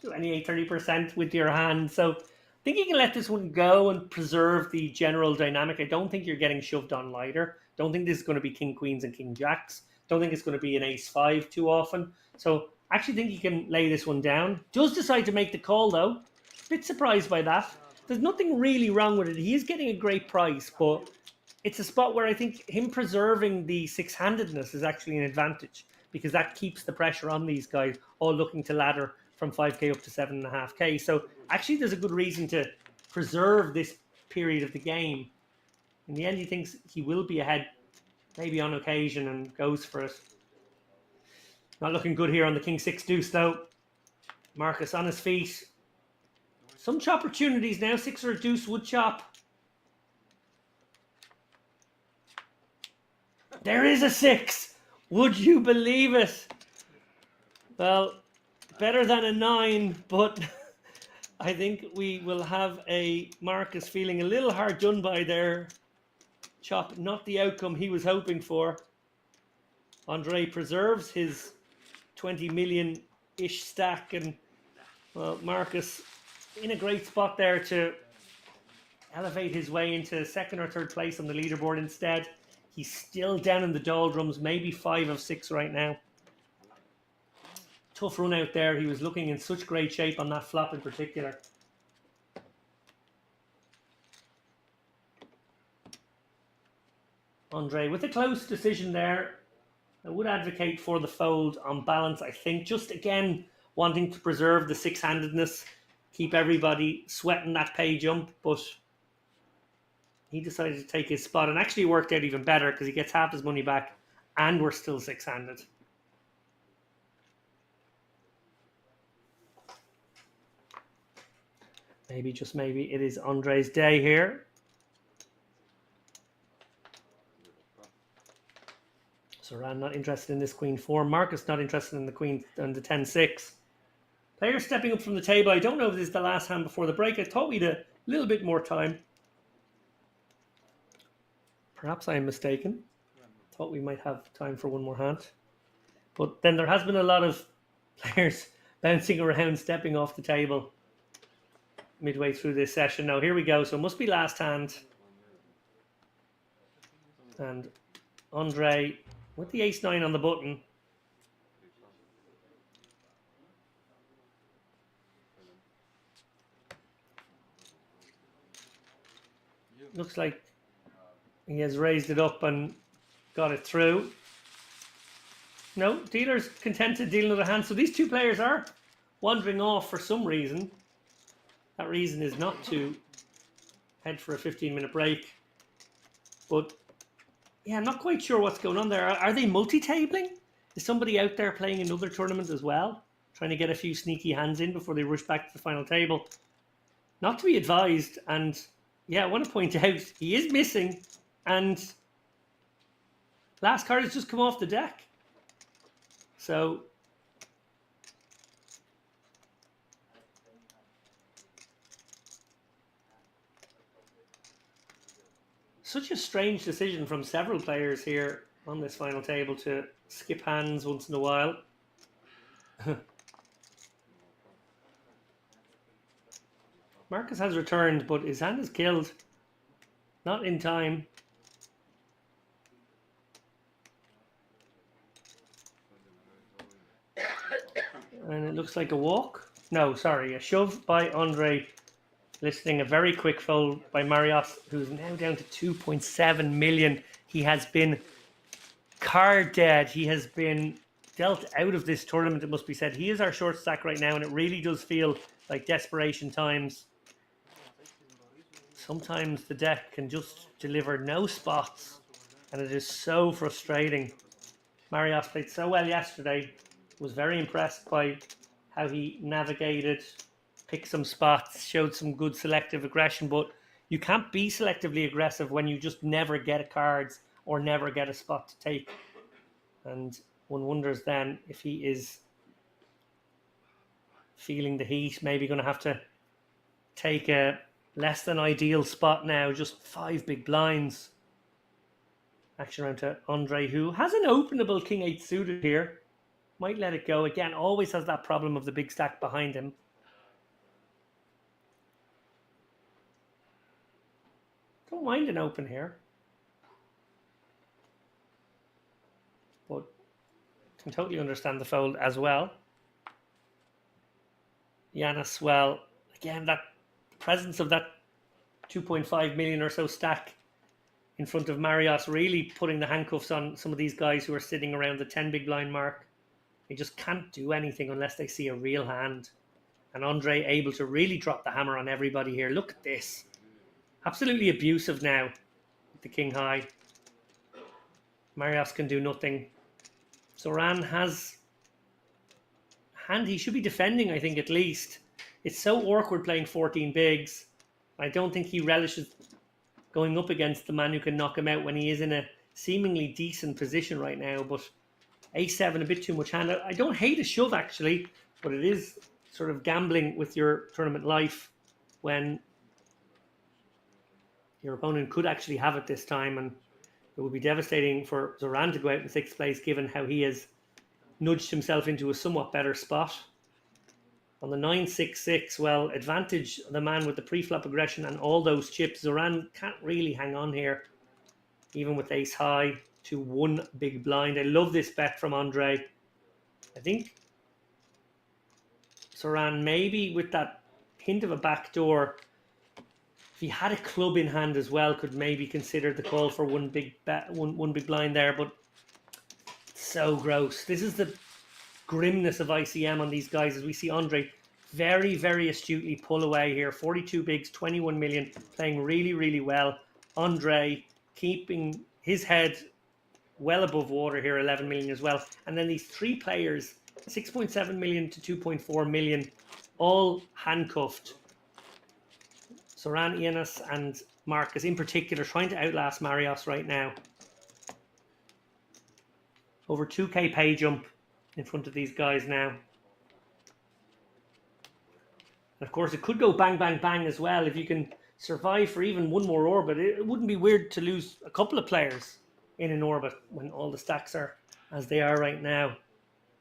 28-30% with your hand. So I think you can let this one go and preserve the general dynamic. I don't think you're getting shoved on lighter. Don't think this is going to be king queens and king jacks. Don't think it's going to be an ace-5 too often. So I actually think you can lay this one down. Does decide to make the call though. Bit surprised by that. There's nothing really wrong with it. He is getting a great price, but it's a spot where I think him preserving the six-handedness is actually an advantage, because that keeps the pressure on these guys all looking to ladder from 5k up to 7.5k. So actually there's a good reason to preserve this period of the game. In the end, he thinks he will be ahead, maybe on occasion, and goes for it. Not looking good here on the king-6 deuce though. Marcus on his feet. Some chop opportunities now. 6 or a deuce would chop. There is a 6. Would you believe it? Well, better than a 9, but I think we will have a Marcus feeling a little hard done by there. Chop, not the outcome he was hoping for. Andre preserves his 20 million-ish stack, and well, Marcus in a great spot there to elevate his way into second or third place on the leaderboard instead. He's still down in the doldrums, maybe 5 of 6 right now. Tough run out there. He was looking in such great shape on that flop in particular. Andre with a close decision there. I would advocate for the fold on balance, I think. Just again, wanting to preserve the six-handedness, keep everybody sweating that pay jump, but he decided to take his spot, and actually worked out even better because he gets half his money back and we're still six-handed. Maybe, just maybe, it is Andre's day here. Saran not interested in this queen 4. Marcus not interested in the queen and the 10-6. Player stepping up from the table. I don't know if this is the last hand before the break. I thought we'd a little bit more time. Perhaps I am mistaken. Thought we might have time for one more hand. But then there has been a lot of players bouncing around, stepping off the table midway through this session. Now here we go. So it must be last hand. And Andre with the ace-9 on the button. Looks like he has raised it up and got it through. No, dealer's content to deal another hand. So these two players are wandering off for some reason. That reason is not to head for a 15-minute break. But yeah, I'm not quite sure what's going on there. Are they multi-tabling? Is somebody out there playing another tournament as well? Trying to get a few sneaky hands in before they rush back to the final table? Not to be advised. And yeah, I want to point out he is missing. And last card has just come off the deck. So such a strange decision from several players here on this final table to skip hands once in a while. Marcus has returned, but his hand is killed. Not in time. And it looks like a walk. No, sorry, a shove by Andre. Listing a very quick fold by Marios, who's now down to 2.7 million. He has been card dead. He has been dealt out of this tournament, it must be said. He is our short stack right now, and it really does feel like desperation times. Sometimes the deck can just deliver no spots, and it is so frustrating. Marios played so well yesterday. Was very impressed by how he navigated picked some spots, showed some good selective aggression, but you can't be selectively aggressive when you just never get a cards or never get a spot to take. And one wonders then if he is feeling the heat, maybe going to have to take a less than ideal spot now. Just 5 big blinds. Action around to Andre, who has an openable king 8 suited here. Might let it go. Again, always has that problem of the big stack behind him. Don't mind an open here. But can totally understand the fold as well. Yanis, well, again, that presence of that 2.5 million or so stack in front of Marios really putting the handcuffs on some of these guys who are sitting around the 10 big blind mark. They just can't do anything unless they see a real hand. And Andre able to really drop the hammer on everybody here. Look at this. Absolutely abusive now with the king high. Marios can do nothing. Zoran has hand he should be defending, I think, at least. It's so awkward playing 14 bigs. I don't think he relishes going up against the man who can knock him out when he is in a seemingly decent position right now. But A7, a bit too much hand. I don't hate a shove, actually, but it is sort of gambling with your tournament life when your opponent could actually have it this time, and it would be devastating for Zoran to go out in 6th place given how he has nudged himself into a somewhat better spot. On the 9-6-6, well, advantage the man with the pre-flop aggression and all those chips. Zoran can't really hang on here, even with ace high to 1 big blind. I love this bet from Andre. I think Zoran, maybe with that hint of a backdoor, if he had a club in hand as well, could maybe consider the call for one big blind there, but it's so gross. This is the grimness of ICM on these guys as we see Andre very, very astutely pull away here. 42 bigs, 21 million, playing really, really well. Andre keeping his head well above water here, 11 million as well. And then these 3 players, 6.7 million to 2.4 million, all handcuffed. Zoran, Yanis and Marcus in particular trying to outlast Marios right now. Over 2k pay jump in front of these guys now. And of course, it could go bang, bang, bang as well. If you can survive for even one more orbit, it wouldn't be weird to lose a couple of players in an orbit when all the stacks are as they are right now.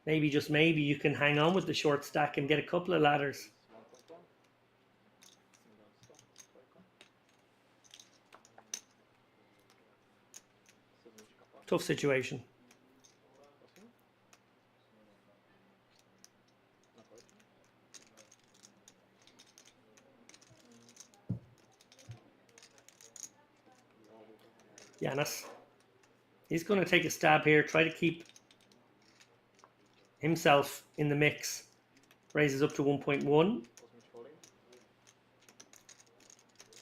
Maybe, just maybe, you can hang on with the short stack and get a couple of ladders. Tough situation. Yanis. He's going to take a stab here, try to keep himself in the mix. Raises up to 1.1.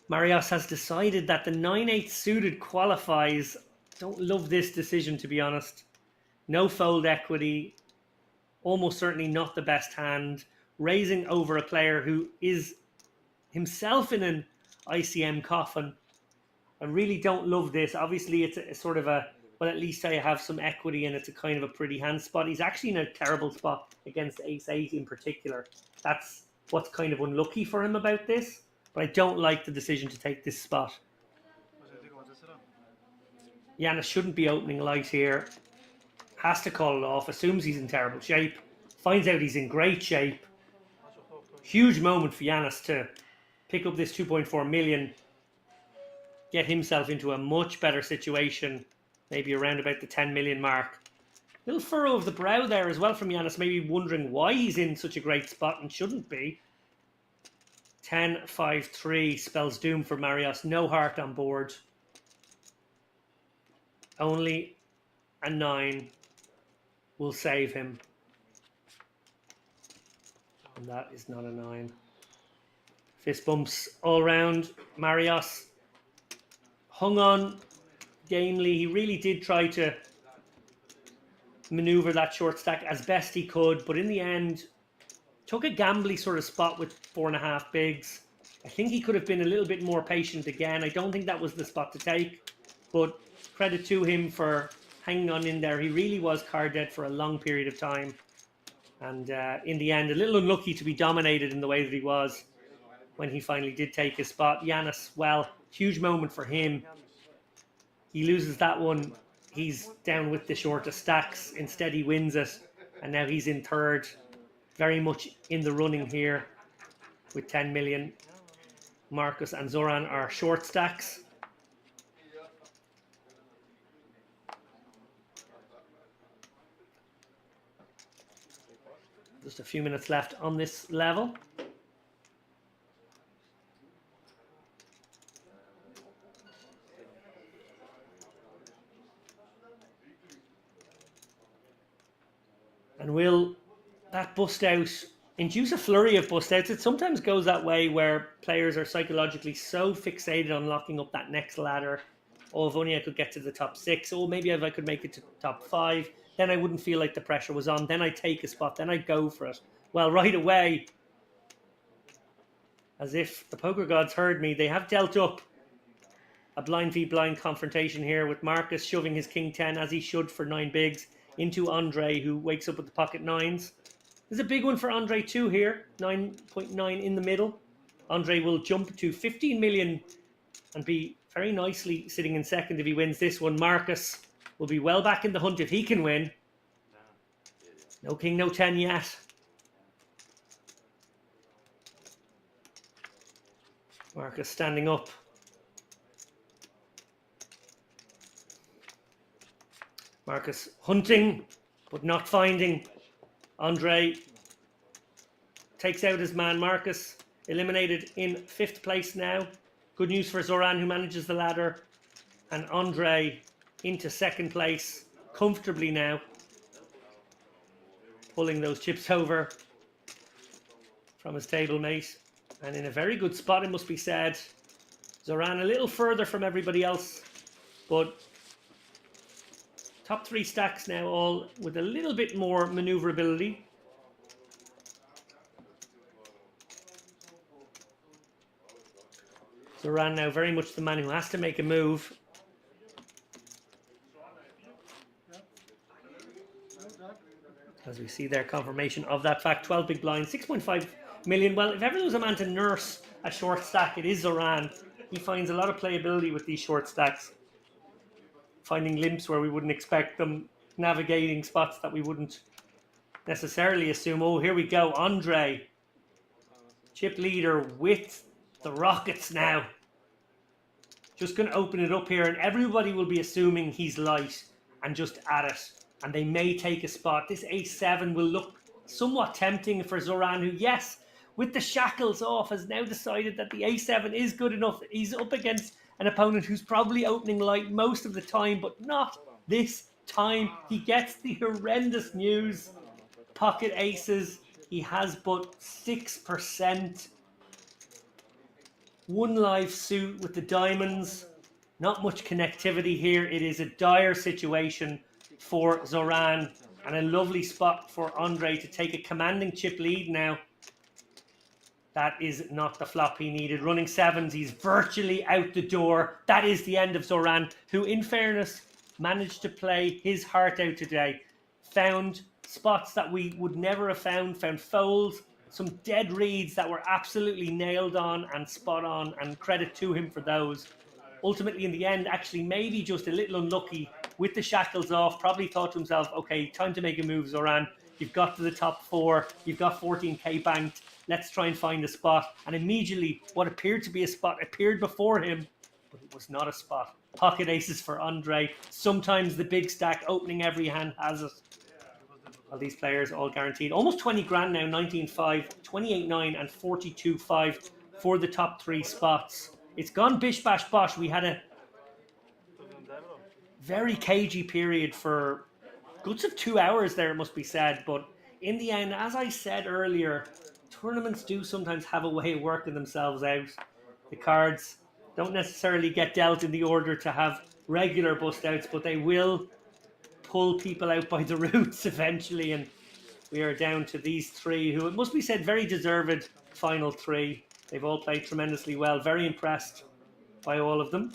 Marios has decided that the 9-8 suited qualifies. Don't love this decision, to be honest. No fold equity. Almost certainly not the best hand. Raising over a player who is himself in an ICM coffin. I really don't love this. Obviously, it's a sort of a, well, at least I have some equity and it's a kind of a pretty hand spot. He's actually in a terrible spot against ace-8 in particular. That's what's kind of unlucky for him about this. But I don't like the decision to take this spot. Yanis shouldn't be opening light here. Has to call it off. Assumes he's in terrible shape. Finds out he's in great shape. Huge moment for Yanis to pick up this 2.4 million. Get himself into a much better situation. Maybe around about the 10 million mark. Little furrow of the brow there as well from Yanis. Maybe wondering why he's in such a great spot and shouldn't be. 10-5-3 spells doom for Marios. No heart on board. Only a 9 will save him. And that is not a 9. Fist bumps all round. Marios hung on gamely. He really did try to maneuver that short stack as best he could. But in the end, took a gambly sort of spot with 4.5 bigs. I think he could have been a little bit more patient again. I don't think that was the spot to take, but credit to him for hanging on in there. He really was card dead for a long period of time. And in the end, a little unlucky to be dominated in the way that he was when he finally did take his spot. Giannis, well, huge moment for him. He loses that one. He's down with the shortest stacks. Instead, he wins it. And now he's in third. Very much in the running here with 10 million. Marcus and Zoran are short stacks. Just a few minutes left on this level. And will that bust out induce a flurry of bust outs? It sometimes goes that way where players are psychologically so fixated on locking up that next ladder. Oh, if only I could get to the top 6. Oh, maybe if I could make it to top 5, then I wouldn't feel like the pressure was on. Then I'd take a spot, then I'd go for it. Well, right away, as if the poker gods heard me, they have dealt up a blind v blind confrontation here with Marcus shoving his king 10 as he should for 9 bigs into Andre, who wakes up with the pocket 9s. There's a big one for Andre too here, 9.9 in the middle. Andre will jump to 15 million and be very nicely sitting in second if he wins this one. Marcus will be well back in the hunt if he can win. No king, no 10 yet. Marcus standing up. Marcus hunting, but not finding. Andre takes out his man. Marcus eliminated in 5th place now. Good news for Zoran, who manages the ladder. And Andre into 2nd place comfortably now. Pulling those chips over from his stablemate. And in a very good spot, it must be said. Zoran a little further from everybody else, but top 3 stacks now, all with a little bit more maneuverability. Zoran now very much the man who has to make a move. As we see there, confirmation of that fact. 12 big blinds, 6.5 million. Well, if ever there was a man to nurse a short stack, it is Zoran. He finds a lot of playability with these short stacks. Finding limps where we wouldn't expect them, navigating spots that we wouldn't necessarily assume. Oh, here we go. Andre, chip leader with the Rockets now. Just going to open it up here, and everybody will be assuming he's light and just at it. And they may take a spot. This ace-7 will look somewhat tempting for Zoran, who, yes, with the shackles off, has now decided that the ace-7 is good enough. He's up against an opponent who's probably opening light most of the time, but not this time. He gets the horrendous news. Pocket aces. He has but 6%. 1 live suit with the diamonds. Not much connectivity here. It is a dire situation for Zoran, and a lovely spot for Andre to take a commanding chip lead now. That is not the flop he needed. Running 7s, he's virtually out the door. That is the end of Zoran, who, in fairness, managed to play his heart out today. Found spots that we would never have found folds, some dead reads that were absolutely nailed on and spot on, and credit to him for those. Ultimately, in the end, actually maybe just a little unlucky with the shackles off. Probably thought to himself, okay, time to make a move, Zoran. You've got to the top 4. You've got 14k banked. Let's try and find a spot. And immediately, what appeared to be a spot appeared before him, but it was not a spot. Pocket aces for Andre. Sometimes the big stack opening every hand has it. Well, these players all guaranteed. Almost 20 grand now, 19.5, 28.9 and 42.5 for the top 3 spots. It's gone bish bash bosh. We had a very cagey period for guts of 2 hours there, it must be said. But in the end, as I said earlier, tournaments do sometimes have a way of working themselves out. The cards don't necessarily get dealt in the order to have regular bust outs, but they will pull people out by the roots eventually. And we are down to these three, who it must be said very deserved final three. They've all played tremendously well. Very impressed by all of them.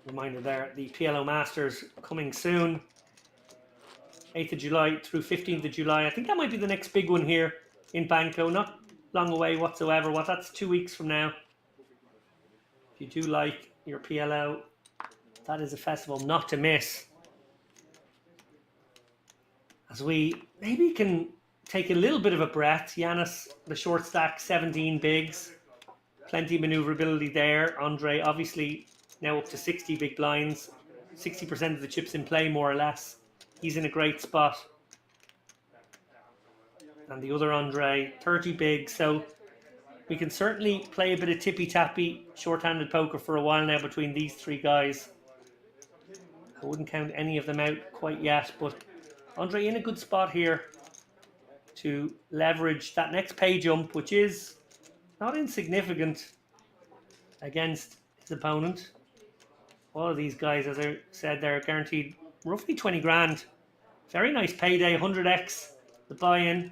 Reminder there, the PLO Masters coming soon. 8th of July through 15th of July. I think that might be the next big one here in Banco. Not long away whatsoever. What, that's 2 weeks from now. If you do like your PLO, that is a festival not to miss. As we maybe can take a little bit of a breath. Yanis, the short stack, 17 bigs. Plenty of maneuverability there. Andre, obviously, now up to 60 big blinds. 60% of the chips in play, more or less. He's in a great spot. And the other Andre, 30 big. So we can certainly play a bit of tippy-tappy, short-handed poker for a while now between these three guys. I wouldn't count any of them out quite yet, but Andre in a good spot here to leverage that next pay jump, which is not insignificant against his opponent. All of these guys, as I said, they're guaranteed roughly 20 grand. Very nice payday, 100x, the buy-in.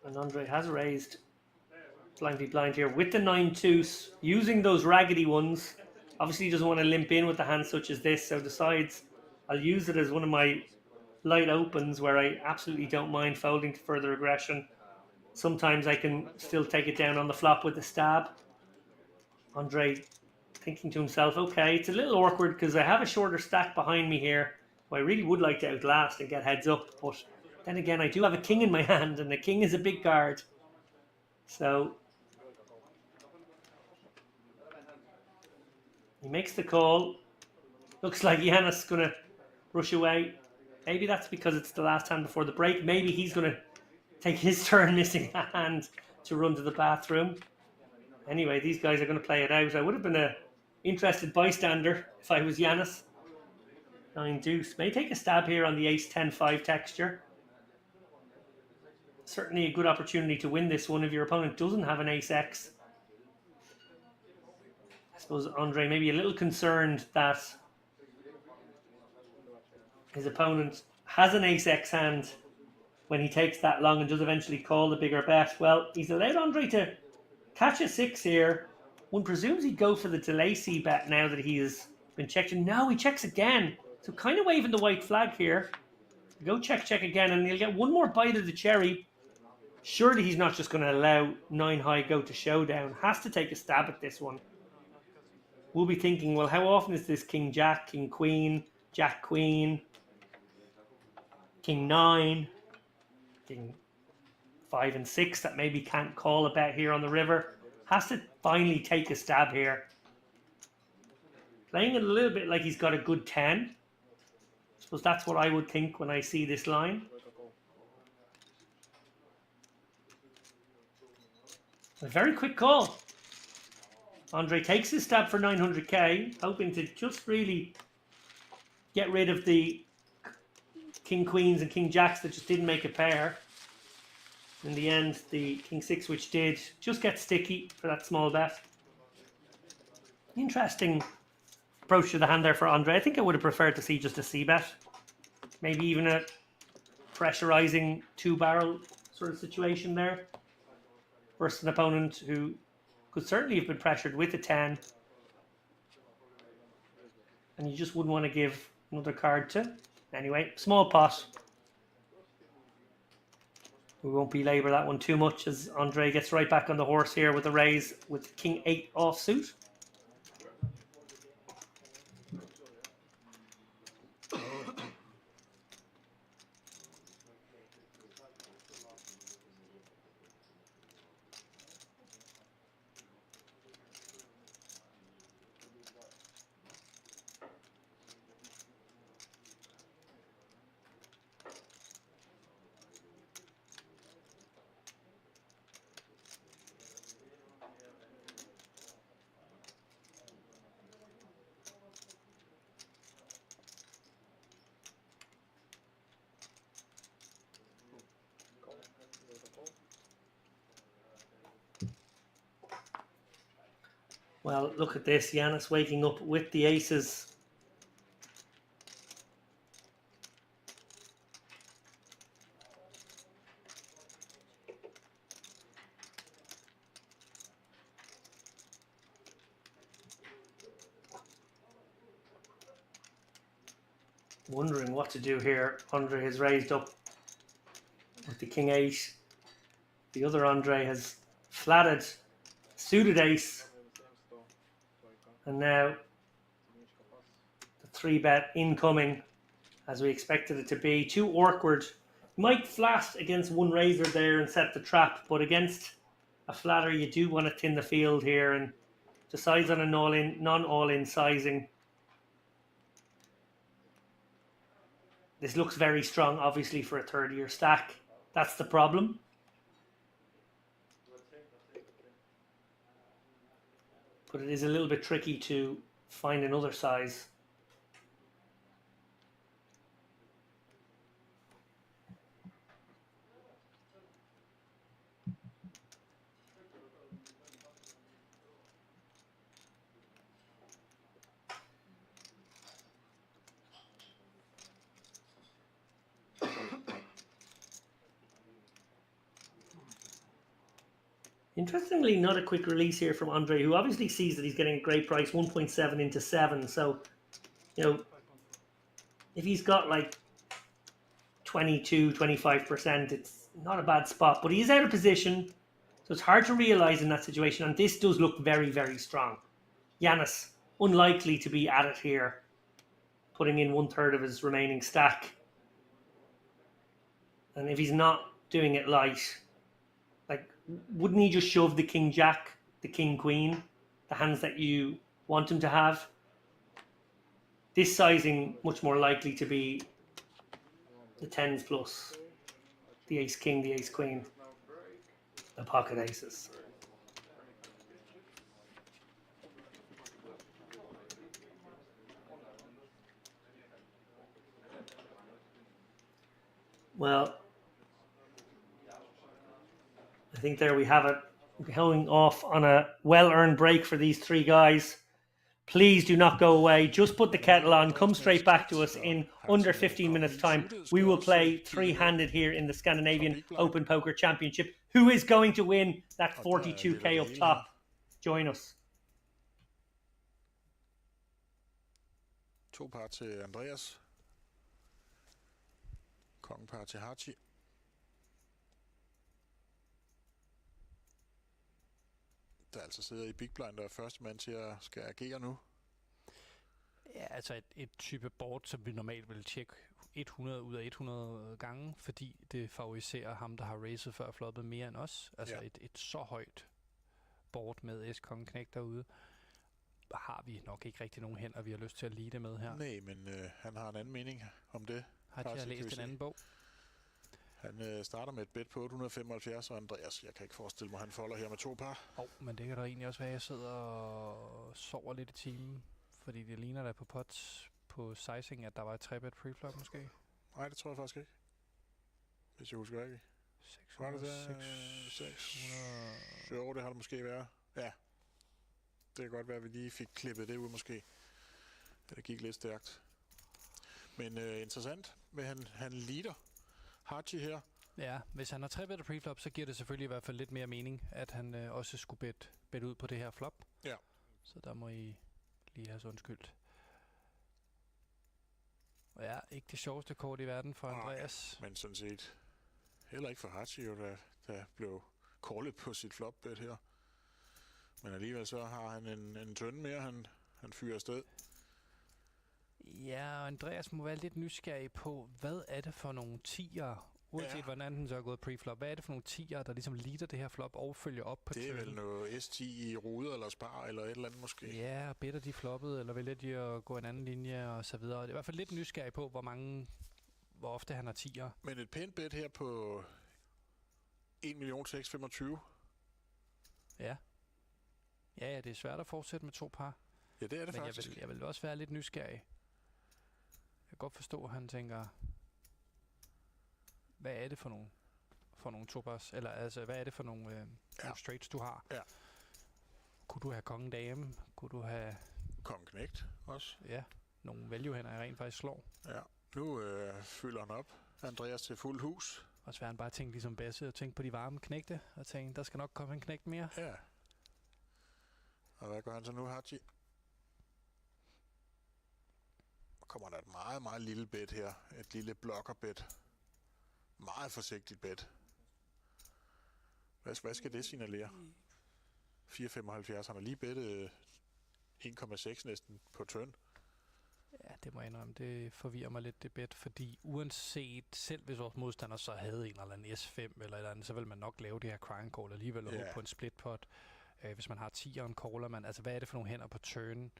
And Andre has raised blind v blind here with the 9-2s, using those raggedy ones. Obviously he doesn't want to limp in with the hand such as this, so decides I'll use it as one of my light opens where I absolutely don't mind folding to further aggression. Sometimes I can still take it down on the flop with the stab. Andre thinking to himself, okay, it's a little awkward because I have a shorter stack behind me here, who I really would like to outlast and get heads up, but then again, I do have a king in my hand, and the king is a big card. So he makes the call. Looks like Yanis is going to rush away. Maybe that's because it's the last hand before the break. Maybe he's going to take his turn missing a hand to run to the bathroom. Anyway, these guys are going to play it out. I would have been an interested bystander if I was Yanis. 9-deuce. May take a stab here on the ace-10-5 texture. Certainly a good opportunity to win this one if your opponent doesn't have an ace-x. I suppose Andre may be a little concerned that his opponent has an ace-x hand when he takes that long and does eventually call the bigger bet. Well, he's allowed Andre to catch a 6 here. One presumes he'd go for the delay C bet now that he has been checked. And no, he checks again. So kind of waving the white flag here. Go check again, and he'll get one more bite of the cherry. Surely he's not just going to allow 9 high go to showdown. Has to take a stab at this one. We'll be thinking, well, how often is this king jack, king queen, jack queen, king 9, king 5 and 6 that maybe can't call a bet here on the river? Has to finally take a stab here. Playing it a little bit like he's got a good 10. I suppose that's what I would think when I see this line. A very quick call. Andre takes his stab for 900k, hoping to just really get rid of the king queens and king jacks that just didn't make a pair. In the end, the king 6, which did, just get sticky for that small bet. Interesting approach to the hand there for Andre. I think I would have preferred to see just a C bet. Maybe even a pressurizing 2-barrel sort of situation there. Versus an opponent who could certainly have been pressured with a 10. And you just wouldn't want to give another card to. Anyway, small pot. We won't belabor that one too much as Andre gets right back on the horse here with a raise with king 8 offsuit. Well, look at this. Giannis waking up with the aces. Wondering what to do here. Andre has raised up with the king 8. The other Andre has flatted suited ace. And now the 3-bet incoming as we expected it to be. Too awkward. Might flat against one raiser there and set the trap, but against a flatter you do want to thin the field here and decides on an all-in, non-all-in sizing. This looks very strong, obviously, for a third-year stack. That's the problem. But it is a little bit tricky to find another size. Interestingly, not a quick release here from Andre, who obviously sees that he's getting a great price, 1.7 into 7. So, you know, if he's got like 22, 25%, it's not a bad spot. But he is out of position, so it's hard to realize in that situation. And this does look very, very strong. Giannis, unlikely to be at it here, putting in 1/3 of his remaining stack. And if he's not doing it light, like, wouldn't he just shove the king jack, the king queen, the hands that you want him to have? This sizing much more likely to be the 10s plus, the ace king, the ace queen, the pocket aces. Well, I think there we have it. Going off on a well-earned break for these three guys. Please do not go away. Just put the kettle on. Come straight back to us in under 15 minutes' time. We will play three-handed here in the Scandinavian Open Poker Championship. Who is going to win that 42k up top? Join us. 2 par til Andreas. Kongepar til Hachi. Der altså sidder i Big Blind, der er første mand til at skal agere nu. Ja, altså et type board, som vi normalt vil tjekke 100 ud af 100 gange, fordi det favoriserer ham, der har racet før floppet mere end os. Altså et så højt board med S-kongen knæk derude, har vi nok ikke rigtig nogen hænder, vi har lyst til at lide med her. Nej, men han har en anden mening om det. Har jeg læst en anden bog? Han starter med et bet på 875, og Andreas, jeg kan ikke forestille mig, at han folder her med 2 par. Men det kan da egentlig også være, at jeg sidder og sover lidt i timen, fordi det ligner da på pots på sizing, at der var et 3-bet preflop måske. Nej, det tror jeg faktisk ikke. Hvis jeg husker ikke. 600. Jo, det har det måske været. Ja. Det kan godt være, at vi lige fik klippet det ud måske. Det gik lidt stærkt. Men interessant, men han leader Hachi her. Ja, hvis han har 3-bet preflop, så giver det selvfølgelig i hvert fald lidt mere mening, at han også skulle bet ud på det her flop. Ja. Så der må I lige have så undskyldt. Ja, ikke det sjoveste kort i verden for Andreas. Men sådan set heller ikke for Hachi, der blev callet på sit flop-bet her. Men alligevel så har han en tønde mere, han fyrer afsted. Ja, og Andreas må være lidt nysgerrig på, hvad er det for nogle 10'ere, uanset hvordan den så er gået preflop, hvad er det for nogle 10'ere, der ligesom leader det her flop og følger op på det er vel noget S10 i ruder eller spar eller et eller andet måske. Ja, better de floppet, eller vælger de at gå en anden linje og så videre. Det er i hvert fald lidt nysgerrig på, hvor ofte han har 10'ere. Men et pænt bet her på 1.625.000. Ja. Ja, det er svært at fortsætte med 2 par. Ja, det er det men faktisk. Jeg vil også være lidt nysgerrig. Jeg kan godt forstå, at han tænker, hvad er det for nogle 2 pars? Eller altså, hvad er det for nogle straights, du har? Ja. Kunne du have kongen dame? Kunne du have Kong knægt også. nogle value-hænder, jeg rent faktisk slår? Ja, nu fylder han op. Andreas til fuld hus. Og så han bare tænkt ligesom Basse og tænkt på de varme knægte, og tænkt, der skal nok komme en knægt mere. Ja. Og hvad gør han så nu, Haji? Kommer der et meget, meget lille bet her. Et lille blokkerbet. Meget forsigtigt bet. Hvad skal det signalere? 4,75. Han har lige bettet 1,6 næsten på turn. Ja, det må jeg indrømme. Det forvirrer mig lidt, det bet, fordi uanset, selv hvis vores modstander så havde en eller anden S5 eller et eller andet, så vil man nok lave det her crying call alligevel og håbe på en split pot. Hvis man har 10'eren, caller man. Altså, hvad er det for nogle hænder på turn?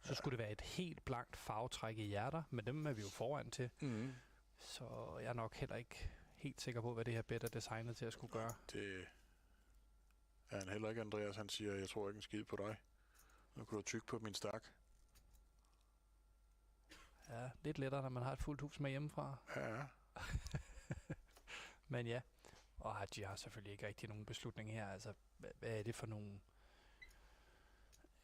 Så skulle det være et helt blankt farvetræk i hjerter, men dem er vi jo foran til. Så jeg er nok heller ikke helt sikker på, hvad det her bet er designet til at skulle gøre. Det er han heller ikke, Andreas. Han siger, jeg tror ikke en skid på dig. Nu kan du tykke på min stak. Ja, lidt lettere, når man har et fuldt hus med hjemmefra. Ja. Men ja, og Haji har selvfølgelig ikke rigtig nogen beslutning her. Altså, hvad er det for nogle...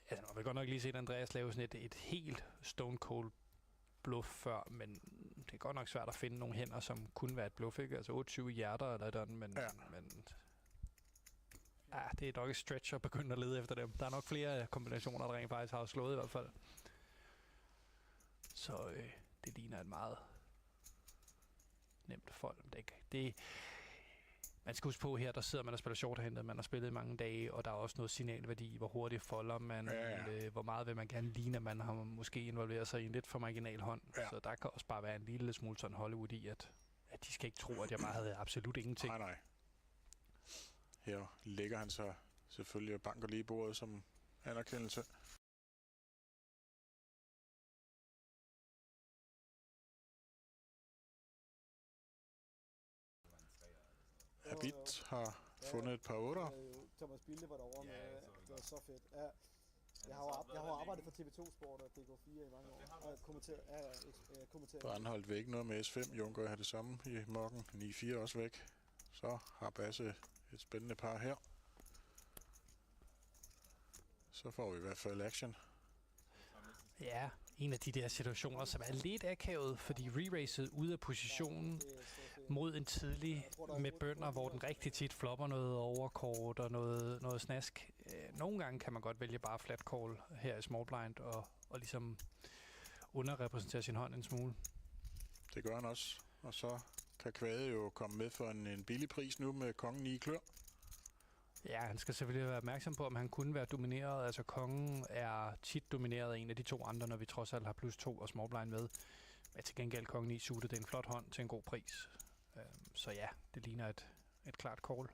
Altså, man vil godt nok lige se Andreas lave sådan et helt stone cold bluff før, men det er godt nok svært at finde nogle hænder, som kunne være et bluff, ikke? Altså 28 hjerter eller sådan, men det er nok et stretch at begynde at lede efter dem. Der er nok flere kombinationer, der rent faktisk har slået i hvert fald. Så det ligner et meget nemt fold. Man skal huske på her, der sidder man og spiller shorthanded, man har spillet i mange dage, og der er også noget signalværdi, hvor hurtigt folder man, hvor meget vil man gerne ligne, at man har måske involveret sig i en lidt for marginal hånd. Så der kan også bare være en lille smule sådan Hollywood i, at de skal ikke tro, at jeg bare havde absolut ingenting. Nej. Her lægger han sig selvfølgelig og banker lige i bordet som anerkendelse. Habit har fundet et par otter. Thomas Bilde var derovre med, det var så fedt. Ja. Jeg har jo arbejdet for TV2 Sport og DK4 i mange år. Og kommenteret. Brandholdt væk noget med S5. Junker har det samme i mokken. 9-4 også væk. Så har Basse et spændende par her. Så får vi i hvert fald action. Ja, en af de der situationer, som er lidt akavet, fordi re-racet ude af positionen mod en tidlig med bønder, hvor den rigtig tit flopper noget overkort og noget snask. Nogle gange kan man godt vælge bare flat call her i small blind og ligesom underrepræsentere sin hånd en smule. Det gør han også. Og så kan Kvade jo komme med for en billig pris nu med kongen i klør. Ja, han skal selvfølgelig være opmærksom på, om han kunne være domineret. Altså, kongen er tit domineret af en af de to andre, når vi trods alt har +2 og small blind med. Men til gengæld kongen i suited, det er en flot hånd til en god pris. Så ja, det ligner et klart call.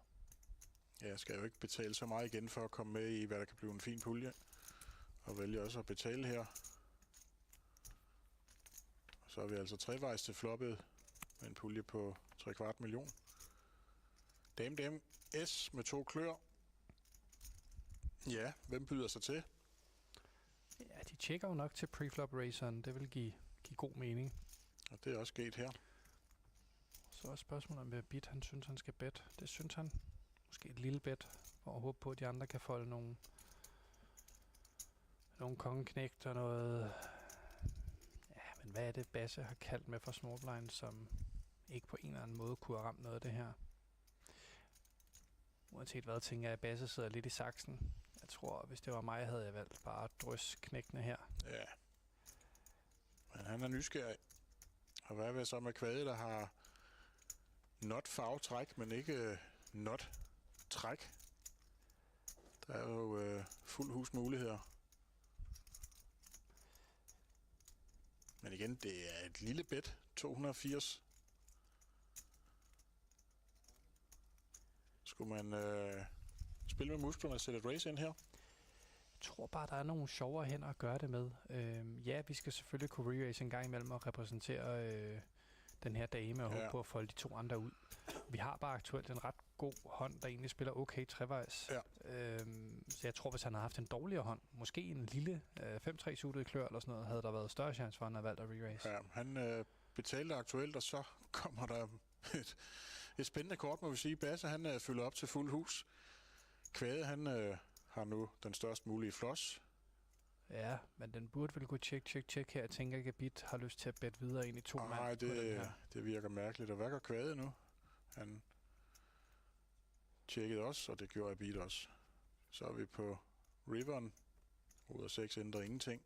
Ja, jeg skal jo ikke betale så meget igen for at komme med i, hvad der kan blive en fin pulje. Og vælge også at betale her. Så er vi altså trevejs til floppet med en pulje på 3/4 million. Dame S med 2 klør. Ja, hvem byder sig til? Ja, de tjekker jo nok til preflop raceren. Det vil give god mening. Og det er også sket her. Så er spørgsmålet om, hvad bit han synes, han skal bet. Det synes han. Måske et lille bet, for at håbe på, at de andre kan folde nogle kongeknægt og noget... Ja, men hvad er det, Basse har kaldt med for small blind, som ikke på en eller anden måde kunne have ramt noget af det her? Uanset hvad, tænker jeg, at Basse sidder lidt i saksen. Jeg tror, hvis det var mig, havde jeg valgt bare at drysse knækkene her. Ja. Men han er nysgerrig. Og hvad er så med Kvade, der har not farvetræk, men ikke not træk? Der er jo fuld hus muligheder. Men igen, det er et lille bet. 280. Skulle man spille med musklerne og sætte et race ind her? Jeg tror bare, der er nogle sjovere hænder at gøre det med. Ja, vi skal selvfølgelig kunne re-race en gang imellem og repræsentere den her dame og håbe på at folde de to andre ud. Vi har bare aktuelt en ret god hånd, der egentlig spiller okay trevejs. Ja. Så jeg tror, hvis han havde haft en dårligere hånd, måske en lille 5-3 suited klør eller sådan noget, havde der været større chance for, at han havde valgt at re-race. Ja, han betalte aktuelt, og så kommer der et spændende kort, må vi sige. Basse, han fylder op til fuld hus. Kvade, han har nu den størst mulige floss. Ja, men den burde vel gå tjek her. Jeg tænker ikke, at Bit har lyst til at bette videre ind i 2 mand. Nej, på den her. det virker mærkeligt. Og hvad gør Kvade nu? Han tjekkede også, og det gjorde Bit også. Så er vi på riveren. Ud af 6 ændrer ingenting.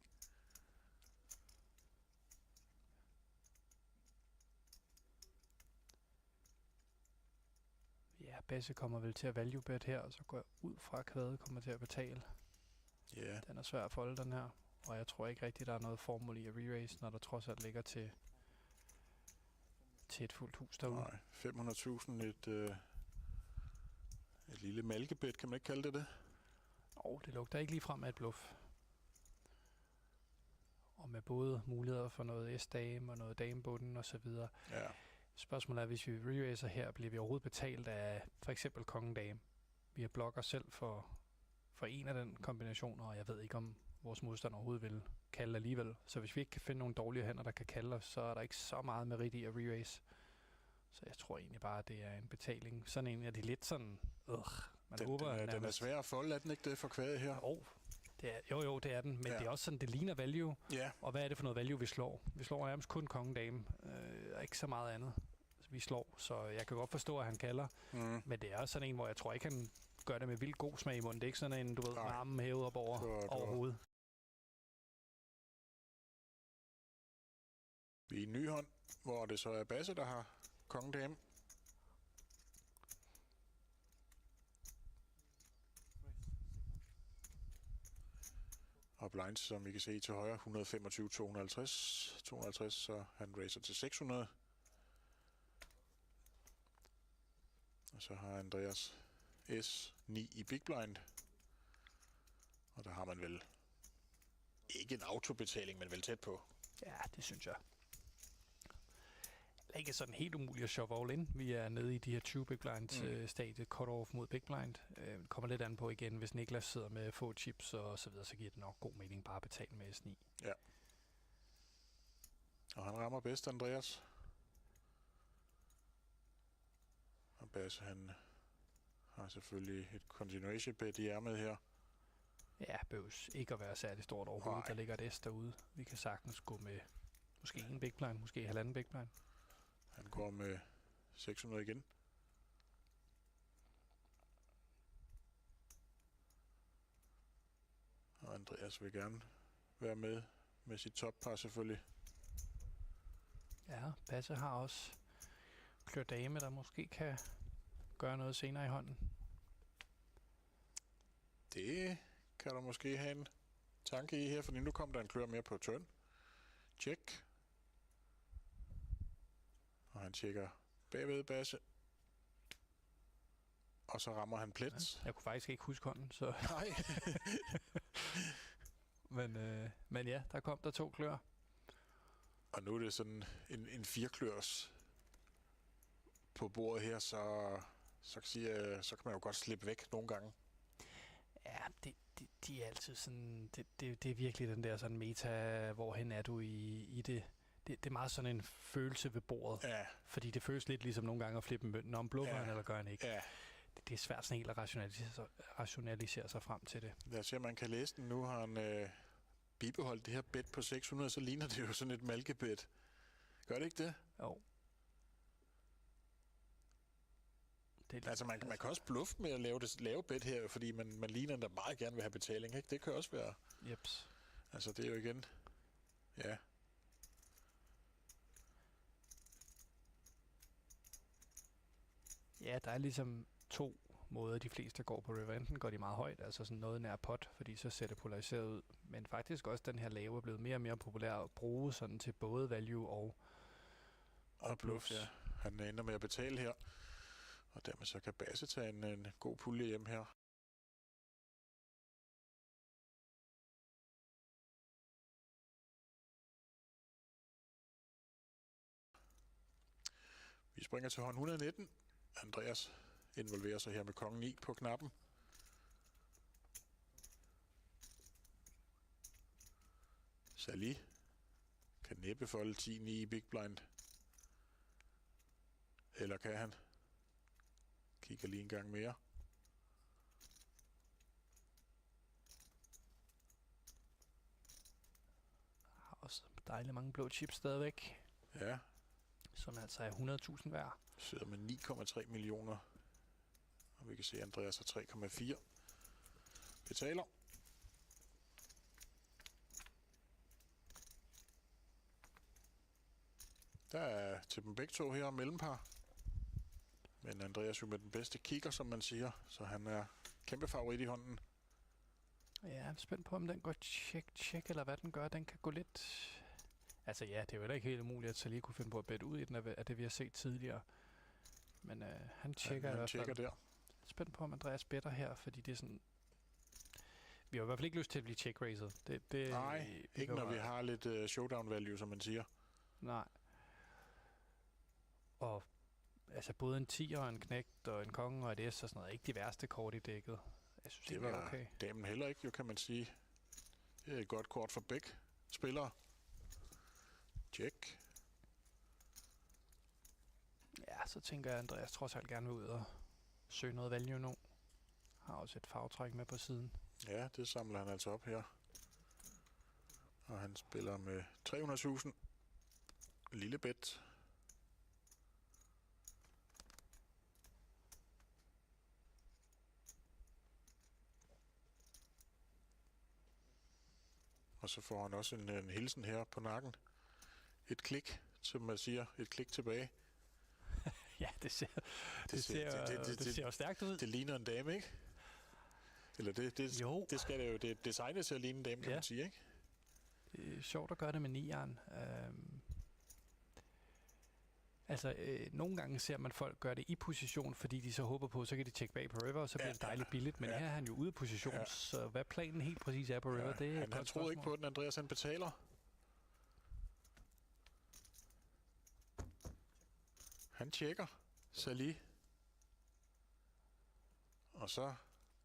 Ja, Basse kommer vel til at value bet her, og så går jeg ud fra, at Kvade kommer til at betale. Ja. Den er svær at folde, den her. Og jeg tror ikke rigtigt, der er noget formål i at re-raise, når der trods alt ligger til et fuldt hus derude. Nej, 500.000 et lille malkebet, kan man ikke kalde det? Det lugter ikke lige frem af et bluff. Og med både muligheder for noget S-dame og noget damebunden og så videre. Ja. Spørgsmålet er, hvis vi re-raiser her, bliver vi overhovedet betalt af for eksempel kongen-dame. Vi har blokker selv for en af den kombination, og jeg ved ikke, om vores modstander overhovedet vil kalde alligevel. Så hvis vi ikke kan finde nogle dårlige hænder, der kan kalde os, så er der ikke så meget merit i at re-raise. Så jeg tror egentlig bare, at det er en betaling. Sådan en af de lidt sådan... man håber den er svær at folde, er den ikke det for Kvade her? Jo, det er den, men det er også sådan, det ligner value. Ja. Og hvad er det for noget value, vi slår? Vi slår nærmest kun kongen-dame, og ikke så meget andet. Vi slår, så jeg kan godt forstå, at han kalder. Men det er også sådan en, hvor jeg tror ikke, han gør det med vildt god smag i munden. Det er ikke sådan en, du ved, armen hævet op over hovedet. Vi er i en ny hånd, hvor det så er Basse, der har kongen-dame. Og blinds, som I kan se til højre, 125, 250, 250, så han raiser til 600. Og så har Andreas S 9 i big blind. Og der har man vel ikke en autobetaling, men vel tæt på. Ja, det synes jeg. Det er ikke sådan helt umuligt at shove all in. Vi er nede i de her 20 big blinds stadie, cut-off mod big blind. Kommer lidt an på igen, hvis Niklas sidder med få chips og så videre, så giver det nok god mening bare at betale med S9. Ja. Og han rammer bedst, Andreas. Og Basse, han har selvfølgelig et continuation bet i ærmet her. Ja, behøves ikke at være særlig stort overhovedet. Nej. Der ligger et S derude. Vi kan sagtens gå med måske en big blind, måske halvanden big blind. Han går med 600 igen. Og Andreas vil gerne være med sit toppar selvfølgelig. Ja, Basse har også klør dame, der måske kan gøre noget senere i hånden. Det kan du måske have en tanke i her, fordi nu kommer der en klør mere på turn. Check. Og han tjekker bagved Basse. Og så rammer han plets. Ja, jeg kunne faktisk ikke huske hånden, så... Nej. men ja, der kom der 2 klør. Og nu er det sådan en 4-klørs på bordet her, så kan man jo godt slippe væk nogle gange. Ja, de er altid sådan... Det er virkelig den der sådan meta, hvorhen er du i det... Det er meget sådan en følelse ved bordet. Ja. Fordi det føles lidt ligesom nogle gange at flippe en mønt. Når man bluffer han, eller gør han ikke. Ja. Det er svært sådan helt at rationalisere sig frem til det. Lad os se, om man kan læse den. Nu har han bibeholdt det her bet på 600, så ligner det jo sådan et malkebet. Gør det ikke det? Jo. Det altså, man kan også bluffe med at lave bet her, fordi man ligner, der meget gerne vil have betaling, ikke? Det kan også være... Jeps. Altså, det er jo igen... Ja. Ja, der er ligesom 2 måder, de fleste går på river. Enten går de meget højt, altså sådan noget nær pot, fordi så ser det polariseret ud. Men faktisk også den her lave er blevet mere og mere populær at bruge sådan til både value og bluffs. Ja. Han ender med at betale her. Og dermed så kan Basse tage en god pulje hjem her. Vi springer til hånd 119. Andreas involverer sig her med kongen 9 på knappen. Sally kan næppe folde 10-9 i big blind. Eller kan han? Kigger lige en gang mere. Dejligt mange blå chips stadigvæk, Ja, som altså er 100.000 hver. sidder med 9,3 millioner. Og vi kan se, at Andreas har 3,4. Betaler. Der er til dem begge to her mellempar. Men Andreas jo med den bedste kigger, som man siger. Så han er kæmpe favorit i hånden. Ja, jeg er spændt på, om den går check, eller hvad den gør. Den kan gå lidt... Altså ja, det er jo heller ikke helt umuligt, at Salih kunne finde på at bette ud i den af det, vi har set tidligere. Men han tjekker i hvert fald. Der. Jeg er spændt på, om Andreas better her, fordi det er sådan... Vi har i hvert fald ikke lyst til at blive check-raced. Nej, ikke når vi har lidt showdown value, som man siger. Nej. Og altså både en 10 og en knægt og en konge og et S og sådan noget, ikke de værste kort i dækket. Jeg synes Det var okay. Damen heller ikke, jo, kan man sige. Det er et godt kort for begge spillere. Check. Ja, så tænker jeg, at Andreas trods alt gerne vil ud og søge noget value nu. Har også et farvetræk med på siden. Ja, det samler han altså op her. Og han spiller med 300.000. Lille bet. Og så får han også en hilsen her på nakken. Et klik, som man siger. Et klik tilbage. Ja, det ser jo stærkt ud. Det ligner en dame, ikke? Eller det skal det jo. Det er designet til at ligne en dame, kan man sige, ikke? Det er sjovt at gøre det med nieren. Nogle gange ser man folk gøre det i position, fordi de så håber på, så kan de tjekke bag på river, og så bliver det dejligt billigt. Men her er han jo ude af position, så hvad planen helt præcis er på river, det er han troede ikke på den, Andreas han betaler. Han tjekker Salih. Og så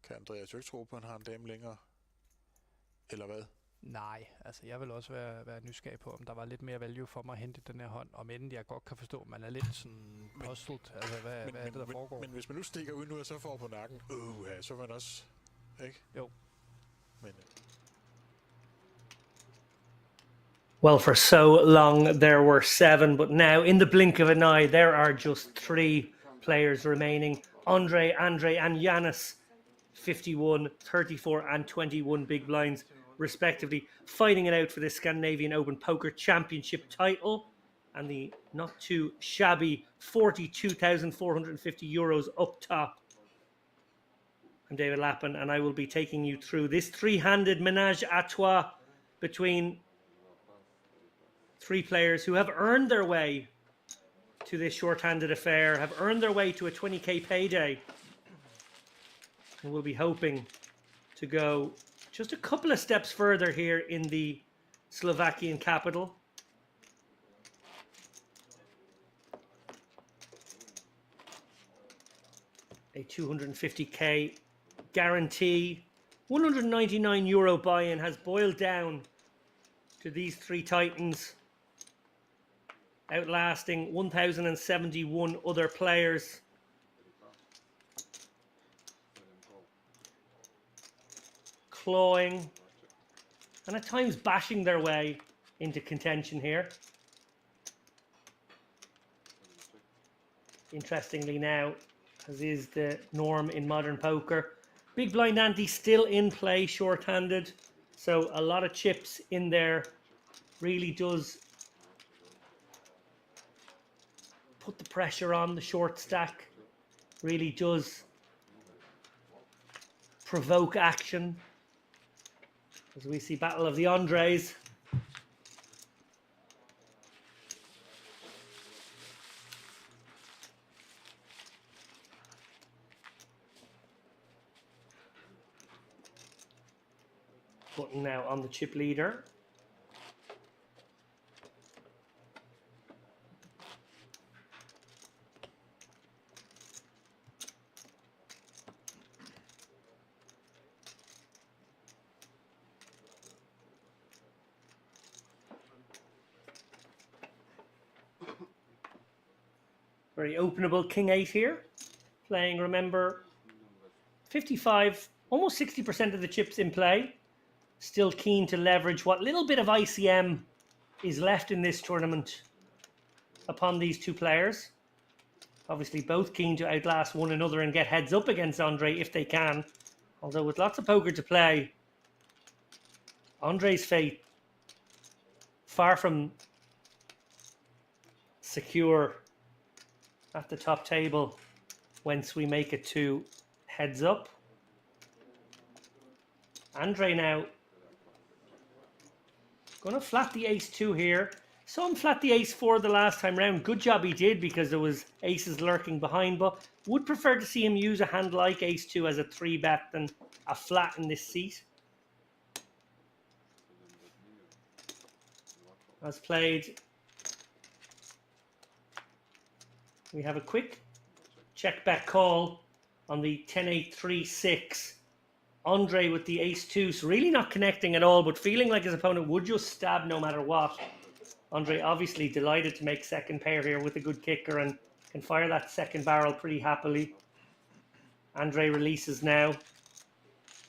kan Andreas jo ikke tro på, at han har en dame længere. Eller hvad? Nej, altså jeg vil også være nysgerrig på, om der var lidt mere value for mig at hente den her hånd, om end jeg godt kan forstå, at man er lidt sådan puzzled. Altså, hvad er det, der foregår? Men hvis man nu stikker ud nu, og så får på nakken, så var man også, ikke? Jo. Men, Well, for so long there were 7, but now in the blink of an eye there are just 3 players remaining. Andre, and Yanis, 51, 34 and 21 big blinds respectively, fighting it out for the Scandinavian Open Poker Championship title and the not too shabby 42,450 euros up top. I'm David Lappin, and I will be taking you through this three-handed menage a trois between 3 players who have earned their way to this short-handed affair, have earned their way to a 20k payday, and will be hoping to go just a couple of steps further here in the Slovakian capital. A 250k guarantee. 199 euro buy-in has boiled down to these 3 titans, outlasting 1,071 other players. Clawing and at times bashing their way into contention here. Interestingly now, as is the norm in modern poker, big blind ante still in play short-handed, so a lot of chips in there really does put the pressure on the short stack, really does provoke action. As we see Battle of the Andres. Button now on the chip leader. Very openable King 8 here. Playing, remember, 55, almost 60% of the chips in play. Still keen to leverage what little bit of ICM is left in this tournament upon these two players. Obviously, both keen to outlast one another and get heads up against Andre if they can. Although with lots of poker to play, Andre's fate far from secure at the top table once we make it to heads up. Andre now going to flat the ace-2 here. Saw him flat the ace-4 the last time round. Good job he did because there was aces lurking behind, but would prefer to see him use a hand like ace-2 as a 3-bet than a flat in this seat. As played, we have a quick check bet call on the 10-8-3-6. Andre with the ace-2, so really not connecting at all, but feeling like his opponent would just stab no matter what. Andre obviously delighted to make second pair here with a good kicker and can fire that second barrel pretty happily. Andre releases now.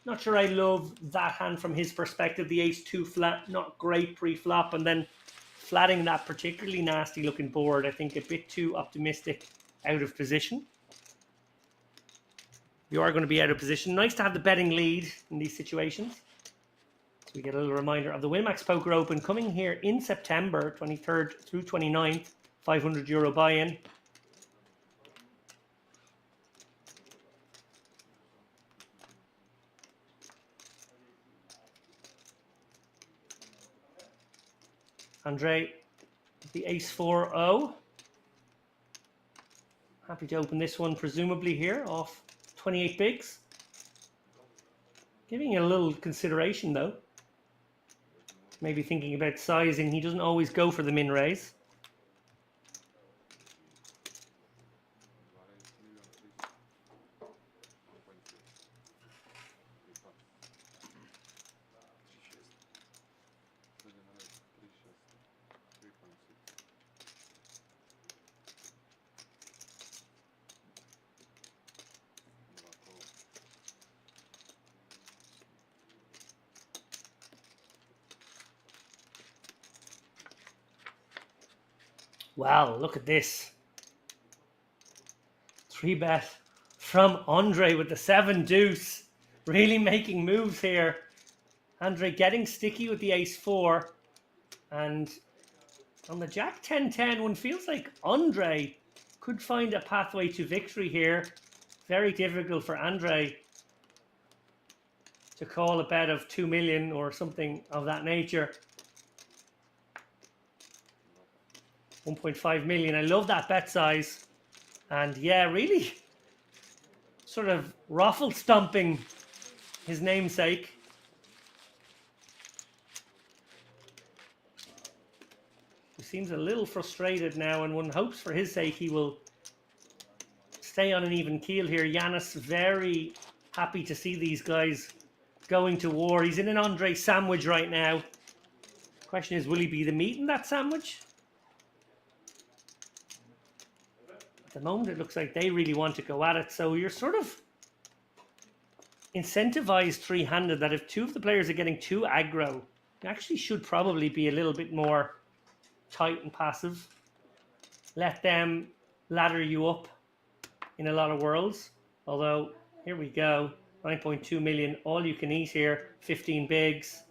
Not sure I love that hand from his perspective. The ace-2 flat, not great pre-flop, and then flatting that particularly nasty looking board. I think a bit too optimistic, out of position. You are going to be out of position. Nice to have the betting lead in these situations. So we get a little reminder of the Winamax Poker Open coming here in September 23rd through 29th. €500 buy-in. Andre, the ace-4-0. Happy to open this one presumably here off 28 bigs. Giving it a little consideration though. Maybe thinking about sizing. He doesn't always go for the min raise. Wow, look at this. 3-bet from Andre with the 7-deuce. Really making moves here. Andre getting sticky with the ace-4. And on the jack 10-10, one feels like Andre could find a pathway to victory here. Very difficult for Andre to call a bet of 2 million or something of that nature. 1.5 million. I love that bet size. And yeah, really sort of ruffle stomping his namesake. He seems a little frustrated now, and one hopes for his sake he will stay on an even keel here. Yanis very happy to see these guys going to war. He's in an Andre sandwich right now. Question is, will he be the meat in that sandwich? At the moment, it looks like they really want to go at it. So you're sort of incentivized three-handed that if two of the players are getting too aggro, you actually should probably be a little bit more tight and passive. Let them ladder you up in a lot of worlds. Although, here we go. 9.2 million, all you can eat here. 15 bigs.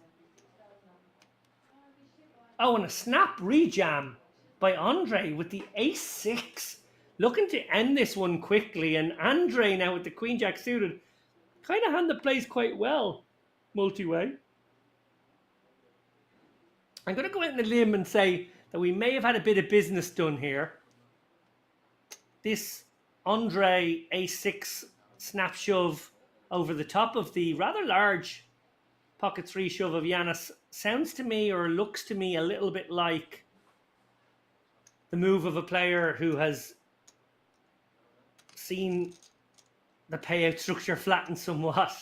Oh, and a snap rejam by Andre with the ace-6. Looking to end this one quickly, and Andre now with the queen-jack suited. Kind of hand that plays quite well, multi-way. I'm going to go out on a limb and say that we may have had a bit of business done here. This Andre ace-6 snap shove over the top of the rather large pocket 3 shove of Yanis sounds to me, or looks to me, a little bit like the move of a player who has seen the payout structure flatten somewhat.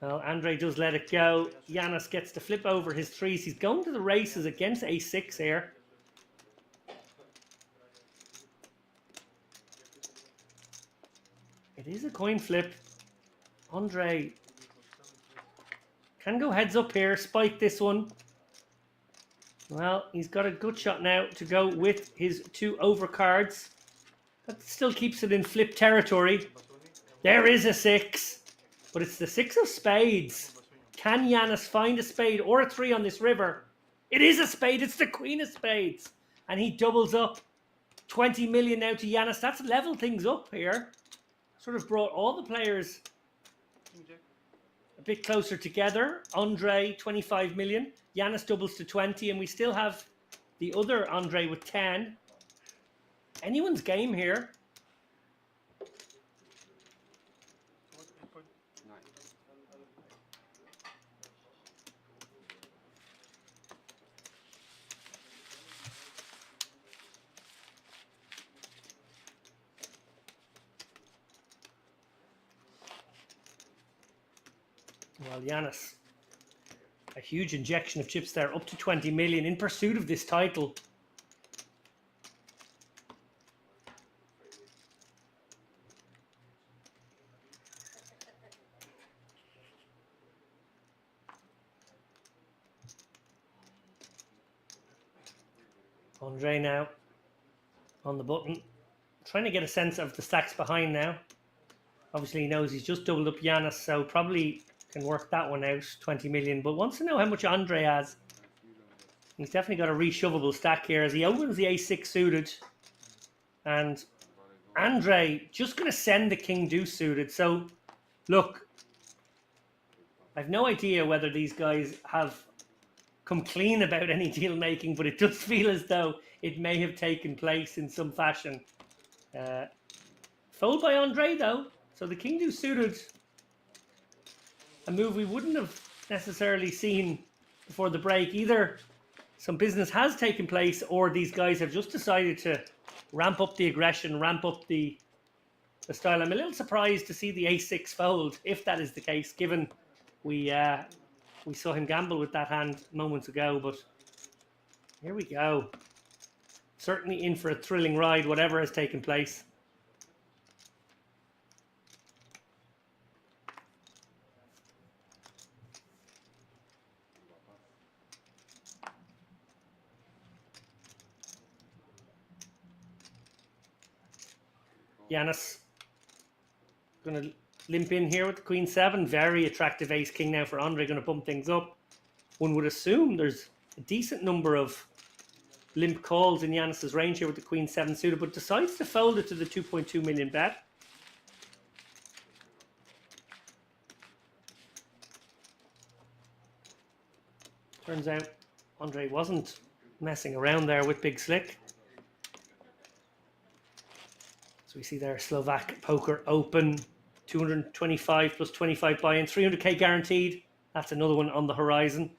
Well, Andre does let it go. Yanis gets to flip over his threes. He's going to the races against ace-6 here. It is a coin flip. Andre can go heads up here, spike this one. Well, he's got a good shot now to go with his 2 overcards. That still keeps it in flip territory. There is a 6, but it's the 6 of spades. Can Yanis find a spade or a 3 on this river? It is a spade. It's the queen of spades. And he doubles up. 20 million now to Yanis. That's leveled things up here. Sort of brought all the players a bit closer together. Andre, 25 million. Yanis doubles to 20, and we still have the other Andre with 10. Anyone's game here. Well, Yanis, a huge injection of chips there, up to 20 million in pursuit of this title. Andre now on the button, trying to get a sense of the stacks behind now. Obviously he knows he's just doubled up Yanis, so probably can work that one out, 20 million, but wants to know how much Andre has. He's definitely got a reshovable stack here as he opens the ace-6 suited, and Andre just going to send the king-deuce suited. So look, I've no idea whether these guys have come clean about any deal making, but it does feel as though it may have taken place in some fashion. Fold by Andre though, so the king-deuce suited, a move we wouldn't have necessarily seen before the break. Either some business has taken place or these guys have just decided to ramp up the aggression, ramp up the style. I'm a little surprised to see the ace-6 fold, if that is the case, given we saw him gamble with that hand moments ago, but here we go. Certainly in for a thrilling ride, whatever has taken place. Yanis going to limp in here with the queen-7. Very attractive ace-king now for Andre, going to bump things up. One would assume there's a decent number of limp calls in Yanis's range here with the queen-7 suited, but decides to fold it to the 2.2 million bet. Turns out Andre wasn't messing around there with Big Slick. So we see there Slovak Poker Open, 225 plus 25 buy-in, 300k guaranteed. That's another one on the horizon.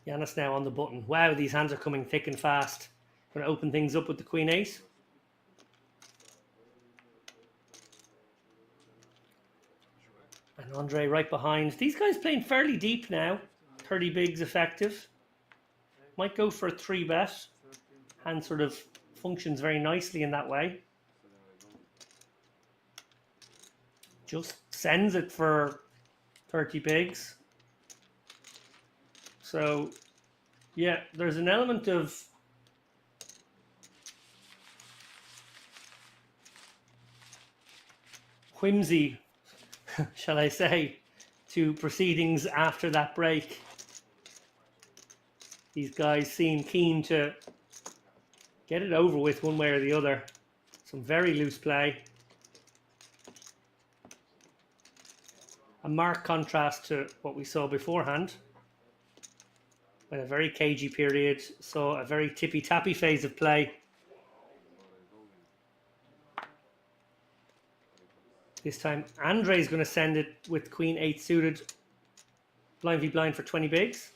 Yanis now on the button. Wow, these hands are coming thick and fast. Going to open things up with the queen-8. And Andre right behind. These guys playing fairly deep now. 30 bigs effective. Might go for a 3-bet. Hand sort of functions very nicely in that way. Just sends it for 30 bigs. So, yeah, there's an element of whimsy, shall I say, to proceedings after that break. These guys seem keen to get it over with one way or the other. Some very loose play. A marked contrast to what we saw beforehand. When a very cagey period saw a very tippy-tappy phase of play. This time Andre's going to send it with queen-8 suited. Blind v blind for 20 bigs.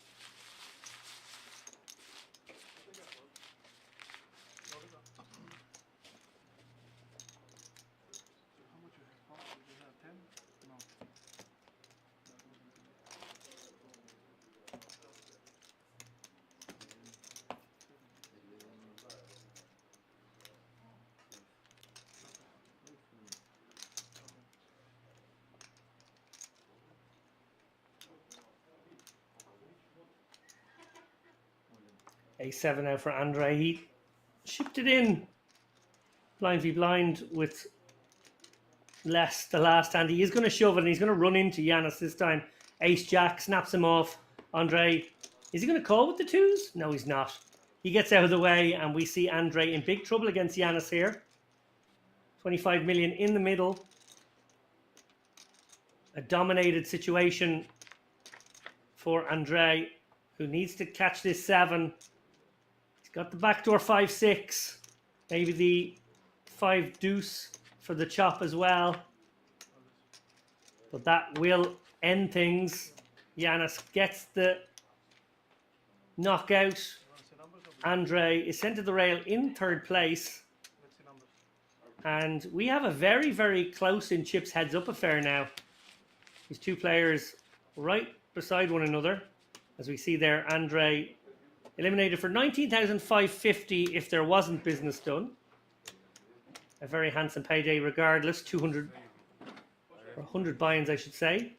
A7 now for Andre. He shipped it in blind v blind with less the last hand. He is going to shove it and he's going to run into Yanis this time. Ace Jack snaps him off. Andre, is he going to call with the twos? No, he's not. He gets out of the way and we see Andre in big trouble against Yanis here. 25 million in the middle. A dominated situation for Andre, who needs to catch this 7. He's got the backdoor 5-6. Maybe the 5 deuce for the chop as well. But that will end things. Yanis gets the knockout. Andre is sent to the rail in 3rd place. And we have a very, very close in chips heads up affair now. These two players right beside one another. As we see there, Andre eliminated for 19,550 if there wasn't business done. A very handsome payday regardless. 200 or 100 buy-ins, I should say.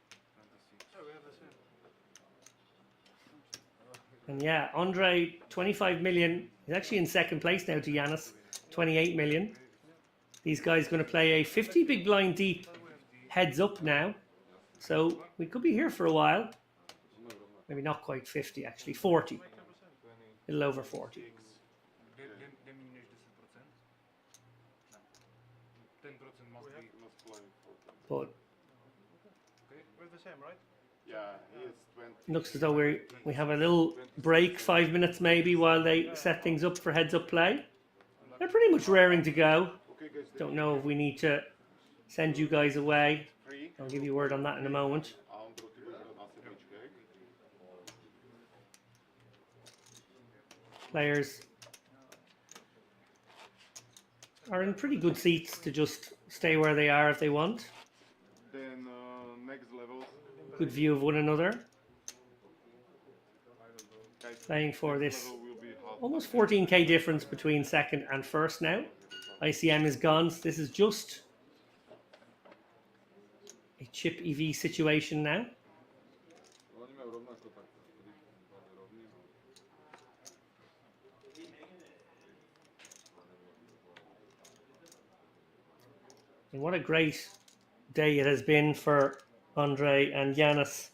And yeah, Andre, 25 million. He's actually in 2nd place now to Yanis, 28 million. These guys going to play a 50 big blind deep heads up now. So we could be here for a while. Maybe not quite 50 actually, 40. A little over 40. But We're the same, right? Yeah, he is 20. looks as though we have a little break, 5 minutes maybe, while they set things up for heads up play. They're pretty much raring to go. Don't know if we need to send you guys away. I'll give you word on that in a moment. Players are in pretty good seats to just stay where they are if they want. Then next level. Good view of one another. Playing for this almost 14k difference between 2nd and 1st now. ICM is gone. So this is just a chip EV situation now. And what a great day it has been for Andre and Yanis.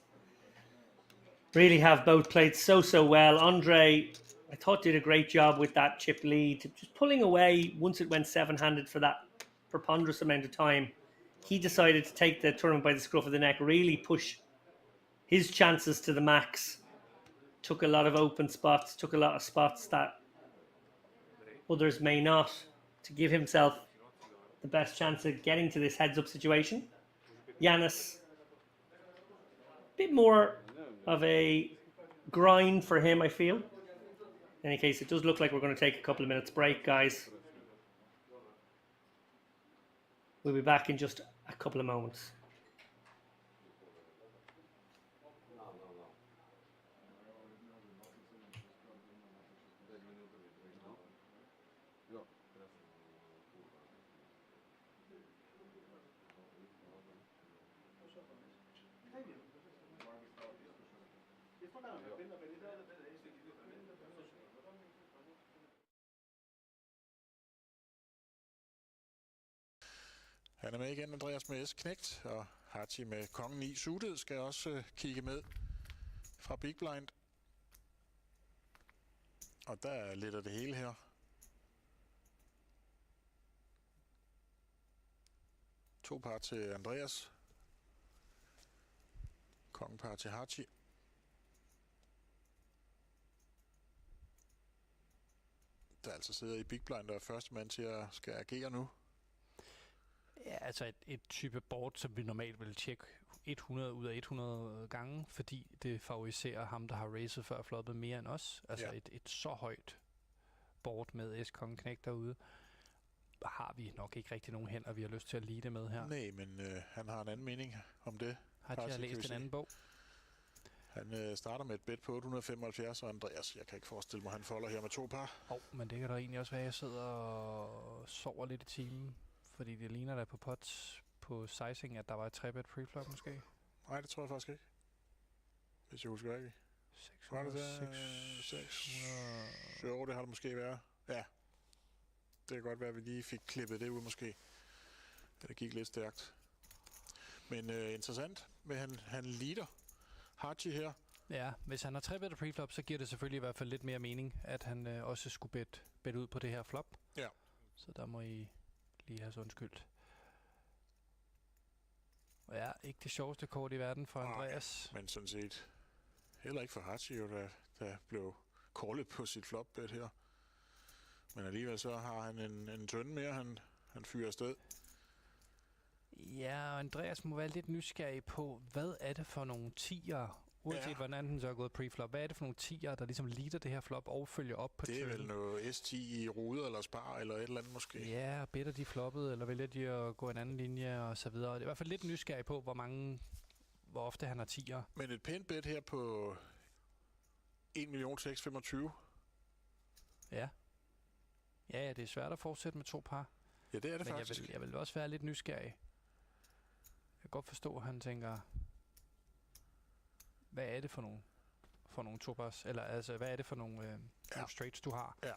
Really have both played so well. Andre, I thought, did a great job with that chip lead, just pulling away once it went 7-handed for that preponderous amount of time. He decided to take the tournament by the scruff of the neck, really push his chances to the max. Took a lot of open spots, took a lot of spots that others may not, to give himself the best chance of getting to this heads-up situation. Yanis, a bit more of a grind for him, I feel. In any case, it does look like we're going to take a couple of minutes break, guys. We'll be back in just a couple of moments. Han er med igen, Andreas med S-knægt, og Hachi med kongen 9 suited skal også kigge med fra Big Blind. Og der er lidt af det hele her. To par til Andreas. Kongepar til Hachi. Der altså sidder i Big Blind og er første mand til at skal agere nu. Ja, altså et type board, som vi normalt vil tjekke 100 ud af 100 gange, fordi det favoriserer ham, der har racet før floppet mere end os. Altså ja. et så højt board med S-kongen-knægt derude, har vi nok ikke rigtig nogen hænder, vi har lyst til at lide med her. Nej, men han har en anden mening om det. Har jeg læst en anden bog? Han starter med et bet på 875, og Andreas, jeg kan ikke forestille mig, han folder her med to par. Men det kan da egentlig også være, at jeg sidder og sover lidt i timen. Fordi det ligner da på pots på sizing, at der var et 3-bet preflop måske. Nej, det tror jeg faktisk ikke. Hvis jeg husker rigtigt. 606. 600. Jo, det har det måske været. Ja. Det kan godt være, at vi lige fik klippet det ud måske. Det gik lidt stærkt. Men interessant, men han leader Hachi her. Ja, hvis han har 3-bet preflop, så giver det selvfølgelig i hvert fald lidt mere mening, at han også skulle bet ud på det her flop. Ja. Så der må I lige have så undskyldt. Og ja, ikke det sjoveste kort i verden for Andreas. Men sådan set heller ikke for Hachi, jo, der blev callet på sit flop-bet her. Men alligevel så har han en tønde mere, han fyrer afsted. Ja, og Andreas må være lidt nysgerrig på, hvad er det for nogle 10'ere, uanset hvordan den så er gået preflop, hvad er det for nogle 10'ere, der ligesom leader det her flop og følger op på Det er vel noget S10 i ruder eller spar eller et eller andet måske. Ja, better de floppet, eller vælger de at gå en anden linje og så videre. Det er i hvert fald lidt nysgerrig på, hvor ofte han har 10'ere. Men et pænt bet her på 1.625.000. Ja. Ja, det er svært at fortsætte med 2 par. Ja, det er det men faktisk. Jeg vil også være lidt nysgerrig. Jeg kan godt forstå, at han tænker, hvad er det for nogle 2 pars? Eller altså, hvad er det for nogle straights, du har? Ja.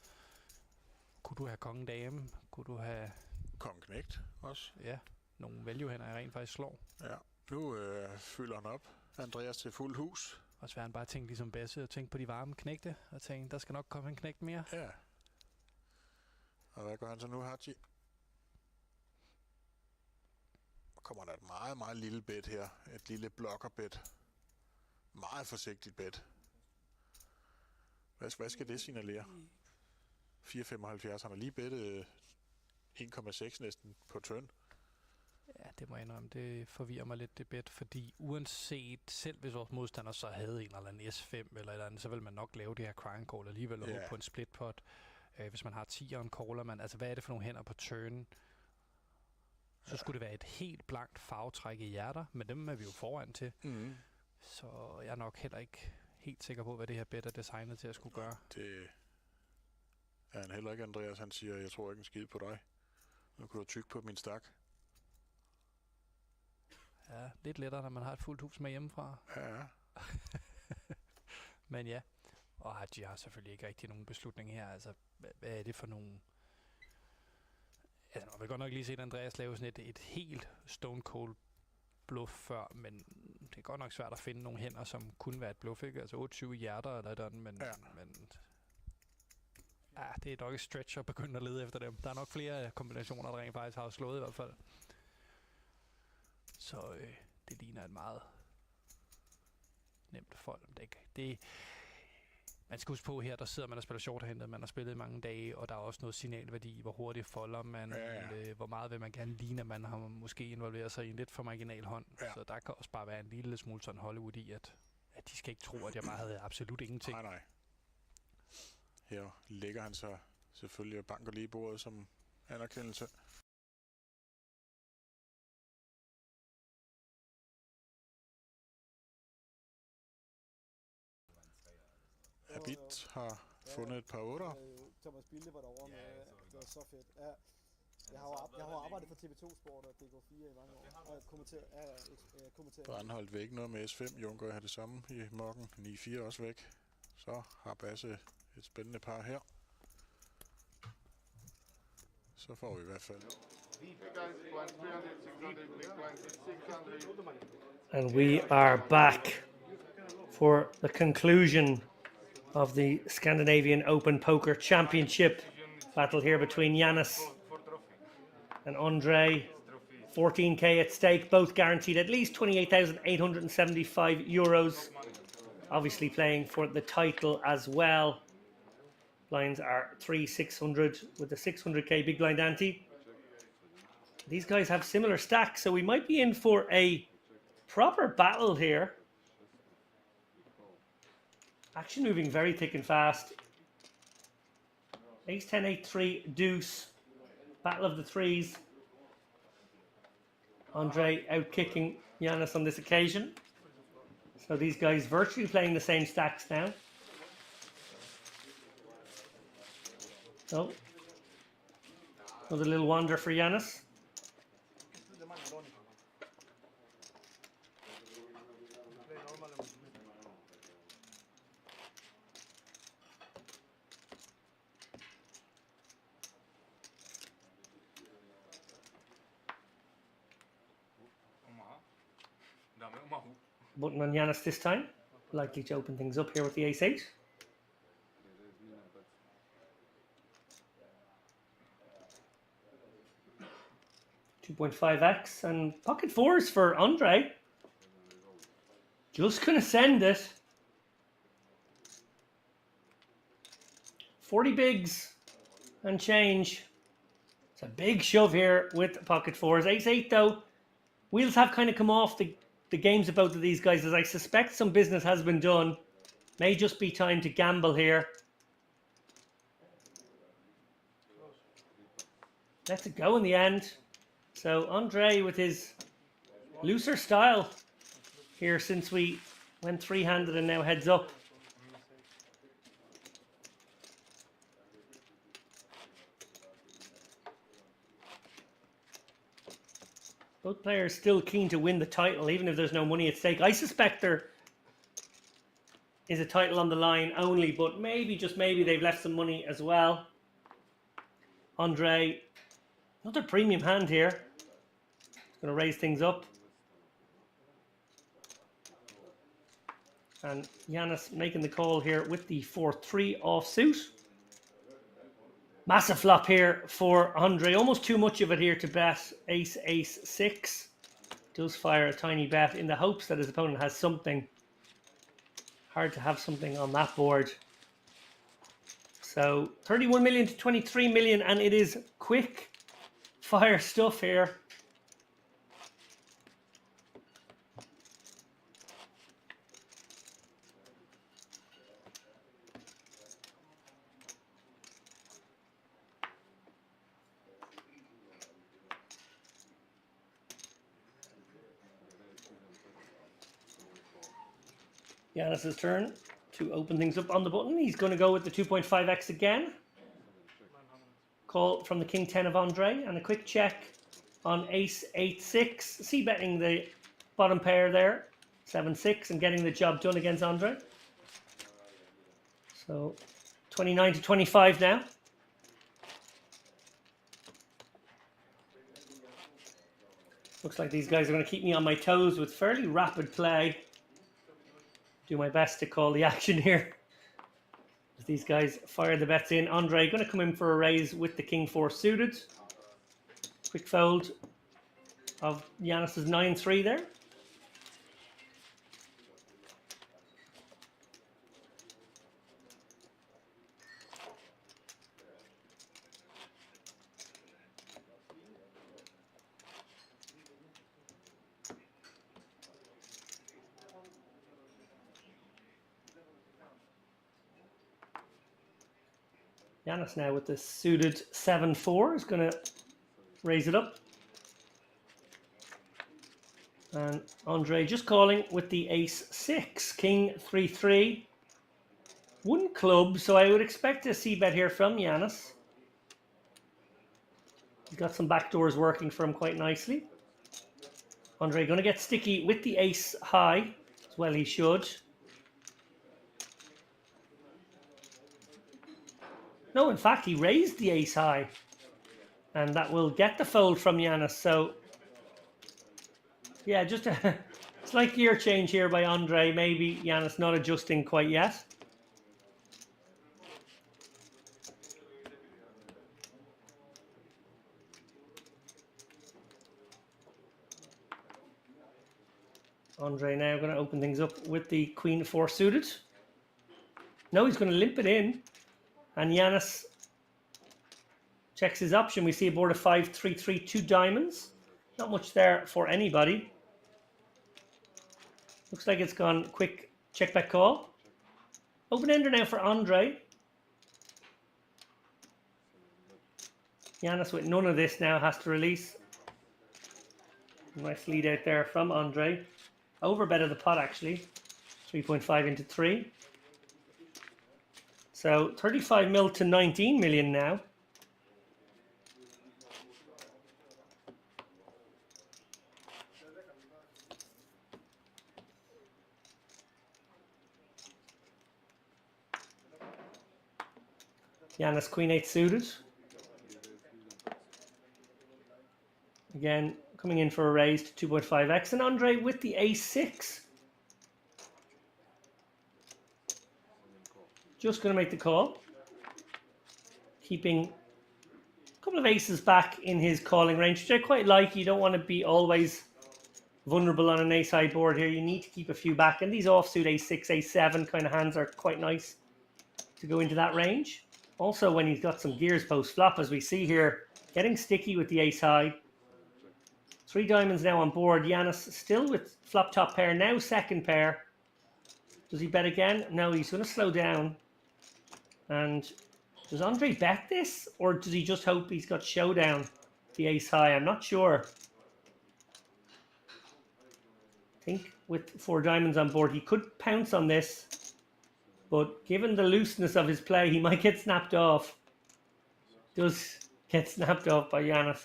Kunne du have kongen dame? Kunne du have... Kongen knægt også. Ja, nogle value-hænder, jeg rent faktisk slår. Ja, nu fylder han op. Andreas til fuld hus. Og så vil han bare tænke ligesom Basse og tænke på de varme knægte. Og tænke, der skal nok komme en knægt mere. Ja. Og hvad gør han så nu, Hachi? Kommer der et meget, meget lille bet her. Et lille blokkerbet. Meget forsigtigt bet. Hvad skal det signalere? 4,75. Han har lige bettet 1,6 næsten på turn. Ja, det må jeg indrømme. Det forvirrer mig lidt, det bet. Fordi uanset, selv hvis vores modstander så havde en eller anden S5 eller et eller andet, så vil man nok lave det her crying call alligevel og håbe på en split pot. Hvis man har 10'eren, caller man. Altså, hvad er det for nogle hænder på turn? Så skulle det være et helt blankt farvetræk i hjerter, men dem er vi jo foran til. Mm. Så jeg er nok heller ikke helt sikker på, hvad det her bet er designet til at skulle gøre. Det er han heller ikke, Andreas. Han siger, jeg tror ikke en skid på dig. Nu kan du tykke på min stak. Ja, lidt lettere, når man har et fuldt hus med hjemmefra. Ja. Men ja, og Haji har selvfølgelig ikke rigtig nogen beslutning her. Altså, hvad er det for nogle... Altså, man vil godt nok lige se Andreas lave sådan et helt stone cold bluff før, men det er godt nok svært at finde nogle hænder, som kunne være et bluff, ikke? Altså 8-7 hjerter eller sådan, men det er nok et stretch at begynde at lede efter dem. Der er nok flere kombinationer, der rent faktisk har slået i hvert fald. Så det ligner et meget nemt fold. Man skal huske på her, der sidder man og spiller shorthanded, man har spillet i mange dage, og der er også noget signalværdi, hvor hurtigt folder man, hvor meget vil man gerne ligne, at man har måske involveret sig i en lidt for marginal hånd. Ja. Så der kan også bare være en lille smule sådan Hollywood i, at de skal ikke tro, at jeg bare havde absolut ingenting. Nej. Her lægger han sig selvfølgelig og banker lige i bordet som anerkendelse. Habit har fundet et par 8'er. Thomas Bilde var derovre med, det var så fedt. Ja. Jeg har jo arbejdet for TV2 Sport og DK4 i mange år. Og kommenteret. Brandholdt væk noget med S5. Junker har det samme i mokken. 9-4 også væk. Så har Basse et spændende par her. Så får vi i hvert fald. And we are back for the conclusion of the Scandinavian Open Poker Championship battle here between Yannis and Andre. 14k at stake, both guaranteed at least 28,875 euros. Obviously playing for the title as well. Blinds are 3,600 with the 600k big blind ante. These guys have similar stacks, so we might be in for a proper battle here. Action moving very thick and fast. Ace 10, 8, 3, deuce. Battle of the threes. Andre out kicking Yannis on this occasion. So these guys virtually playing the same stacks now. So, another little wander for Yannis. Button on Giannis this time. Likely to open things up here with the ace-8. 2.5x and pocket fours for Andre. Just gonna send it. 40 bigs and change. It's a big shove here with pocket fours. Ace-8 though. Wheels have kind of come off the games about to these guys, as I suspect some business has been done. May just be time to gamble here. Lets it go in the end. So Andre with his looser style here since we went three-handed and now heads up. Both players still keen to win the title, even if there's no money at stake. I suspect there is a title on the line only, but maybe, just maybe, they've left some money as well. Andre, another premium hand here. Going to raise things up. And Giannis making the call here with the 4-3 offsuit. Massive flop here for Andre. Almost too much of it here to bet. Ace, ace, 6. Does fire a tiny bet in the hopes that his opponent has something. Hard to have something on that board. So 31 million to 23 million, and it is quick fire stuff here. Giannis's turn to open things up on the button. He's going to go with the 2.5x again. Call from the king 10 of Andre, and a quick check on ace 8-6. C-betting the bottom pair there, 7-6, and getting the job done against Andre. So 29 to 25 now. Looks like these guys are going to keep me on my toes with fairly rapid play. Do my best to call the action here. As these guys fire the bets in. Andre going to come in for a raise with the king 4 suited. Quick fold of Giannis's 9-3 there. Giannis now with the suited 7-4 is going to raise it up. And Andre just calling with the ace-6, king 3-3. One club, so I would expect a c-bet here from Giannis. He's got some backdoors working for him quite nicely. Andre going to get sticky with the ace high, as well he should. No, in fact, he raised the ace high. And that will get the fold from Giannis. So, yeah, just a slight gear change here by Andre. Maybe Giannis not adjusting quite yet. Andre now going to open things up with the queen 4 suited. No, he's going to limp it in. And Giannis checks his option. We see a board of 5-3-3, 2 diamonds. Not much there for anybody. Looks like it's gone quick check back call. Open ender now for Andre. Giannis with none of this now has to release. Nice lead out there from Andre. Overbet of the pot actually. 3.5 into 3. So 35 mil to 19 million now. Giannis queen 8 suited. Again, coming in for a raise to 2.5x. And Andre with the ace-6. Just going to make the call. Keeping a couple of aces back in his calling range, which I quite like. You don't want to be always vulnerable on an ace-high board here. You need to keep a few back. And these offsuit ace-6, ace-7 kind of hands are quite nice to go into that range. Also, when he's got some gears post-flop, as we see here, getting sticky with the ace-high. 3 diamonds now on board. Yanis still with flop-top pair, now second pair. Does he bet again? No, he's going to slow down. And does Andre bet this? Or does he just hope he's got showdown, the ace-high? I'm not sure. I think with 4 diamonds on board, he could pounce on this. But given the looseness of his play, he might get snapped off. Does get snapped off by Yanis,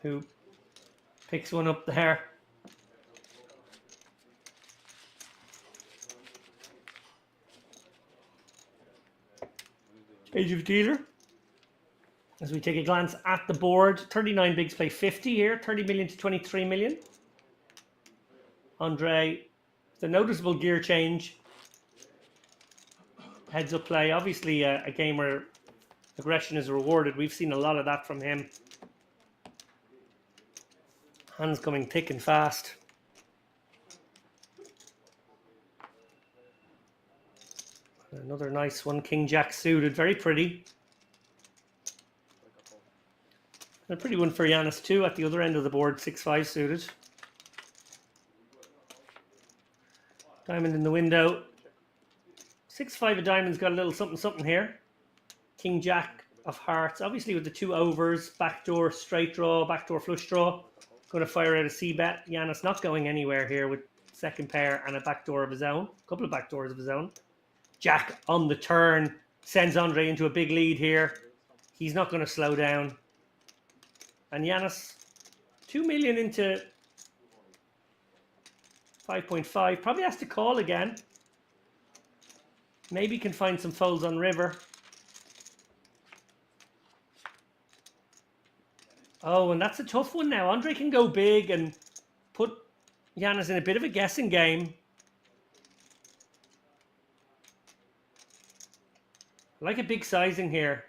who picks one up there. Age of dealer. As we take a glance at the board, 39 bigs play 50 here, 30 million to 23 million. Andre, the noticeable gear change. Heads up play, obviously a game where aggression is rewarded. We've seen a lot of that from him. Hands coming thick and fast. Another nice one, King Jack suited, very pretty. And a pretty one for Yanis too at the other end of the board, 6-5 suited. Diamond in the window. 6-5 of diamonds, got a little something something here. King Jack of hearts, obviously with the 2 overs, backdoor straight draw, backdoor flush draw. Going to fire out a c-bet. Yanis not going anywhere here with second pair and a backdoor of his own. A couple of backdoors of his own. Jack on the turn sends Andre into a big lead here. He's not going to slow down. And Yanis, 2 million into 5.5. Probably has to call again. Maybe can find some folds on river. Oh, and that's a tough one now. Andre can go big and put Yanis in a bit of a guessing game. I like a big sizing here.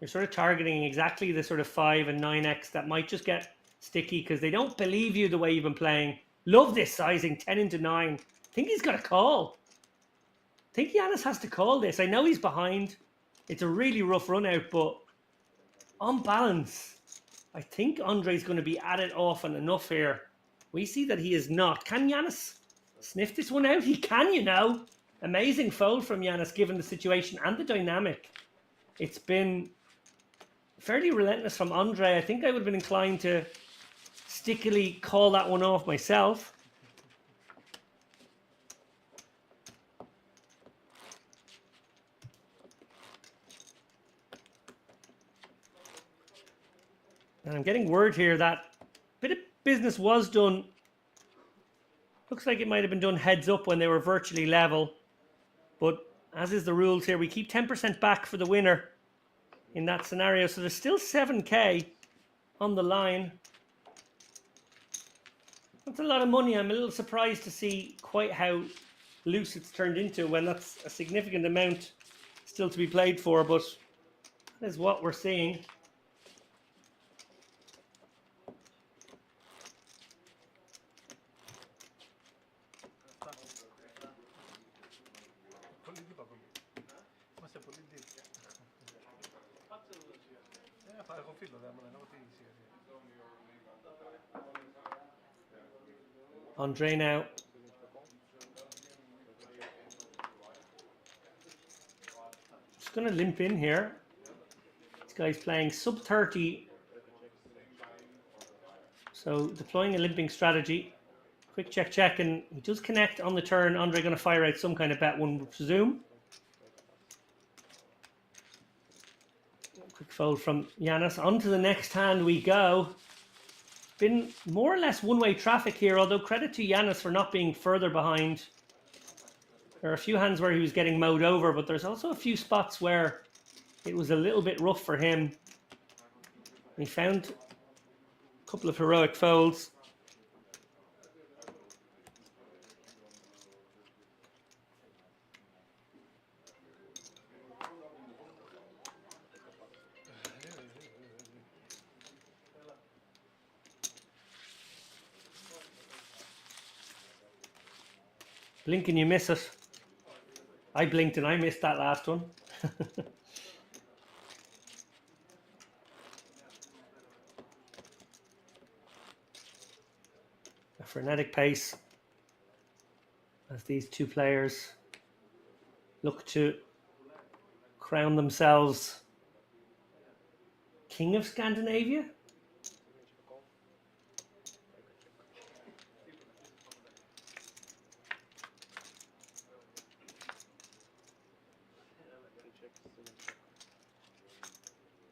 You're sort of targeting exactly the sort of 5 and 9x that might just get sticky because they don't believe you the way you've been playing. Love this sizing, 10 into 9. I think he's got a call. I think Yanis has to call this. I know he's behind. It's a really rough run out, but on balance, I think Andre's going to be at it often enough here. We see that he is not. Can Yanis sniff this one out? He can, you know. Amazing fold from Yanis given the situation and the dynamic. It's been fairly relentless from Andre. I think I would have been inclined to stickily call that one off myself. And I'm getting word here that a bit of business was done. Looks like it might have been done heads up when they were virtually level. But as is the rules here, we keep 10% back for the winner in that scenario. So there's still 7k on the line. That's a lot of money. I'm a little surprised to see quite how loose it's turned into when that's a significant amount still to be played for. But that is what we're seeing. Andre now. Just going to limp in here. This guy's playing sub 30. So deploying a limping strategy. Quick check, check, and he does connect on the turn. Andre going to fire out some kind of bet, one would presume. Quick fold from Yanis. On to the next hand we go. Been more or less one-way traffic here, although credit to Yanis for not being further behind. There are a few hands where he was getting mowed over, but there's also a few spots where it was a little bit rough for him. He found Couple of heroic folds. Blink and you miss it. I blinked and I missed that last one. A frenetic pace as these two players look to crown themselves King of Scandinavia.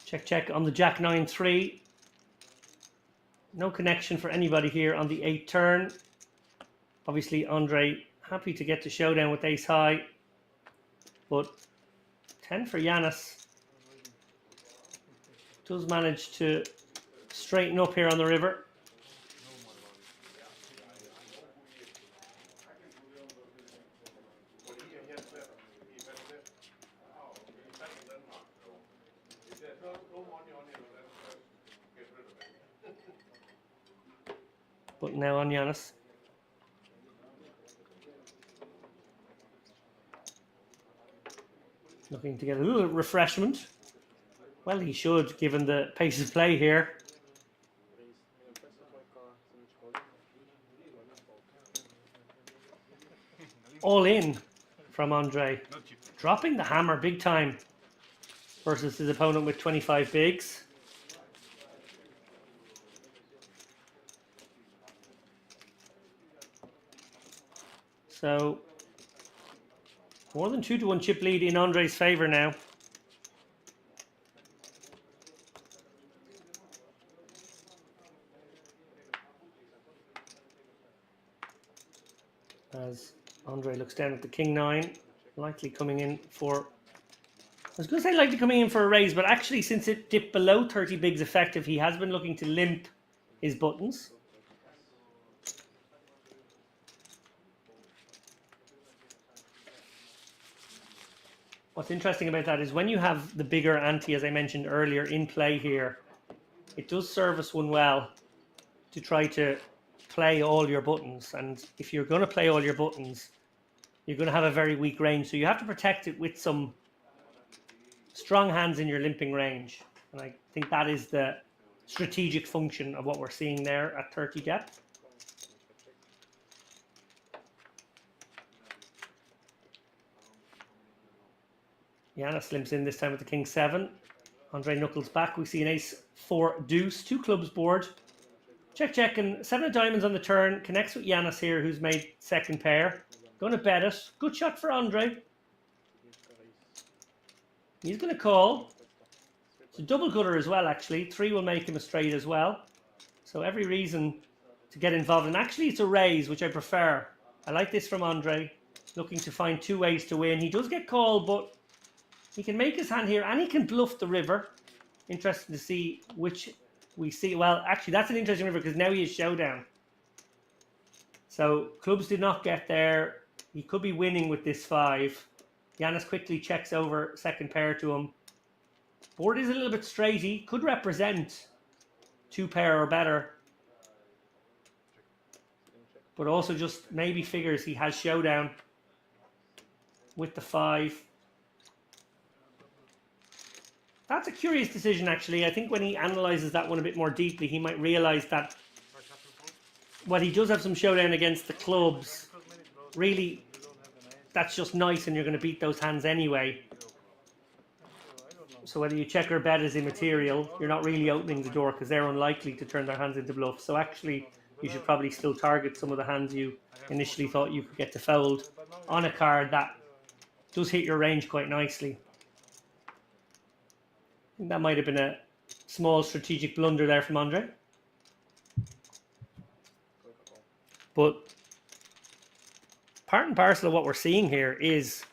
Check, check on the Jack 9-3. No connection for anybody here on the 8th turn. Obviously, Andre happy to get to showdown with ace high. But 10 for Yanis. Does manage to straighten up here on the river. But now on Yanis. Looking to get a little refreshment. Well, he should, given the pace of play here. All in from Andre. Dropping the hammer big time versus his opponent with 25 bigs. So, more than 2-1 chip lead in Andre's favor now. As Andre looks down at the King 9, likely coming in for... I was going to say likely coming in for a raise, but actually since it dipped below 30 bigs effective, he has been looking to limp his buttons. What's interesting about that is when you have the bigger ante, as I mentioned earlier, in play here, it does service one well to try to play all your buttons. And if you're going to play all your buttons, you're going to have a very weak range. So you have to protect it with some strong hands in your limping range. And I think that is the strategic function of what we're seeing there at 30 depth. Yanis limps in this time with the King 7. Andre knuckles back. We see an ace 4 deuce. 2 clubs board. Check, check. And 7 of diamonds on the turn. Connects with Yanis here, who's made second pair. Going to bet it. Good shot for Andre. He's going to call. It's a double gutter as well, actually. 3 will make him a straight as well. So every reason to get involved. And actually, it's a raise, which I prefer. I like this from Andre. Looking to find 2 ways to win. He does get called, but he can make his hand here, and he can bluff the river. Interesting to see which we see. Well, actually, that's an interesting river because now he is showdown. So clubs did not get there. He could be winning with this 5. Yanis quickly checks over second pair to him. Board is a little bit straight. He could represent 2 pair or better. But also just maybe figures he has showdown with the 5. That's a curious decision, actually. I think when he analyzes that one a bit more deeply, he might realize that while he does have some showdown against the clubs, really, that's just nice and you're going to beat those hands anyway. So whether you check or bet is immaterial, you're not really opening the door because they're unlikely to turn their hands into bluff. So actually, you should probably still target some of the hands you initially thought you could get to fold on a card that does hit your range quite nicely. I think that might have been a small strategic blunder there from Andre. But part and parcel of what we're seeing here is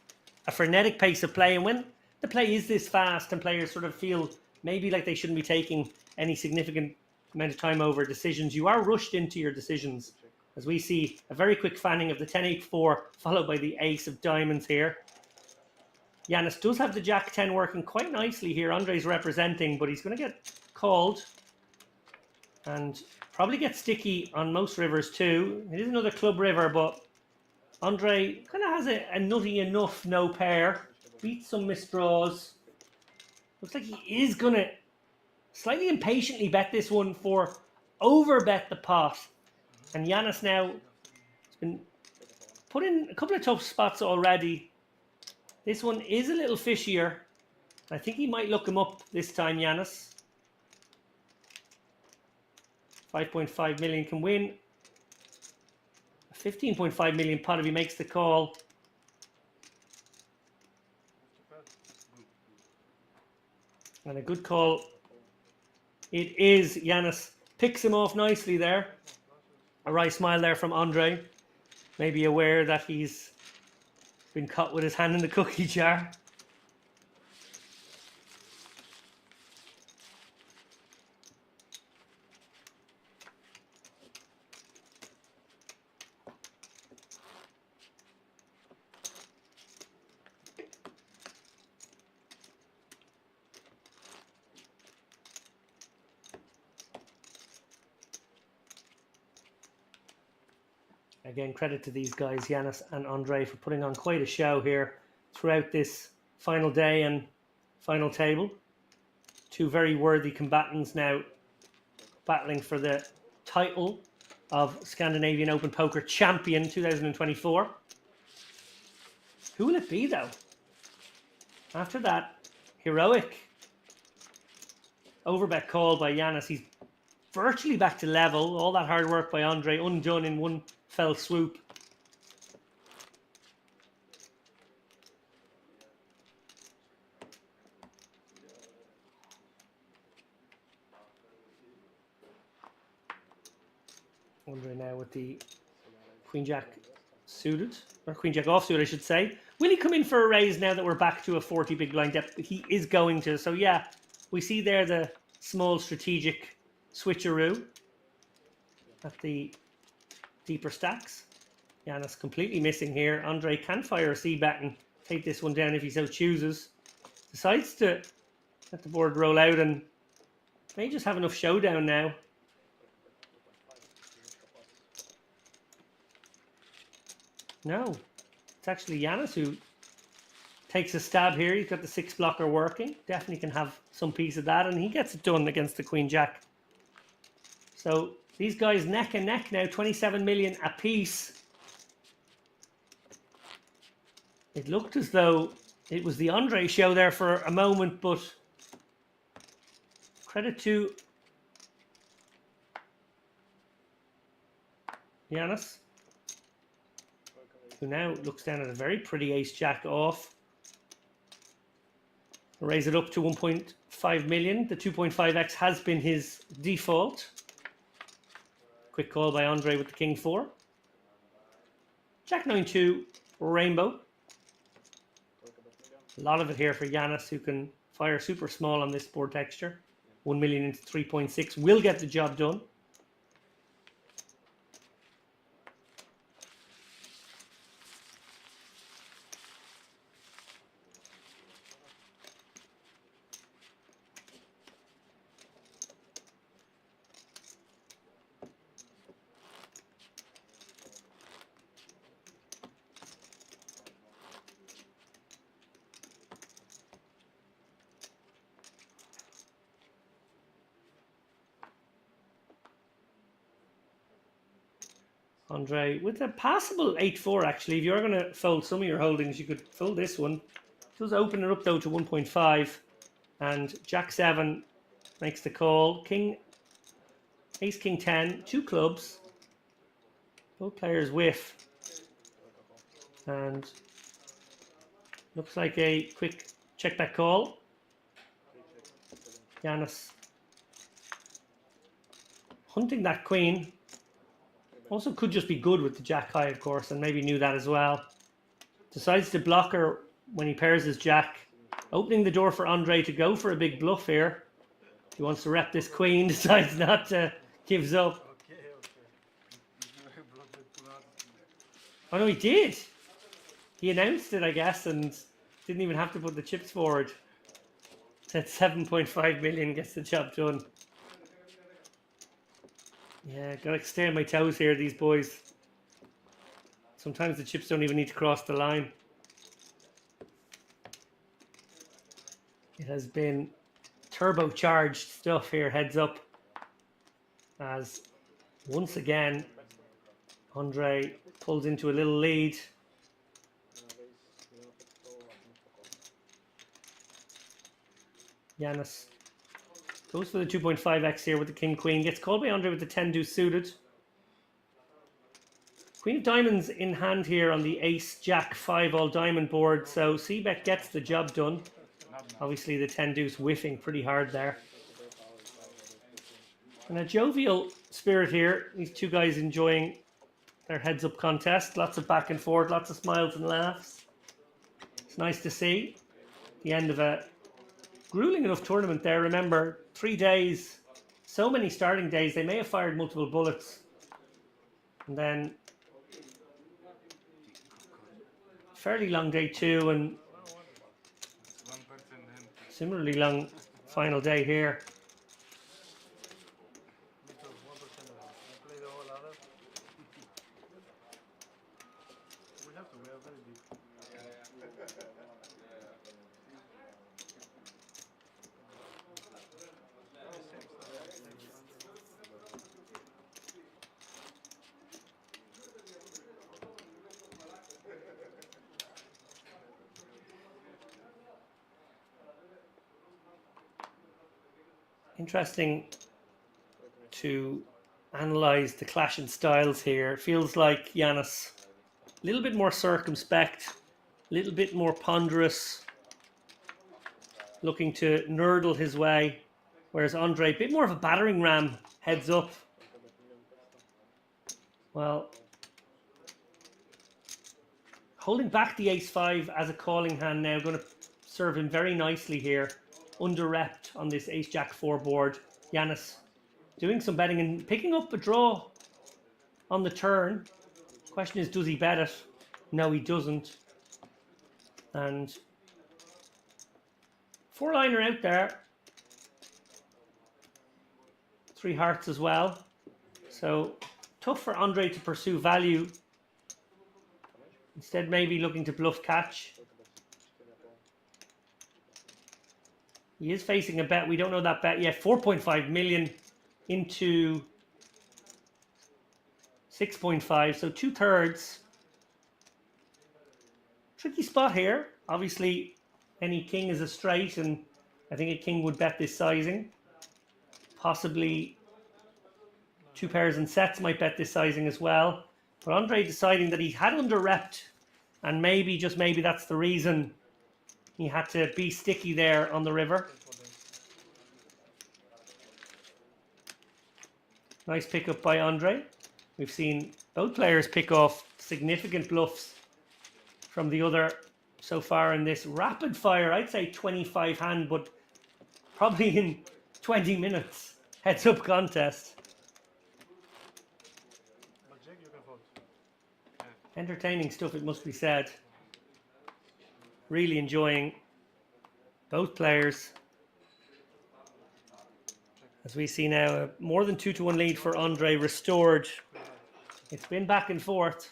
a frenetic pace of play. And when the play is this fast and players sort of feel maybe like they shouldn't be taking any significant amount of time over decisions. You are rushed into your decisions, as we see a very quick fanning of the 10-8-4, followed by the ace of diamonds here. Yanis does have the Jack-10 working quite nicely here. Andrei's representing, but he's going to get called and probably get sticky on most rivers too. It is another club river, but Andrei kind of has a nutty enough no pair. Beats some misdraws. Looks like he is going to slightly impatiently bet this one for over bet the pot. And Yanis now has been put in a couple of tough spots already. This one is a little fishier. I think he might look him up this time, Yanis. 5.5 million can win. A 15.5 million pot if he makes the call. And a good call. It is. Yanis picks him off nicely there. A wry smile there from Andrei. Maybe aware that he's been caught with his hand in the cookie jar. Again, credit to these guys, Yanis and Andrei, for putting on quite a show here throughout this final day and final table. Two very worthy combatants now battling for the title of Scandinavian Open Poker Champion 2024. Who will it be, though? After that heroic overbet call by Yanis, he's virtually back to level. All that hard work by Andrei undone in one fell swoop. Andrei now with the Queen Jack suited, or Queen Jack offsuit, I should say. Will he come in for a raise now that we're back to a 40 big blind depth? He is going to. So yeah, we see there the small strategic switcheroo at the deeper stacks. Yanis completely missing here. Andrei can fire a C-bet and take this one down if he so chooses. Decides to let the board roll out and may just have enough showdown now. No, it's actually Yanis who takes a stab here. He's got the 6 blocker working. Definitely can have some piece of that, and he gets it done against the Queen Jack. So these guys neck and neck now, 27 million apiece. It looked as though it was the Andrei show there for a moment, but credit to Yanis, who now looks down at a very pretty ace-jack off. Raise it up to 1.5 million. The 2.5x has been his default. Quick call by Andrei with the king 4. Jack 9-2, rainbow. A lot of it here for Yanis, who can fire super small on this board texture. 1 million into 3.6 will get the job done. Andrei with a passable 8-4 actually. If you're going to fold some of your holdings, you could fold this one. It does open it up though to 1.5, and Jack 7 makes the call. King, Ace King 10, 2 clubs. Both players whiff, and looks like a quick check back call. Yanis hunting that queen. Also could just be good with the jack high, of course, and maybe knew that as well. Decides to block her when he pairs his jack, opening the door for Andrei to go for a big bluff here. He wants to rep this queen, decides not to, gives up. Okay. Oh no, he did. He announced it, I guess, and didn't even have to put the chips forward. Said 7.5 million gets the job done. Yeah, gotta stay on my toes here, these boys. Sometimes the chips don't even need to cross the line. It has been turbocharged stuff here, heads up. As once again, Andre pulls into a little lead. Giannis goes for the 2.5x here with the king queen. Gets called by Andre with the 10 deuce suited. Queen of diamonds in hand here on the ace jack 5 all diamond board. So c-bet gets the job done. Obviously the 10 deuce whiffing pretty hard there. And a jovial spirit here. These two guys enjoying their heads up contest. Lots of back and forth, lots of smiles and laughs. It's nice to see the end of a grueling enough tournament there. Remember, 3 days, so many starting days. They may have fired multiple bullets. And then fairly long day 2 and similarly long final day here. Interesting to analyze the clash in styles here. Feels like Giannis a little bit more circumspect, a little bit more ponderous, looking to nerdle his way, whereas Andre a bit more of a battering ram, heads up. Well, holding back the ace-5 as a calling hand now, going to serve him very nicely here. Under-repped on this ace-jack-4 board. Giannis doing some betting and picking up a draw on the turn. Question is, does he bet it? No, he doesn't. And 4-liner out there. 3 hearts as well. So tough for Andre to pursue value. Instead, maybe looking to bluff catch. He is facing a bet. We don't know that bet yet. 4.5 million into 6.5. So 2/3. Tricky spot here. Obviously, any king is a straight, and I think a king would bet this sizing. Possibly 2 pairs and sets might bet this sizing as well. But Andre deciding that he had under-repped, and maybe, just maybe, that's the reason he had to be sticky there on the river. Nice pickup by Andre. We've seen both players pick off significant bluffs from the other so far in this rapid fire, I'd say 25 hand, but probably in 20 minutes heads up contest. Entertaining stuff, it must be said. Really enjoying both players. As we see now, a more than 2-1 lead for Andre restored. It's been back and forth.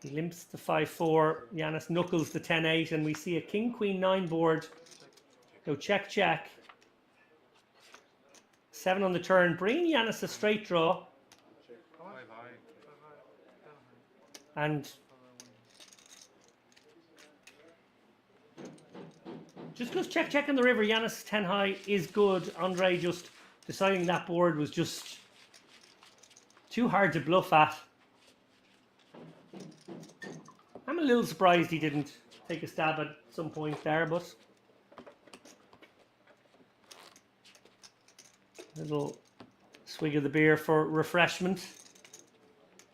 He limps the 5-4. Giannis knuckles the 10-8, and we see a king-queen-9 board go check, check. 7 on the turn, bringing Giannis a straight draw. And just goes check, check on the river. Giannis 10 high is good. Andre just deciding that board was just too hard to bluff at. I'm a little surprised he didn't take a stab at some point there, but a little swig of the beer for refreshment.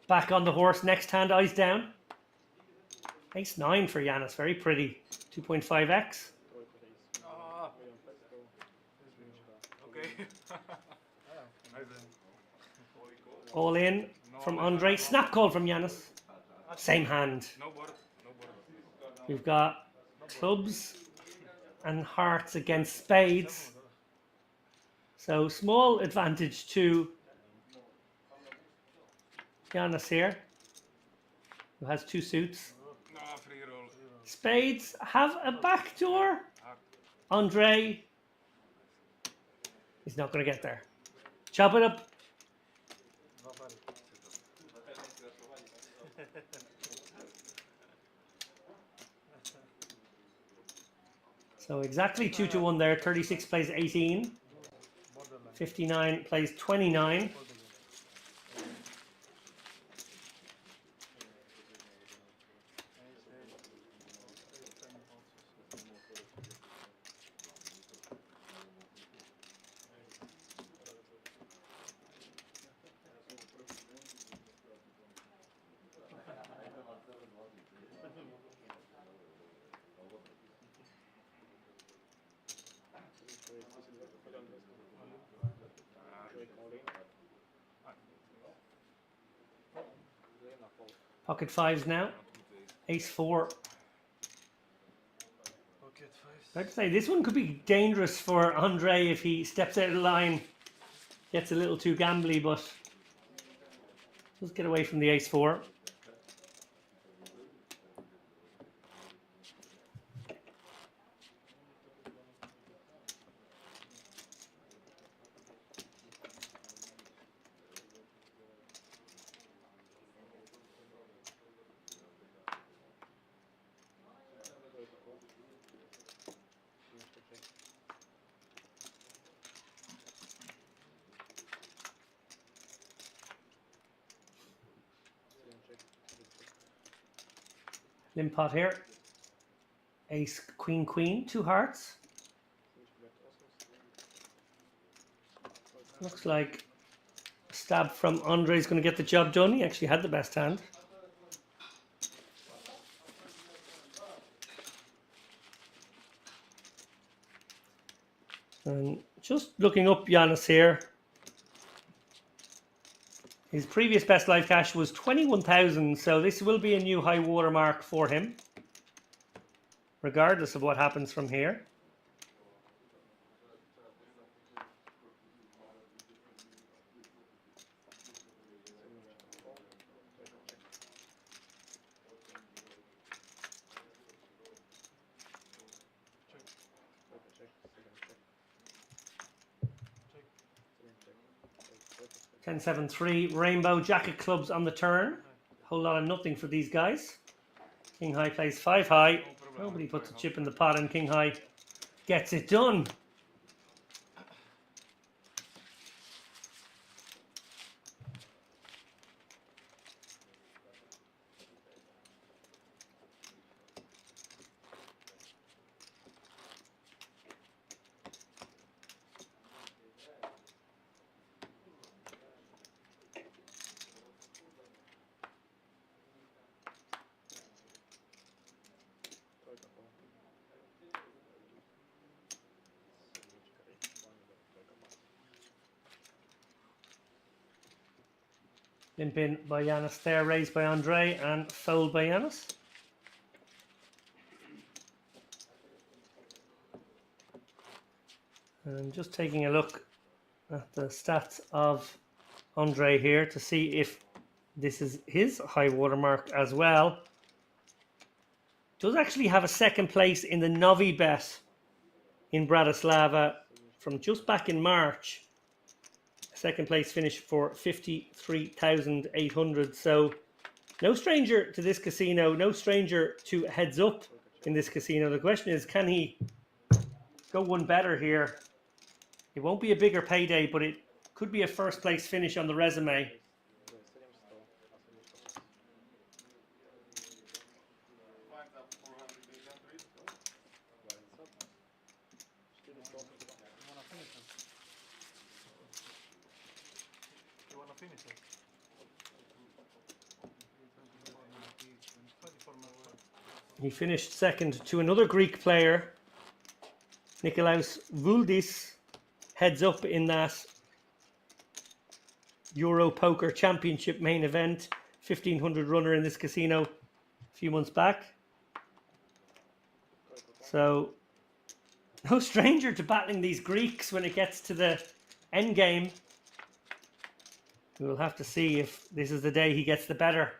Back on the horse, next hand, eyes down. Ace 9 for Giannis, very pretty. 2.5x. All in from Andre. Snap call from Yanis. Same hand. We've got clubs and hearts against spades. So small advantage to Yanis here, who has 2 suits. Spades have a backdoor. Andre is not going to get there. Chop it up. So exactly 2-1 there. 36 plays 18. 59 plays 29. Pocket fives now. Ace 4. I'd say this one could be dangerous for Andre if he steps out of the line. Gets a little too gambly, but does get away from the Ace 4. Limp pot here. Ace, queen, queen, 2 hearts. Looks like a stab from Andre is going to get the job done. He actually had the best hand. And just looking up Yanis here. His previous best live cash was 21,000, so this will be a new high watermark for him, regardless of what happens from here. Ten, 7, 3, rainbow, jack of clubs on the turn. Whole lot of nothing for these guys. King high plays 5 high. Nobody puts a chip in the pot, and king high gets it done. Limp in by Yanis there, raised by Andre, and fold by Yanis. And just taking a look at the stats of Andre here to see if this is his high watermark as well. Does actually have a second place in the Novi bet in Bratislava from just back in March. Second place finish for 53,800. So no stranger to this casino, no stranger to heads up in this casino. The question is, can he go one better here? It won't be a bigger payday, but it could be a first place finish on the resume. He finished second to another Greek player, Nikolaos Vuldis, heads up in that Euro Poker Championship main event. 1,500 runner in this casino a few months back. So, no stranger to battling these Greeks when it gets to the end game. We'll have to see if this is the day he gets the better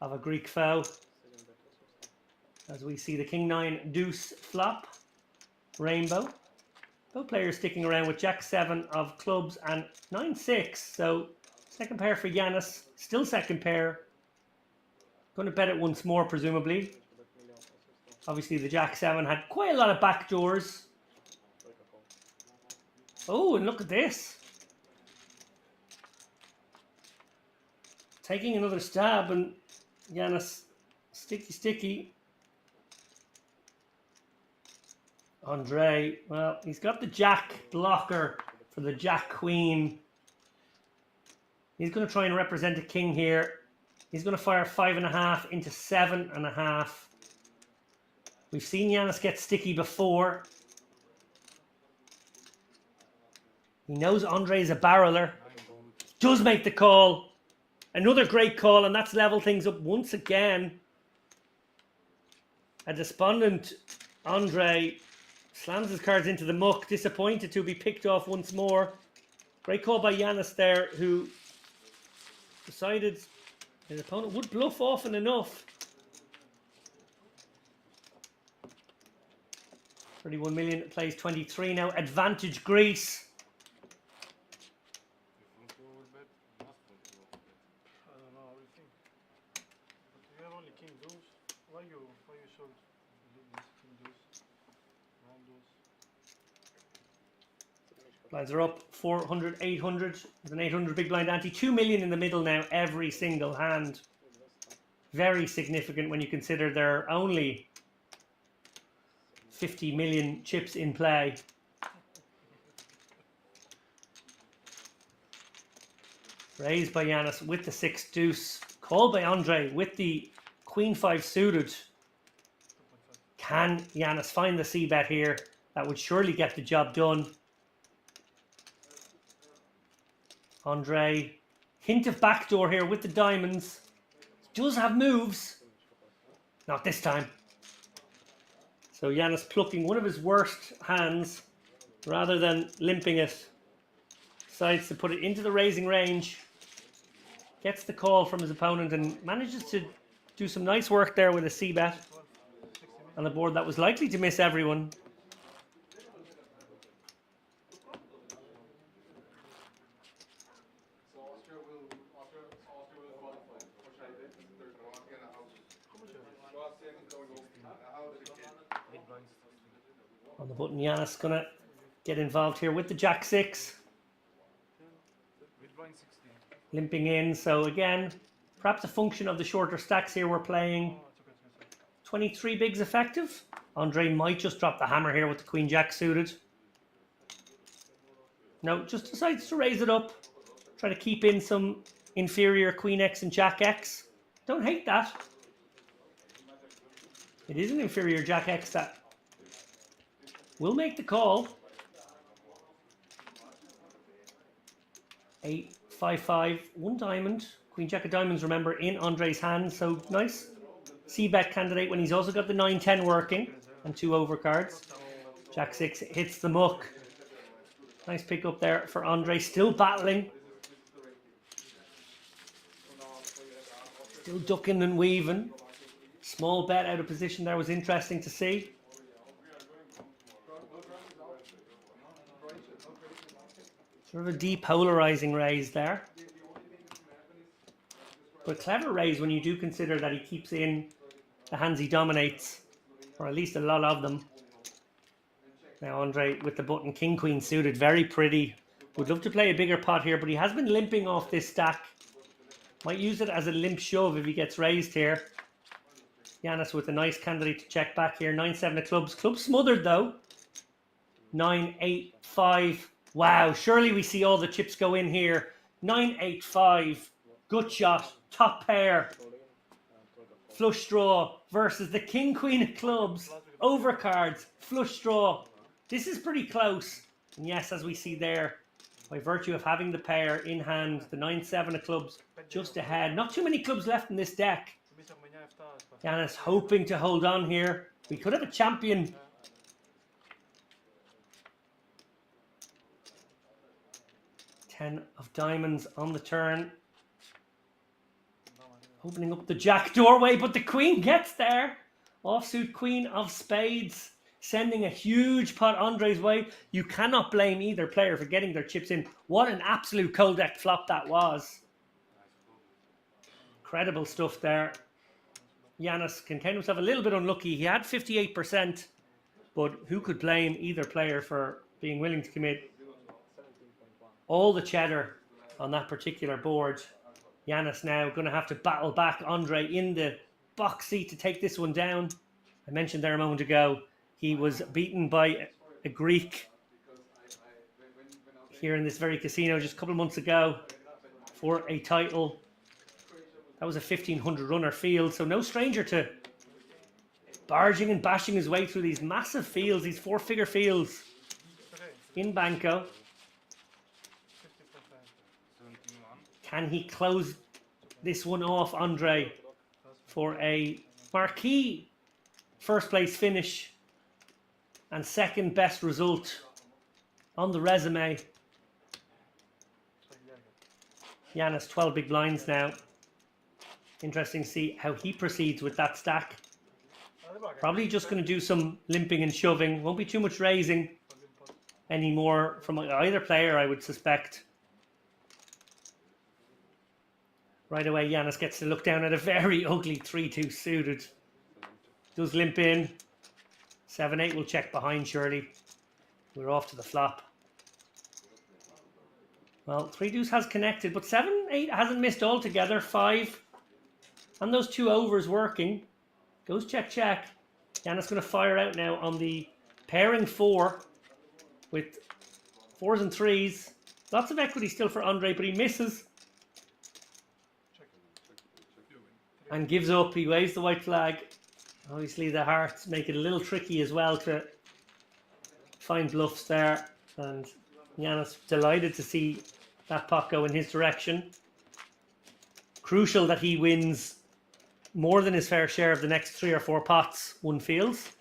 of a Greek foe. As we see the King 9 deuce flop. Rainbow. Both players sticking around with Jack 7 of clubs and 9-6. So, second pair for Yanis. Still second pair. Going to bet it once more, presumably. Obviously, the Jack 7 had quite a lot of backdoors. Oh, and look at this. Taking another stab, and Yanis sticky. Andre, well, he's got the Jack blocker for the Jack Queen. He's going to try and represent a king here. He's going to fire 5.5 into 7.5. We've seen Yanis get sticky before. He knows Andre is a barreler. Does make the call. Another great call, and that's leveled things up once again. A despondent Andre slams his cards into the muck, disappointed to be picked off once more. Great call by Yanis there, who decided his opponent would bluff often enough. 31 million plays 23 now. Advantage Greece. I don't know, what do you think? But you have only king deuce. Why you should leave this king deuce? Nine deuce. Blinds are up 400, 800. There's an 800 big blind ante. 2 million in the middle now, every single hand. Very significant when you consider there are only 50 million chips in play. Raised by Yanis with the 6 deuce. Called by Andre with the Queen 5 suited. Can Yanis find the c-bet here? That would surely get the job done. Andre, hint of backdoor here with the diamonds. Does have moves. Not this time. So Yanis plucking one of his worst hands rather than limping it. Decides to put it into the raising range. Gets the call from his opponent and manages to do some nice work there with a c-bet on a board that was likely to miss everyone. On the button, Yanis gonna get involved here with the Jack 6. Limping in, so again, perhaps a function of the shorter stacks here we're playing. 23 bigs effective. Andre might just drop the hammer here with the Queen Jack suited. No, just decides to raise it up. Try to keep in some inferior Queen X and Jack X. Don't hate that. It is an inferior Jack X that will make the call. 8, 5, 5, 1 diamond. Queen Jack of diamonds, remember, in Andre's hand. So nice c-bet candidate when he's also got the 9-10 working and 2 overcards. Jack 6 hits the muck. Nice pick up there for Andre. Still battling. Still ducking and weaving. Small bet out of position there was interesting to see. Sort of a depolarizing raise there. But clever raise when you do consider that he keeps in the hands he dominates, or at least a lot of them. Now Andre with the button, King Queen suited, very pretty. Would love to play a bigger pot here, but he has been limping off this stack. Might use it as a limp shove if he gets raised here. Yanis with a nice candidate to check back here. 9-7 of clubs. Club smothered though. 9-8-5. Wow, surely we see all the chips go in here. 9-8-5. Good shot. Top pair. Flush draw versus the King Queen of clubs. Overcards. Flush draw. This is pretty close. And yes, as we see there, by virtue of having the pair in hand, the 9-7 of clubs just ahead. Not too many clubs left in this deck. Giannis hoping to hold on here. We could have a champion. Ten of diamonds on the turn. Opening up the jack doorway, but the queen gets there. Offsuit queen of spades. Sending a huge pot Andre's way. You cannot blame either player for getting their chips in. What an absolute cold deck flop that was. Incredible stuff there. Giannis can count himself a little bit unlucky. He had 58%, but who could blame either player for being willing to commit all the cheddar on that particular board. Giannis now going to have to battle back Andre in the box seat to take this one down. I mentioned there a moment ago, he was beaten by a Greek here in this very casino just a couple of months ago for a title. That was a 1,500 runner field, so no stranger to barging and bashing his way through these massive fields, these 4-figure fields in Banco. Can he close this one off, Andre, for a marquee first place finish and second best result on the resume? Giannis 12 big blinds now. Interesting to see how he proceeds with that stack. Probably just going to do some limping and shoving. Won't be too much raising anymore from either player, I would suspect. Right away, Giannis gets to look down at a very ugly 3-2 suited. Does limp in. 7-8 will check behind, surely. We're off to the flop. Well, 3 deuce has connected, but 7-8 hasn't missed altogether. 5. And those 2 overs working. Goes check, check. Giannis going to fire out now on the pairing 4 with 4s and 3s. Lots of equity still for Andre, but he misses. And gives up. He waves the white flag. Obviously the hearts make it a little tricky as well to find bluffs there. And Giannis delighted to see that pot go in his direction. Crucial that he wins more than his fair share of the next 3 or 4 pots one feels.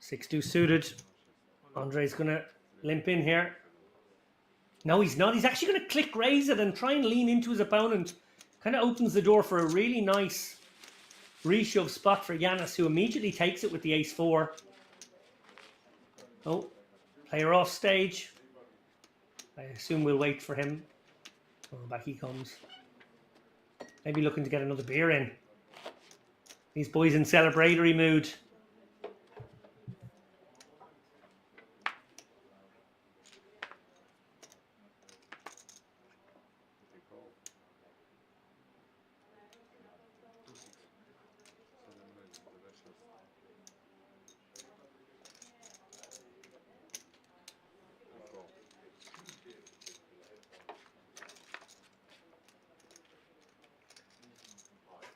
Six deuce suited. Andre's going to limp in here. No, he's not. He's actually going to click raise it and try and lean into his opponent. Kind of opens the door for a really nice reshove spot for Giannis, who immediately takes it with the ace-4. Oh, player off stage. I assume we'll wait for him. Oh, back he comes. Maybe looking to get another beer in. These boys in celebratory mood.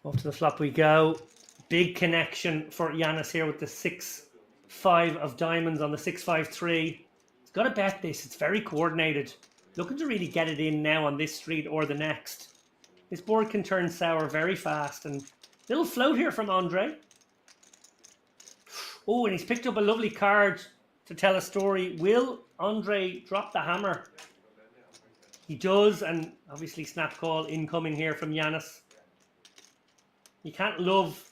Off to the flop we go. Big connection for Giannis here with the 6-5 of diamonds on the 6-5-3. He's got to bet this. It's very coordinated. Looking to really get it in now on this street or the next. This board can turn sour very fast. And little float here from Andre. Oh, and he's picked up a lovely card to tell a story. Will Andre drop the hammer? He does, and obviously snap call incoming here from Giannis. You can't love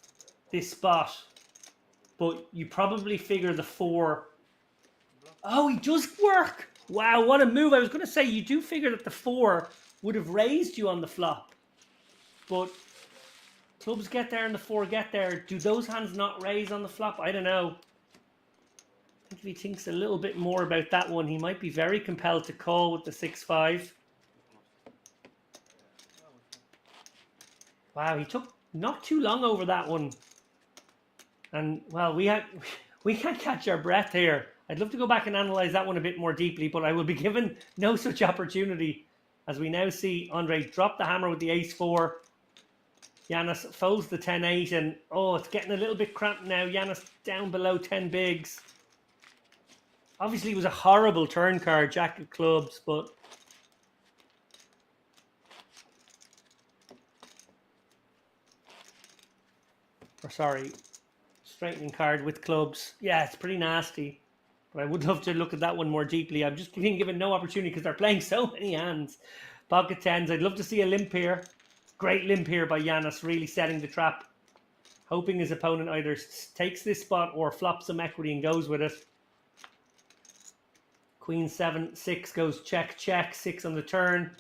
this spot, but you probably figure the 4. Oh, he does work. Wow, what a move. I was going to say, you do figure that the 4 would have raised you on the flop, but clubs get there and the 4 get there. Do those hands not raise on the flop? I don't know. I think if he thinks a little bit more about that one, he might be very compelled to call with the 6-5. Wow, he took not too long over that one. And, well, we can't catch our breath here. I'd love to go back and analyse that one a bit more deeply, but I will be given no such opportunity, as we now see Andre drop the hammer with the ace-4. Yanis folds the 10-8, and, oh, it's getting a little bit cramped now. Yanis down below 10 bigs. Obviously, it was a horrible turn card, Jack of clubs, but... Or, sorry, straightening card with clubs. Yeah, it's pretty nasty. But I would love to look at that one more deeply. I'm just being given no opportunity because they're playing so many hands. Pocket 10s. I'd love to see a limp here. Great limp here by Yanis, really setting the trap. Hoping his opponent either takes this spot or flops some equity and goes with it. Queen 7, 6 goes check, check, 6 on the turn.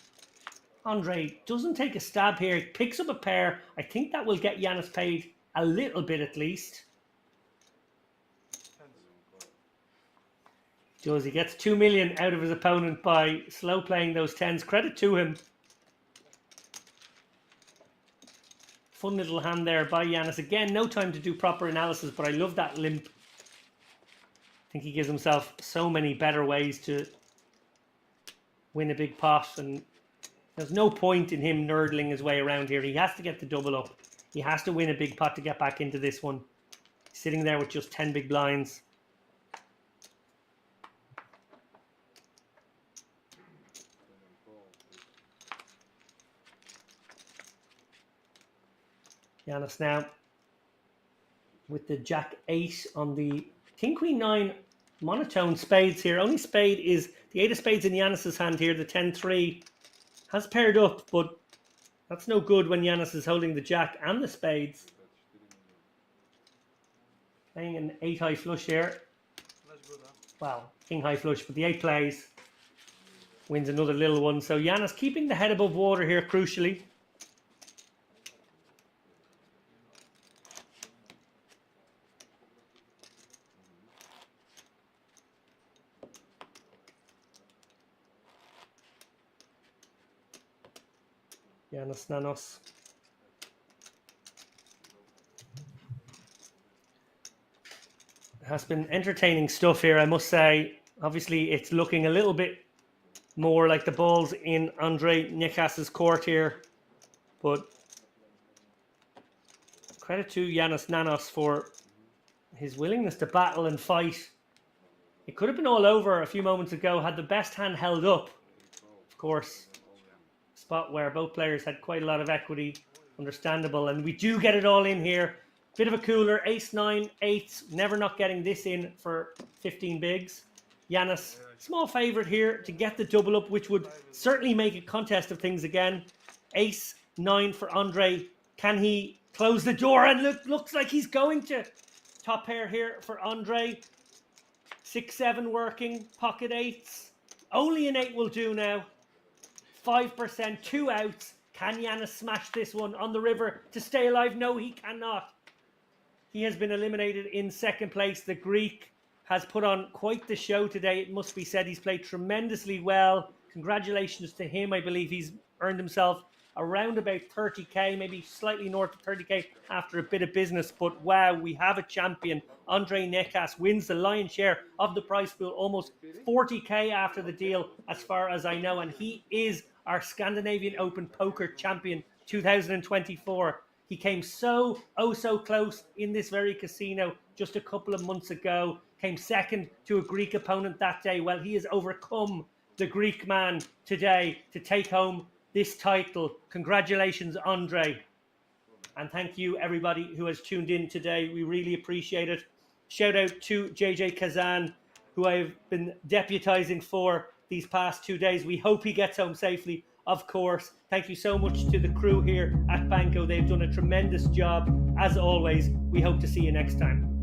Andre doesn't take a stab here. He picks up a pair. I think that will get Yanis paid a little bit at least. He gets 2 million out of his opponent by slow playing those 10s. Credit to him. Fun little hand there by Yanis. Again, no time to do proper analysis, but I love that limp. I think he gives himself so many better ways to win a big pot, and there's no point in him nerdling his way around here. He has to get the double up. He has to win a big pot to get back into this one. He's sitting there with just 10 big blinds. Yanis now with the Jack 8 on the King Queen 9 monotone spades here. Only spade is the 8 of spades in Yanis's hand here. The 10-3 has paired up, but that's no good when Yanis is holding the Jack and the spades. Playing an 8 high flush here. Well, King high flush, but the 8 plays. Wins another little one. So Yanis keeping the head above water here, crucially. Yanis Nanos. It has been entertaining stuff here, I must say. Obviously, it's looking a little bit more like the ball's in Andre Nikas's court here. But credit to Yanis Nanos for his willingness to battle and fight. It could have been all over a few moments ago had the best hand held up. Of course, spot where both players had quite a lot of equity, understandable, and we do get it all in here. Bit of a cooler, ace 9, 8, never not getting this in for 15 bigs. Yanis, small favourite here to get the double up, which would certainly make a contest of things again. Ace 9 for Andre. Can he close the door? And looks like he's going to. Top pair here for Andre. 6-7 working, pocket 8s. Only an 8 will do now. 5%, 2 outs. Can Yanis smash this one on the river to stay alive? No, he cannot. He has been eliminated in second place. The Greek has put on quite the show today, it must be said. He's played tremendously well. Congratulations to him. I believe he's earned himself around about 30k, maybe slightly north of 30k after a bit of business. But wow, we have a champion. Andre Nikas wins the lion's share of the prize pool, almost 40k after the deal, as far as I know. And he is our Scandinavian Open Poker Champion 2024. He came so close in this very casino just a couple of months ago. Came second to a Greek opponent that day. Well, he has overcome the Greek man today to take home this title. Congratulations, Andre. And thank you, everybody who has tuned in today. We really appreciate it. Shout out to JJ Kazan, who I've been deputizing for these past 2 days. We hope he gets home safely, of course. Thank you so much to the crew here at Banco. They've done a tremendous job, as always. We hope to see you next time.